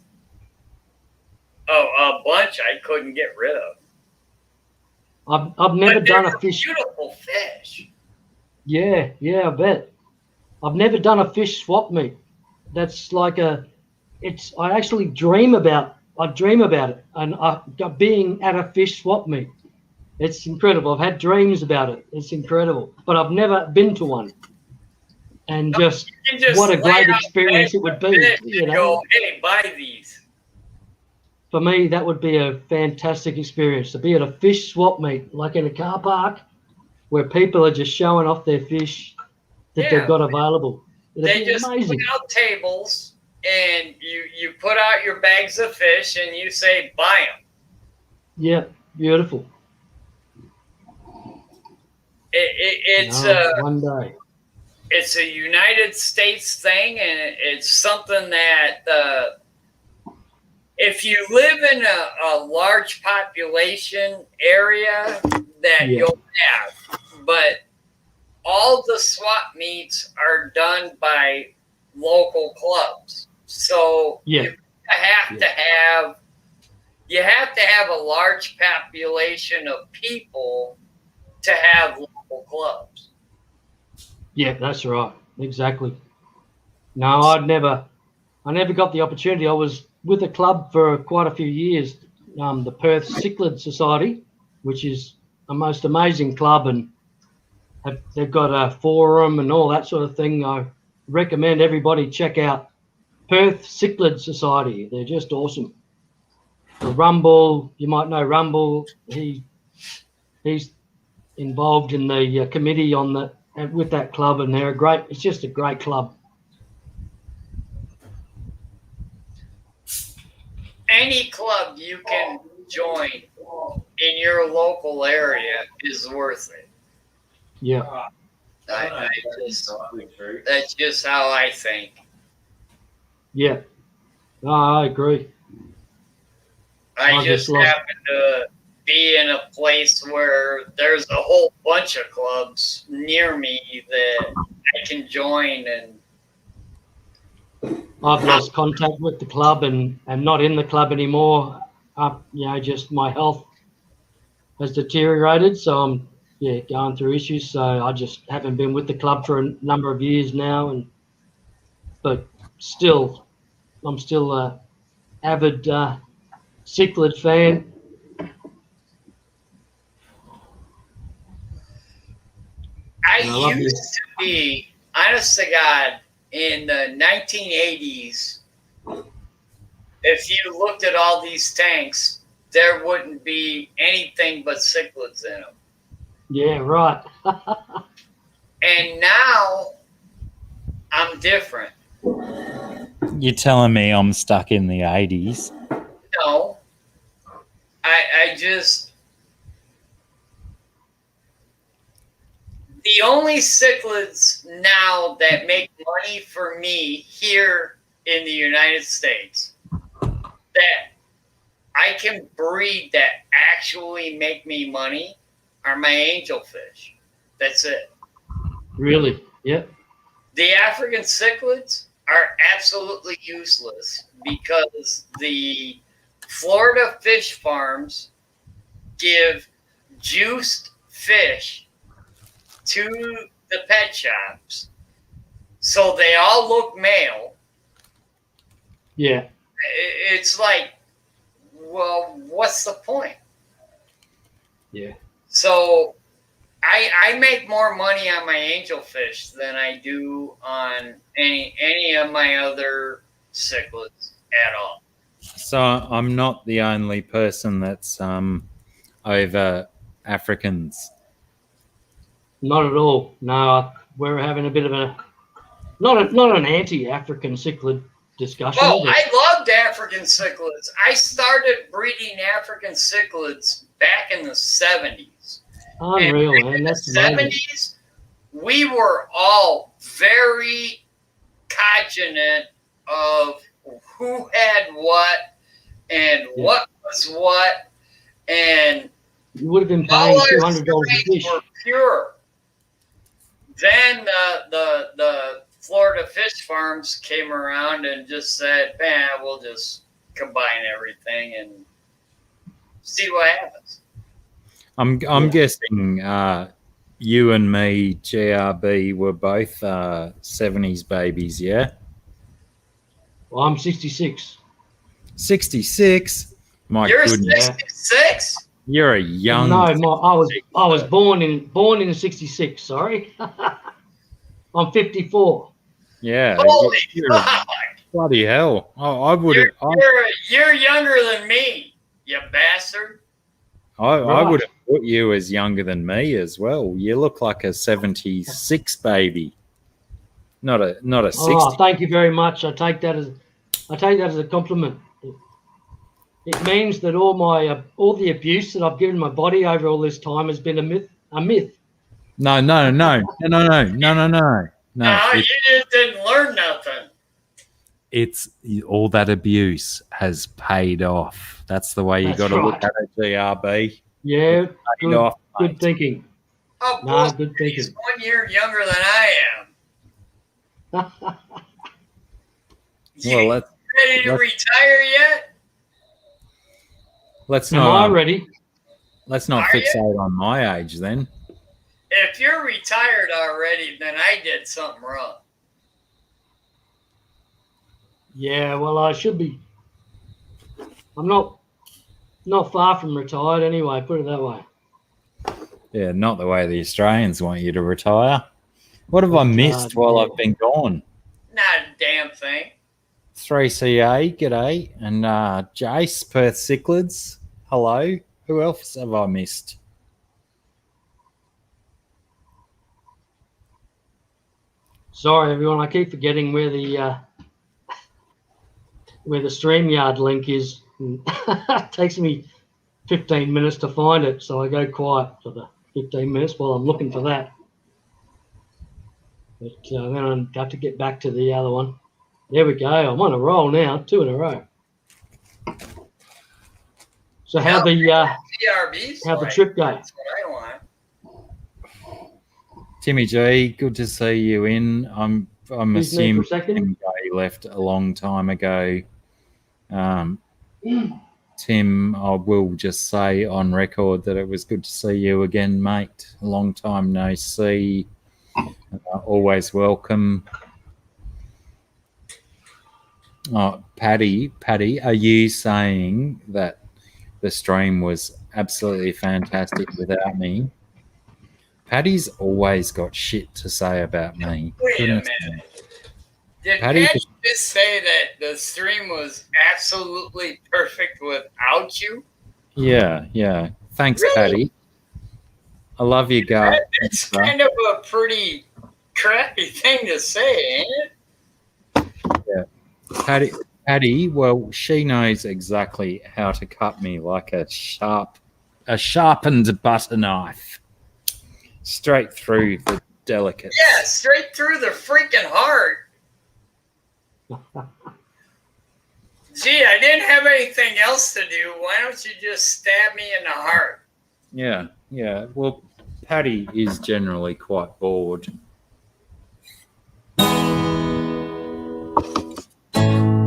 a bunch I couldn't get rid of. I've never done a fish. Beautiful fish. Yeah, I bet. I've never done a fish swap meet. That's I actually dream about it, and being at a fish swap meet. It's incredible. I've had dreams about it. It's incredible, but I've never been to one. And just what a great experience it would be. Go, hey, buy these. For me, that would be a fantastic experience to be at a fish swap meet, like in a car park, where people are just showing off their fish that they've got available. They just put out tables, and you put out your bags of fish, and you say, buy them. Yeah, beautiful. One day. It's a United States thing, and it's something that if you live in a large population area that you'll have, but all the swap meets are done by local clubs. So you have to have a large population of people to have local clubs. Yeah, that's right. Exactly. No, I never got the opportunity. I was with a club for quite a few years, the Perth Cichlid Society, which is a most amazing club, and they've got a forum and all that sort of thing. I recommend everybody check out Perth Cichlid Society. They're just awesome. The Rumble, you might know Rumble. He's involved in the committee with that club, and they're great. It's just a great club. Any club you can join in your local area is worth it. Yeah. That's just how I think. Yeah. No, I agree. I just happen to be in a place where there's a whole bunch of clubs near me that I can join, and I've lost contact with the club and not in the club anymore. Just my health has deteriorated, so I'm going through issues. So I just haven't been with the club for a number of years now, but still, I'm still a avid cichlid fan. I used to be, honest to God, in the 1980s, if you looked at all these tanks, there wouldn't be anything but cichlids in them. Yeah, right. And now I'm different. You're telling me I'm stuck in the 80s? No, I just the only cichlids now that make money for me here in the United States that I can breed that actually make me money are my angelfish. That's it. Really? Yep. The African cichlids are absolutely useless because the Florida fish farms give juiced fish to the pet shops, so they all look male. Yeah. It's like, well, what's the point? Yeah. So I make more money on my angelfish than I do on any of my other cichlids at all. So I'm not the only person that's over Africans. Not at all. No, we're having a bit of a not an anti-African cichlid discussion. Oh, but I loved African cichlids. I started breeding African cichlids back in the 70s. unreal, And man. in That's the amazing. 70s, we were all very cognizant of who had what and what was what, and You would have been all paying our $200 a strains fish. were pure. Then the Florida fish farms came around and just said, "Man, we'll just combine everything and see what happens." I'm guessing you and me, GRB, were both 70s babies, yeah? Well, I'm 66. 66? My You're goodness. 66? You're a young... No, I was born in 66. Sorry, I'm 54. Yeah. Holy you're fuck! bloody hell. I would have... You're younger than me, you bastard. I Right. would have put you as younger than me as well. You look like a 76 baby, not a 60. Oh, thank you very much. I take that as a compliment. It means that all the abuse that I've given my body over all this time has been a myth. No. No, you It- just didn't learn nothing. it's all that abuse has paid off. That's the way you That's got to look right. at it, GRB. Yeah, Paid off, good mate. thinking. Oh, No, bullshit. good He's thinking. 1 year younger than I am. You Well, ready to let's- retire yet? let's Am I not ready? let's not Are you? fixate on my age then. If you're retired already, then I did something wrong. Yeah, well, I should be. I'm not far from retired anyway. Put it that way. Yeah, not the way the Australians want you to retire. What have I missed while yeah. I've been gone? Not a damn thing. 3CA, g'day. And Jace, Perth Cichlids, hello. Who else have I missed? Sorry, everyone. I keep forgetting where the StreamYard link is. It takes me 15 minutes to find it, so I go quiet for the 15 minutes while I'm looking for that. But then I have to get back to the other one. There we go. I'm on a roll now, 2 in a row. So how the TRB's how the like, trip go? that's what I want. Timmy G, good to see you in. I'm Excuse me assuming for a second. Tim G left a long time ago. Tim, I will just say on record that it was good to see you again, mate. A long time no see. Always welcome. Oh, Paddy, are you saying that the stream was absolutely fantastic without me? Paddy's always got shit to say about me. Wait a Goodness minute. me. Did Patty Pat just say that the stream was absolutely perfect without you? Yeah. Thanks, Really? Paddy. I love your gut. It's kind of a pretty crappy thing to say, ain't it? Patty, well, she knows exactly how to cut me like a sharpened butter knife. Straight through the delicate. Yeah, straight through the freaking heart. Gee, I didn't have anything else to do. Why don't you just stab me in the heart? Yeah. Well, Patty is generally quite bored.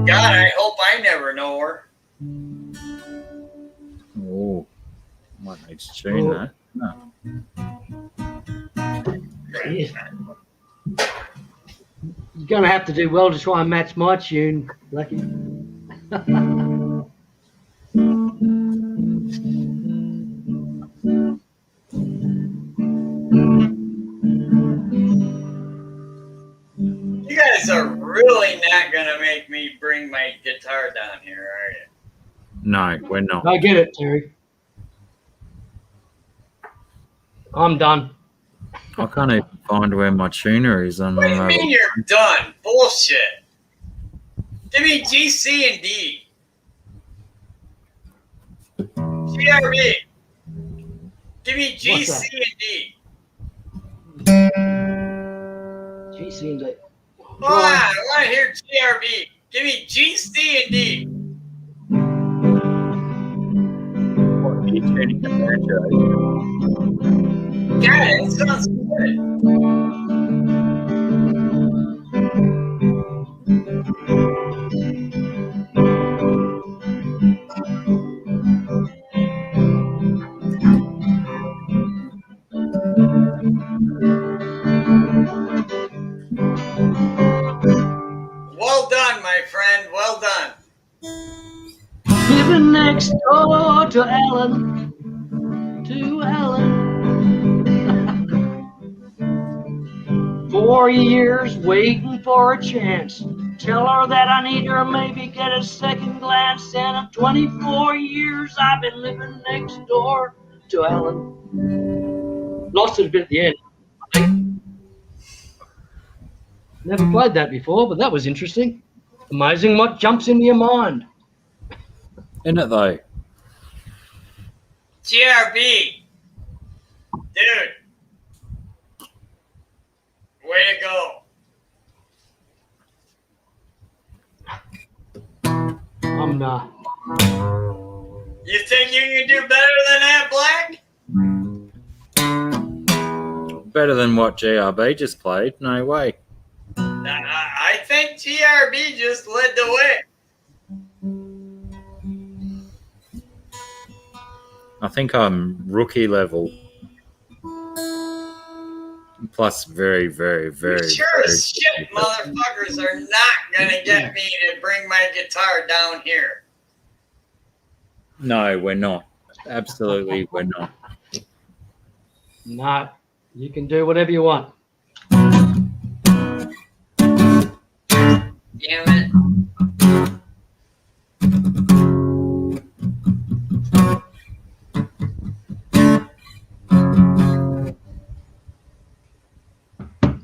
God, I hope I never know her. Oh, might need to tune that. No. Yeah. You're going to have to do well to try and match my tune, Blacky. You guys are really not going to make me bring my guitar down here, are you? No, we're not. I get it, Terry. I'm done. I can't even find where my tuner is. What do you mean you're done? Bullshit. Give me G, C, and D. GRB. Give me G, What's that? C, and D. G, C, and D. Hold on, I want to hear GRB. Give me G, C, and D. What are you tuning the banjo? God, it sounds good. Well done, my friend. Well done. Living next door to Alan. To Alan. 4 years waiting for a chance. Tell her that I need her, maybe get a second glance. And in 24 years I've been living next door to Alan. Lost it a bit at the end, I think. Never played that before, but that was interesting. Amazing what jumps into your mind. Isn't it though? GRB. Dude. Way to go. I'm not. You think you can do better than that, Black? Better than what GRB just played? No way. I think GRB just led the way. I think I'm rookie level. Plus very, very, very. You sure very as shit, motherfuckers are not gonna get me to bring my guitar down here. No, we're not. Absolutely, we're not. Nah, you can do whatever you want. Damn it.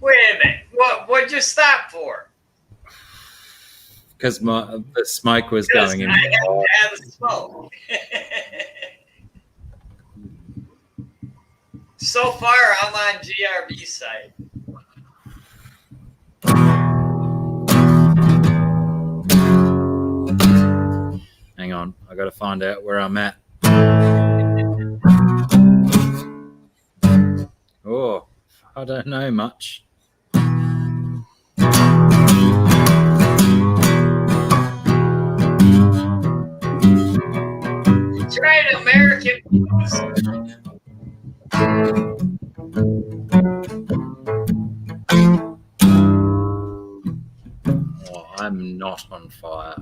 Wait a minute. What'd you stop for? Because the smoke was Because going in. I have to have a smoke. So far, I'm on GRB side. Hang on, I got to find out where I'm at. Oh, I don't know much. That's right, American. Oh, I'm not on fire.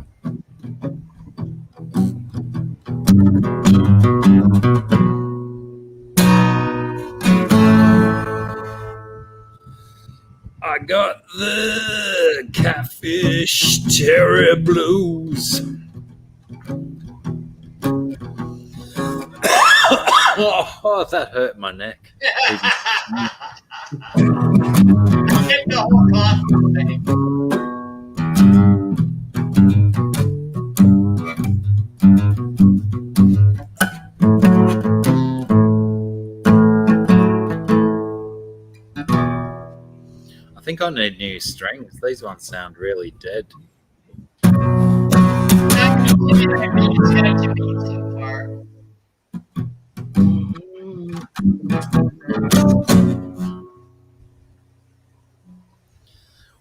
I got the catfish terror blues. Oh, that hurt my neck. get the whole costume thing. I think I need new strings. These ones sound really dead. It's got to be so far.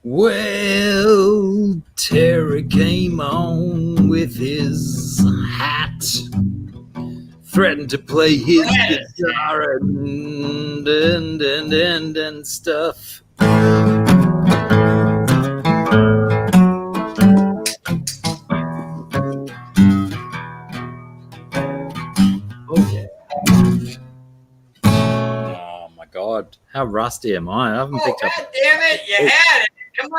Well, Terry came on with his hat, threatened to play his guitar and stuff. Oh, yeah. Oh my God, how rusty am I? I haven't picked up. God damn it, you had it. Come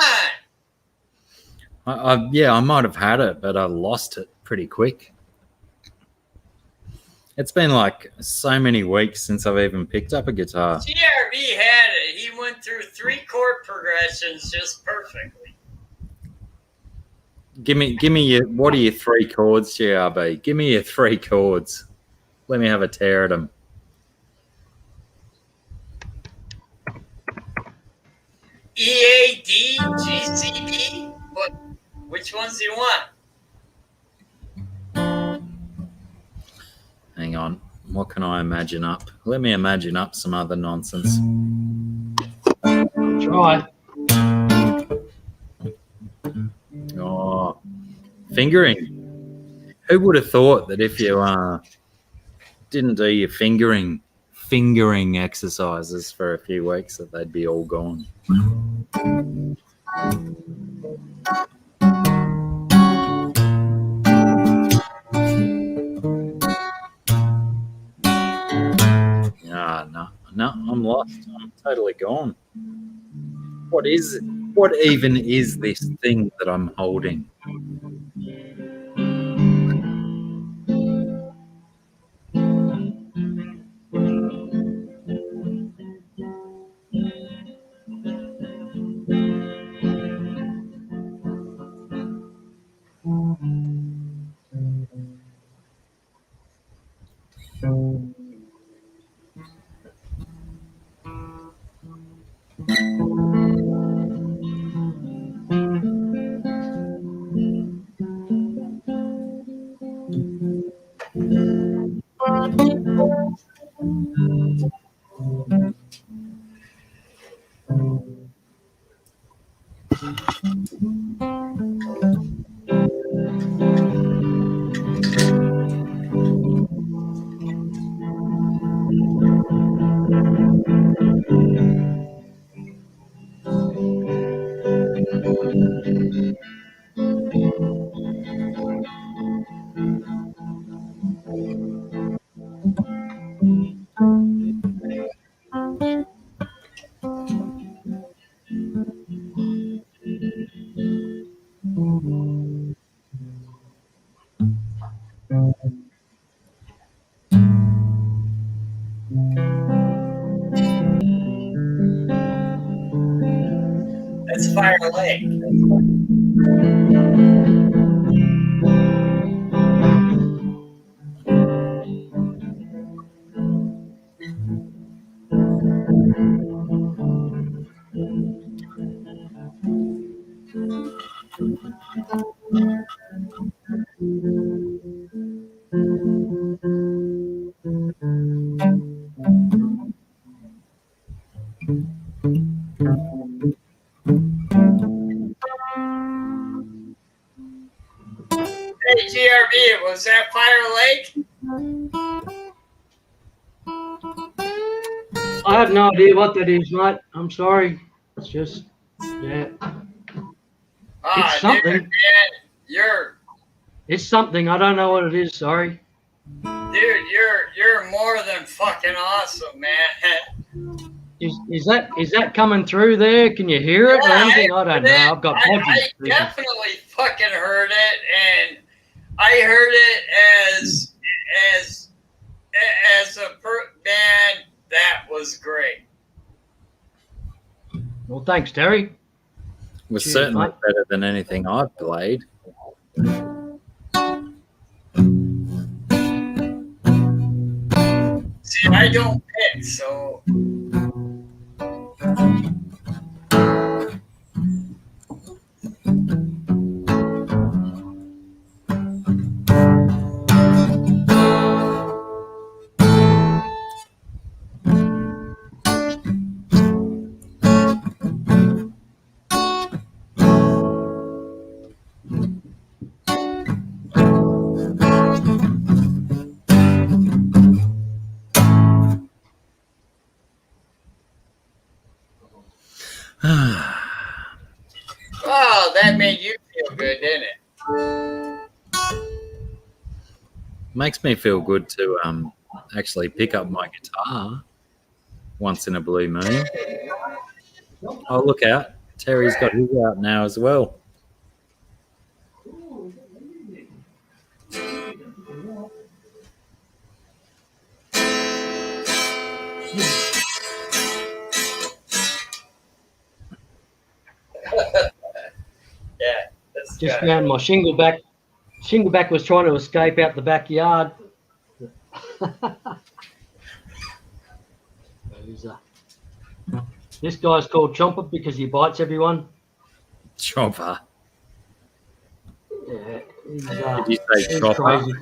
on. Yeah, I might have had it, but I lost it pretty quick. It's been like so many weeks since I've even picked up a guitar. CRB had it. He went through 3 chord progressions just perfectly. Give me your, what are your 3 chords, GRB? Give me your 3 chords. Let me have a tear at them. EAD, GCD. Which ones do you want? Hang on. What can I imagine up? Let me imagine up some other nonsense. Try. Oh, fingering. Who would have thought that if you didn't do your fingering exercises for a few weeks that they'd be all gone? No, I'm lost. I'm totally gone. What even is this thing that I'm holding? That's Fire Lake. Hey, GRB, was that Fire Lake? I have no idea what that is, mate. I'm sorry. It's just, yeah. It's something. Dude, man, It's something. I don't know what it is. Sorry. dude, you're more than fucking awesome, man. Is that coming through there? Can you hear it or anything? I don't know. I've got I podgy. definitely fucking heard it, and I heard it as a band that was great. Well, thanks, Terry. It was Cheers, certainly mate. better than anything I've played. See, I don't pick, so oh, that made you feel good, didn't it? Makes me feel good to actually pick up my guitar once in a blue moon. Oh, look out. Terry's got his out now as well. Yeah, that's Just good. found my shingleback. Shingleback was trying to escape out the backyard. This guy's called Chomper because he bites everyone. Chomper. Yeah, he's, Did you say he's chopper? crazy.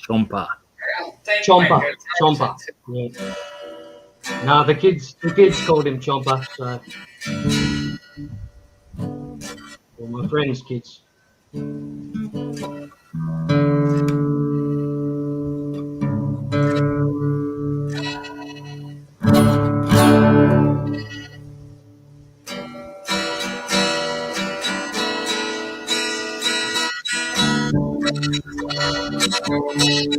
Chomper. I don't think Chomper, my guitar's Chomper. Yeah. No, the kids called him Chomper. So, well, my friends' kids. Oh, man.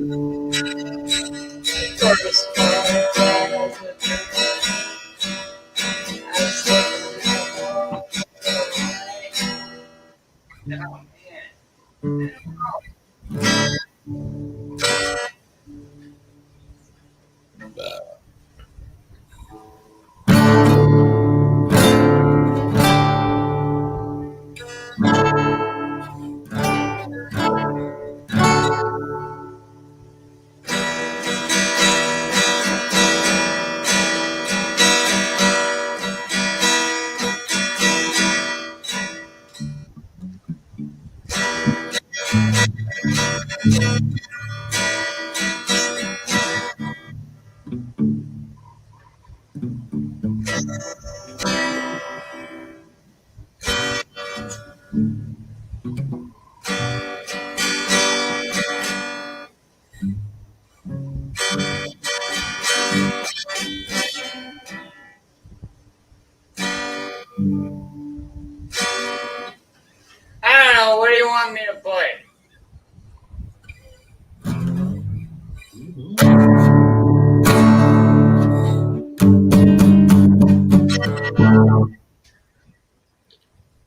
I don't know. What do you want me to play?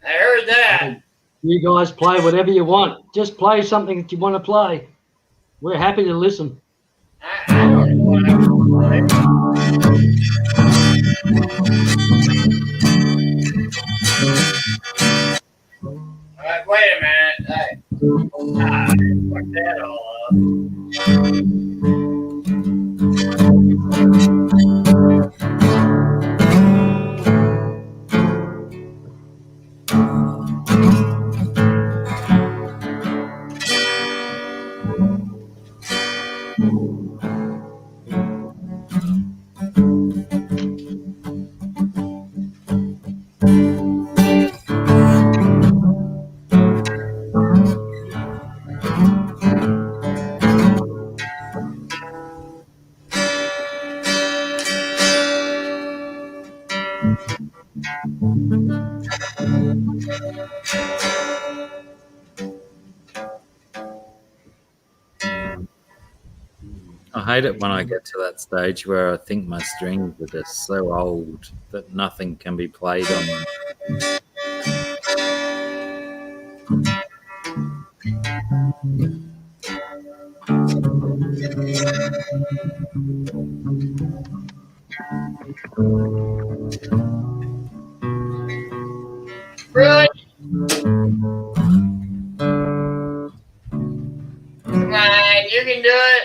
I heard that. You guys play whatever you want. Just play something that you want to play. We're happy to listen. I don't know what I want to play. Wait a minute. Fuck that all up. I hate it when I get to that stage where I think my strings are just so old that nothing can be played on them. fine. You can do it.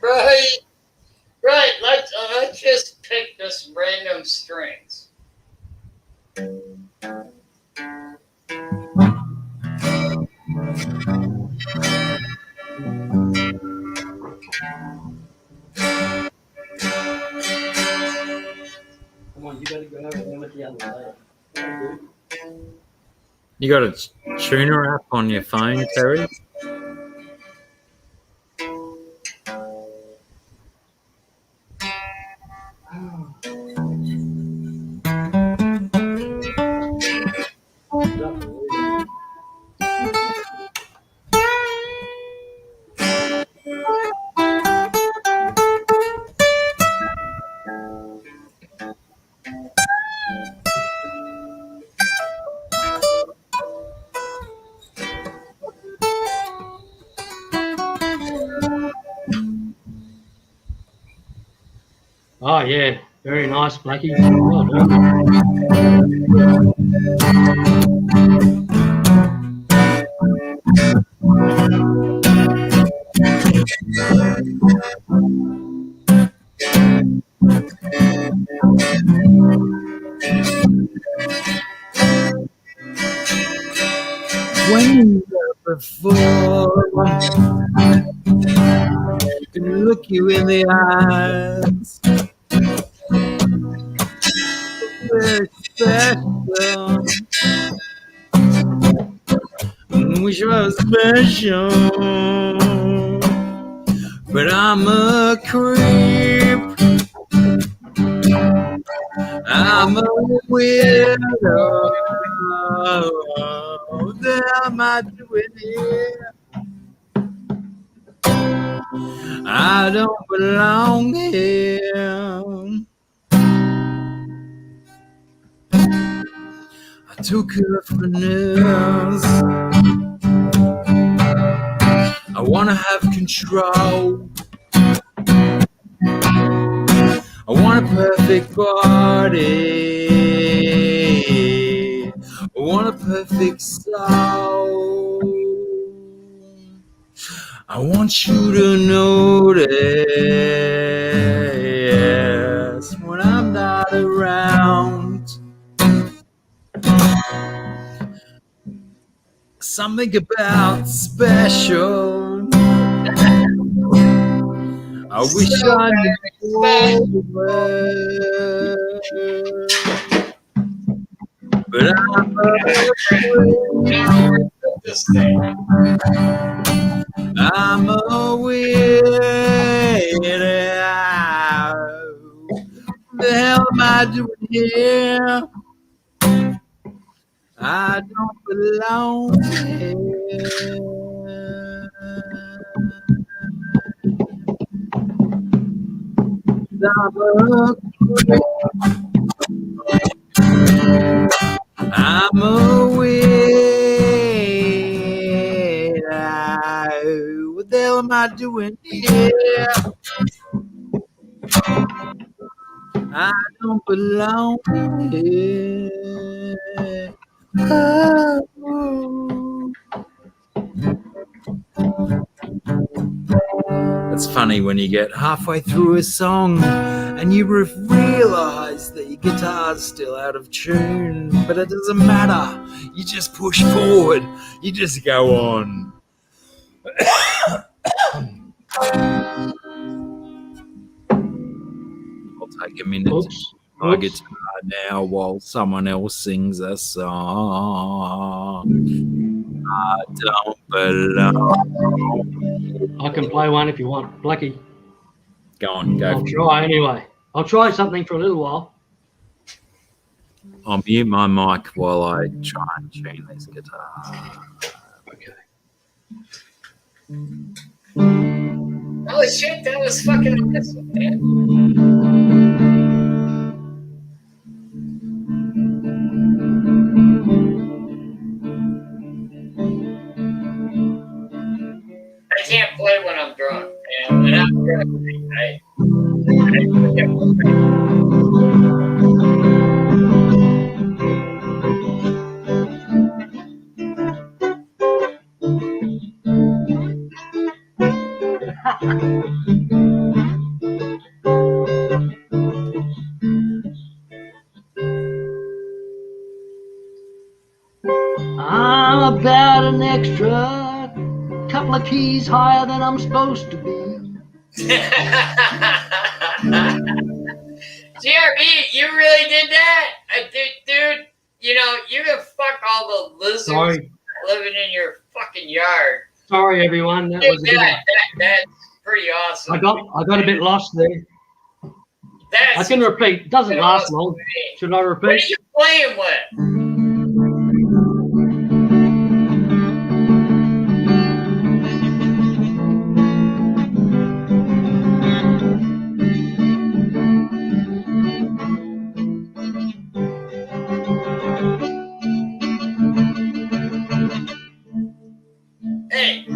Right. Right. Let's just pick this random strings. Come on, you got to go over there with the other layer. You got a tuner app on your phone, Terry? Oh, yeah. Very nice, Blacky. Well done. When before can look you in the eyes, very special. Wish I was special, but I'm a creep. I'm a weirdo. What the hell am I doing here? I don't belong here. I took her for news. I wanna have control. I want a perfect body. I want a perfect soul. I want you to notice when I'm not around. Something about special. I wish I knew the word, but I'm This thing. a weirdo. What the hell am I doing here? I don't belong here. I'm a weirdo. What the hell am I doing here? I don't belong here. Oh. It's funny when you get halfway through a song and you realize that your guitar's still out of tune, but it doesn't matter. You just push forward. You just go on. I'll take a minute to my guitar now while someone else sings a song. I don't belong. I can play one if you want. Blacky. Go on, go. I'll try anyway. I'll try something for a little while. I'll mute my mic while I try and tune this guitar. Okay. Oh shit, that was fucking awesome, man. I'm about an extra couple of keys higher than I'm supposed to be. GRB, you really did that? Dude, you know, you can fuck all the lizards Sorry. living in your fucking yard. Sorry, everyone. That was a bit That's pretty awesome. I got a bit lost there. That's I can repeat. It doesn't last awesome long. to me. Should I What are repeat? you playing with? Hey.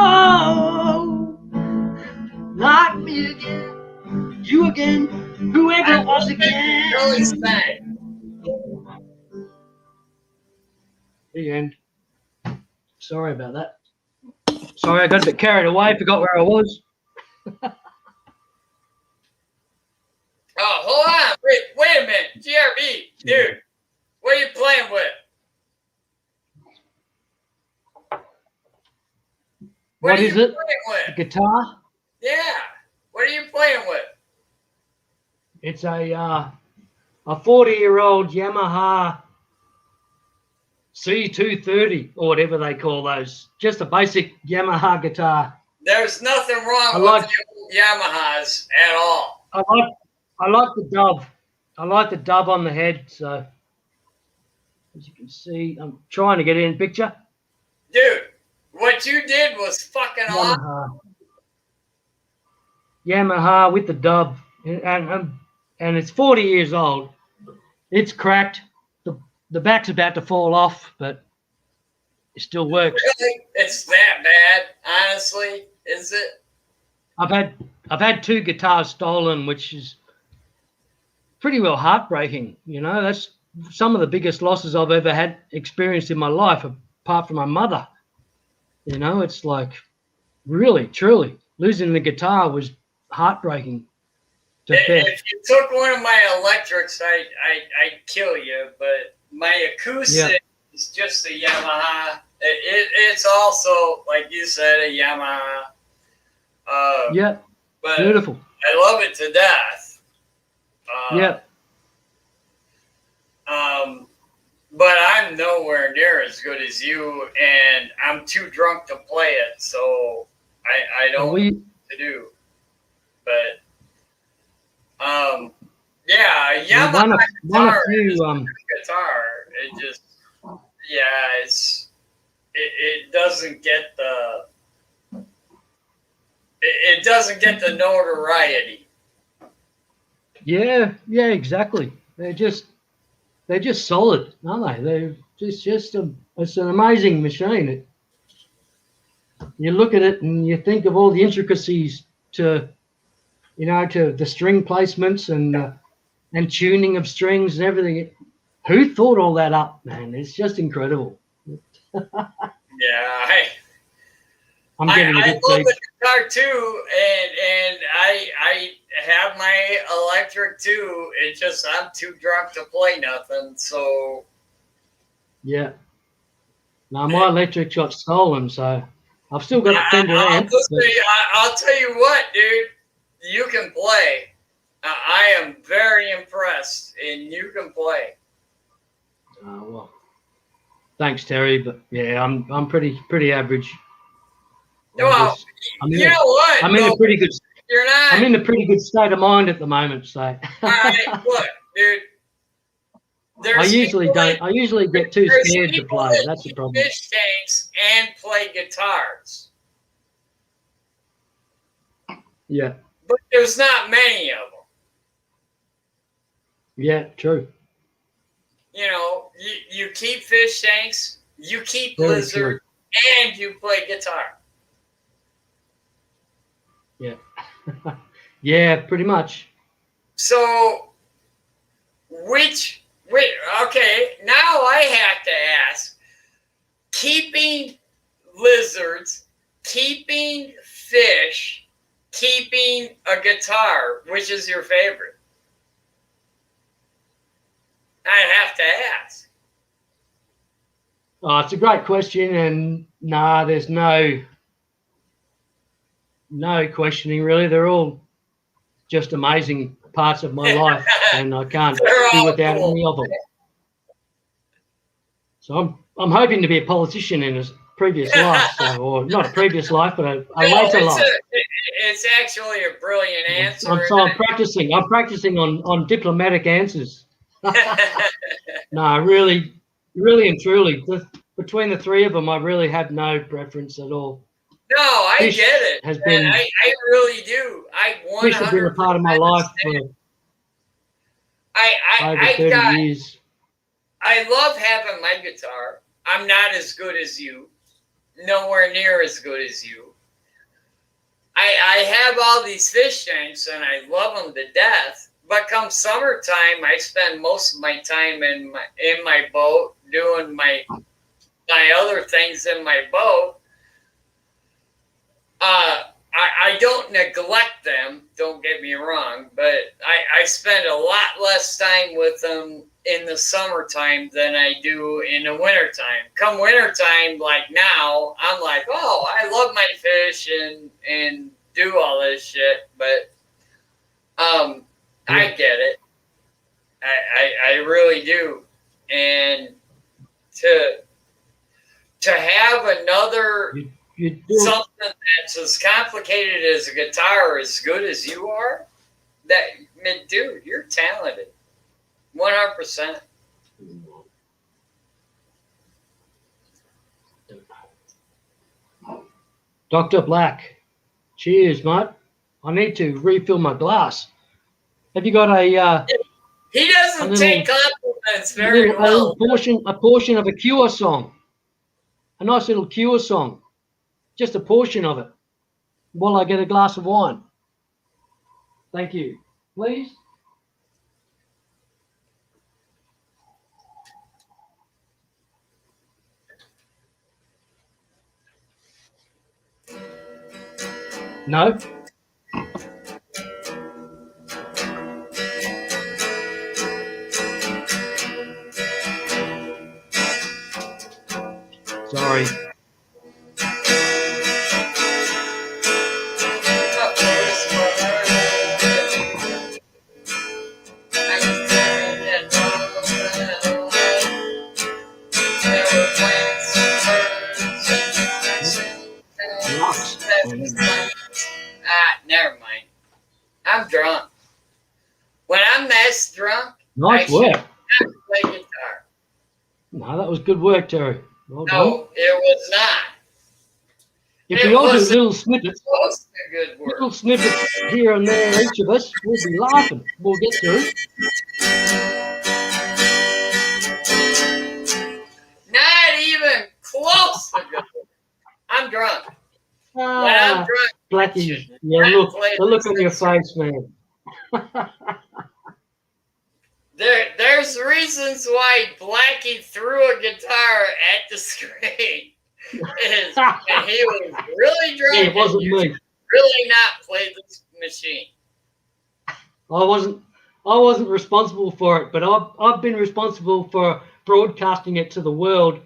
Whoa, not me again. You again. Whoever it was again. Really sad. The end. Sorry about that. Sorry, I got a bit carried away. Forgot where I was. Oh, hold on. Wait a minute. GRB, dude. What are you playing with? What is it? Playing A with? guitar. Yeah. What are you playing with? It's a 40-year-old Yamaha C230 or whatever they call those. Just a basic Yamaha guitar. There's nothing wrong I with like- the old Yamahas at all. I like the dub. I like the dub on the head. So as you can see, I'm trying to get in picture. Dude, what you did was fucking awesome. Yamaha with the dub, and it's 40 years old. It's cracked. The back's about to fall off, but it still works. Really? It's that bad, honestly, is it? I've had two guitars stolen, which is pretty well heartbreaking. You know, that's some of the biggest losses I've ever had experienced in my life, apart from my mother. You know, it's like really, truly losing the guitar was heartbreaking. If you took one of my electrics, I'd kill you. But my acoustic is just a Yamaha. It's also, like you said, a Yamaha. Yeah, but beautiful. I love it to death. Yeah. But I'm nowhere near as good as you, and I'm too drunk to play it, so I don't know what to do. But yeah, Yamaha guitar is a guitar. It just it doesn't get the notoriety. Yeah, exactly. They're just solid, aren't they? It's an amazing machine. You look at it and you think of all the intricacies to the string placements and tuning of strings and everything. Who thought all that up, man? It's just incredible. Yeah, I'm getting I a bit love deep. the guitar too, and I have my electric too. It's just I'm too drunk to play nothing. So yeah. No, my electric got stolen, so I've still got a Fender amp. I'll tell you what, dude. You can play. I am very impressed, and you can play. Thanks, Terry. But yeah, I'm pretty average. Well, you know what? I'm in a pretty good. You're not. I'm in a pretty good state of mind at the moment. So. All right, look, dude. I usually get too scared to play. That's the problem. Fish tanks and play guitars. Yeah. But there's not many of them. Yeah, true. You know, you keep fish tanks, you keep Very lizard, and you play guitar. Yeah. Yeah, pretty much. So, okay, now I have to ask, keeping lizards, keeping fish, keeping a guitar, which is your favorite? I have to ask. Oh, it's a great question, and there's no questioning really. They're all just amazing parts of my life, and I can't do without any of them. So I'm hoping to be a politician in a previous life, or not a previous life, but a later life. It's actually a brilliant answer. I'm practicing. I'm practicing on diplomatic answers. No, really and truly, between the three of them, I really have no preference at all. No, I Fish get it. Has been, I really do. Fish has been a part of my life for over 30 years. I love having my guitar. I'm not as good as you. Nowhere near as good as you. I have all these fish tanks, and I love them to death. But come summertime, I spend most of my time in my boat doing my other things in my boat. I don't neglect them, don't get me wrong, but I spend a lot less time with them in the summertime than I do in the wintertime. Come wintertime, like now, I'm like, oh, I love my fish and do all this shit, but I get it. I really do. And to have another something that's as complicated as a guitar, as good as you are, dude, you're talented. 100%. Dr. Black, cheers, mate. I need to refill my glass. Have you got a? He doesn't take compliments very well. A portion of a Cure song. A nice little Cure song. Just a portion of it. While I get a glass of wine. Thank you. Please. No. Sorry. Never mind. I'm drunk. When I'm this drunk, nice work. I play guitar. No, that was good work, Terry. Well done. No, it was not. If we all do little snippets here and there, each of us, we'll be laughing. We'll get through. Not even close to good. I'm drunk. When I'm drunk, Blacky, yeah, look, the look on your face, man. There's reasons why Blacky threw a guitar at the screen. And he was really drunk. Yeah, it wasn't me. Really not play this machine. I wasn't responsible for it, but I've been responsible for broadcasting it to the world,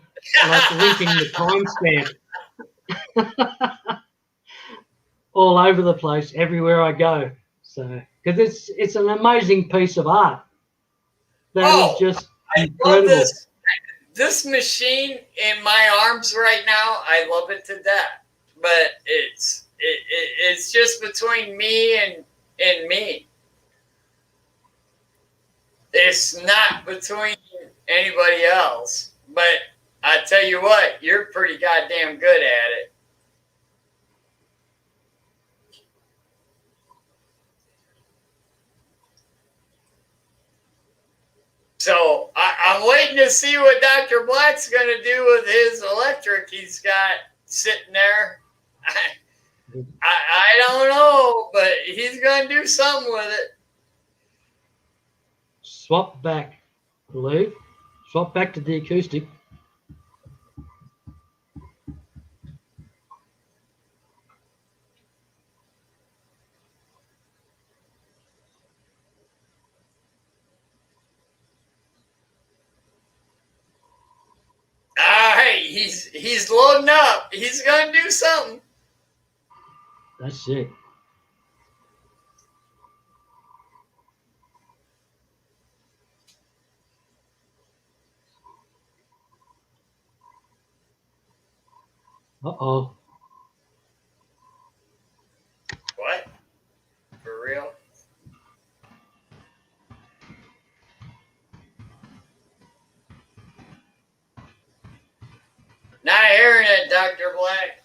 like linking the timestamp all over the place, everywhere I go. So, because it's an amazing piece of art. That is just incredible. this machine in my arms right now, I love it to death. But it's just between me and me. It's not between anybody else. But I tell you what, you're pretty goddamn good at it. So I'm waiting to see what Dr. Black's going to do with his electric he's got sitting there. I don't know, but he's going to do something with it. Swap back, I believe. Swap back to the acoustic. All right, he's loading up. He's going to do something. That's it. Uh-oh. What? For real? Not hearing it, Dr. Black.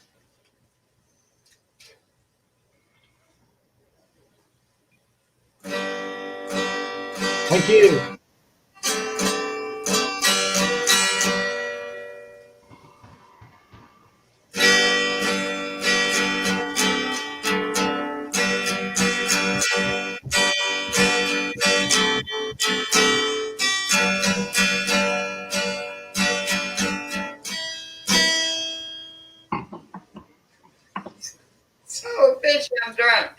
Thank you. So, bitch, I'm drunk.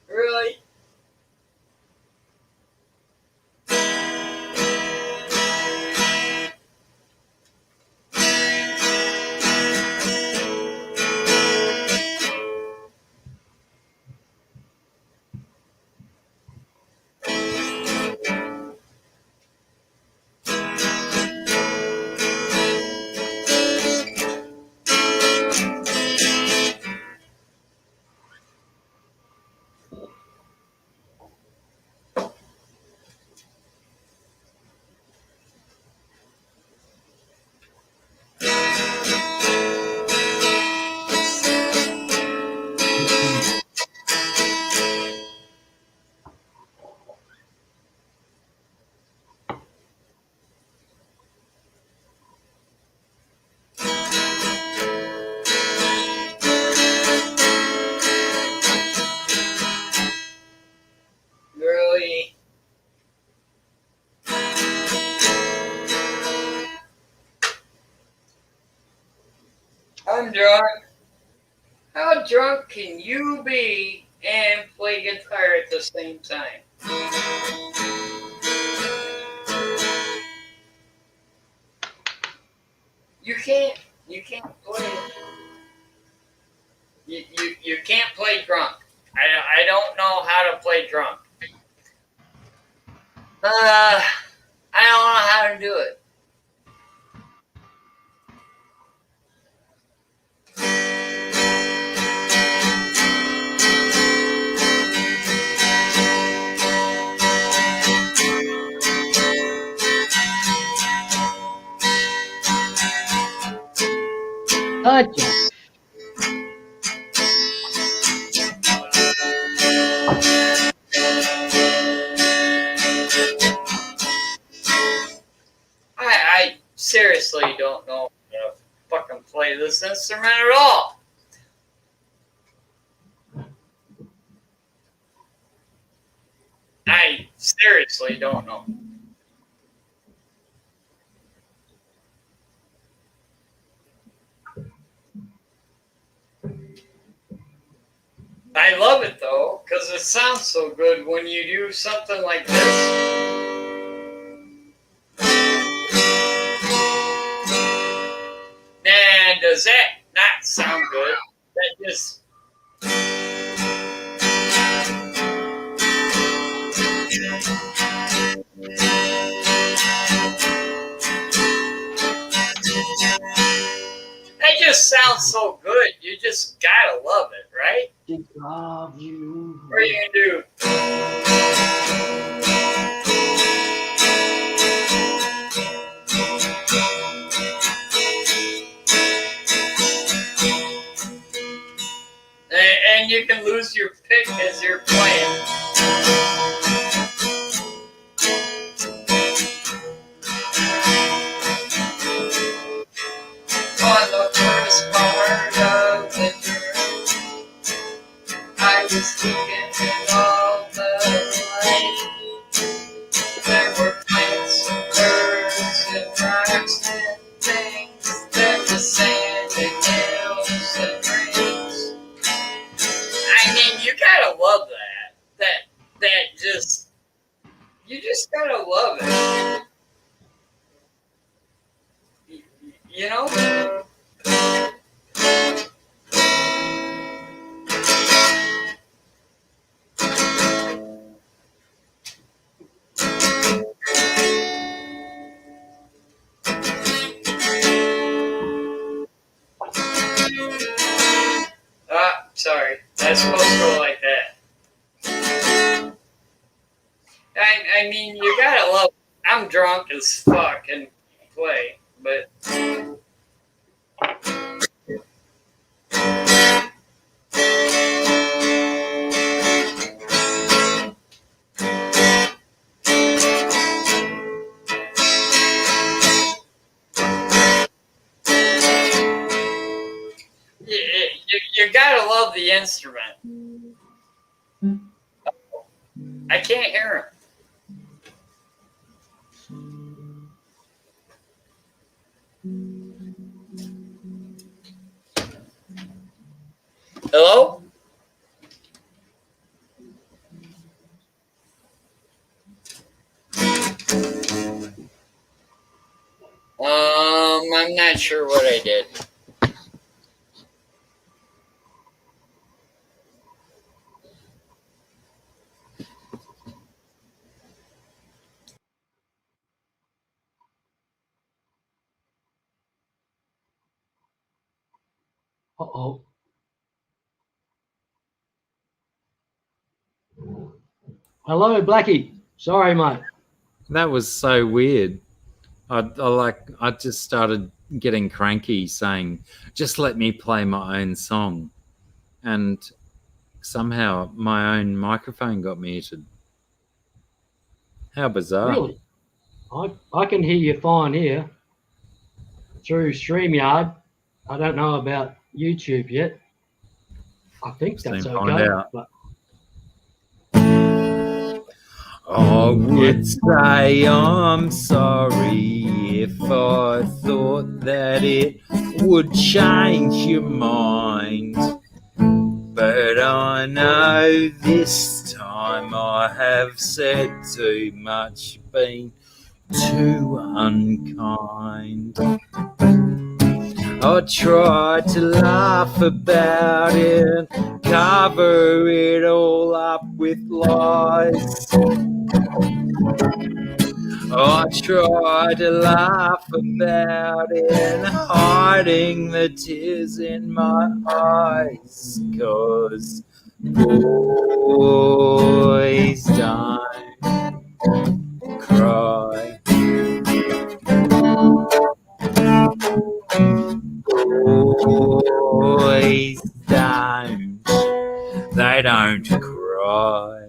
Really? Really? I'm drunk. How drunk can you be and play guitar at the same time? You can't play. You can't play drunk. I don't know how to play drunk. I don't know how to do it. Gotcha. I seriously don't know how to fucking play this instrument at all. I seriously don't know. I love it though, because it sounds so good when you do something like this. just. That just sounds so good. You just gotta love it, right? Love you. What are you gonna do? And you can lose your pick as you're playing. On the first part of the journey, I was looking at all the light. There were plants and birds and rocks and things. There was sand and hills and rings. I mean, you gotta love that. That just, you just gotta love it. You know? Sorry. That's supposed to go like that. I mean, you gotta love it. I'm drunk as fuck and play, but... You gotta love the instrument. I can't hear him. Hello? I'm not sure what I did. Uh-oh. Hello, Blacky. Sorry, mate. That was so weird. I just started getting cranky saying, just let me play my own song. And somehow my own microphone got muted. How bizarre. Really? I can hear you fine here through StreamYard. I don't know about YouTube yet. I think that's okay. But... I would say I'm sorry if I thought that it would change your mind. But I know this time I have said too much, been too unkind. I tried to laugh about it, cover it all up with lies. I tried to laugh about it, hiding the tears in my eyes, 'cause boys don't cry. Boys don't, they don't cry.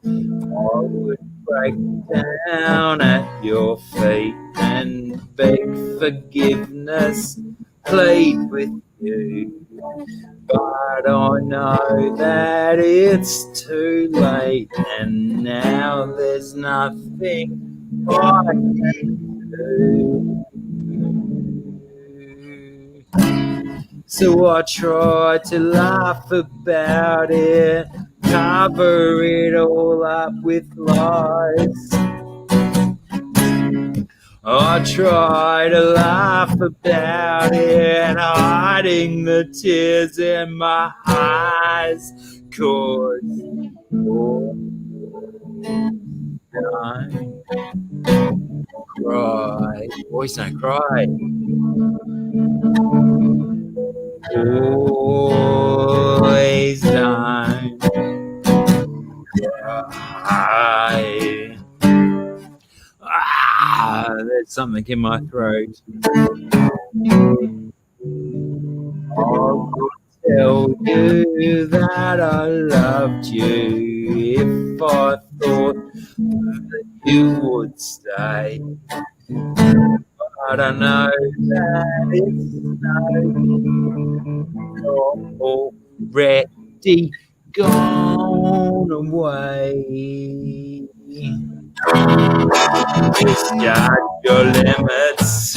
I would break down at your feet and beg forgiveness, plead with you. But I know that it's too late, and now there's nothing I can do. So I tried to laugh about it, cover it all up with lies. I try to laugh about it, hiding the tears in my eyes, 'cause don't cry. Boys don't cry. Boys don't cry. There's something in my throat. I'll tell you that I loved you if I thought that you would stay. But I know that it's already gone away. Misjudged your limits,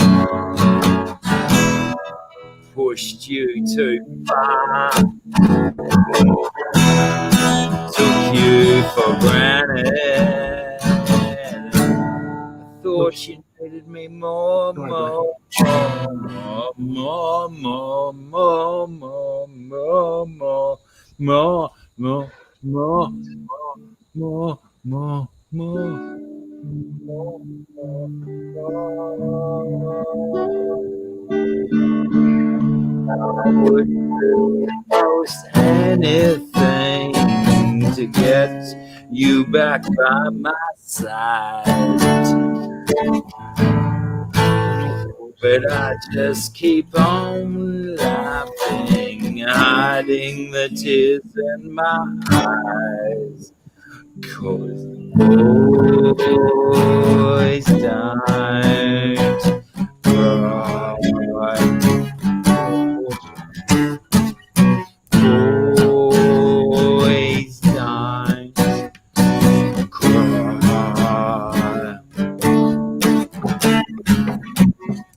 pushed you too far, took you for granted. I thought you needed me more, more, more, more, more, more, more, more, more, more, more, more, more, more. I would do almost anything to get you back by my side, but I just keep on laughing, hiding the tears in my eyes, 'cause boys don't cry. Boys don't cry.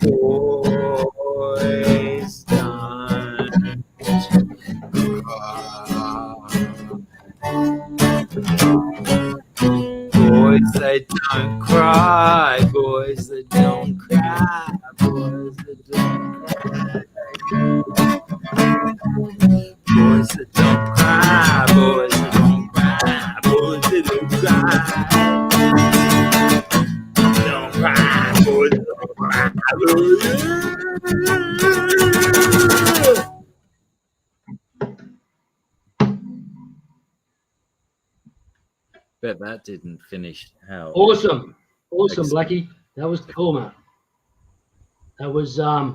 Boys don't cry. Boys, they don't cry. Boys, they don't cry. Boys, they don't cry. Boys that don't cry, boys that don't cry, boys that don't cry. Don't cry, boys that don't cry. Bet that didn't finish how. Awesome, Blacky. That was cool, man. That was I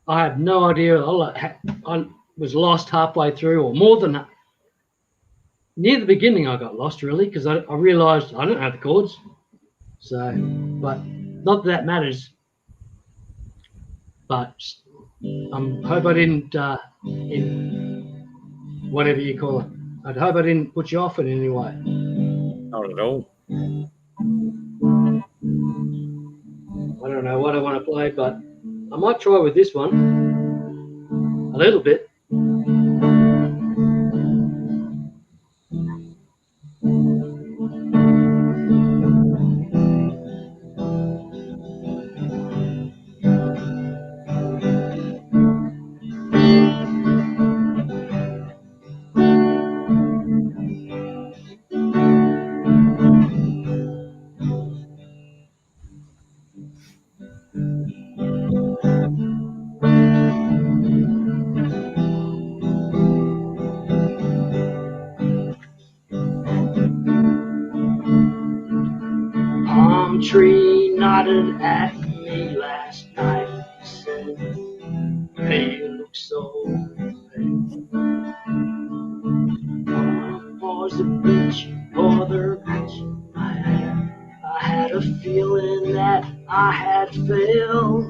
have no idea. I was lost halfway through, or more than that. Near the beginning, I got lost really because I realised I don't have the chords. So, but not that matters. But I hope I didn't, in whatever you call it. I hope I didn't put you off in any way. Not at all. I don't know what I want to play, but I might try with this one a little bit. Palm tree nodded at me last night. Said, "Hey, you look so pale." Was the beach or the beach? I had a feeling that I had failed.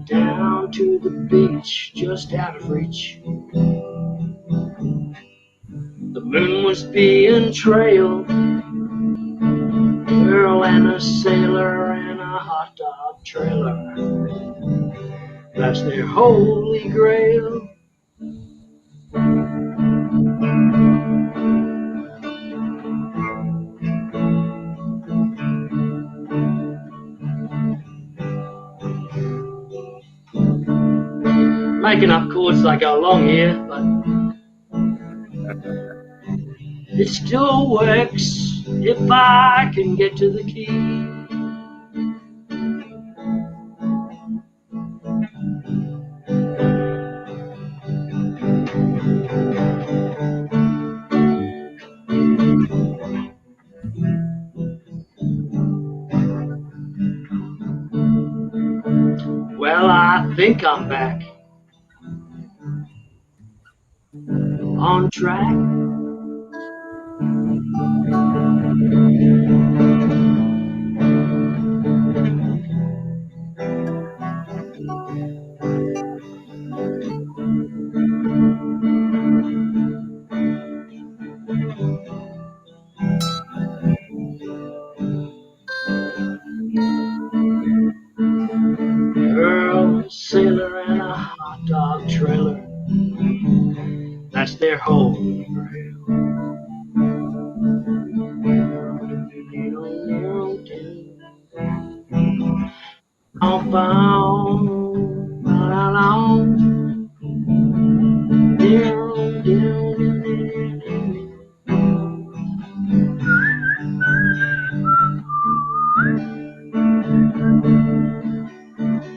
Down to the beach, just out of reach. The moon was being trailed. Girl and a sailor and a hot dog trailer. That's their holy grail. making up chords as I go along here, but it still works if I can get to the key. Well, I think I'm back on track. Girl, sailor, and a hot dog trailer. That's their holy grail.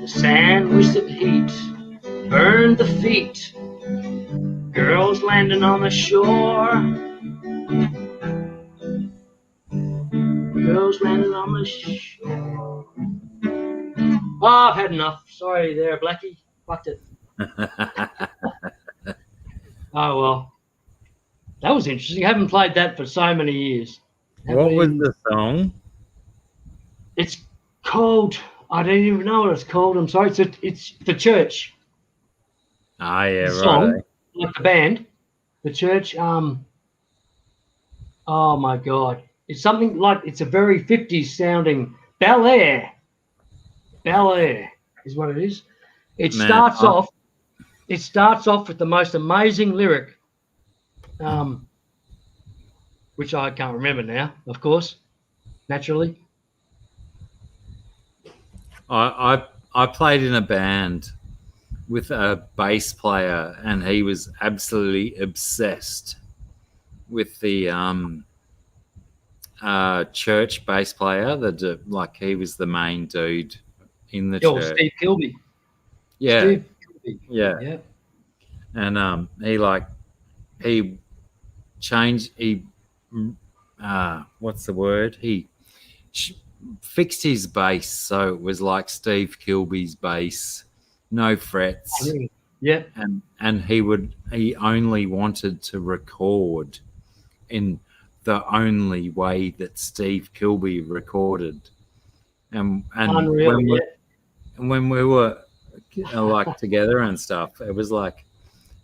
The sandwich that heat burned the feet. Girls landing on the shore. Girls landing on the shore. Oh, I've had enough. Sorry there, Blacky. Fucked it. Oh, well. That was interesting. I haven't played that for so many years. What was the song? It's called, I don't even know what it's called. I'm sorry. It's The Church. Ah, yeah, The song, right. like the band. The Church. Oh, my God. It's something like, it's a very 50s sounding Bel Air. Bel Air is what it is. It starts off with the most amazing lyric, which I can't remember now, of course, naturally. I played in a band with a bass player, and he was absolutely obsessed with the church bass player. Like he was the main dude in the church. Steve Kilby. Yeah, Steve Kilby. yeah. Yeah. And he changed. What's the word? He fixed his bass so it was like Steve Kilby's bass, no frets. Yeah. And he only wanted to record in the only way that Steve Kilby recorded. And Unreal, when we were like together and stuff, it was like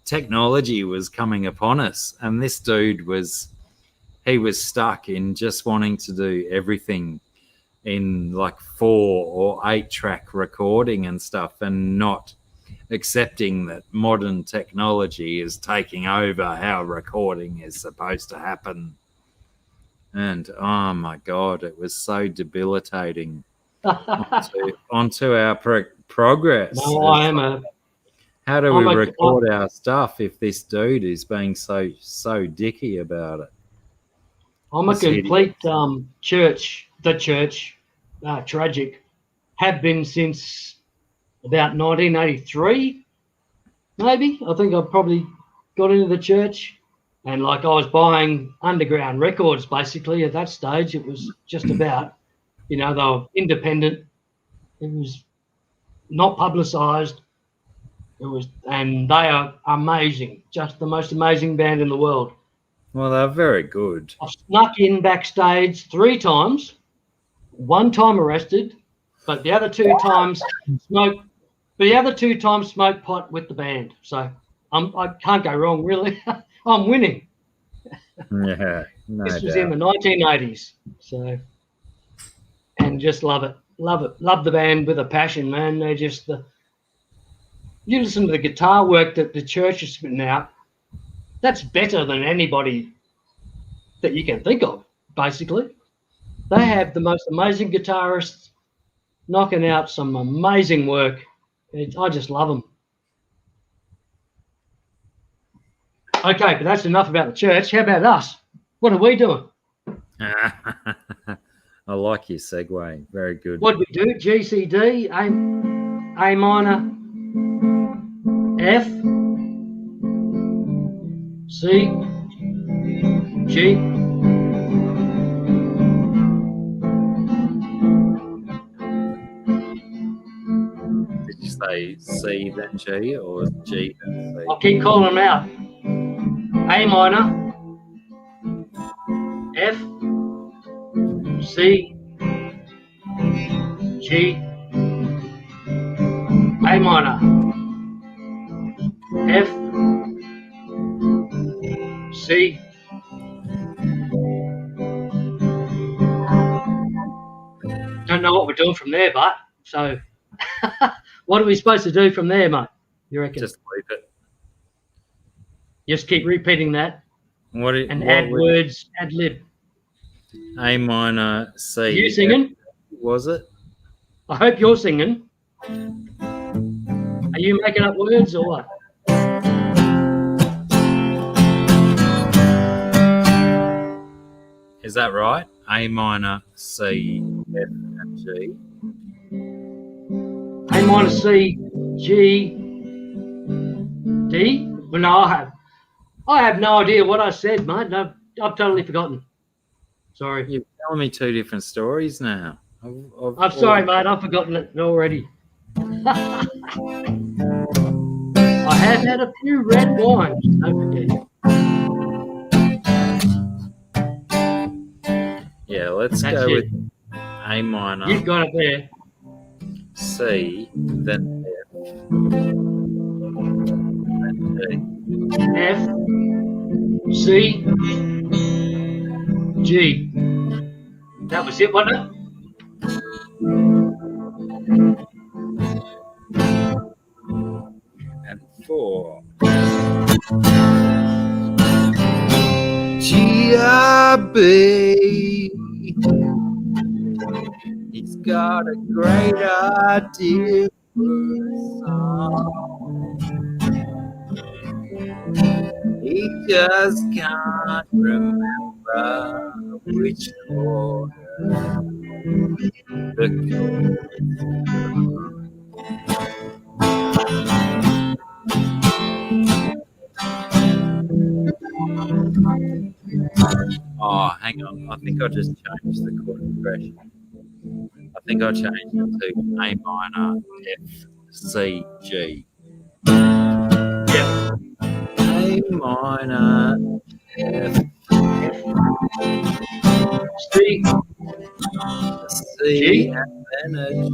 technology was coming upon us, and this dude was stuck in just wanting to do everything in like 4 or 8 track recording and stuff, and not accepting that modern technology is taking over how recording is supposed to happen. And oh my God, it was so debilitating onto our progress. No, how do we record our stuff if this dude is being so dicky about it? I'm a complete tragic. Have been since about 1983, maybe. I think I probably got into the church, and like I was buying underground records basically at that stage. It was just about, they were independent. It was not publicized. And they are amazing, just the most amazing band in the world. Well, they're very good. I've snuck in backstage 3 times, 1 time arrested, but the other 2 times smoked pot with the band. So I can't go wrong, really. I'm winning. Yeah, this was in the 1980s. So, and just love it. Love the band with a passion, man. They're just you listen to the guitar work that the church is spitting out, that's better than anybody that you can think of, basically. They have the most amazing guitarists knocking out some amazing work. I just love them. Okay, but that's enough about the church. How about us? What are we doing? I like your segue. Very good. What do we do? G, C, D, A minor, F, C, G. Did you say C then G or G then C? I'll keep calling them out. A minor, F, C, G, A minor, F, C. Don't know what we're doing from there, but so what are we supposed to do from there, mate? You reckon? Just leave it. Just keep repeating that and add would- words, ad lib. A minor C. Are you singing? Was it? I hope you're singing. Are you making up words or what? Is that right? A minor C F and G. A minor C G D. Well, no, I have no idea what I said, mate. No, I've totally forgotten. Sorry. You're telling me two different stories now. I'm sorry, mate. I've forgotten it already. I have had a few red wines. Don't forget. Yeah, let's That's go it. with A minor You've got it there. C, then F, then G. F C G. That was it, wasn't it? And 4. GRB. He's got a great idea for a song. He just can't remember which order the Oh, hang on. I think I just changed the chord progression. I think I changed it to A minor, F, C, G. Yeah. A minor, F, C C, and then a G.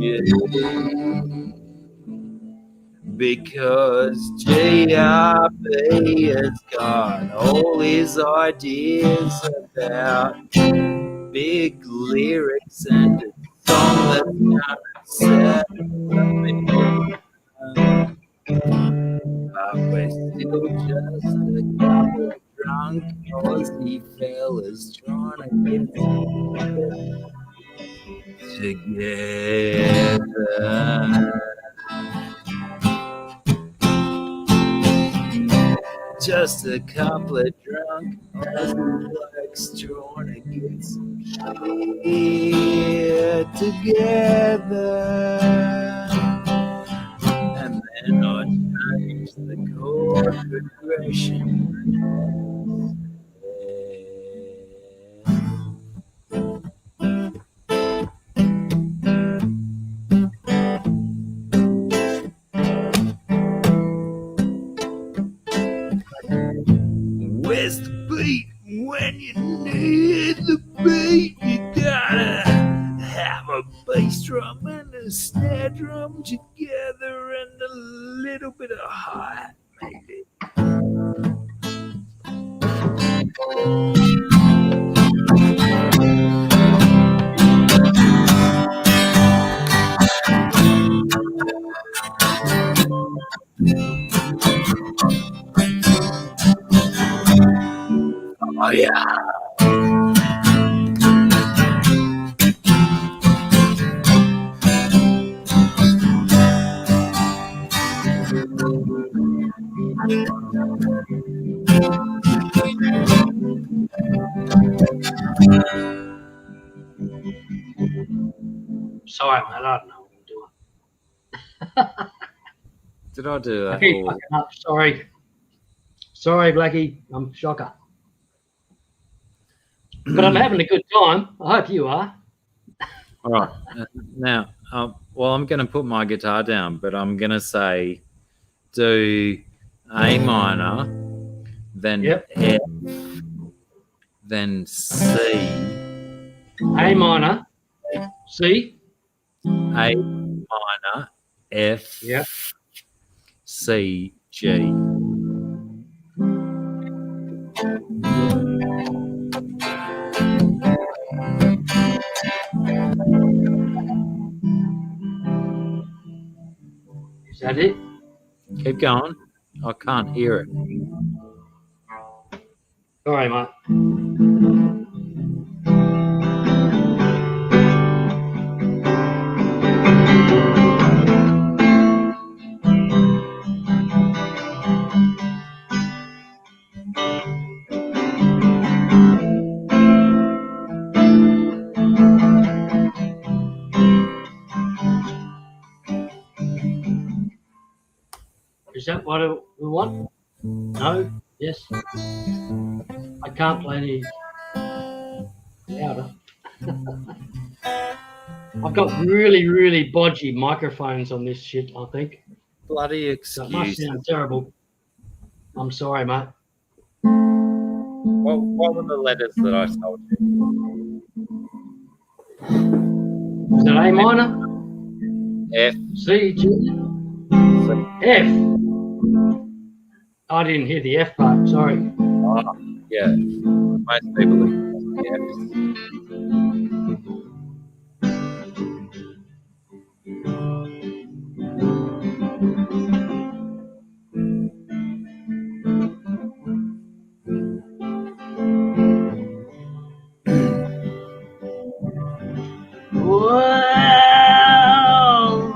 Because GRB has got all his ideas about big lyrics and a song that's gonna set but we're still just a couple of drunk Aussie fellas trying to get together. Just a couple of drunk Aussie blokes trying to get some shit together. And then I changed the chord progression. Where's the beat? When you need the beat, you gotta have a bass drum and a snare drum together and a little bit of hi-hat, maybe. Oh yeah. Sorry, mate. I don't know what I'm doing. Did I do I that? keep Or- fucking up. Sorry. Sorry, Blacky. I'm shocker. But I'm having a good time. I hope you are. All right. Now, well, I'm going to put my guitar down, but I'm going to say do A minor, then Yep. F, then C, A minor, C. A minor, F, Yep. C, G. Is that it? Keep going. I can't hear it. Sorry, mate. Is that what we want? No? Yes? I can't play any louder. I've got really, really bodgy microphones on this shit, I think. Bloody So it must excuse. sound terrible. I'm sorry, mate. What were the letters that I told you? Is that A minor? F. C, G, F. I didn't hear the F part, sorry. Yeah. Most people are F. Wow.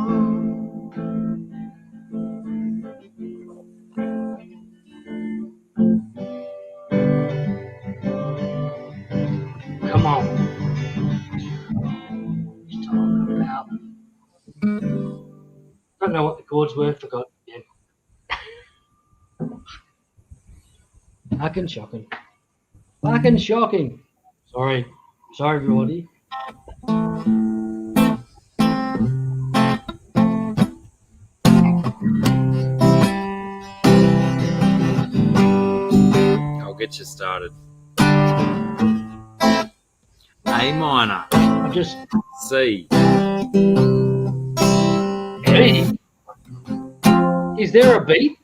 Come on. Just talking about. Don't know what the chords were, forgot again. Fucking shocking. Fucking shocking. Sorry. Sorry, everybody. I'll get you started. A minor, I just. C, Hey. Is there a beat?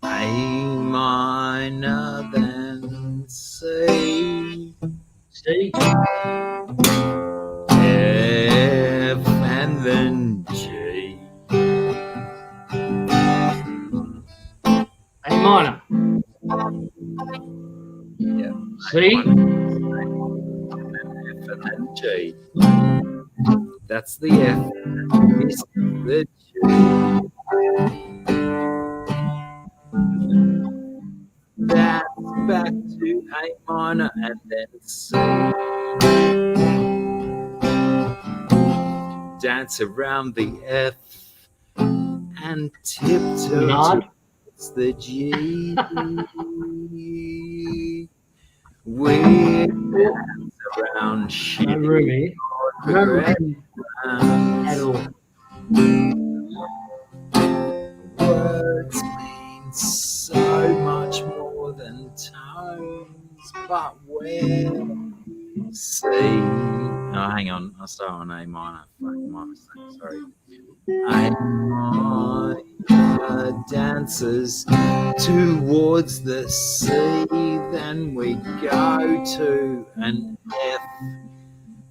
A minor, then C, C. F, and then G. A minor. Yeah. C. F and then G. That's the F. This is the G. That's back to A minor and then C. Dance around the F and tiptoe Nod. towards the G. We dance around No shit. room here. No room at all. Words mean so much more than tones, but when C. Oh, hang on. I'll start on A minor. Fuck my mistake. Sorry. A minor dances towards the C, then we go to an F,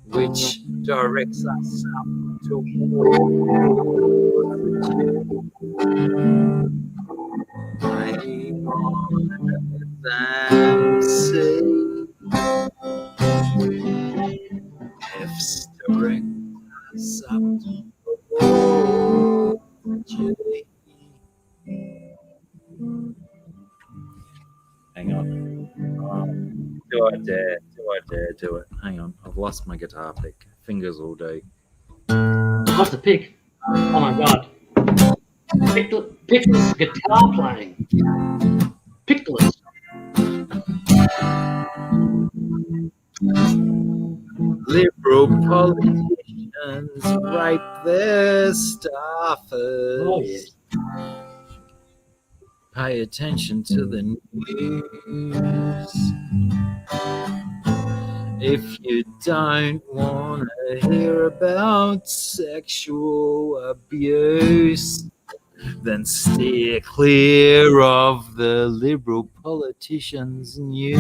which directs us up towards A minor than C. F's direct us up towards G. Hang on. Do I dare? Do I dare do it? Hang on. I've lost my guitar pick. Fingers will do. What's the pick? Oh my god. Pickles guitar playing. Pickles. Liberal politicians rape their staffers. Pay attention to the news. If you don't want to hear about sexual abuse, then steer clear of the Liberal politicians' news.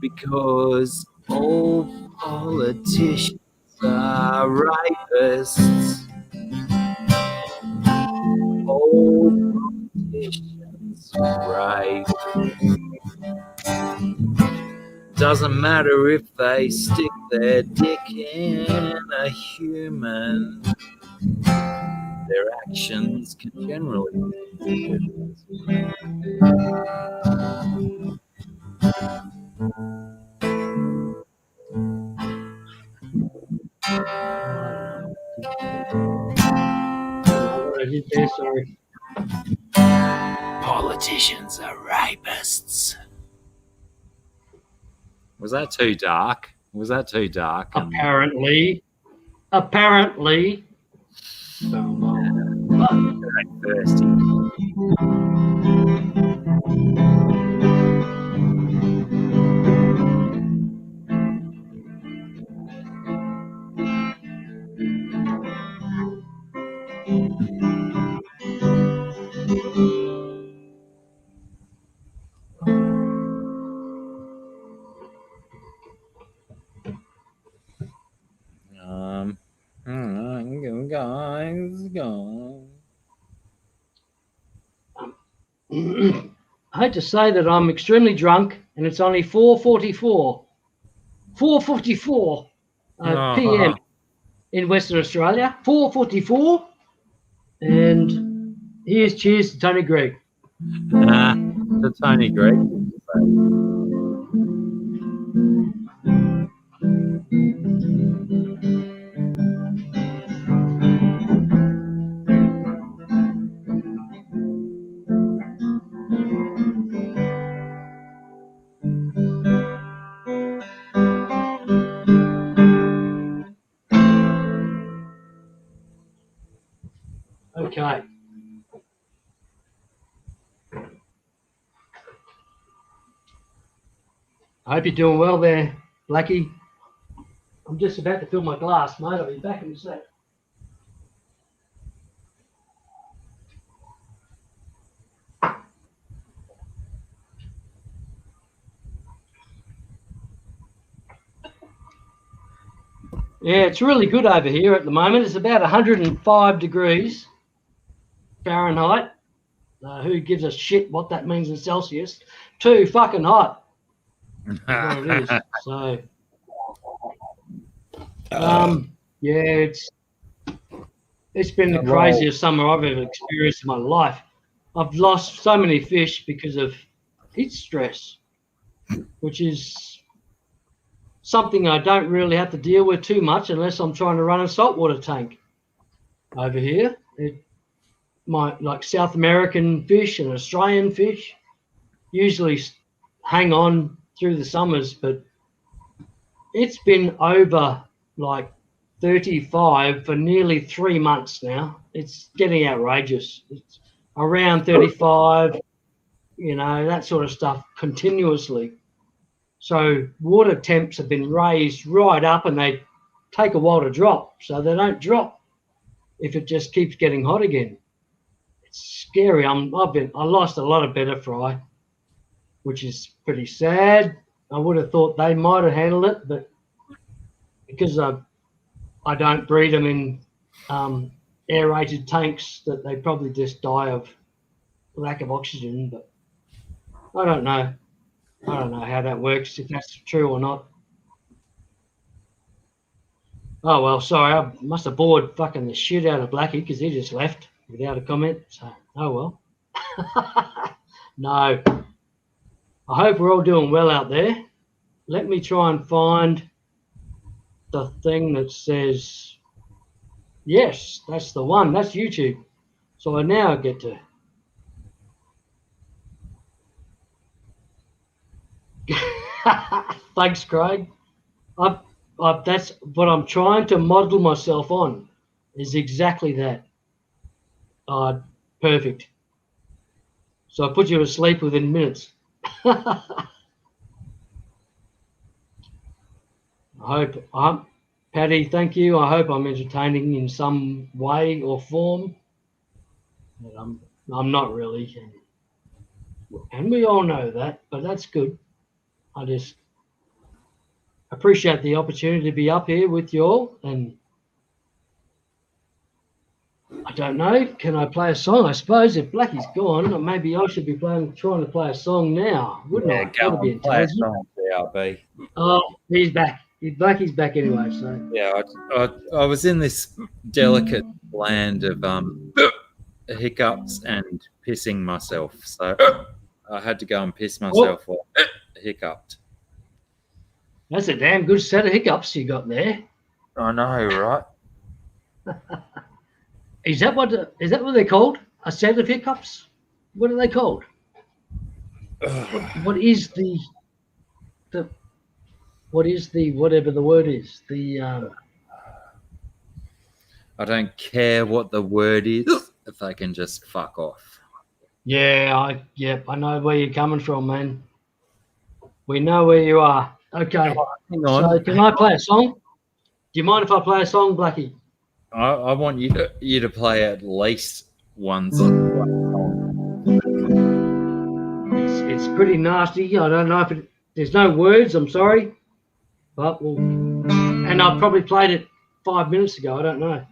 Because all politicians are rapists. All politicians rape. Doesn't matter if they stick their dick in a human. Their actions can generally be Sorry. Politicians are rapists. Was that too dark? Was that too dark? Apparently. Thirsty. I hate to say that I'm extremely drunk, and it's only 4:44. 4:44 p.m. in Western Australia. 4:44, and here's cheers to Tony Gregg. To Tony Gregg. Okay. I hope you're doing well there, Blacky. I'm just about to fill my glass, mate. I'll be back in a sec. Yeah, it's really good over here at the moment. It's about 105 degrees Fahrenheit. Who gives a shit what that means in Celsius? Too fucking hot. That's what it is. So, yeah, it's been the craziest summer I've ever experienced in my life. I've lost so many fish because of heat stress, which is something I don't really have to deal with too much unless I'm trying to run a saltwater tank over here. Like South American fish and Australian fish usually hang on through the summers, but it's been over like 35 for nearly 3 months now. It's getting outrageous. It's around 35, that sort of stuff continuously. So water temps have been raised right up, and they take a while to drop. So they don't drop if it just keeps getting hot again. It's scary. I lost a lot of better fry, which is pretty sad. I would have thought they might have handled it, but because I don't breed them in aerated tanks, that they probably just die of lack of oxygen. But I don't know. I don't know how that works, if that's true or not. Oh, well, sorry. I must have bored fucking the shit out of Blacky because he just left without a comment. So, oh, well. No. I hope we're all doing well out there. Let me try and find the thing that says, yes, that's the one. That's YouTube. So I now get to. Thanks, Craig. That's what I'm trying to model myself on, is exactly that. Perfect. So I put you to sleep within minutes. I hope Patty, thank you. I hope I'm entertaining in some way or form. But I'm not really, and we all know that. But that's good. I just appreciate the opportunity to be up here with you all. And I don't know. Can I play a song? I suppose if Blacky's gone, maybe I should be trying to play a song now, wouldn't I? Go That'd be on, play a intelligent. song, BRB. Oh, he's back. Blacky's back anyway. So Yeah, I was in this delicate land of hiccups and pissing myself, so I had to go and piss myself while I hiccuped. that's a damn good set of hiccups you got there. I know, right? Is that what they're called? A set of hiccups? What are they called? What is the whatever the word is? I don't care what the word is if they can just fuck off. Yeah, I know where you're coming from, man. We know where you are. Okay. Hang on. So can I play a song? Do you mind if I play a song, Blacky? I want you to play at least once. It's pretty nasty. I don't know if there's no words. I'm sorry, but and I probably played it 5 minutes ago. I don't know.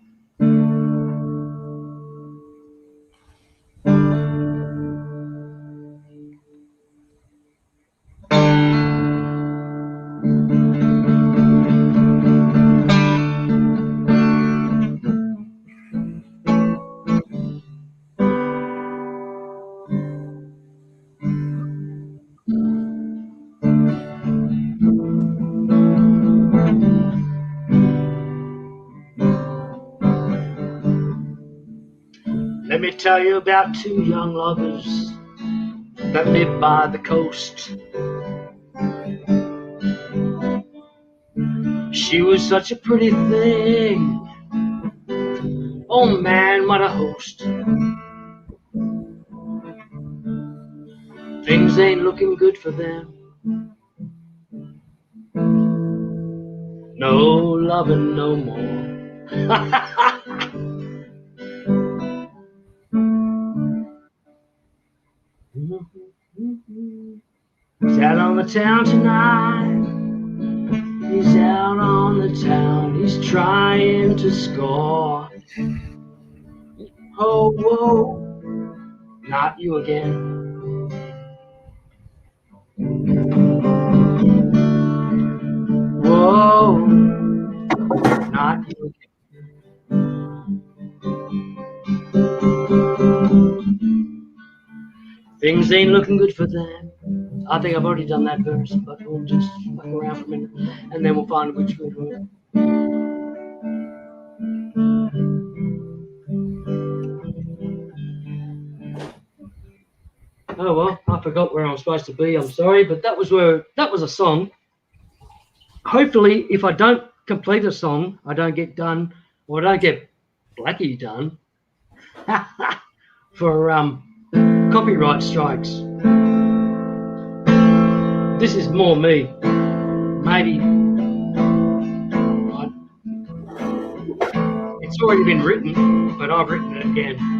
Let me tell you about two young lovers that live by the coast. She was such a pretty thing. Oh man, what a host. Things ain't looking good for them. No loving no more. He's out on the town tonight. He's out on the town. He's trying to score. Oh, whoa, not you again. Whoa, not you again. Things ain't looking good for them. I think I've already done that verse, but we'll just fuck around for a minute and then we'll find which one. Oh well, I forgot where I'm supposed to be. I'm sorry, but that was a song. Hopefully, if I don't complete a song, I don't get done, or I don't get Blacky done for copyright strikes. This is more me. Maybe it's already been written, but I've written it again.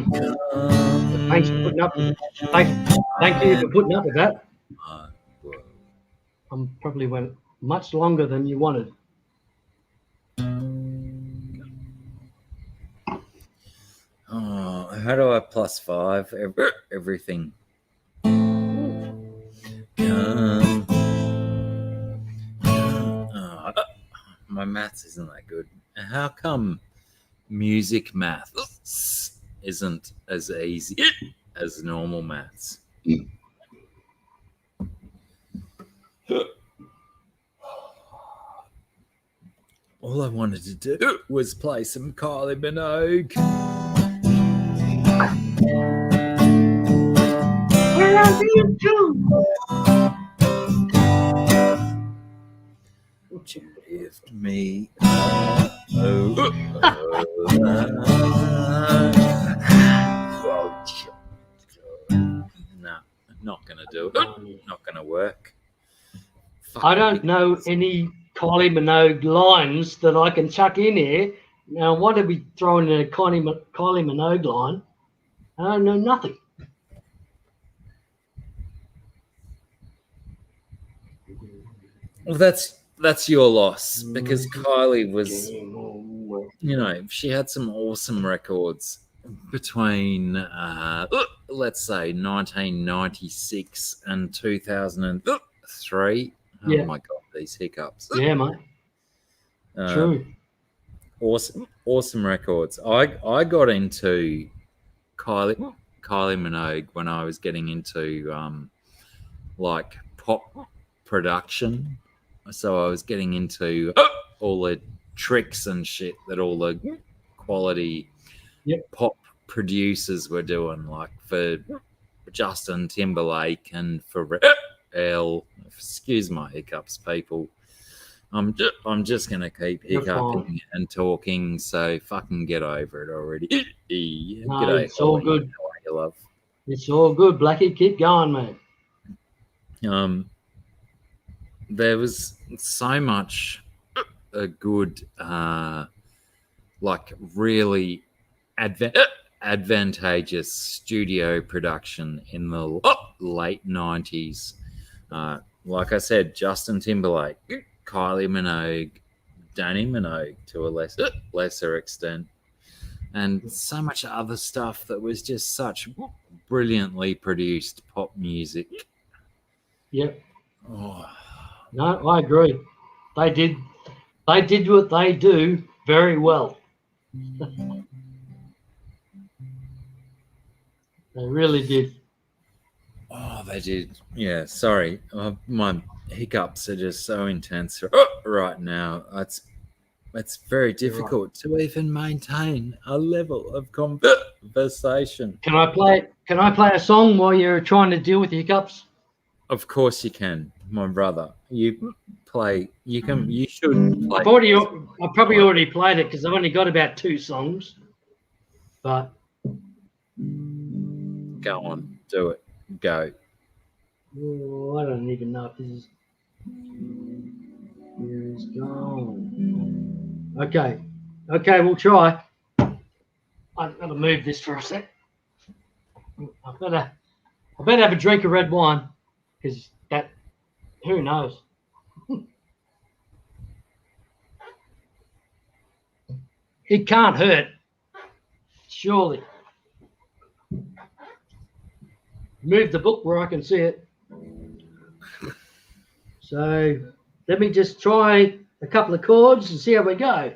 one. Thanks for putting up with it. Thank you for putting up with that. I probably went much longer than you wanted. Oh, how do I +5 everything? My maths isn't that good. How come music maths isn't as easy as normal maths? All I wanted to do was play some Kylie Minogue. Would you lift me up? No, not gonna do it. Not gonna work. I don't know any Kylie Minogue lines that I can chuck in here. Now, what are we throwing in a Kylie Minogue line? I don't know nothing. Well, that's your loss, because Kylie was, she had some awesome records between, let's say, 1996 and 2003. Yeah. Oh my God, these hiccups. Yeah, mate. True. Awesome records. I got into Kylie Minogue when I was getting into like pop production. So I was getting into all the tricks and shit that all the quality pop producers were doing, like for Justin Timberlake and for L. Excuse my hiccups, people. I'm just gonna keep hiccuping and talking, so fucking get over it already. No, G'day, it's all good. How are you, love? It's all good, Blacky. Keep going, mate. There was so much a good, like really advantageous studio production in the late 90s. Like I said, Justin Timberlake, Kylie Minogue, Danny Minogue to a lesser extent, and so much other stuff that was just such brilliantly produced pop music. Yep. Oh. No, I agree. They did what they do very well. They really did. Oh, they did. Yeah, sorry. My hiccups are just so intense right now. It's very difficult to even maintain a level of conversation. Can I play a song while you're trying to deal with the hiccups? Of course you can, my brother. You should play. I've probably already played it because I've only got about 2 songs. But go on, do it. Go. Oh, I don't even know if this is. Here it's gone. Okay, we'll try. I've got to move this for a sec. I better have a drink of red wine, because that, who knows? It can't hurt, surely. Move the book where I can see it. So let me just try a couple of chords and see how we go.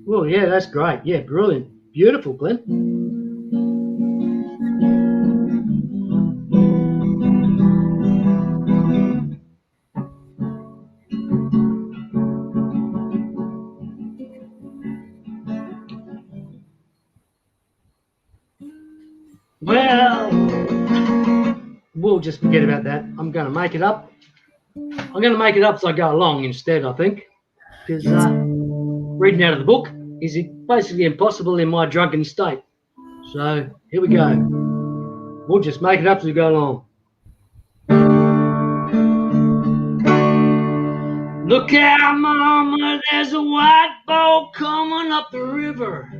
Well, yeah, that's great. Yeah, brilliant. Beautiful, Glenn. Well, we'll just forget about that. I'm going to make it up. I'm going to make it up as I go along instead, I think, because reading out of the book is basically impossible in my drunken state. So here we go. We'll just make it up as we go along. Look out, mama, there's a white boat coming up the river.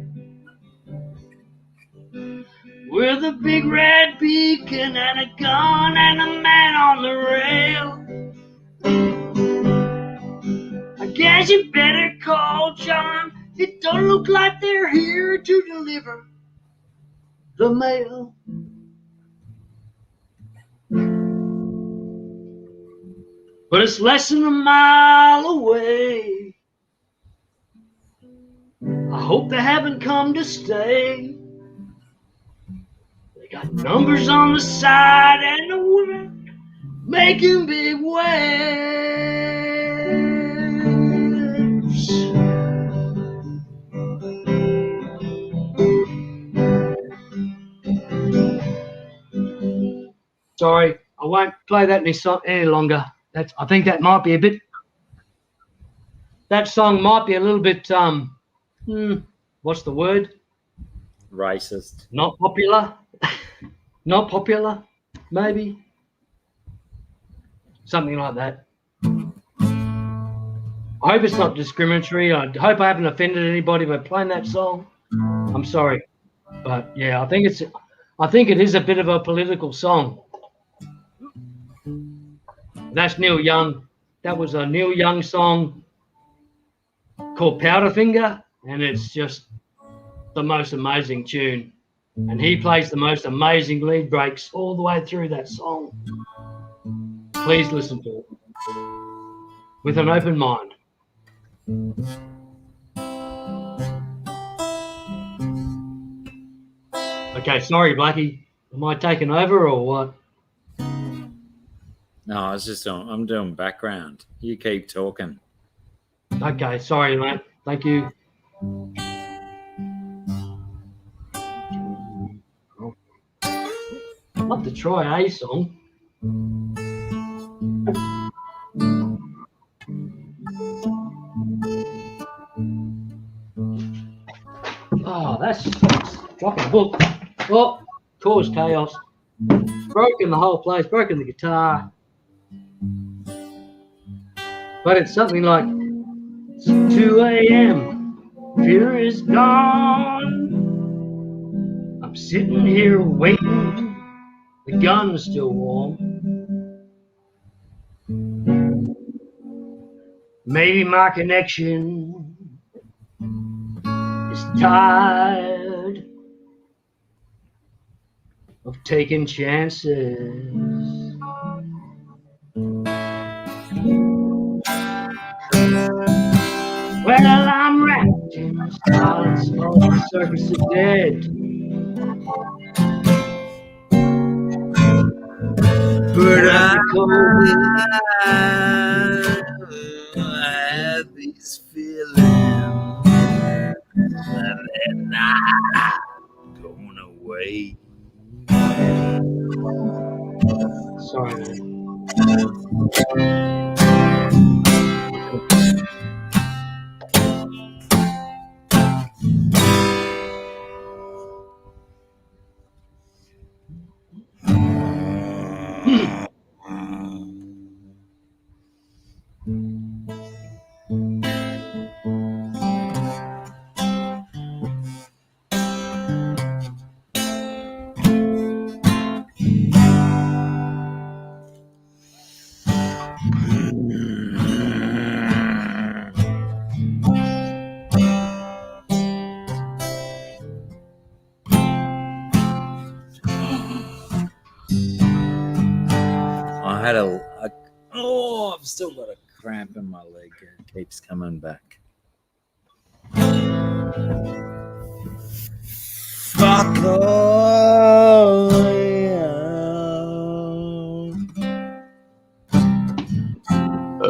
with a big red beacon and a gun and a man on the rail. I guess you better call John. It don't look like they're here to deliver the mail. But it's less than a mile away. I hope they haven't come to stay. They got numbers on the side and the women making big waves. Sorry, I won't play that any longer. I think that might be a bit. That song might be a little bit. What's the word? Racist. Not popular. Not popular, maybe. Something like that. I hope it's not discriminatory. I hope I haven't offended anybody by playing that song. I'm sorry. But yeah, I think it is a bit of a political song. That's Neil Young. That was a Neil Young song called Powderfinger, and it's just the most amazing tune. And he plays the most amazing lead breaks all the way through that song. Please listen to it with an open mind. Okay, sorry, Blacky. Am I taking over or what? No, I'm doing background. You keep talking. Okay, sorry, mate. Thank you. I'd love to try a song. Oh, that's dropping a book. Oh, caused chaos. Broken the whole place, broken the guitar. But it's something like, it's 2 a.m. Fear is gone. I'm sitting here waiting. The gun's still warm. Maybe my connection is tired of taking chances. Well, I'm wrapped in the silence of the circus of dead. But I have these feelings that they're not going away. Sorry, man. I've still got a cramp in my leg. It keeps coming back. Fuck all.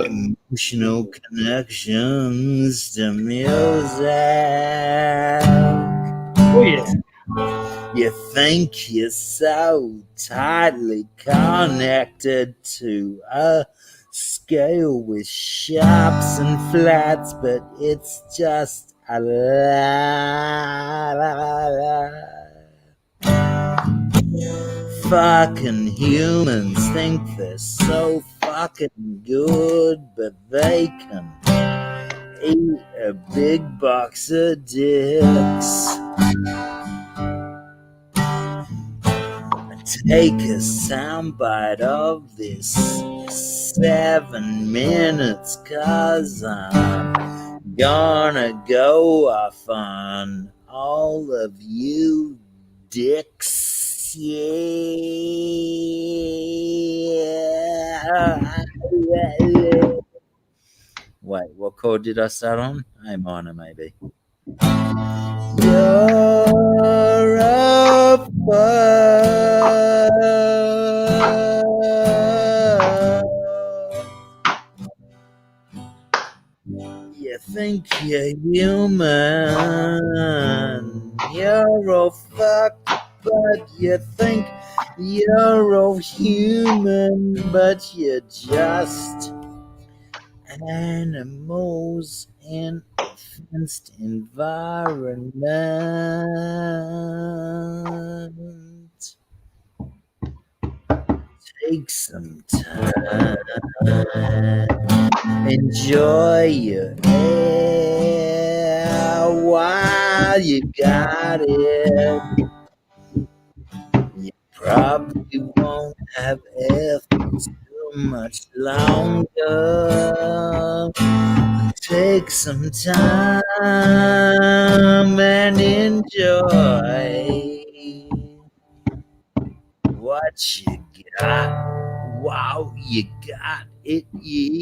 Emotional connections to music. Oh, yeah. You think you're so tightly connected to a scale with sharps and flats, but it's just a lie. Fucking humans think they're so fucking good, but they can eat a big box of dicks. take a soundbite of this 7 minutes, 'cause I'm gonna go off on all of you dicks. Yeah. Wait, what chord did I start on? A minor, maybe. You're a fuck. You think you're human. You're all fucked, but you think you're all human, but you're just animals in a fenced environment. Take some time, enjoy your air while you got it. You probably won't have air for too much longer. Take some time and enjoy what you got. Wow, you got it, yeah.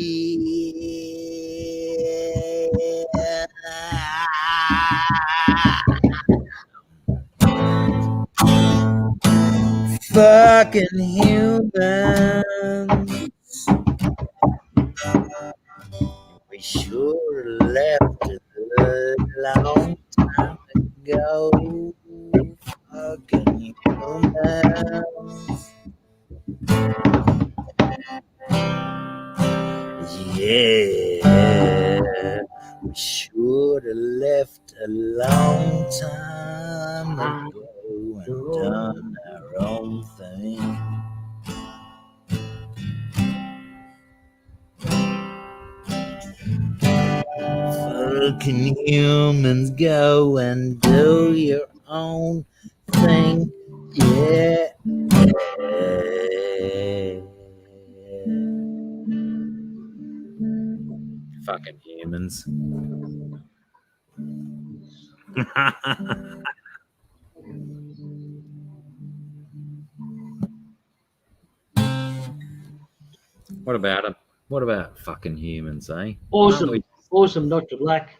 Fucking humans. We should have left it a long time ago. Fucking humans. Yeah, we should have left a long time ago and done our own thing. Fucking humans, go and do your own thing. Yeah. Fucking humans. What about them? What about fucking humans, eh? Awesome. Awesome, Dr. Black.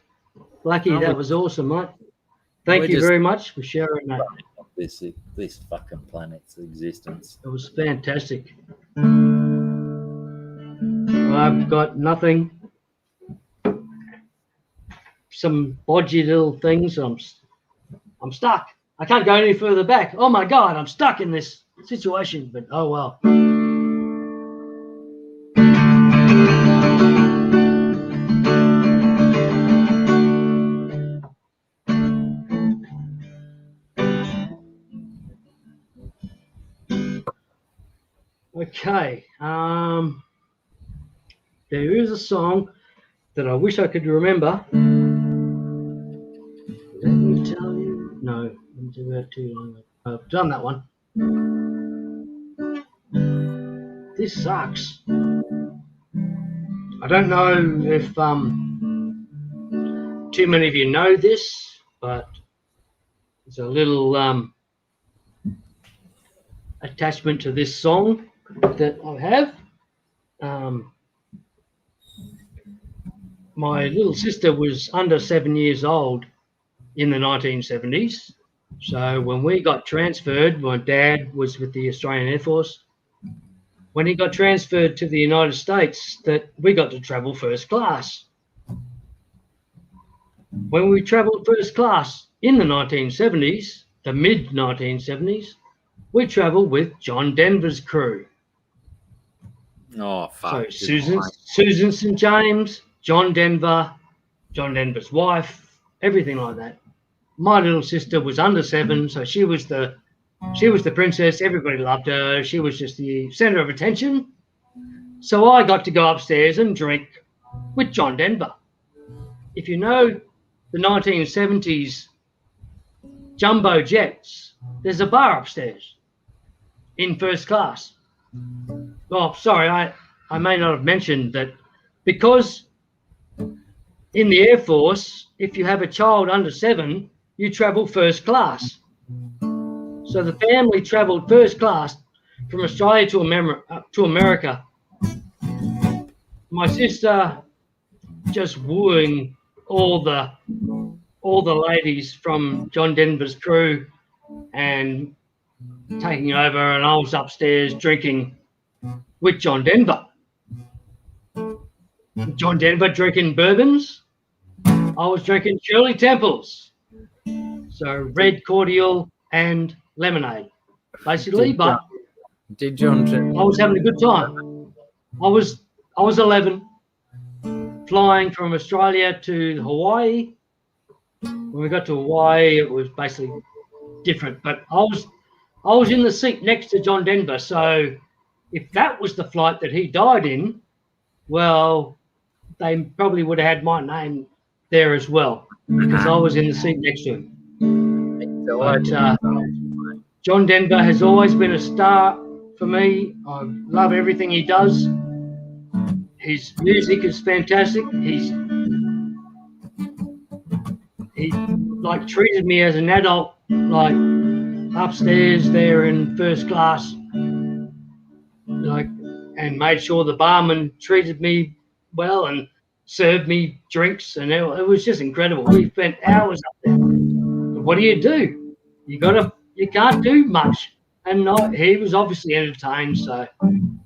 Blacky, that was awesome, mate. Thank you very much for sharing that. This fucking planet's existence. It was fantastic. I've got nothing. Some bodgy little things. I'm stuck. I can't go any further back. Oh my God, I'm stuck in this situation. But oh well. Okay. There is a song that I wish I could remember. Let me tell you. No, it's about too long. I've done that one. This sucks. I don't know if too many of you know this, but there's a little attachment to this song that I have. My little sister was under 7 years old in the 1970s. So when we got transferred, my dad was with the Australian Air Force. When he got transferred to the United States, that we got to travel first class. When we traveled first class in the 1970s, the mid-1970s, we traveled with John Denver's crew. Oh, fuck. So Susan St. James, John Denver's wife, everything like that. My little sister was under 7, so she was the princess. Everybody loved her. She was just the center of attention. So I got to go upstairs and drink with John Denver. If you know the 1970s jumbo jets, there's a bar upstairs. in first class. Oh, sorry, I may not have mentioned that because in the Air Force, if you have a child under 7, you travel first class. So the family travelled first class from Australia to America. My sister just wooing all the ladies from John Denver's crew and taking over, and I was upstairs drinking with John Denver. John Denver drinking bourbons. I was drinking Shirley Temples. So red cordial and lemonade, basically. But Did John? I was having a good time. I was 11, flying from Australia to Hawaii. When we got to Hawaii, it was basically different. But I was in the seat next to John Denver. So if that was the flight that he died in, well, they probably would have had my name there as well, because I was in the seat next to him. But John Denver has always been a star for me. I love everything he does. His music is fantastic. He like treated me as an adult, like upstairs there in first class, like, and made sure the barman treated me well and served me drinks, and it was just incredible. We spent hours up there. What do? You can't do much. And he was obviously entertained, so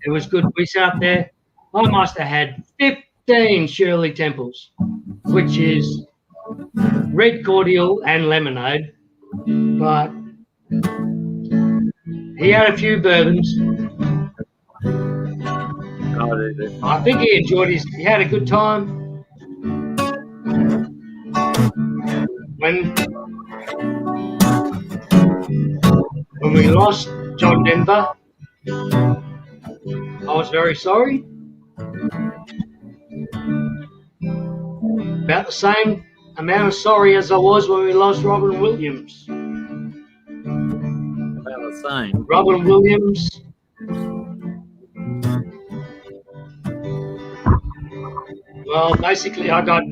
it was good. We sat up there. I must have had 15 Shirley Temples, which is red cordial and lemonade. But he had a few bourbons. I think he enjoyed he had a good time. When we lost John Denver, I was very sorry. About the same amount of sorry as I was when we lost Robin Williams. About the same. Robin Williams. Well, basically, I got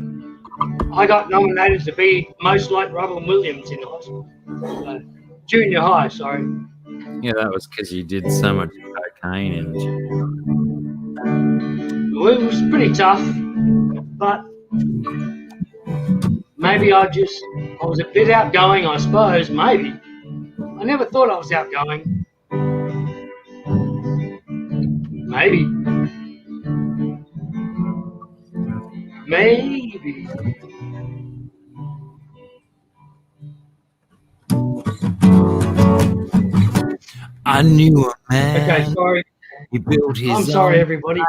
nominated to be most like Robin Williams in high school. Junior high, sorry. Yeah, that was because you did so much cocaine in Well, it was pretty tough, but maybe I was a bit outgoing, I suppose, maybe. I never thought I was outgoing. Maybe. I knew a man. Okay, sorry. He built his I'm sorry, own everybody.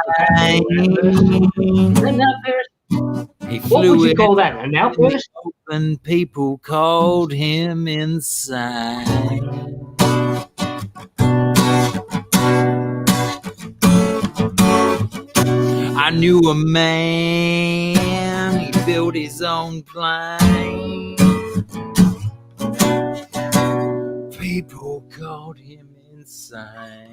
He What would you call that? An outburst? And people called him insane. I knew a man, he built his own plane. People called him insane.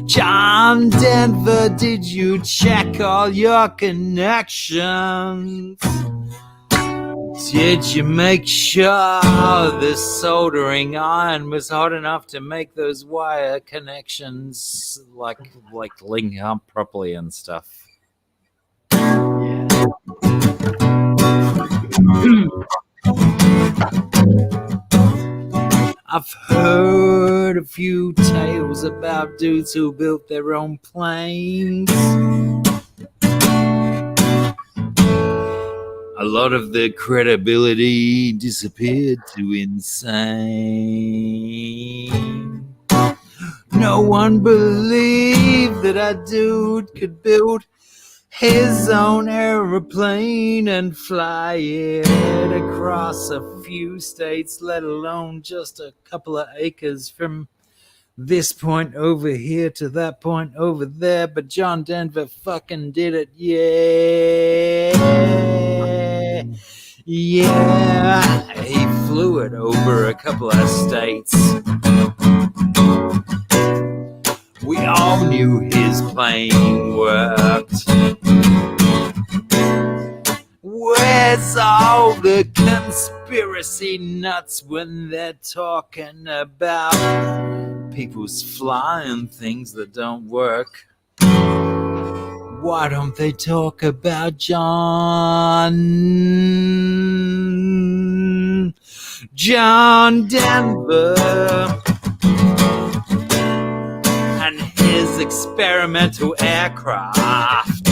John Denver, did you check all your connections? Did you make sure the soldering iron was hot enough to make those wire connections like link up properly and stuff? I've heard a few tales about dudes who built their own planes. A lot of the credibility disappeared to insane. No one believed that a dude could build his own aeroplane and fly it across a few states, let alone just a couple of acres from this point over here to that point over there. But John Denver fucking did it. Yeah. He flew it over a couple of states. We all knew his plane worked. Where's all the conspiracy nuts when they're talking about people's flying things that don't work? Why don't they talk about John Denver and his experimental aircraft?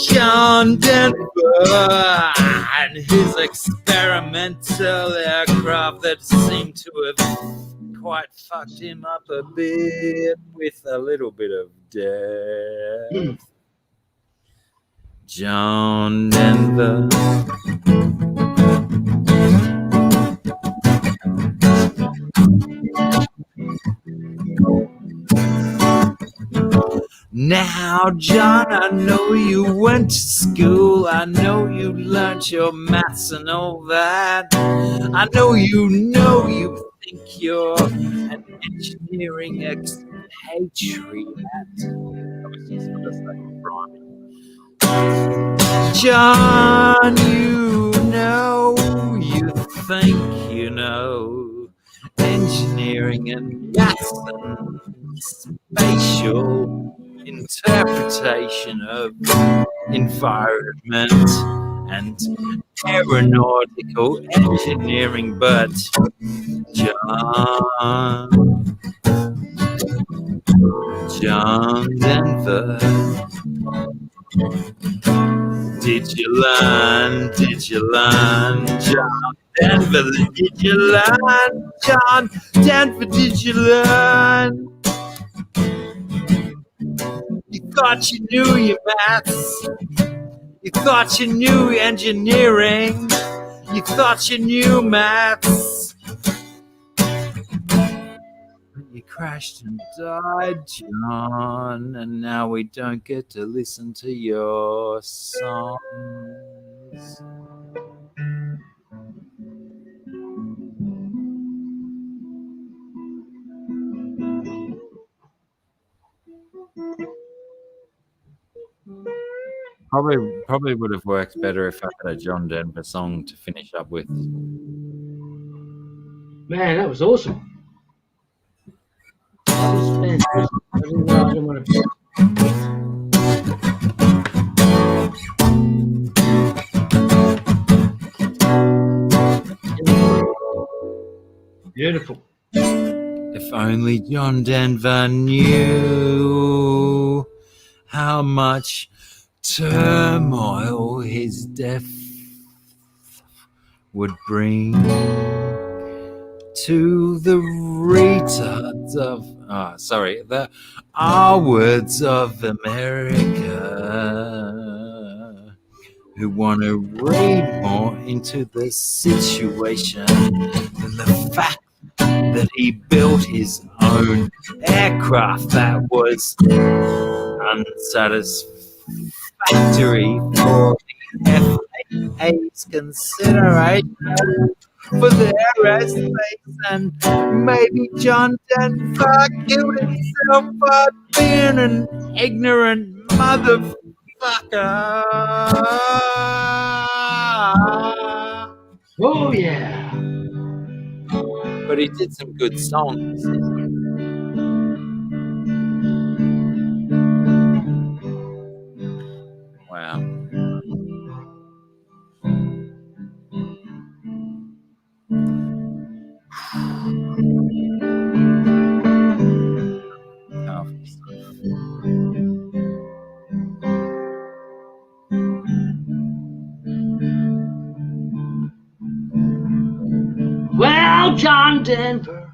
John Denver and his experimental aircraft that seemed to have quite fucked him up a bit with a little bit of death. John Denver. Now, John, I know you went to school. I know you learnt your maths and all that. I know you think you're an engineering expatriate. John, you think you know engineering and maths and spatial interpretation of environment and aeronautical engineering, but John Denver, did you learn, John Denver, did you learn, John Denver, did you learn? You thought you knew your maths, you thought you knew engineering, you thought you knew maths. You crashed and died, John, and now we don't get to listen to your songs. Probably would have worked better if I had a John Denver song to finish up with. Man, that was awesome. That was fantastic. I didn't want to. Beautiful. If only John Denver knew how much turmoil his death would bring to the retards of the R-words of America, who want to read more into the situation than the fact that he built his own aircraft that was unsatisfactory for the FAA's consideration for the aerospace, and maybe John Denver killed himself by being an ignorant motherfucker. Oh yeah. But he did some good songs. Wow. Powerful stuff. Well, John Denver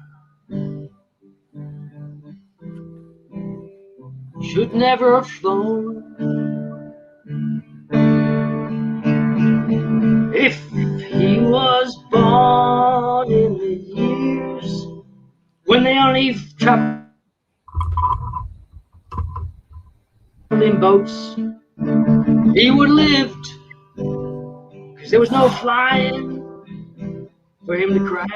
should never have flown. If he was born in the years when they only traveled in boats, he would have lived, 'cause 'cause there was no flying for him to crash.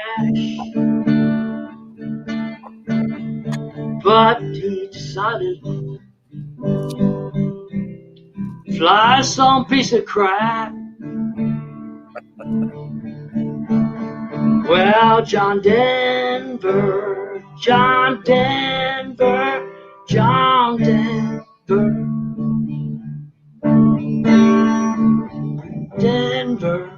But he decided to fly some piece of crap. Well, John Denver, John Denver, John Denver, Denver.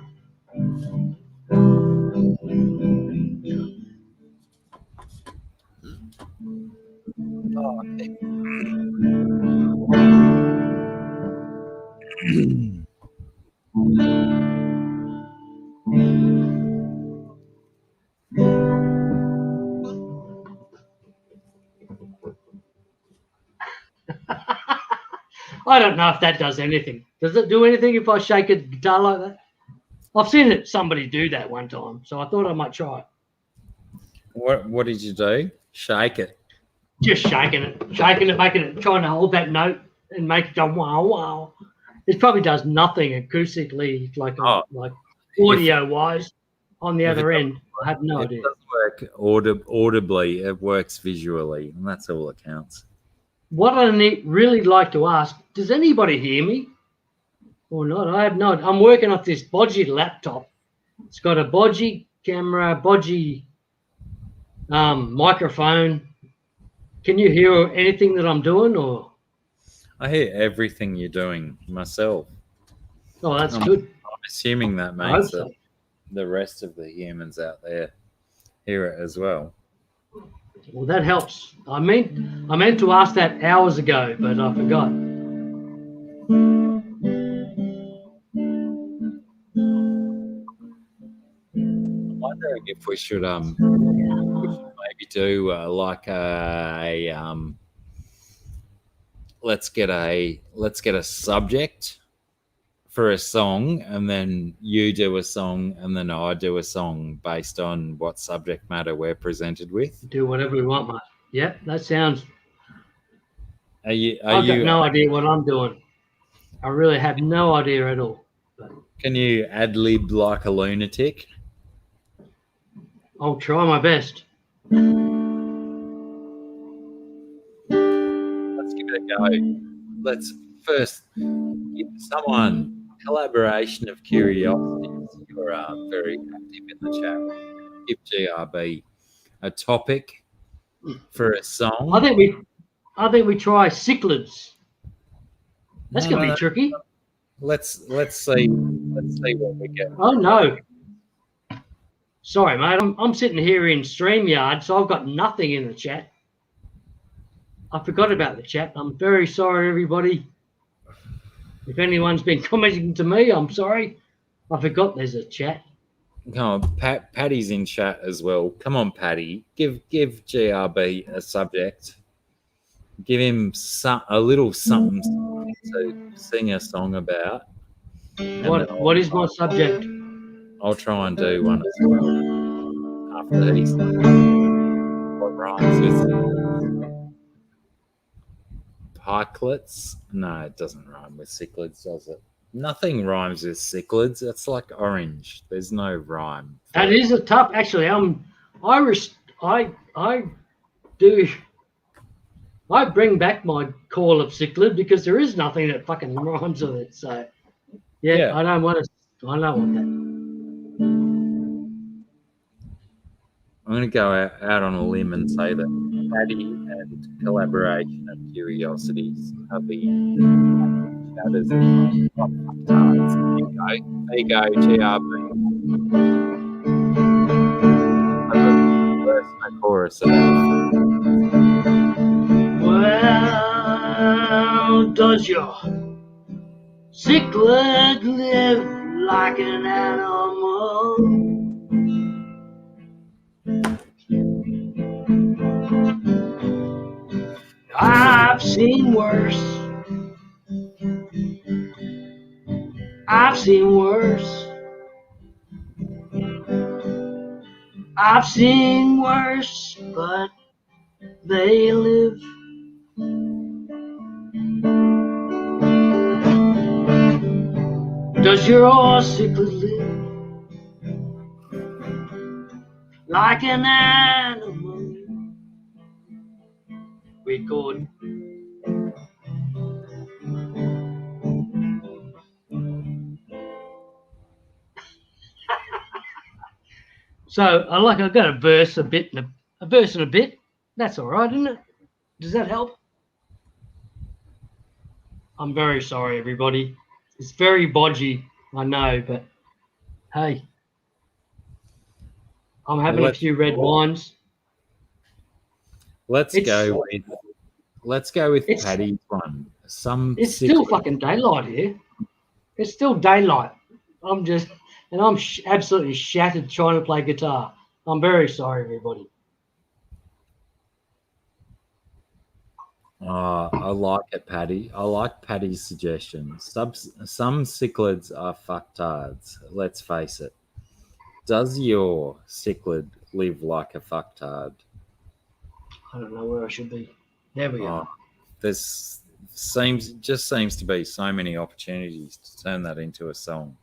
I don't know if that does anything. Does it do anything if I shake a guitar like that? I've seen it, somebody do that one time, so I thought I might try it. What did you do? Shake it. Just shaking it, making it, trying to hold that note and make it go wow, wow. It probably does nothing acoustically, like audio wise, on the other end. I have no idea. It doesn't work audibly. It works visually, and that's all that counts. What I really like to ask, does anybody hear me or not? I have not. I'm working off this bodgy laptop. It's got a bodgy camera, bodgy microphone. Can you hear anything that I'm doing, or? I hear everything you're doing myself. Oh, that's good. I'm assuming that means that the rest of the humans out there hear it as well. Well, that helps. I meant to ask that hours ago, but I forgot. I'm wondering if we should maybe do like a let's get a subject for a song, and then you do a song, and then I do a song based on what subject matter we're presented with. Do whatever we want, mate. Yeah, that sounds. I've got no idea what I'm doing. I really have no idea at all. But can you ad lib like a lunatic? I'll try my best. Let's give it a go. Let's first give someone collaboration of curiosities. You're very active in the chat. Give GRB a topic for a song. I think we try cichlids. That's gonna be tricky. Let's see what we get. Oh no. Sorry, mate. I'm sitting here in StreamYard, so I've got nothing in the chat. I forgot about the chat. I'm very sorry, everybody. If anyone's been commenting to me, I'm sorry. I forgot there's a chat. Come on, Paddy's in chat as well. Come on, Paddy. Give GRB a subject. Give him a little something to sing a song about. What is my subject? I'll try and do one as well after he's what rhymes with pikelets. No, it doesn't rhyme with cichlids, does it? Nothing rhymes with cichlids. It's like orange. There's no rhyme. That is a tough. Actually, I bring back my call of cichlid because there is nothing that fucking rhymes with it. So yeah. I don't want that. I'm going to go out on a limb and say that Paddy and collaboration and curiosities are the shadows of tarts. There you go, GRB. Verse and chorus of that. Well, does your cichlid live like an animal? I've seen worse. I've seen worse. I've seen worse, but they live. Does your cichlid live like an animal? Record. So I've got a verse a bit and a verse and a bit. That's all right, isn't it? Does that help? I'm very sorry, everybody. It's very bodgy, I know, but hey, I'm having a few red wines. Let's go with it's- Paddy's one. It's still fucking daylight here. It's still daylight. I'm absolutely shattered trying to play guitar. I'm very sorry, everybody. Oh, I like it, Paddy. I like Paddy's suggestion. Some cichlids are fucktards. Let's face it. Does your cichlid live like a fucktard? I don't know where I should be. There we are. There's seems to be so many opportunities to turn that into a song.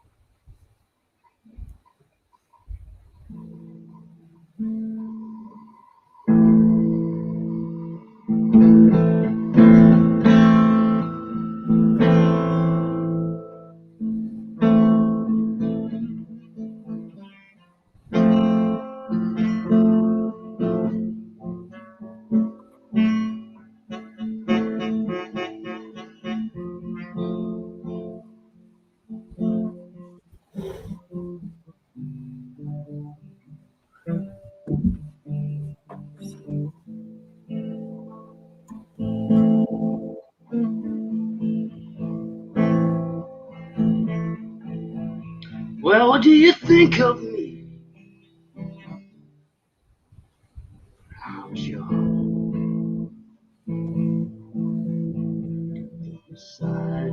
Well, what do you think of me? I was young. Inside.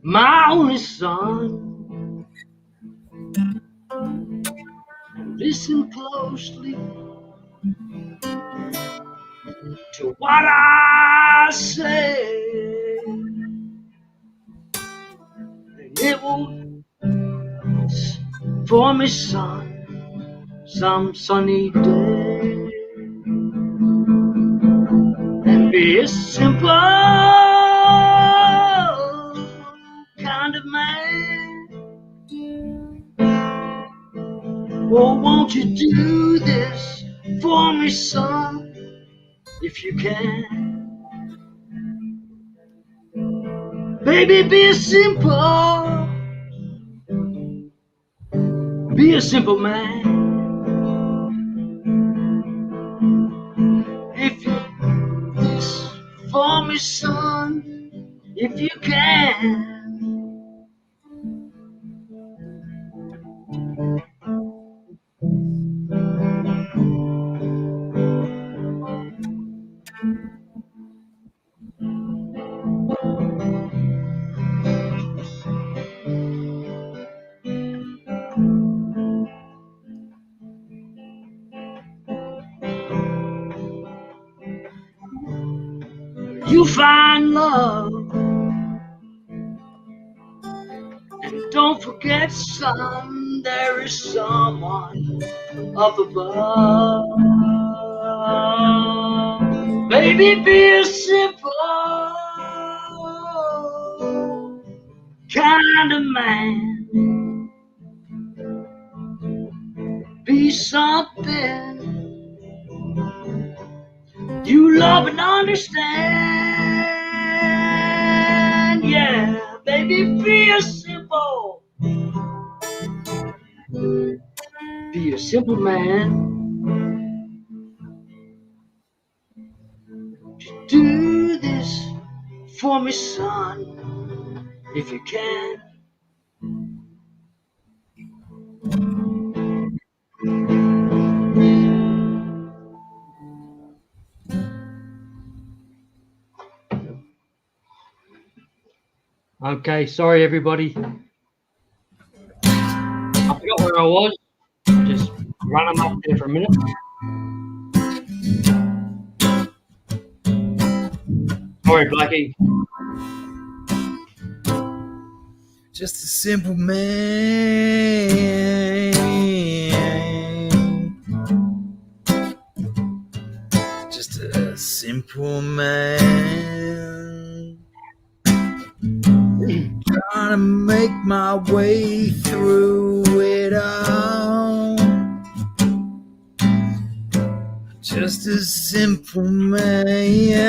My only son. And listen closely to what I say. And it won't for me, son, some sunny day. And be a simple kind of man. Oh, won't you do this for me, son, if you can? Baby, be a simple man. If you do this for me, son, if you can. You find love, and don't forget, son, there is someone up above. Baby, be a simple kind of man. Be something you love and understand. Yeah, baby, be a simple man. Just do this for me, son, if you can. Okay, sorry everybody. I forgot where I was. I'll just run them up there for a minute. Sorry, Blacky. Just a simple man. Just a simple man. Trying to make my way through it all. Just a simple man.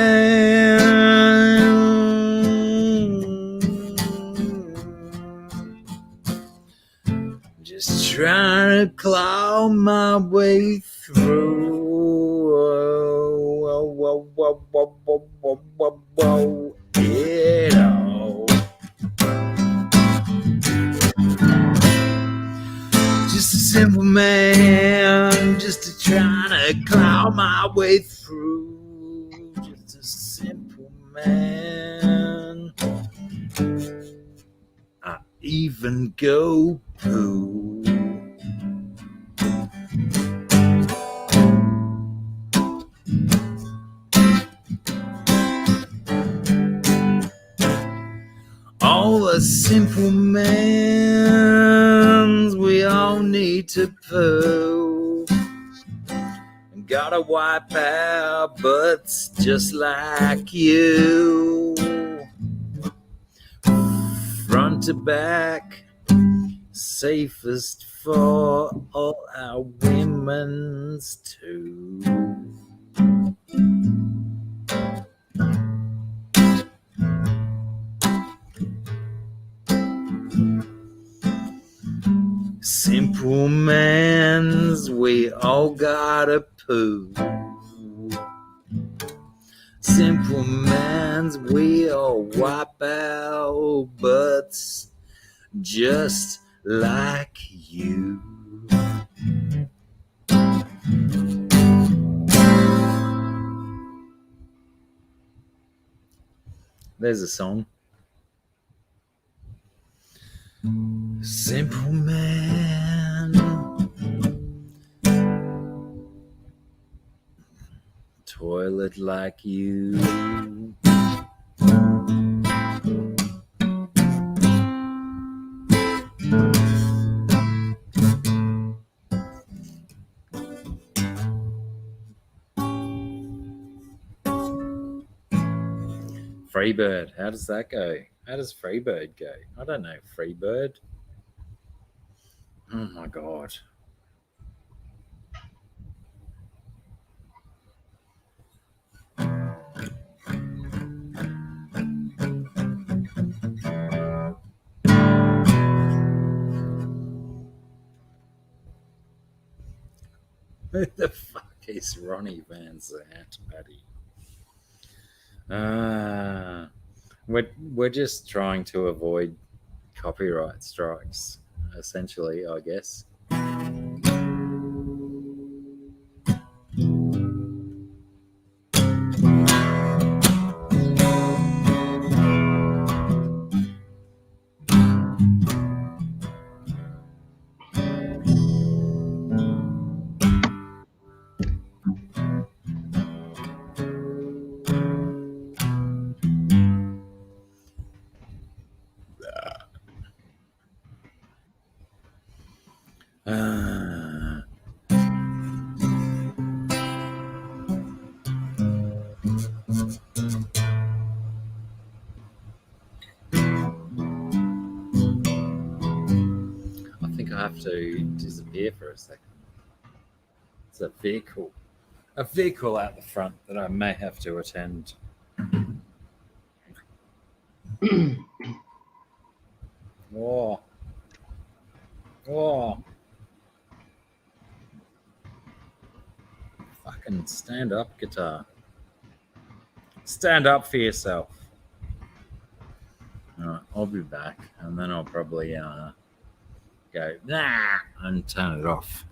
Just trying to claw my way through. It all. Just a simple man, just trying to claw my way through. Just a simple man. I even go poo. All the simple mans, we all need to poo. Gotta wipe our butts just like you. Front to back, safest for all our women's too. Simple mans, we all gotta poo. Simple mans, we all wipe our butts just like you. There's a song. Simple man, toilet like you. Freebird, how does that go? How does Freebird go? I don't know Freebird. Oh my god. Who the fuck is Ronnie Van Zant, buddy? We're just trying to avoid copyright strikes, essentially, I guess. I think I have to disappear for a second. It's a vehicle out the front that I may have to attend. Whoa. Whoa. Fucking stand up, guitar. Stand up for yourself. All right, I'll be back, and then I'll probably go nah and turn it off.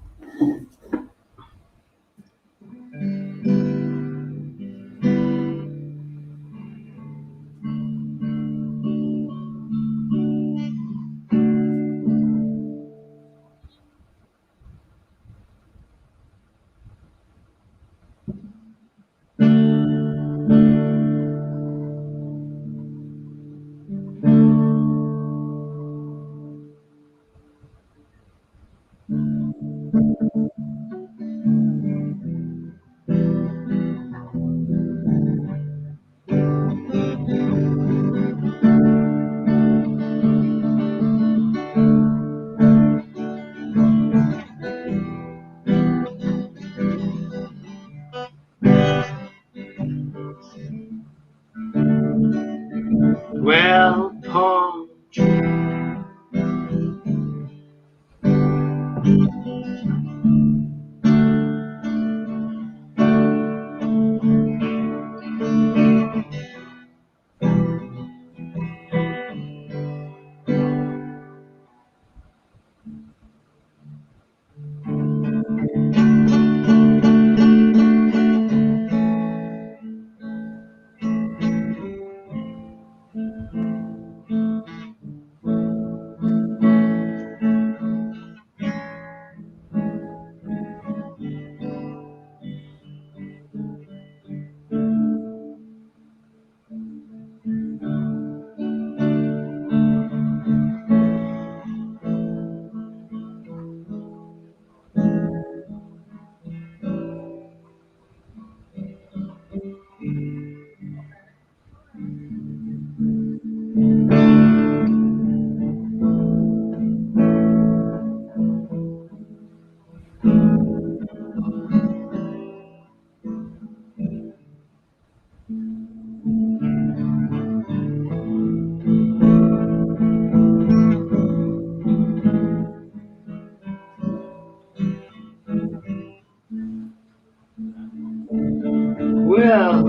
Well,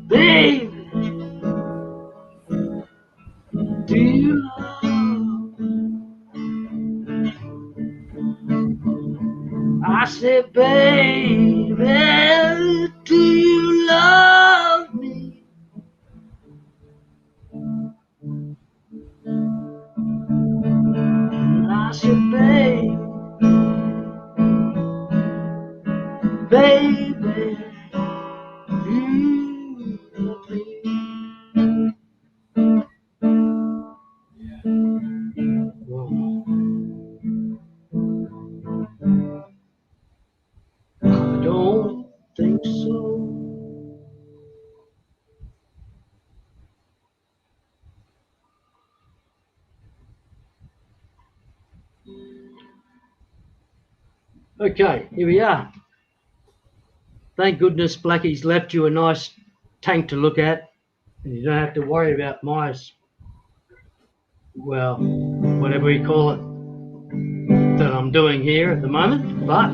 baby, do you love? I said, baby, do you love me? And I said, baby, do you love me? Well, I don't think so. Okay, here we are. Thank goodness Blacky's left you a nice tank to look at, and you don't have to worry about my, well, whatever we call it, that I'm doing here at the moment. But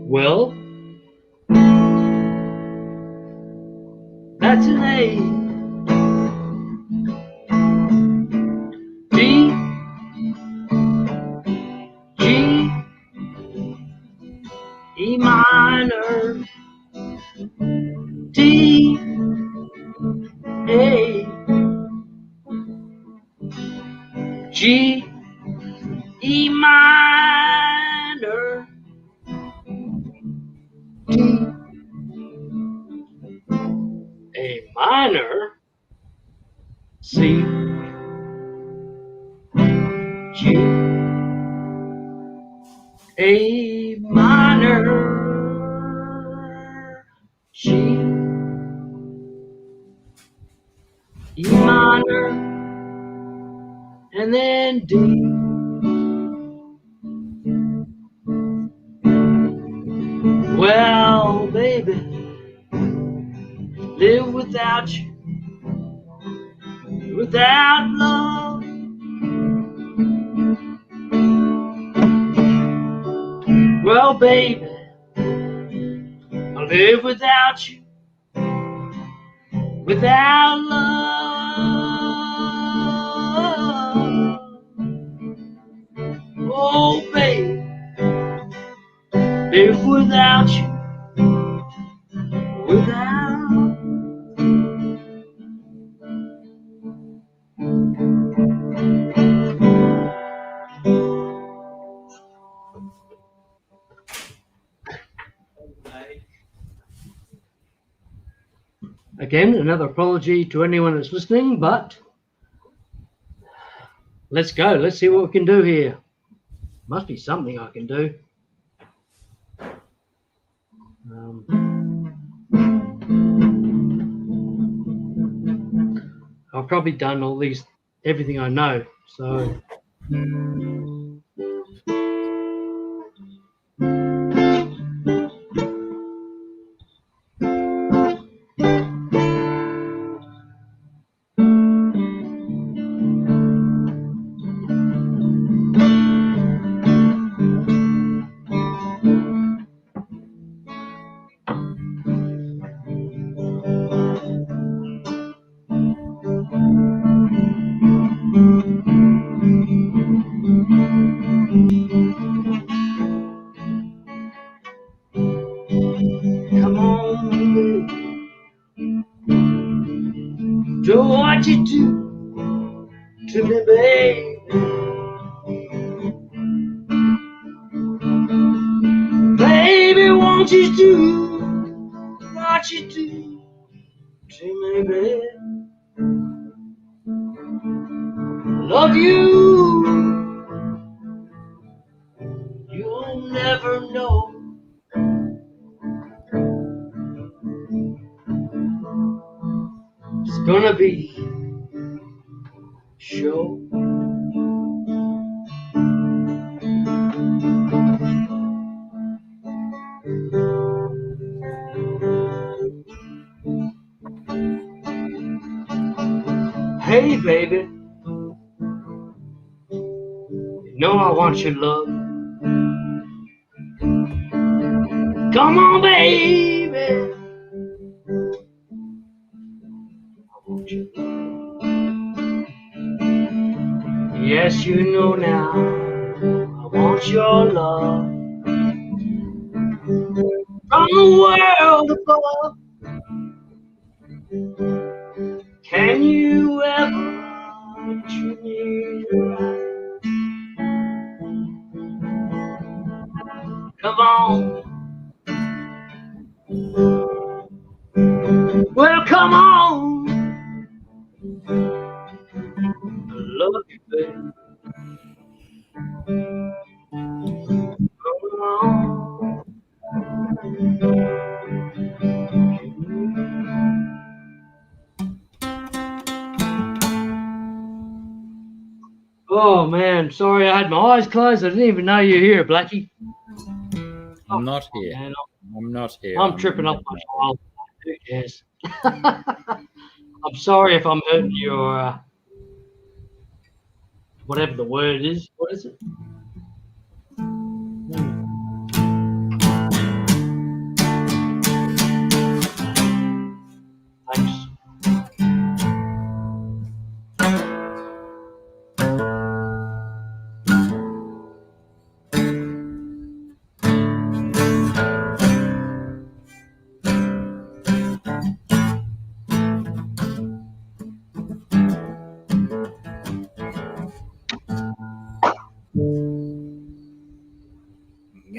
well, that's an A, D, G, E minor, D, A, G, E minor, D, A minor, C, G, A minor, G, E minor, and then D. Well, baby, live without you, without love. Well, baby, I'll live without you, without love. Oh, baby, live without you, without. Again, another apology to anyone that's listening, but let's go. Let's see what we can do here. Must be something I can do. I've probably done everything I know. So come on, do what you do to me, baby. Baby, won't you do what you do to me, baby? Love you, you'll never know. It's gonna be sure. Hey, baby, you know I want your love. Come on, baby, I want your love. Yes, you know now I want your love. From the world above, can you ever treat me right? Come on. Well, come on. I love you, baby. Come on. Oh man, sorry I had my eyes closed. I didn't even know you were here, Blacky. I'm not here. Man, I'm not here. I'm tripping up my child. Who cares? I'm sorry if I'm hurting your whatever the word is. What is it? Thanks.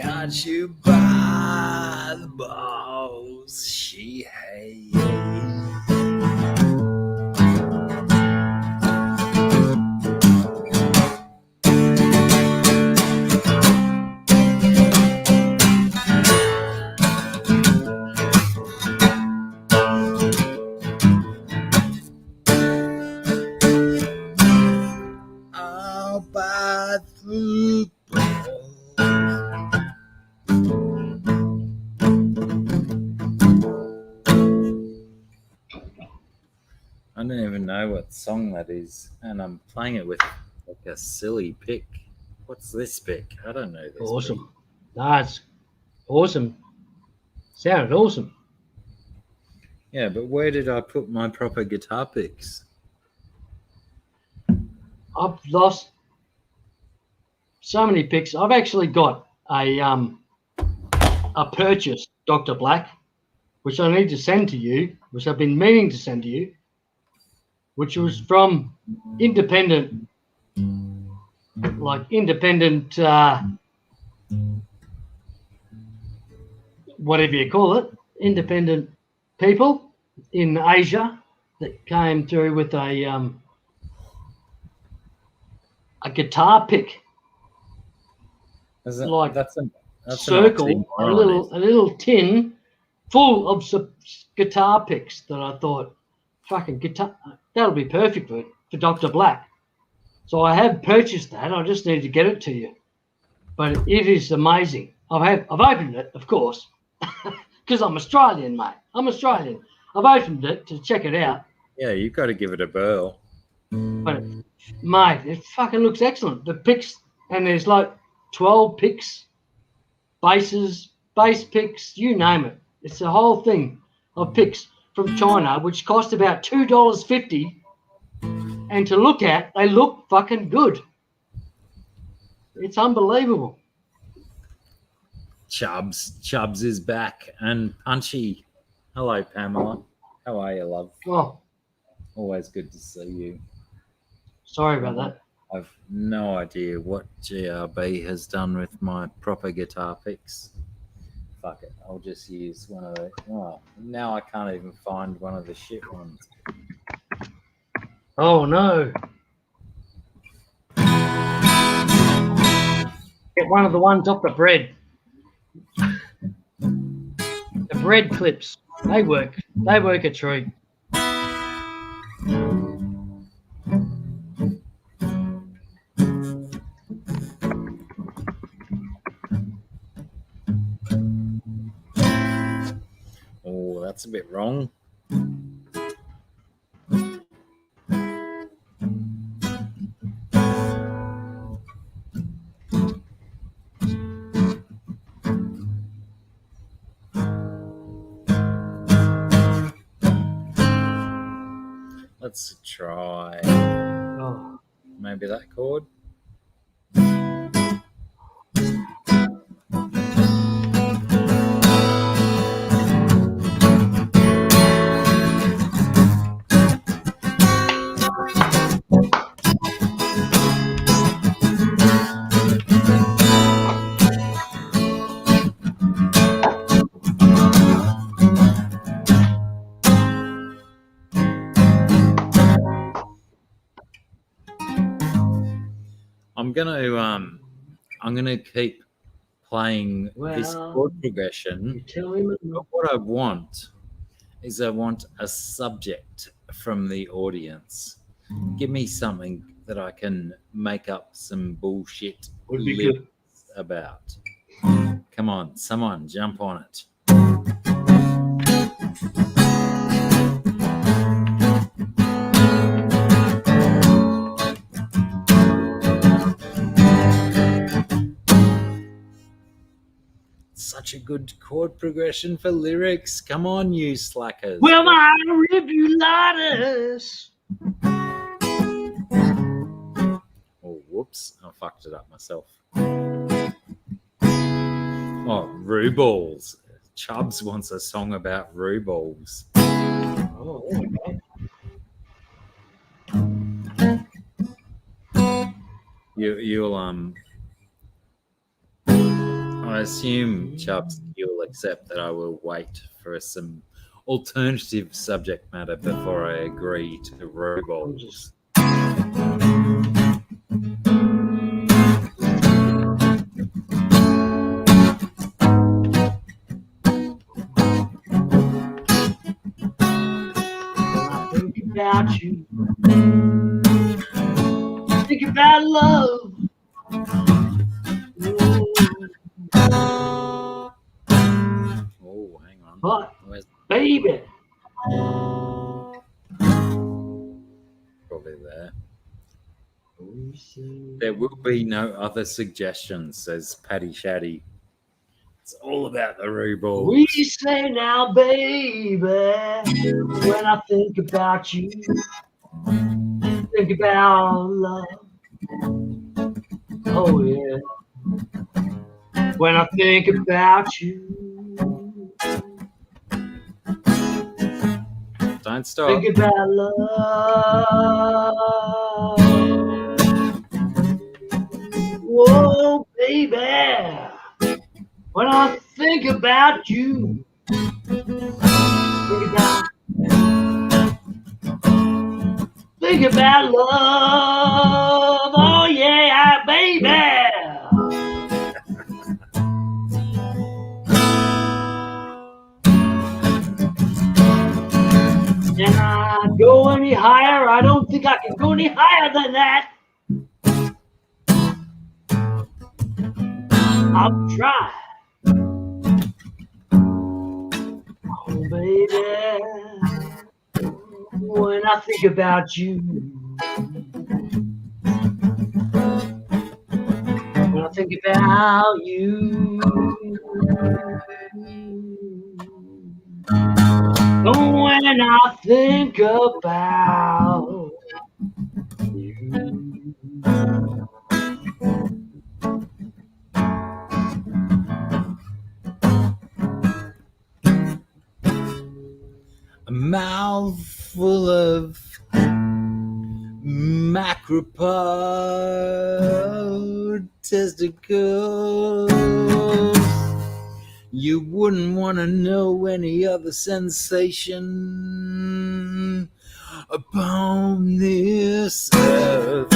Got you by the balls, she hates. I'll buy the I don't even know what song that is, and I'm playing it with like a silly pick. What's this pick? I don't know this. Awesome. That's awesome. Sounded awesome. Yeah, but where did I put my proper guitar picks? I've lost so many picks. I've actually got a purchase, Dr. Black, which I need to send to you, which I've been meaning to send to you, which was from independent, whatever you call it, independent people in Asia that came through with a guitar pick. Is it, Like that's an circle, a little tin full of guitar picks that I thought, fucking guitar. that'll be perfect for Dr. Black. So I have purchased that. I just need to get it to you. But it is amazing. I've opened it, of course, because I'm Australian, mate. I'm Australian. I've opened it to check it out. Yeah, you've got to give it a burl. But, mate, it fucking looks excellent. The picks, and there's like 12 picks, bases, base picks, you name it. It's a whole thing of picks from China, which cost about $2.50. And to look at, they look fucking good. It's unbelievable. Chubbs is back, and Punchy. Hello, Pamela. How are you, love? Oh, Always good to see you. sorry about that. I've no idea what GRB has done with my proper guitar picks. Fuck it, I'll just use one of the. Oh, now I can't even find one of the shit ones. Oh, no. Get one of the ones off the bread. The bread clips. They work. They work a treat. Oh, that's a bit wrong. Let's try Oh. maybe that chord. I'm gonna keep playing this Well, chord You progression. tell him. But what I want is I want a subject from the audience. Give me something that I can make up some bullshit Would be lyrics good. about. Come on, someone jump on it. Such a good chord progression for lyrics. Come on, you slackers. Well, my ribulatus. Oh, whoops. I fucked it up myself. Oh, rue balls. Chubbs wants a song about rue balls. Oh, there we go. You'll I assume, Chubbs, you'll accept that I will wait for some alternative subject matter before I agree to rue balls. Think about you. Think about love. Oh, hang on. But, Where's baby. probably there? There will be no other suggestions, says Paddy Shaddy. It's all about the rue balls. We say now, baby, when I think about you, think about love. Oh, yeah. When I think about you, Don't stop. think about love. Whoa, baby. When I think about you, think about love. Oh, yeah, baby. Can I go any higher? I don't think I can go any higher than that. I'll try. Oh, baby, when I think about you, when I think about you, when I think about you. A mouthful of macropod testicles. You wouldn't want to know any other sensation upon this earth.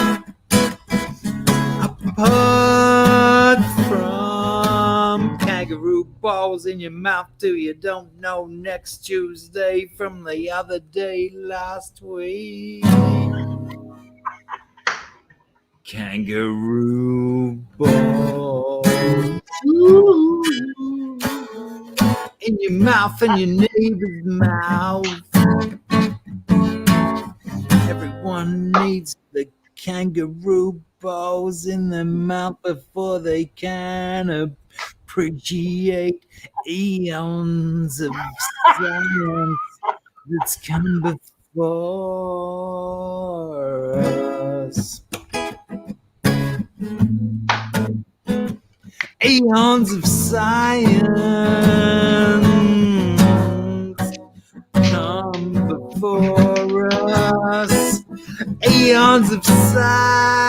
Apart from kangaroo balls in your mouth, do you don't know next Tuesday from the other day last week? Kangaroo balls in your mouth and your neighbor's mouth. Everyone needs the kangaroo balls in their mouth before they can appreciate eons of science that's come before us. Eons of science come before us. Eons of science.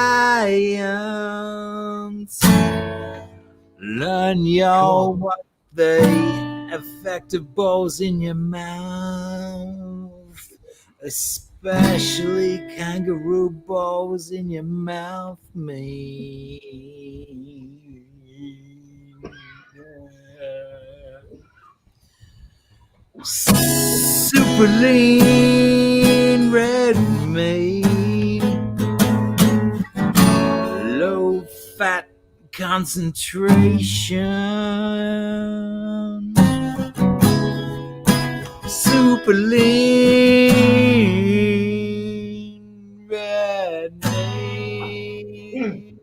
Learn your what the effect of balls in your mouth, especially kangaroo balls in your mouth mean. Super lean red meat, low fat concentration, super lean red meat,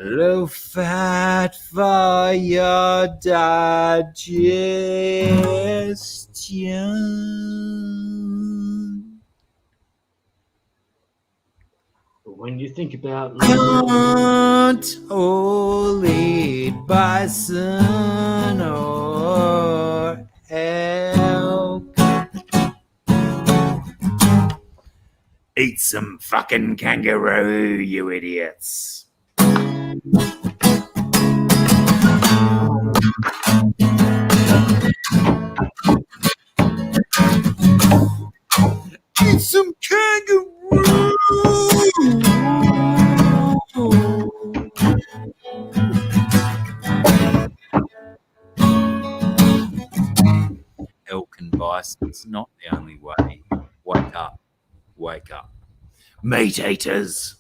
low fat for your digestion. When you think about Can't all eat bison or elk. Eat some fucking kangaroo, you idiots. Eat some kangaroo. Elk and bison's not the only way. Wake up. Wake up. Meat eaters.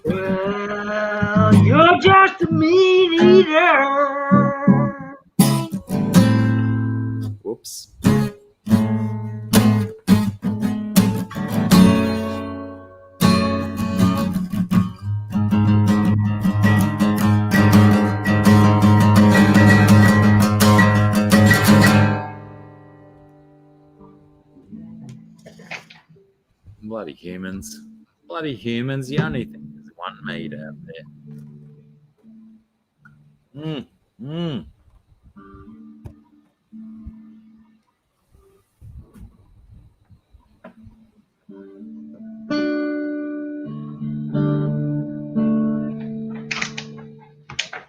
well, you're just a meat eater. Whoops. Bloody humans. Bloody humans. You only think there's one meat out there.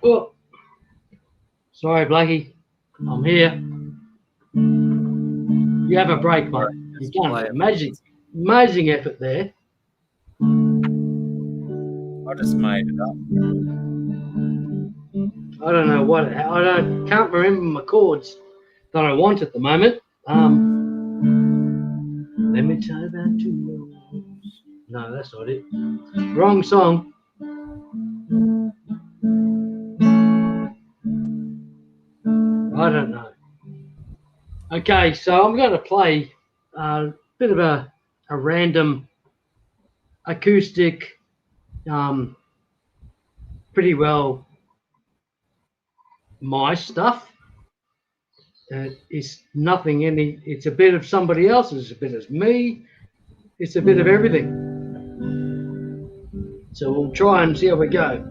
Oh, sorry, Blacky. I'm here. You have a break, mate. You've done an amazing effort there. I just made it up. I don't know what. Can't remember my chords that I want at the moment. Let me tell you about two girls. No, that's not it. Wrong song. I don't know. Okay, so I'm going to play a bit of a random acoustic, pretty well my stuff. It's nothing it's a bit of somebody else's, a bit of me, it's a bit of everything. So we'll try and see how we go.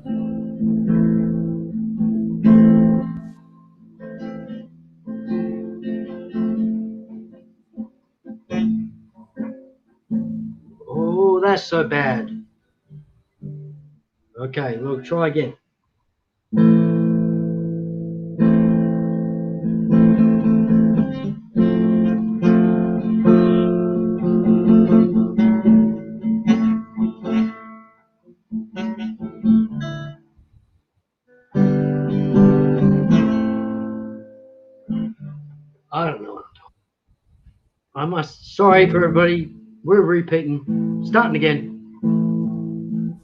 Oh, that's so bad. Okay, we'll try again. I don't know what I'm talking. Sorry for everybody. We're repeating. Starting again.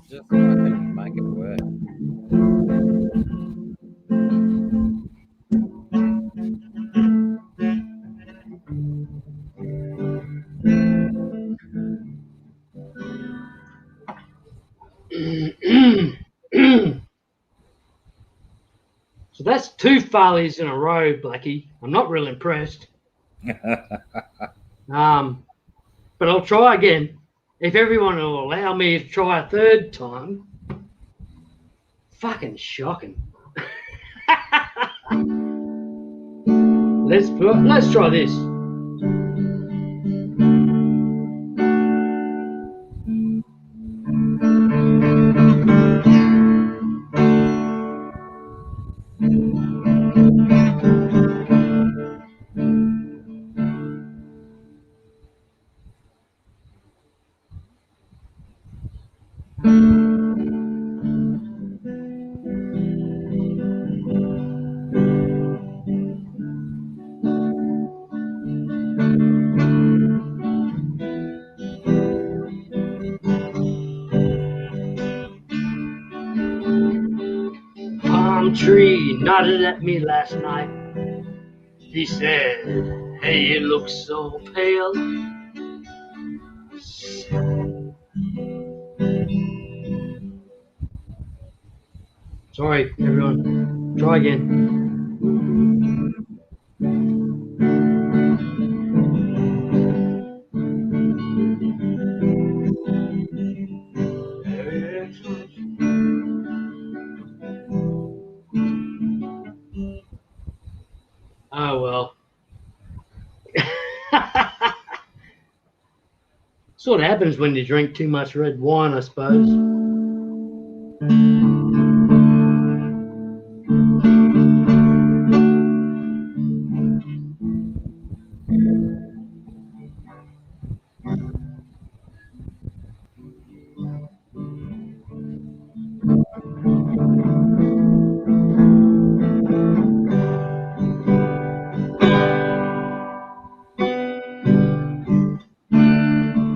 Just I can make it work. So that's 2 failures in a row, Blacky. I'm not real impressed. But I'll try again. If everyone will allow me to try a 3rd time. Fucking shocking. Let's try this. Palm tree nodded at me last night. He said, "Hey, you look so pale." Sorry, everyone. Try again. Oh, well. Sort of happens when you drink too much red wine, I suppose.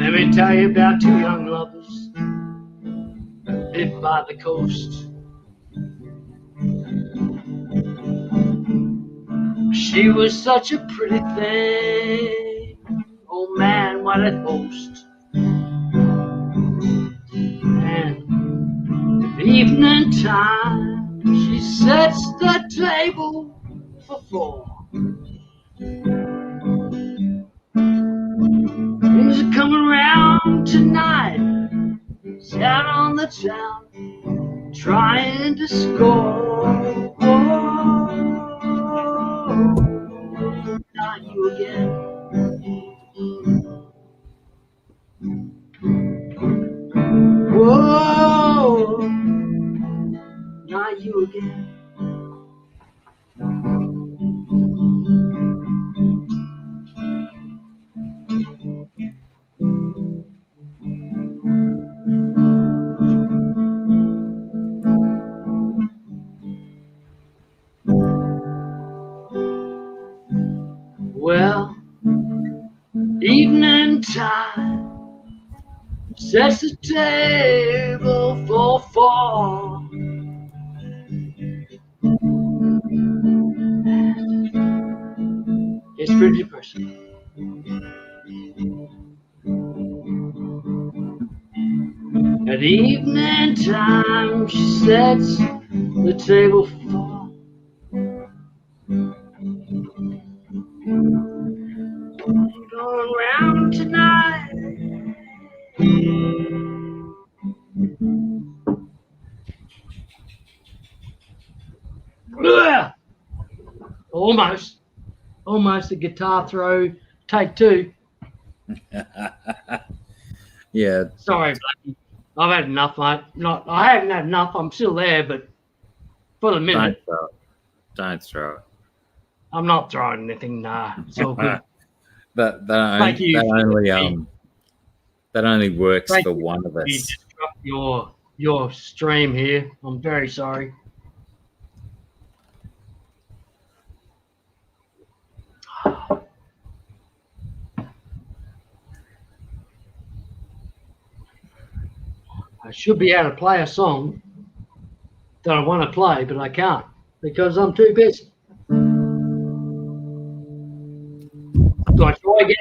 Let me tell you about 2 young lovers that live by the coast. She was such a pretty thing. Oh man, what a host. And evening time, she sets the table for 4. Things are coming round tonight. It's out on the town, trying to score. Not you again. Whoa, not you again. sets the table for four. It's pretty depressing. At evening time, she sets the table for four. Going round tonight. Ugh! Almost a guitar throw. Take two. Yeah, Sorry, Blacky. I've had enough, mate. I haven't had enough. I'm still there, but for the don't minute, throw it. Don't throw it. I'm not throwing anything. Nah, it's all good. That Thank you. only works Thank for you. one of You us. disrupt your stream here. I'm very sorry. I should be able to play a song that I want to play, but I can't because I'm too busy. Do I try again?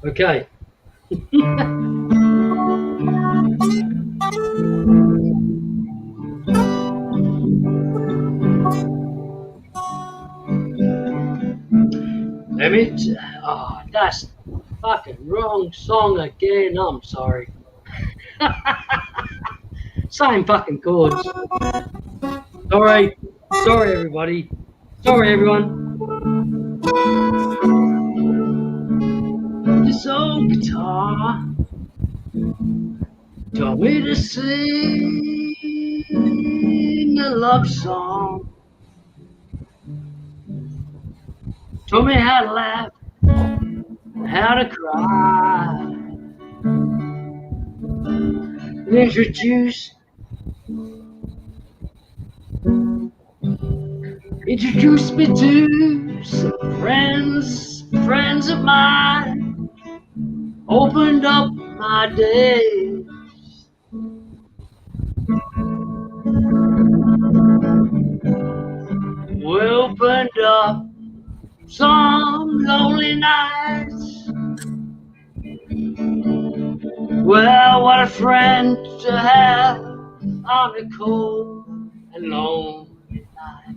Okay. Let me. Oh, that's fucking wrong song again. I'm sorry. Same fucking chords. Sorry. Sorry, everybody. Sorry, everyone. This old guitar told me to sing a love song. Told me how to laugh, how to cry. And introduced me to some friends of mine. Opened up my day. We opened up some lonely nights. Well, what a friend to have on a cold and lonely night.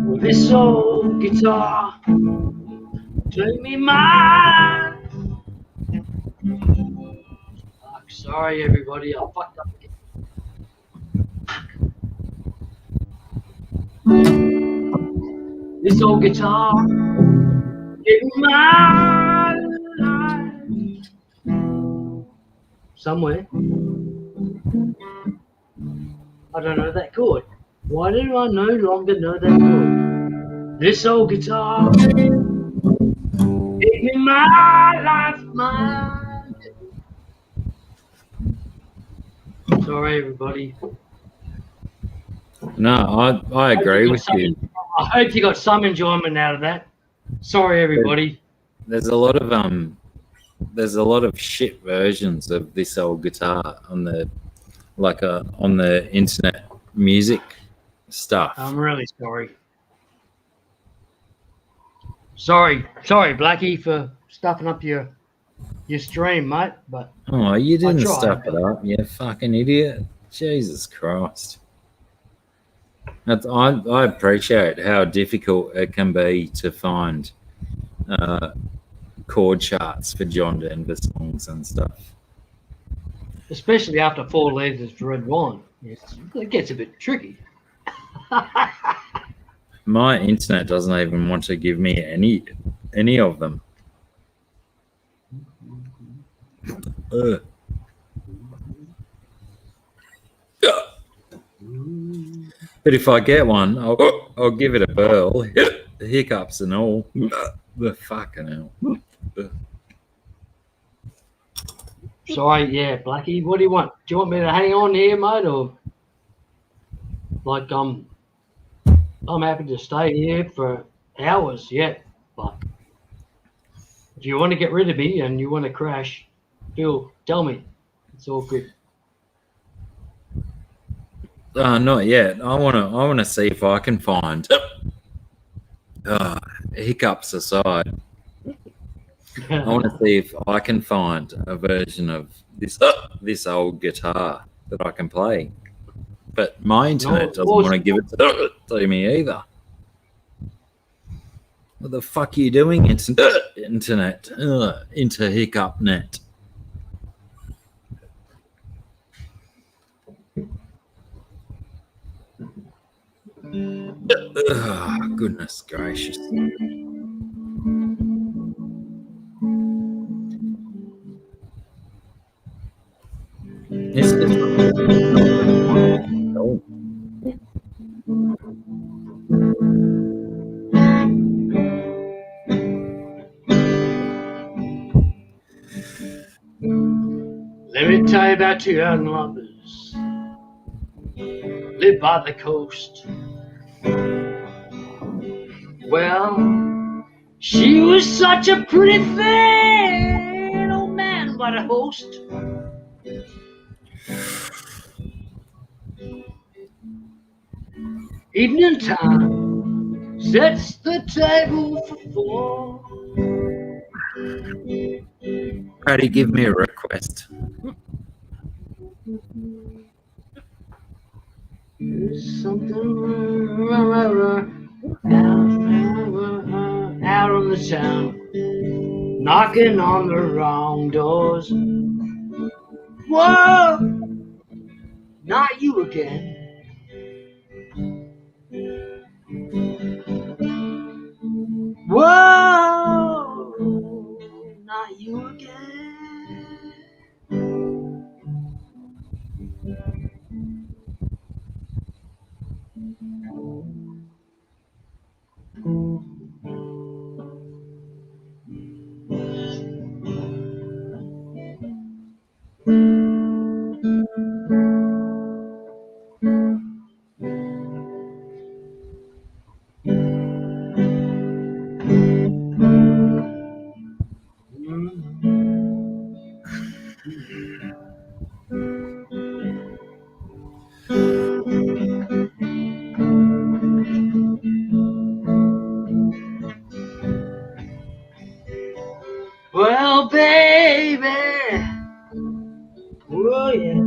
Well, this old guitar took me mine. Fuck, sorry everybody, I fucked up again. This old guitar gave me my life. Somewhere. I don't know that chord. Why do I no longer know that chord? This old guitar gave me my life, Sorry, everybody. No, I agree with you. I hope you got some enjoyment out of that. Sorry, everybody. There's a lot of shit versions of this old guitar on the on the internet music stuff. I'm really sorry. Sorry, Blacky, for stuffing up your stream, mate. But Oh, you didn't tried. stuff it up, you fucking idiot. Jesus Christ. I appreciate how difficult it can be to find chord charts for John Denver songs and stuff. especially after 4 liters of red wine, it gets a bit tricky. My internet doesn't even want to give me any of them. Ugh. But if I get one, I'll give it a burl. The hiccups and all. The fucking hell. Sorry, yeah, Blacky. What do you want? Do you want me to hang on here, mate, or like I'm happy to stay here for hours yet. But if you want to get rid of me and you want to crash, Phil, tell me. It's all good. Not yet. I wanna see if I can find hiccups aside. I want to see if I can find a version of this old guitar that I can play. But my internet doesn't want to give it to me either. What the fuck are you doing, internet? Into hiccup net. Goodness gracious. It's just... oh. Let me tell you about two young lovers. Live by the coast. Well, she was such a pretty thing, oh man, what a host. Evening time sets the table for four. Brady, give me a request. There's something out on the town, knocking on the wrong doors. Whoa, not you again. Whoa, not you again. Well, baby, oh yeah,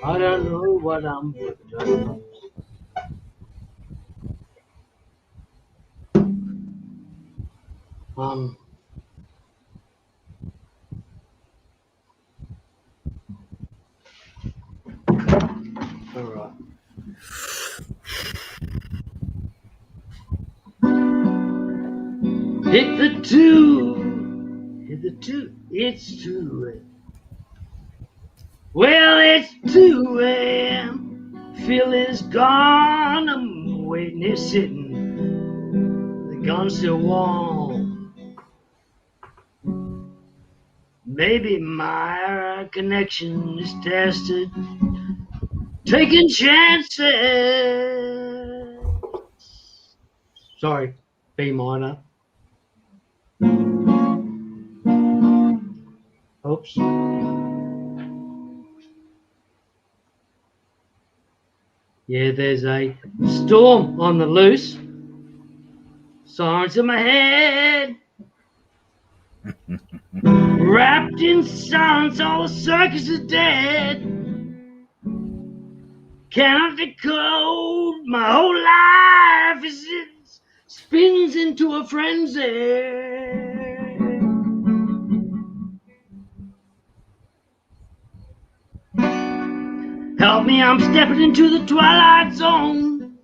I don't know what I'm doing. All right. Hit the two, it's 2 a.m. Well, it's 2 a.m. Phil is gone, I'm waiting here sitting, the gun's still warm. Maybe my connection is tested, taking chances. Sorry, B minor. Oops. Yeah, there's a storm on the loose. Sirens in my head. Wrapped in silence, all the circus is dead. Cannot decode my whole life as it spins into a frenzy. Help me, I'm stepping into the twilight zone.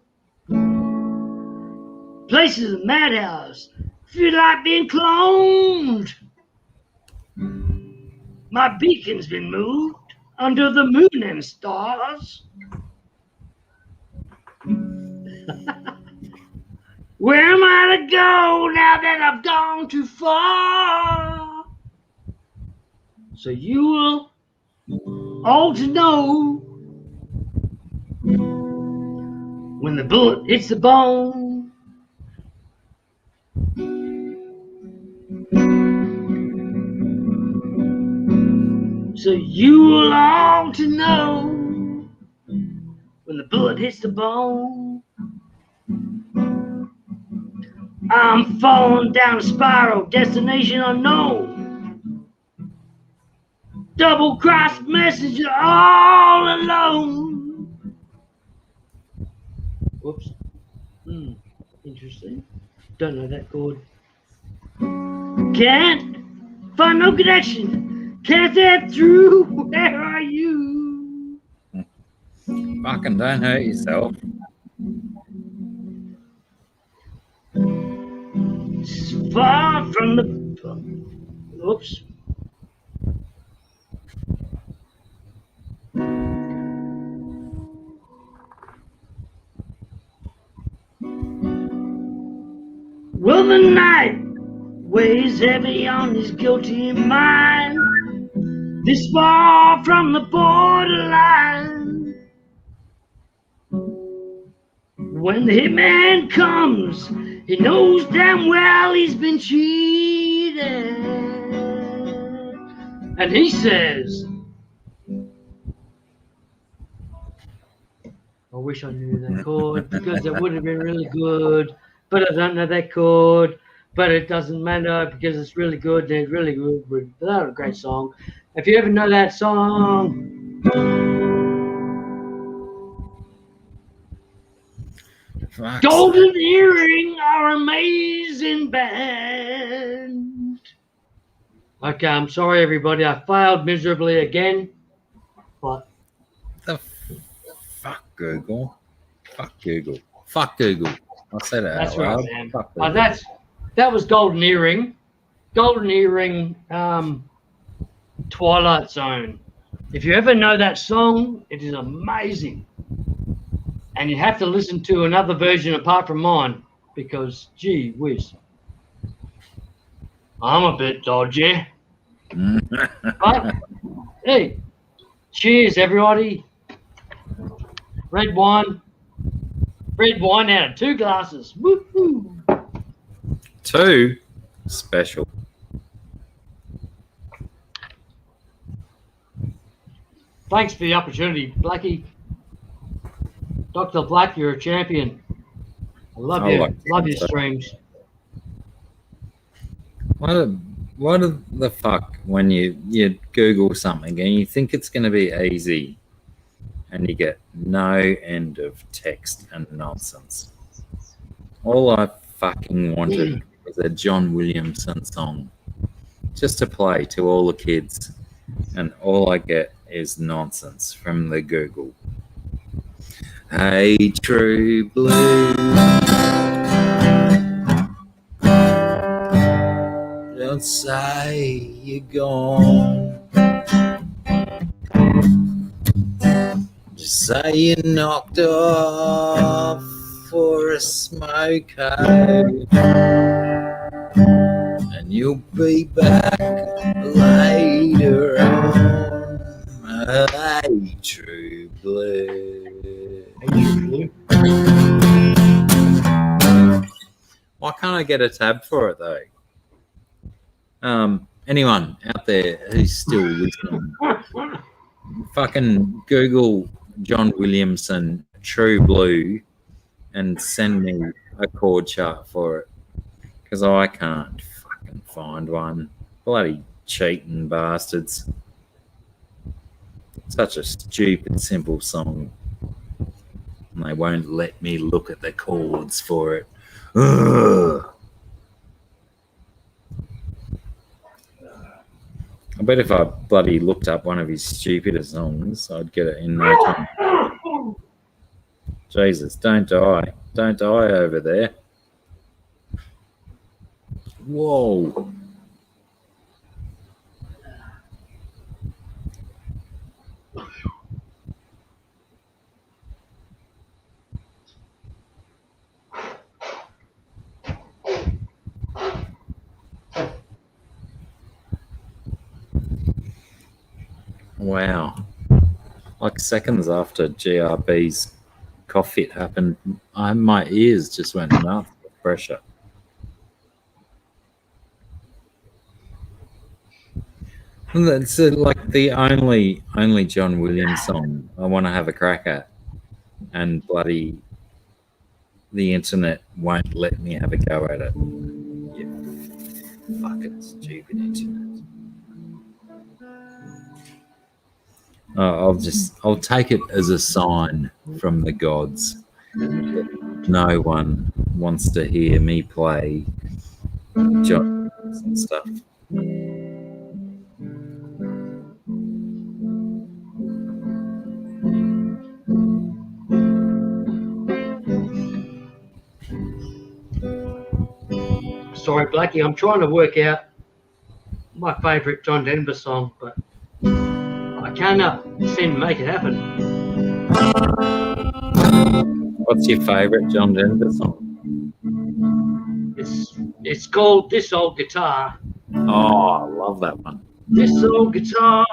Place is a madhouse. Feel like being cloned. My beacon's been moved under the moon and stars. Where am I to go now that I've gone too far? So you will all to know when the bullet hits the bone. So you will all to know when the bullet hits the bone. I'm falling down a spiral, destination unknown. Double-crossed messenger all alone. Whoops. Interesting. Don't know that chord. Can't find no connection. Can't get through. Where are you? Fucking don't hurt yourself. Far from the. Oops. Well, the night weighs heavy on his guilty mind. This far from the borderline. When the hitman comes, he knows damn well he's been cheated. And he says, I wish I knew that chord because it would have been really good. But I don't know that chord. But it doesn't matter because it's really good. They're really good. That's a great song. If you ever know that song. Fuck's Golden Earring, our amazing band. Okay, I'm sorry, everybody. I failed miserably again. But the fuck, Google. Fuck Google. Fuck Google. I said it that's out right, loud. man. Fuck Google. That was Golden Earring. Golden Earring, Twilight Zone. If you ever know that song, it is amazing. And you have to listen to another version apart from mine because, gee whiz, I'm a bit dodgy. But, hey, cheers, everybody. Red wine out of 2 glasses. Woo-hoo. 2 special. Thanks for the opportunity, Blacky. Dr. Black, you're a champion. I love I you. like Love your that. streams. What the fuck when you Google something and you think it's going to be easy and you get no end of text and nonsense. All I fucking wanted was a John Williamson song just to play to all the kids, and all I get is nonsense from the Google. Hey, true blue, don't say you're gone. Just say you knocked off for a smoke out, and you'll be back later on. Hey, true blue. Why can't I get a tab for it though? Anyone out there who's still listening, fucking Google John Williamson True Blue and send me a chord chart for it, because I can't fucking find one. Bloody cheating bastards. Such a stupid, simple song. And they won't let me look at the chords for it. Ugh. I bet if I bloody looked up one of his stupidest songs, I'd get it in no time. Jesus, don't die. Don't die over there. Whoa. Wow. Like seconds after GRB's cough fit happened, my ears just went nuts with pressure. And that's like the only John Williams song I want to have a crack at, and bloody the internet won't let me have a go at it. You fucking stupid internet. I'll take it as a sign from the gods that no one wants to hear me play John Williams and stuff. Sorry, Blacky, I'm trying to work out my favourite John Denver song, but I cannot seem to make it happen. What's your favourite John Denver song? It's called This Old Guitar. Oh, I love that one. This old guitar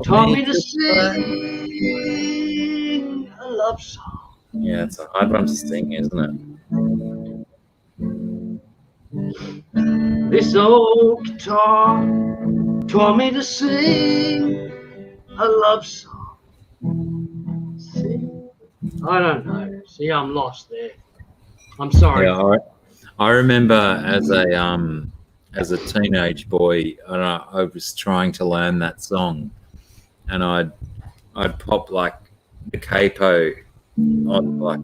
taught me to sing. sing a love song. Yeah, it's a hard one to sing, isn't it? This old guitar taught me to sing a love song. Sing. I don't know. See, I'm lost there. I'm sorry. Yeah, I remember as a teenage boy, and I was trying to learn that song, and I'd pop like the capo on like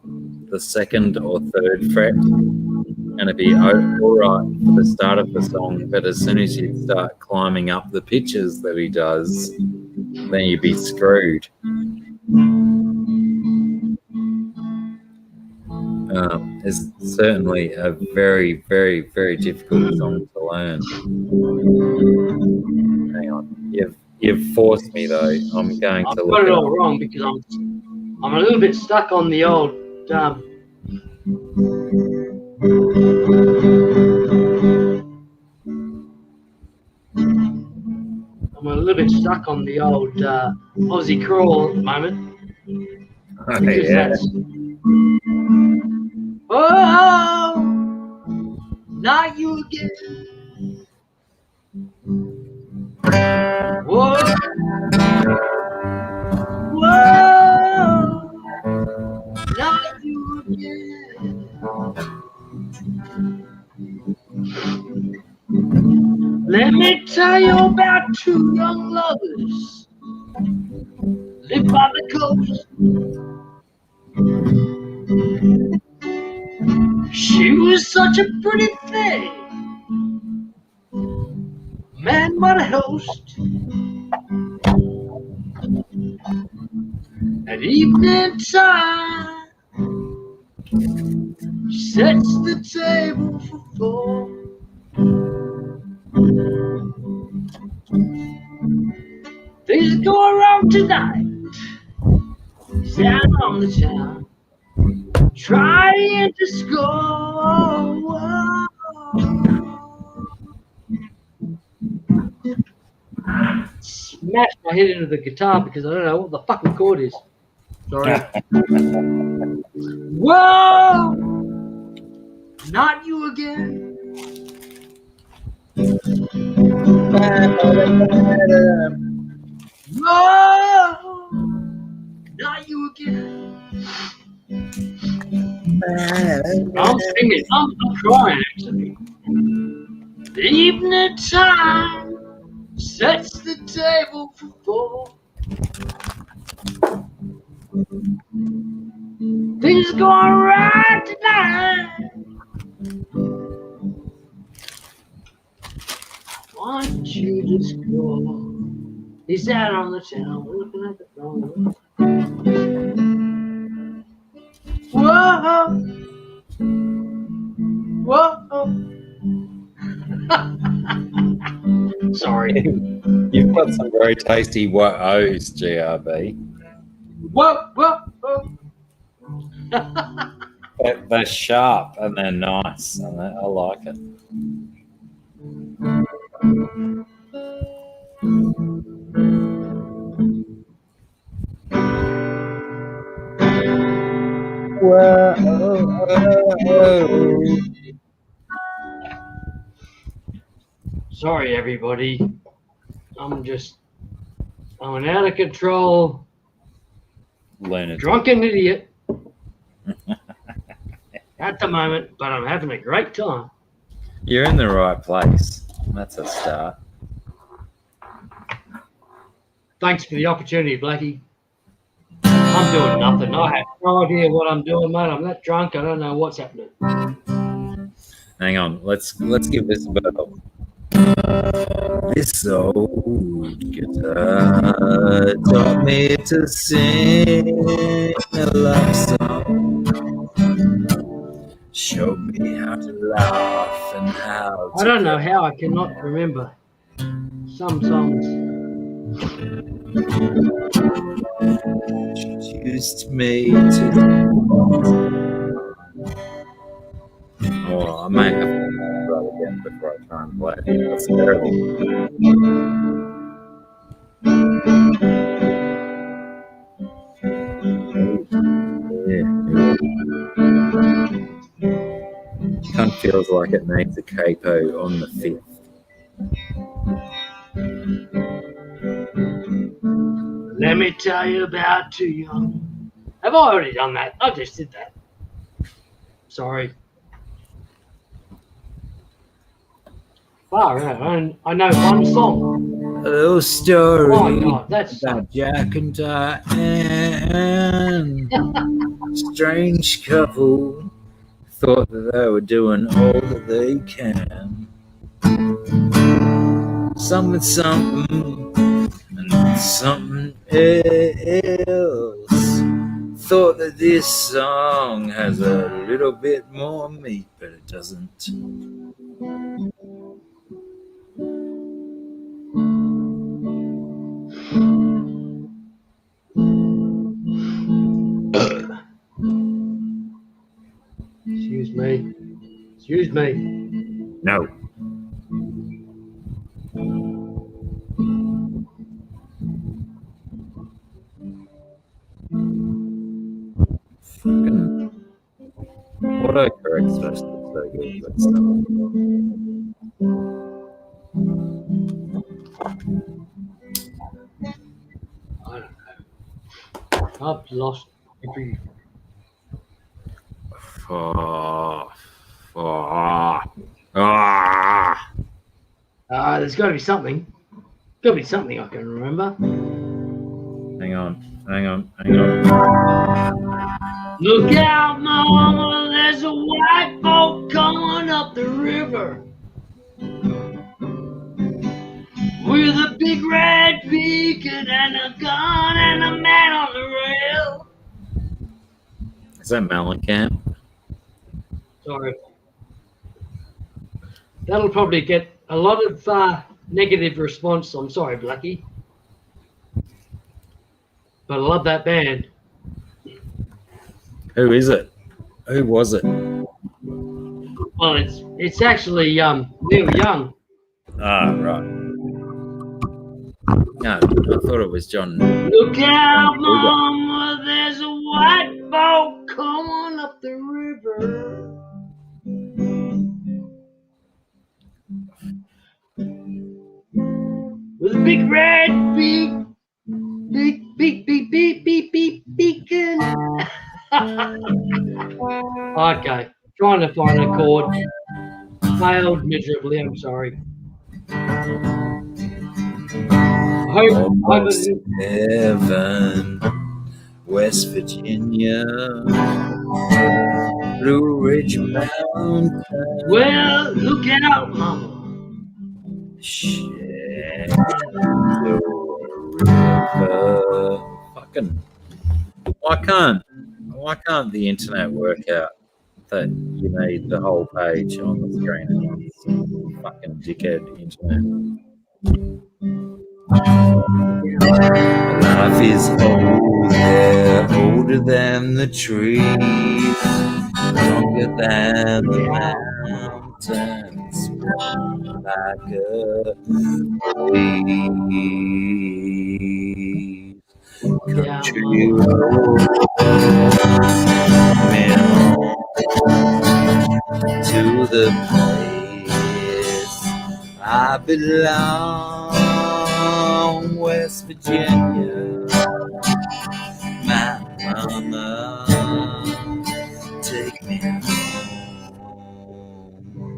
the second or third fret, and it'd be all right for the start of the song, but as soon as you start climbing up the pitches that he does, then you'd be screwed. It's certainly a very, very, very difficult song to learn. Hang on, you've forced me though. I'm going to look. I've got it all wrong because I'm a little bit stuck on the old. I'm a little bit stuck on the old Aussie crawl at the moment. Oh, yeah. Oh, not you again. Whoa, whoa, not you again. Let me tell you about two young lovers live by the coast. She was such a pretty thing, man, what a host. At evening time, she sets the table for four. Things go around tonight. He's down on the town, trying to score. Smashed my head into the guitar because I don't know what the fucking chord is. Sorry. Whoa! Not you again. Whoa! Not you again. I'm singing. I'm crying actually. The evening time sets the table for four. Things going right tonight. Why don't you just go? He's out on the town, we're looking at the phone. Whoa, whoa. Sorry. You've got some very tasty what-ohs, GRB. Whoa. They're sharp and they're nice, and I like it. Whoa. Sorry, everybody. I'm an out of control, Lunatic. drunken idiot at the moment, but I'm having a great time. You're in the right place. That's a start. Thanks for the opportunity, Blacky. I'm doing nothing. I have no idea what I'm doing, mate. I'm that drunk. I don't know what's happening. Hang on. Let's give this a bell. This old guitar taught me to sing a love song. Showed me how to laugh and how to... I don't know how I cannot remember some songs. Introduced me to... Oh, I might have to try it again before I try and play it. That's terrible. Kind of feels like it needs a capo on the 5th. Let me tell you about Too Young. Have I already done that? I just did that. Sorry. Far out. I know one song. A little story Oh, God, that's about Jack and Diane. Strange couple thought that they were doing all that they can. Some with something and something else. Thought that this song has a little bit more meat, but it doesn't. Excuse me. No. Fucking autocorrect's supposed to be so good, but it's not. I don't know. I've lost every... there's got to be something. Got to be something I can remember. Hang on. Look out, mama, there's a white boat coming up the river with a big red beacon and a gun and a man on the rail. Is that Mellencamp? Sorry. That'll probably get a lot of negative response. I'm sorry, Blacky. But I love that band. Who is it? Who was it? Well, it's actually Neil Young. Ah, right. No, I thought it was John. Look out, mama, there's a white boat coming up the river. With a big red beacon. Okay, trying to find a chord. Failed miserably, I'm sorry. Almost heaven, West Virginia, Blue Ridge Mountain. Well, look out, mama. Shit. River. Fucking. Why can't the internet work out that you need the whole page on the screen at once? Fucking dickhead internet. Life is older than the trees, longer than the mountains, like a breeze. Country road, to the place I belong, West Virginia. My mama, take me home.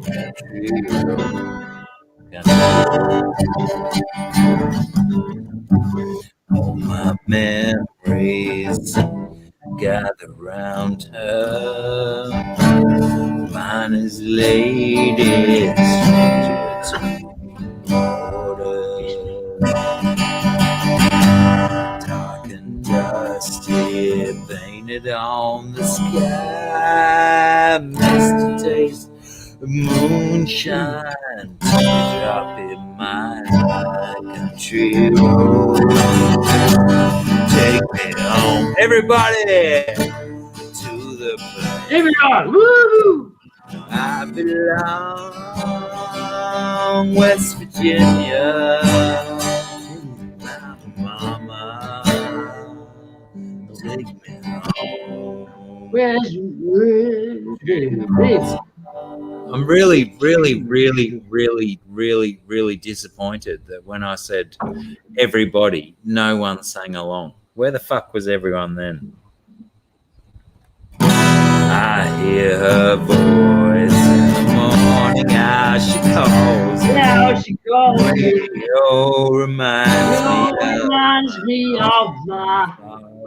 Country road, all my memories gather round her. Mine is lady, stranger to water. Dark and dusty, painted on the sky. Misty taste of moonshine, teardrop in my country road. Take me home, everybody, to the place Everyone, woo! I belong, West Virginia. My mama, take me home. Where's I'm really disappointed that when I said everybody, no one sang along. Where the fuck was everyone then? I hear her voice in the morning as she calls. Now she calls me. Radio reminds me of my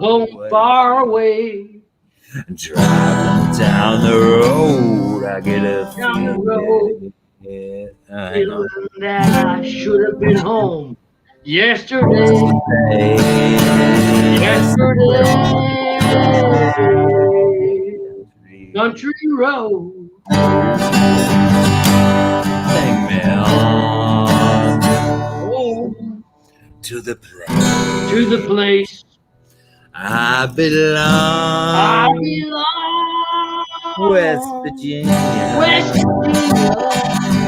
home far away. Driving down the road, I get a Down the road, feeling that I should have been home yesterday. Country road. Take me on to the place. To the place I belong. West Virginia. West Virginia.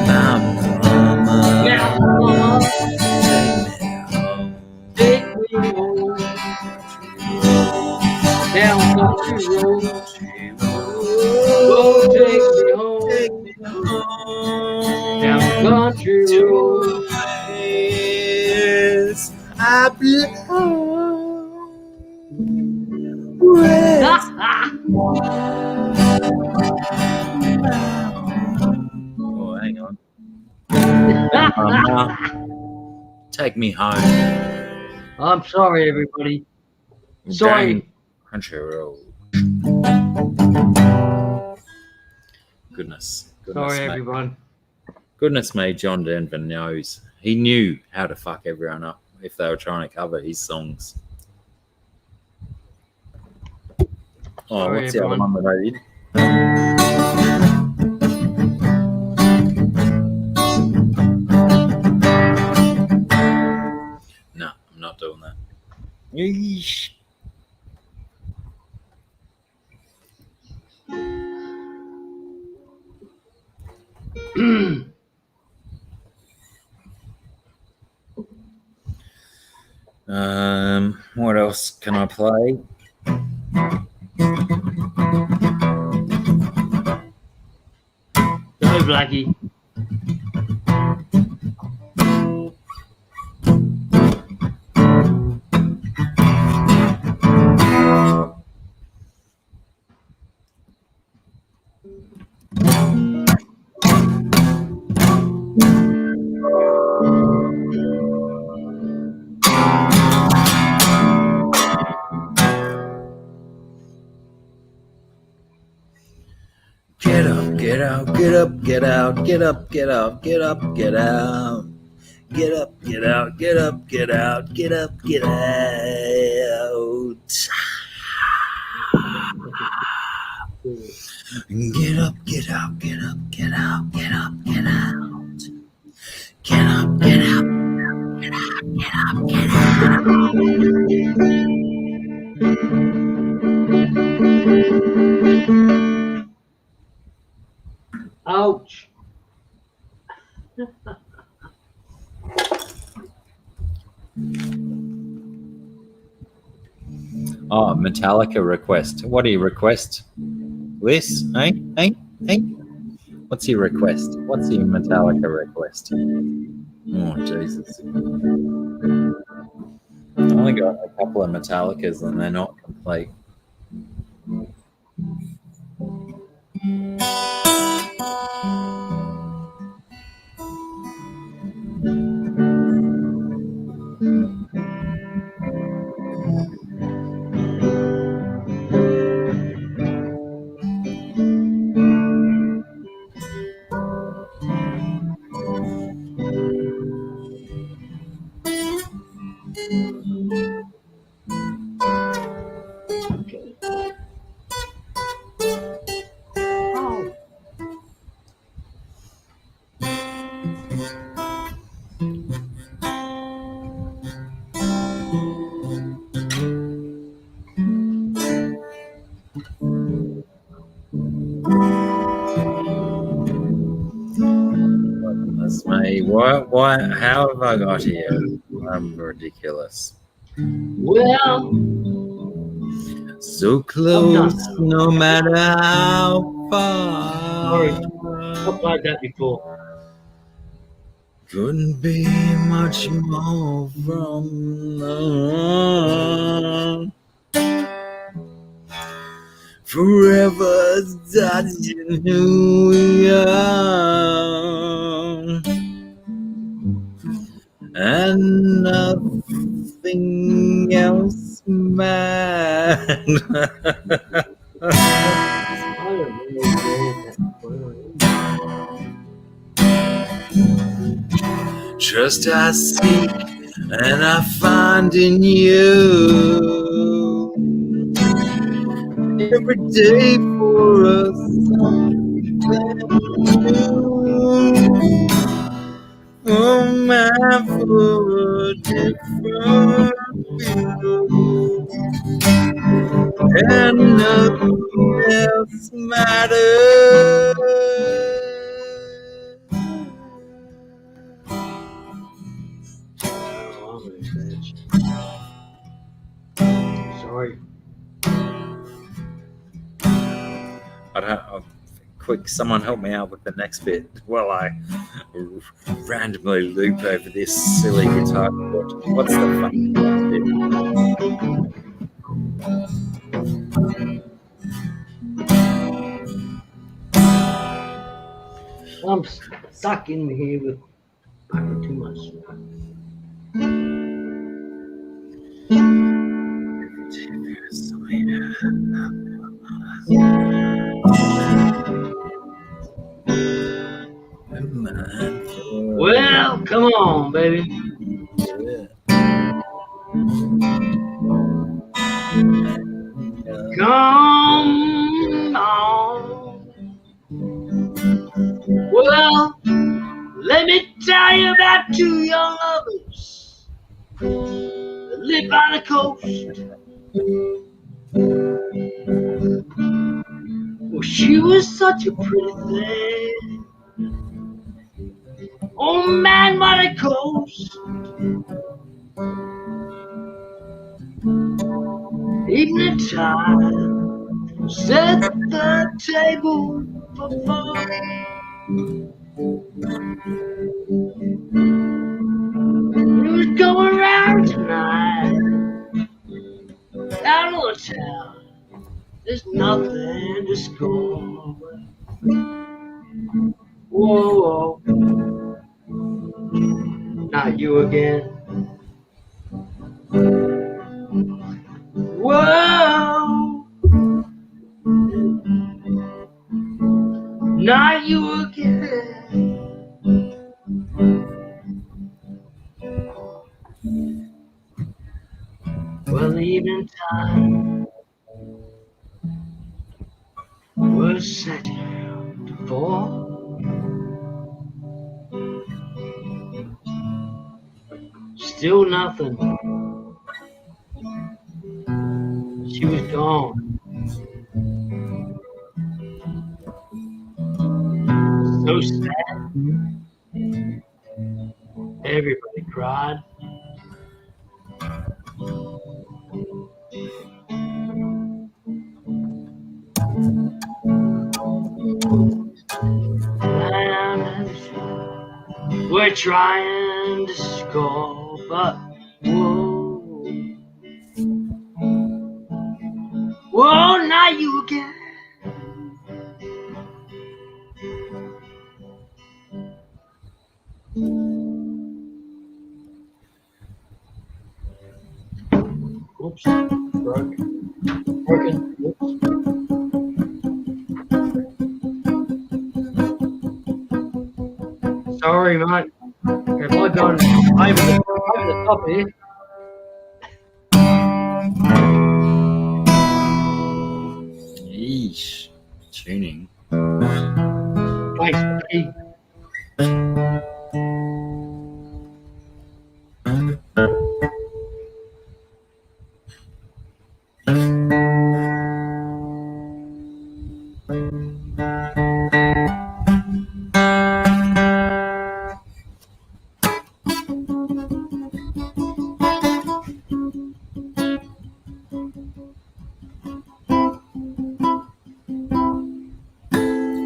Mama. Yeah, mama. Take me home. Down country road. Oh, take me home. Down country road. Yes, I belong. West. Oh, hang on. Take me home. I'm sorry, everybody. Sorry. Country road. Goodness. Sorry, mate. everyone. Goodness me, John Denver knows. He knew how to fuck everyone up if they were trying to cover his songs. Oh, Sorry, what's the other everyone. one that I did? No, I'm not doing that. Yeesh. What else can I play? Go, Blacky. Get up, get out, get up, get out, get up, get out, get up, get out. Get up, get out, get up, get out, get up, get out. Get up, get out, get up, get out, get up, get out. Get up, get out. Ouch. Oh, Metallica request. What do you request? Liz? Hey? Hey? Hey? What's your request? What's your Metallica request? Oh, Jesus. I only got a couple of Metallicas and they're not complete. Okay. Oh. Goodness me. Why, how have I got here? I'm ridiculous. Well, So close, no matter how sorry, far. I've played that before. Couldn't be much more from the forever touching who we are, and nothing else matters. I don't really Just I seek and I find in you every day for us something new. Oh man, for a different view, and nothing else matters. Sorry. Quick, someone help me out with the next bit while I randomly loop over this silly guitar chord. What's the fun bit? I'm stuck in here with fucking too much. Well, come on, baby. Come on. Well, let me tell you about two young lovers that live by the coast. Well, she was such a pretty thing. Oh man, what a coast. Evening time, set the table for fun. We was going around tonight, out of the town. There's nothing to score. Whoa, not you again. Whoa, not you again. Well, the evening time was set to fall. Still nothing She was gone. So sad. Everybody cried. We're trying to score, but whoa, whoa, not you again. Oops, broken. Oops. Sorry, mate. Have I gone over the top here? Yeesh. Tuning. Thanks, Blacky.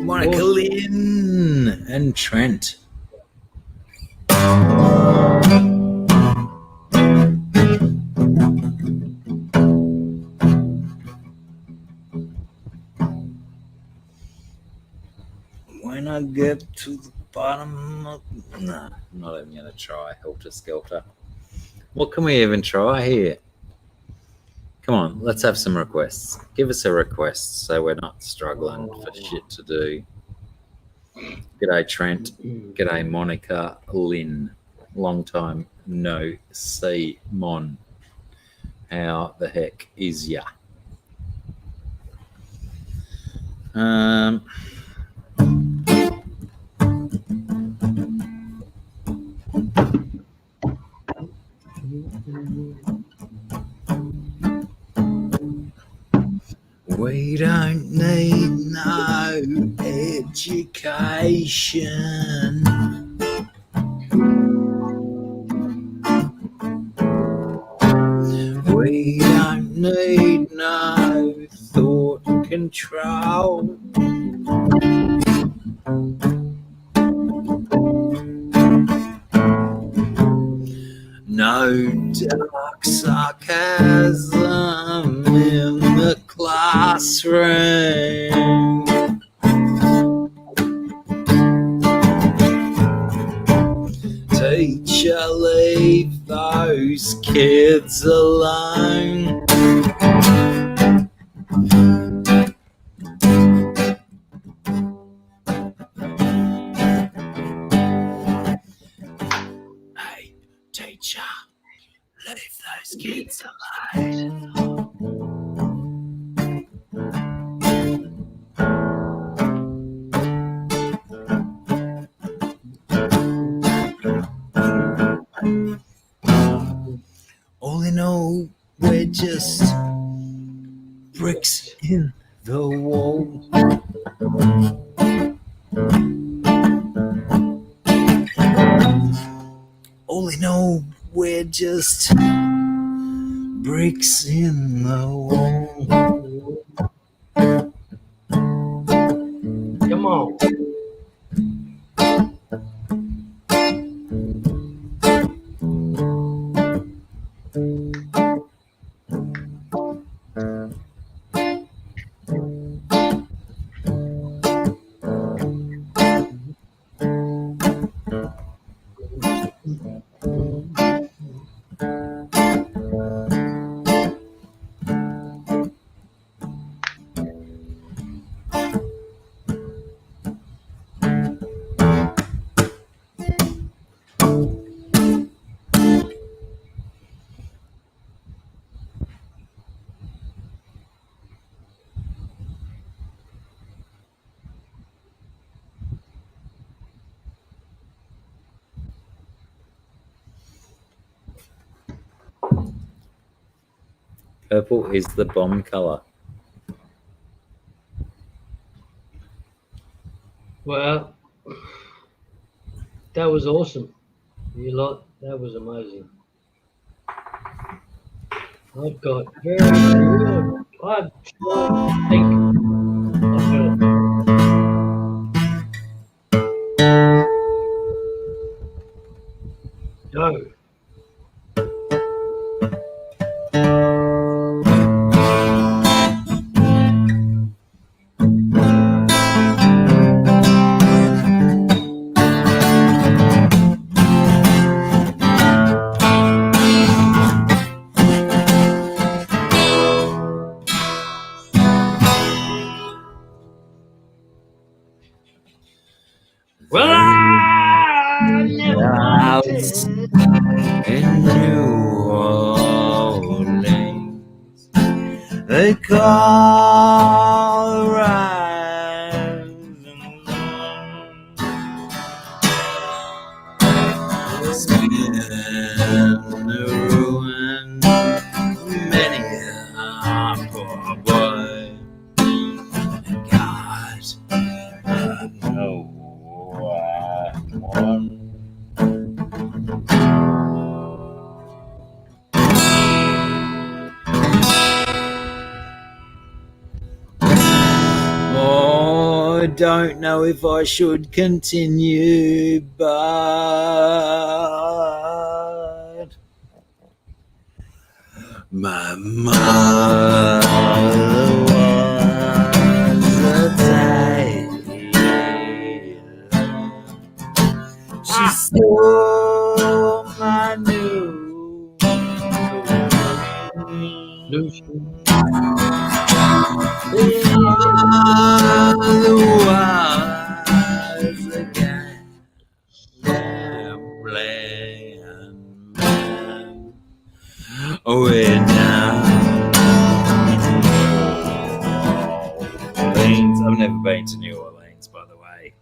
Monica Lynn and Trent. When I get to the bottom of... Nah, I'm not even going to try. Helter Skelter. What can we even try here? Come on, let's have some requests. Give us a request so we're not struggling for shit to do. G'day, Trent. G'day, Monica Lynn. Long time no see, Mon. How the heck is ya? We don't need no education. We don't need no thought control. No dark sarcasm in the classroom. Teacher, leave those kids alone. Hey, teacher, leave those kids alone. All in all, we're just bricks in the wall. All in all, we're just bricks in the wall. Come on. Purple is the bomb color. Well, that was awesome. You lot, that was amazing. I've got very few. I think I will go. Well, I never House in New Orleans, they call the rising sun. Spin the ruin, many a poor boy, and God, I know I won. Oh, I don't know if I should continue, but my mother was a tailor. She stole my new was a gambling man. We're now Orleans. I've never been to New Orleans, by the way.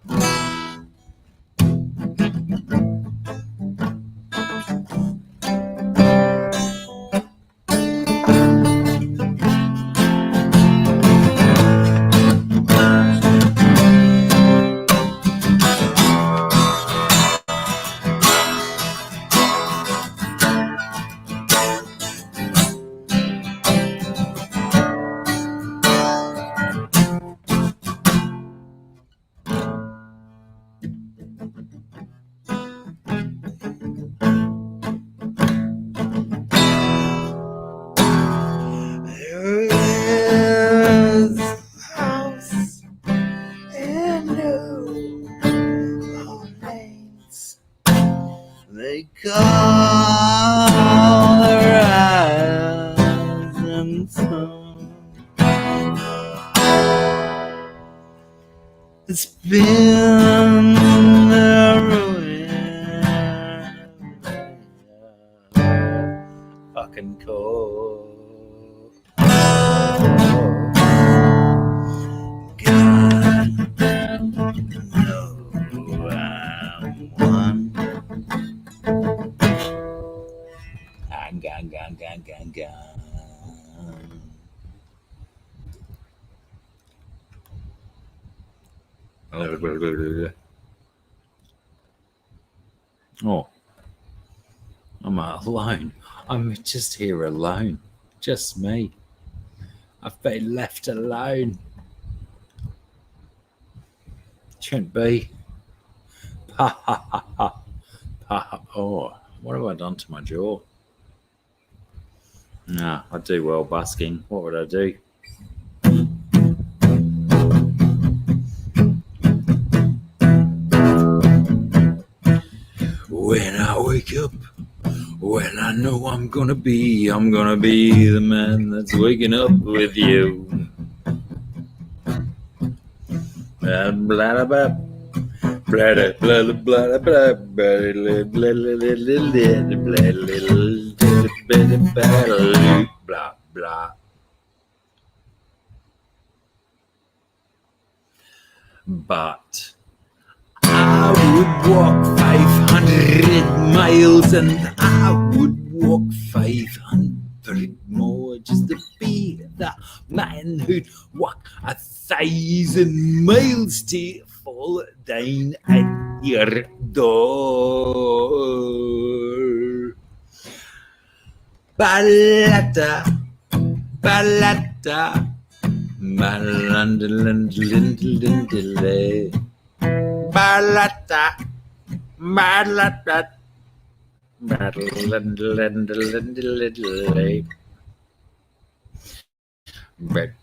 There is a house in New Orleans. They call the rising sun. It's been the ruin. Fucking cold. God, no, I'm one. Gang. Oh, I'm alone. I'm just here alone. Just me. I've been left alone. Shouldn't be. Ha ha ha ha. Ha. Oh, what have I done to my jaw? Nah, I do well busking. What would I do? When I wake up, well, I know I'm gonna be the man that's waking up with you. Blah blah blah blah blah blah blah blah blah blah. But I would walk 500 miles and I would walk 500 bit more just to be the man who'd walk 1,000 miles to fall down at your door. Balata, balata, malandalindalindalindale. Balata, balata, malandalindalindalindale. Red,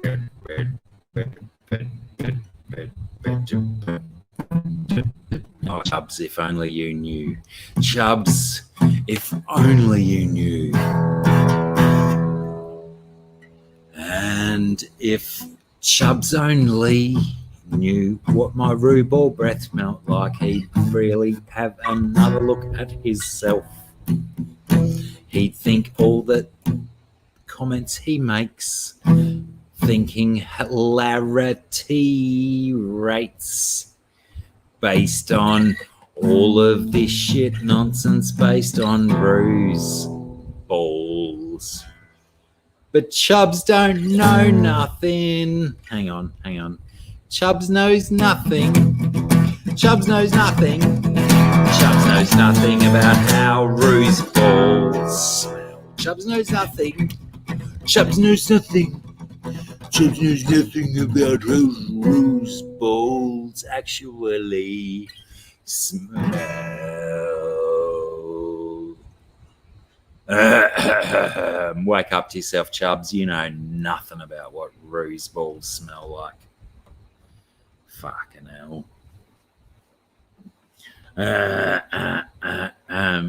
red, red, red, red, red, red, red. Oh, Chubbs, if only you knew. Chubbs, if only you knew. And if Chubbs only knew what my rue ball breath smelt like, he'd really have another look at himself. He'd think all the comments he makes, thinking hilarity rates based on all of this shit nonsense based on ruse balls. But Chubbs don't know nothing. Hang on. Chubbs knows nothing. Chubbs knows nothing. Chubbs knows nothing about how ruse balls smell. Chubbs knows nothing. Chubbs knows nothing. Chubbs knows nothing about how ruse balls actually smell. Wake up to yourself, Chubbs. You know nothing about what ruse balls smell like. Fucking hell.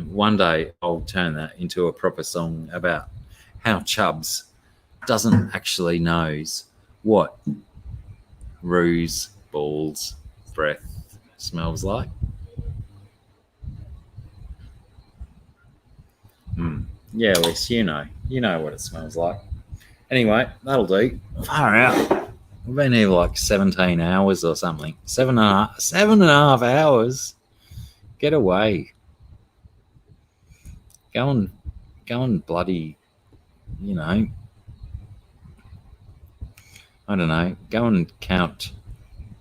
One day I'll turn that into a proper song about how Chubbs doesn't actually knows what ruse balls breath smells like. Yeah, Liz, you know what it smells like. Anyway, that'll do. Far out. We've been here like 17 hours or something. 7.5 hours. Get away. Go and bloody, I don't know, go and count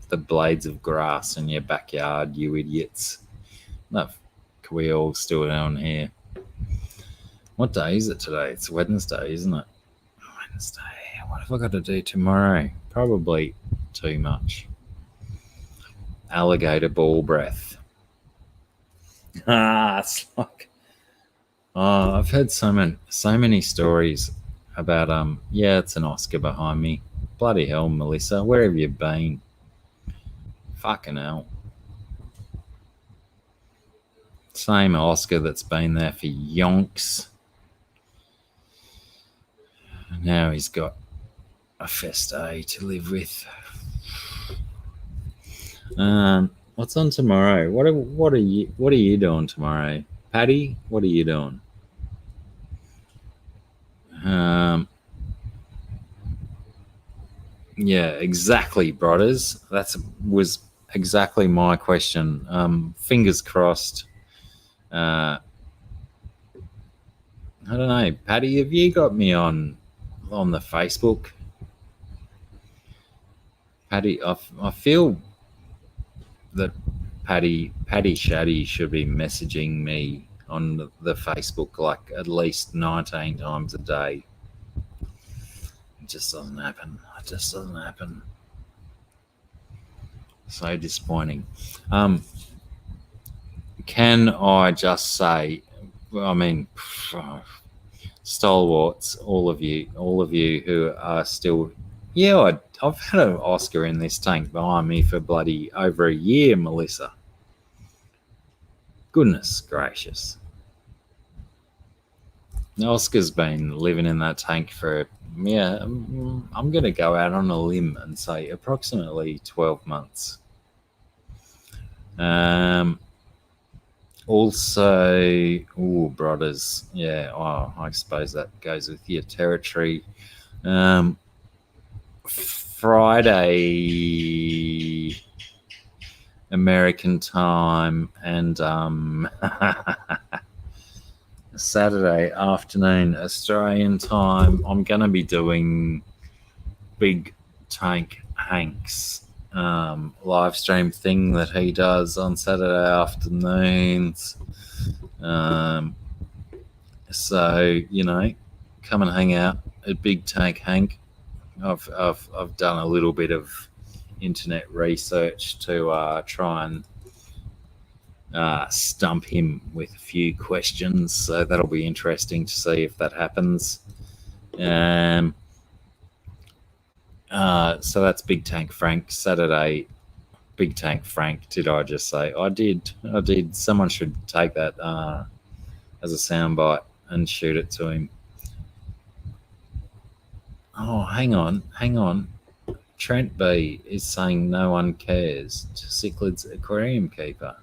the blades of grass in your backyard, you idiots. That can we all still down here? What day is it today? It's Wednesday, isn't it? Wednesday. What have I got to do tomorrow? Probably too much. Alligator ball breath. It's like, I've heard so many stories about it's an Oscar behind me. Bloody hell, Melissa, where have you been? Fucking hell. Same Oscar that's been there for yonks. Now he's got a feste to live with. What's on tomorrow? What are you doing tomorrow? Paddy, what are you doing? Yeah, exactly, brothers. That was exactly my question. Fingers crossed. I don't know, Paddy, have you got me on the Facebook? Paddy, I feel that Paddy Shaddy should be messaging me on the Facebook like at least 19 times a day. It just doesn't happen. So disappointing. Can I just say, I mean, stalwarts, all of you who are still, I've had an Oscar in this tank behind me for bloody over a year, Melissa. Goodness gracious. Oscar's been living in that tank for, I'm going to go out on a limb and say approximately 12 months. Also, brothers, I suppose that goes with your territory. Friday American time and Saturday afternoon Australian time, I'm going to be doing Big Tank Hank's live stream thing that he does on Saturday afternoons. So, you know, come and hang out at Big Tank Hank. I've done a little bit of internet research to try and stump him with a few questions. So that'll be interesting to see if that happens. So that's Big Tank Frank Saturday. Big Tank Frank. Did I just say? I did. Someone should take that as a soundbite and shoot it to him. Oh, hang on. Trent B is saying no one cares to Cichlids Aquarium Keeper.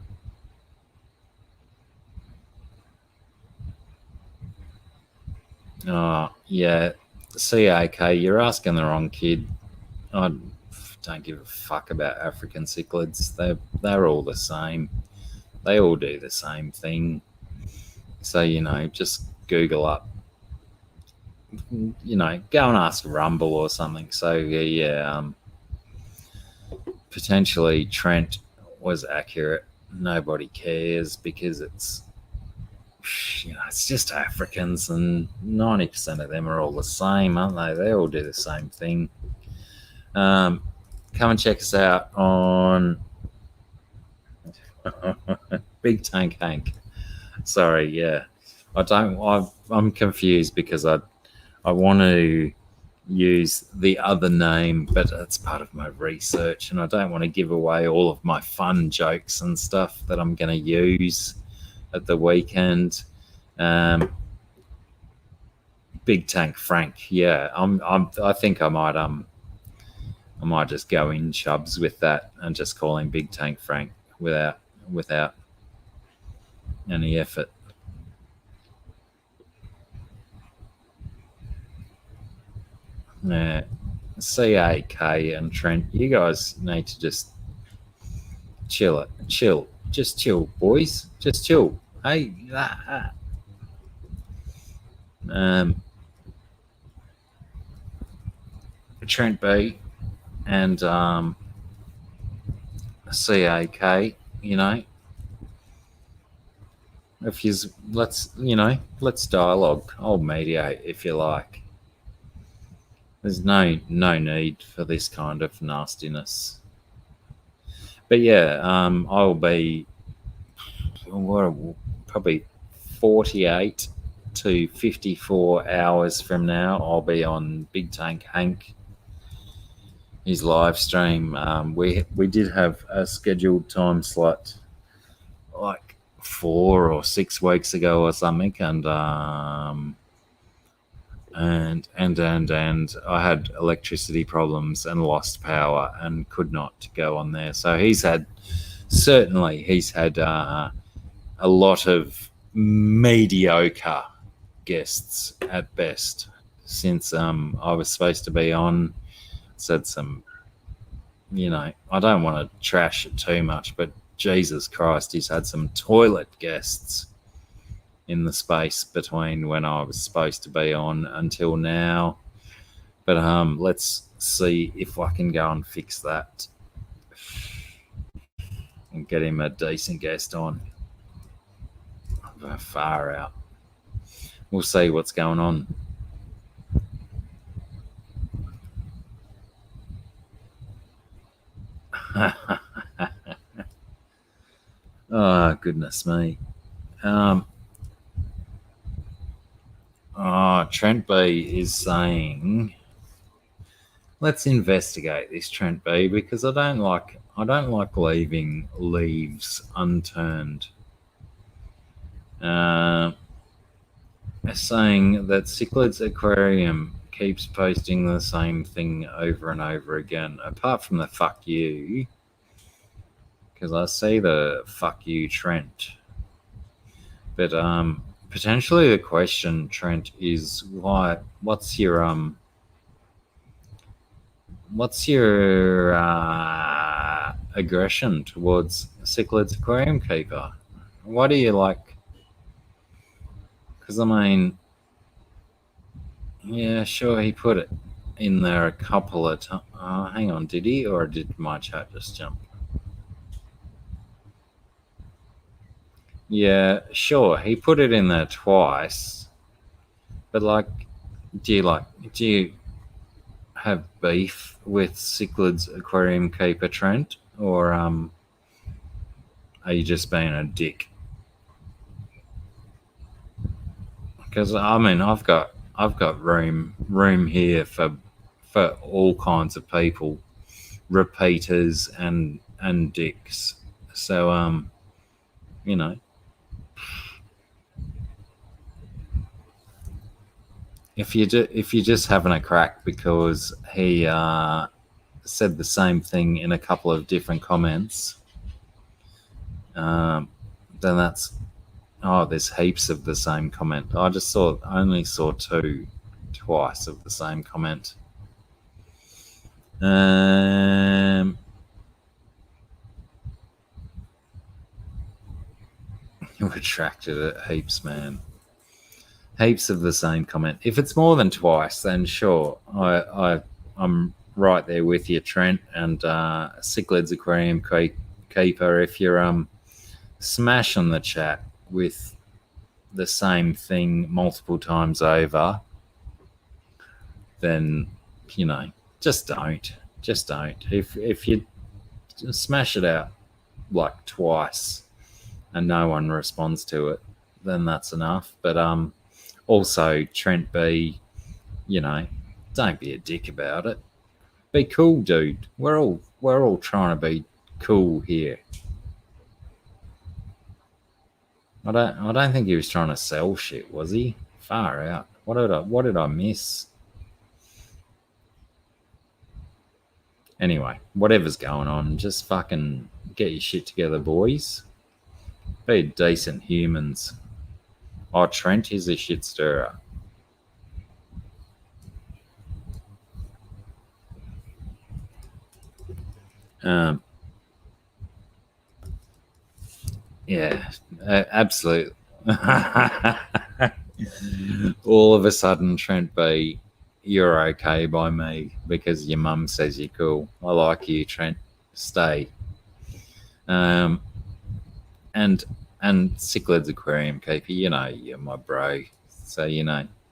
Oh, yeah. CAK, you're asking the wrong kid. I don't give a fuck about African cichlids. They're all the same. They all do the same thing. So, you know, just Google up. You know, go and ask Rumble or something. So, yeah, potentially Trent was accurate. Nobody cares because it's, you know, it's just Africans, and 90% of them are all the same, aren't they? They all do the same thing. Come and check us out on Big Tank Hank. Sorry, yeah. I'm confused because I want to use the other name, but it's part of my research, and I don't want to give away all of my fun jokes and stuff that I'm going to use at the weekend. Big Tank Frank, yeah. I think I might just go in chubs with that and just call him Big Tank Frank without any effort. Yeah, CAK and Trent, you guys need to just chill, just chill, boys, just chill. Hey, Trent B and CAK, you know, if you let's dialogue. I'll mediate if you like. There's no need for this kind of nastiness. But yeah, I'll be probably 48 to 54 hours from now. I'll be on Big Tank Hank, his live stream. We did have a scheduled time slot like 4 or 6 weeks ago or something, and I had electricity problems and lost power and could not go on there. So he's had a lot of mediocre guests at best since I was supposed to be on. Said some, you know, I don't want to trash it too much, but Jesus Christ, he's had some toilet guests in the space between when I was supposed to be on until now. But let's see if I can go and fix that and get him a decent guest on. Far out. We'll see what's going on. Oh, goodness me. Trent B is saying, let's investigate this, Trent B, because I don't like leaving leaves unturned. Saying that Cichlids Aquarium keeps posting the same thing over and over again, apart from the fuck you, because I see the fuck you, Trent. But potentially the question, Trent, is what's your aggression towards Cichlids Aquarium Keeper? Why do you like Because, I mean, yeah, sure, he put it in there a couple of times. Hang on, did he? Or did my chat just jump? Yeah, sure, he put it in there twice. But, like, do you have beef with Cichlids Aquarium Keeper, Trent? Or are you just being a dick? Because, I mean, I've got room here for all kinds of people, repeaters and dicks. So you know, if you're just having a crack because he said the same thing in a couple of different comments, then that's there's heaps of the same comment. I only saw twice of the same comment. Retracted it heaps, man. Heaps of the same comment. If it's more than twice, then sure, I'm right there with you, Trent, and Cichlids Aquarium Keeper. If you're smashing the chat with the same thing multiple times over, then just don't. If you smash it out like twice and no one responds to it, then that's enough. But also, Trent B, don't be a dick about it. Be cool, dude. We're all trying to be cool here. I don't think he was trying to sell shit, was he? Far out. What did I miss? Anyway, whatever's going on, just fucking get your shit together, boys. Be decent humans. Oh, Trent is a shit stirrer. Yeah, absolutely. All of a sudden, Trent B, you're okay by me because your mum says you're cool. I like you, Trent. Stay. And Cichlids Aquarium Keeper, you're my bro. So,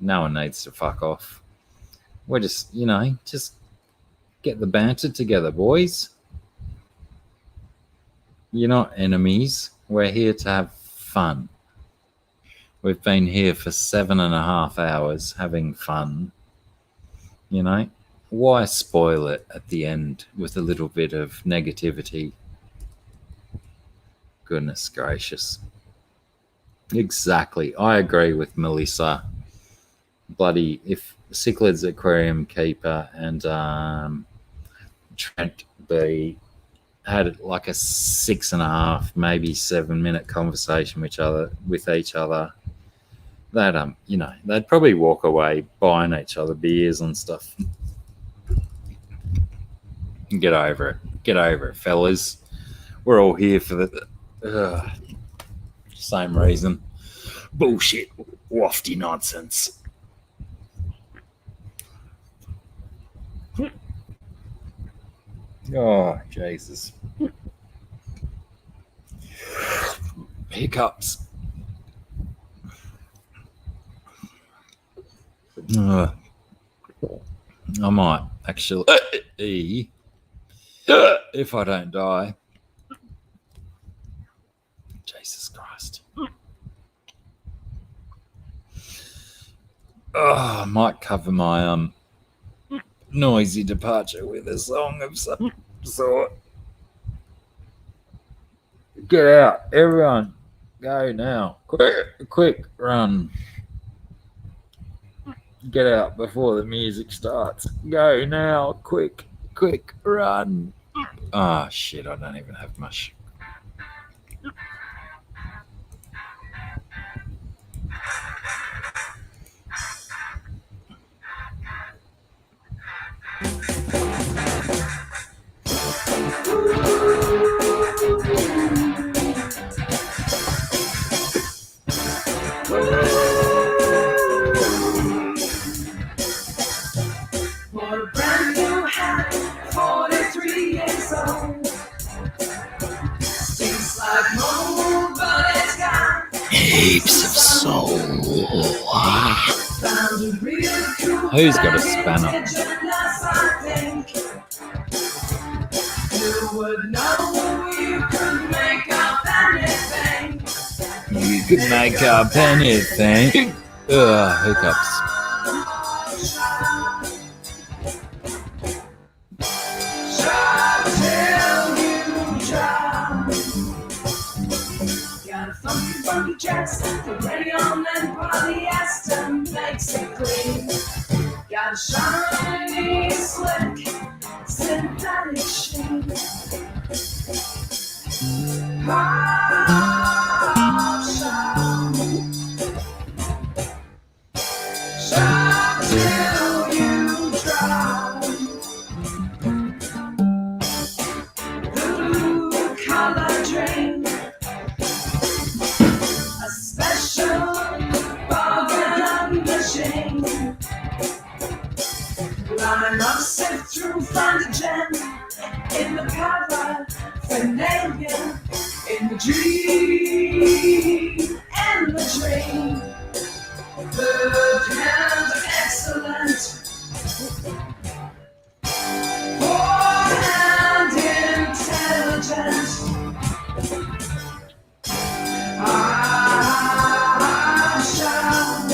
no one needs to fuck off. We're just get the banter together, boys. You're not enemies. We're here to have fun. We've been here for 7.5 hours having fun. Why spoil it at the end with a little bit of negativity? Goodness gracious. Exactly. I agree with Melissa. Bloody, if Cichlids Aquarium Keeper and Trent B had like a 6.5, maybe 7-minute conversation with each other, that they'd probably walk away buying each other beers and stuff. Get over it, fellas. We're all here for the same reason. Bullshit, wafty nonsense. Oh, Jesus. Hiccups. I might actually, if I don't die. Jesus Christ. I might cover my noisy departure with a song of some sort. Get out, everyone. Go now. Quick run. Get out before the music starts. Go now. Quick run. Ah, shit, I don't even have much. heaps of soul. Who's got a spanner? You would know you could make up anything. You could make up anything. Ugh, hiccups. Got a funky dress, the rayon and polyester makes it clean. Got a shiny, slick, synthetic sheen. Pop shop, shop till you drop. Blue color drink, a special bargain machine. Line up, sift through, find a gem in the paraphernalia, in the dream, and the dream. Good and excellent, poor and intelligent. I shall.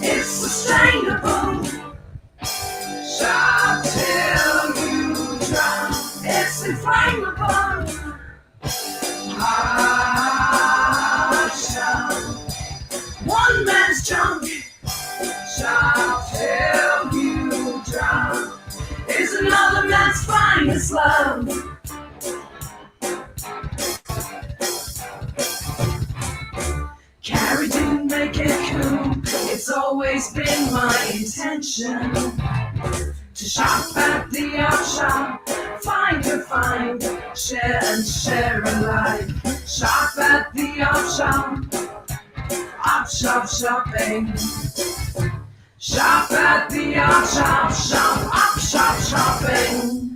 It's sustainable. Shop till you drown. It's inflammable. Shop. One man's junk. Shop till you drown. Is another man's finest love. Carry to make it cool. It's always been my intention to shop at the op shop, find and find, share and share alike. Shop at the op shop shopping. Shop at the op shop, op shop shopping.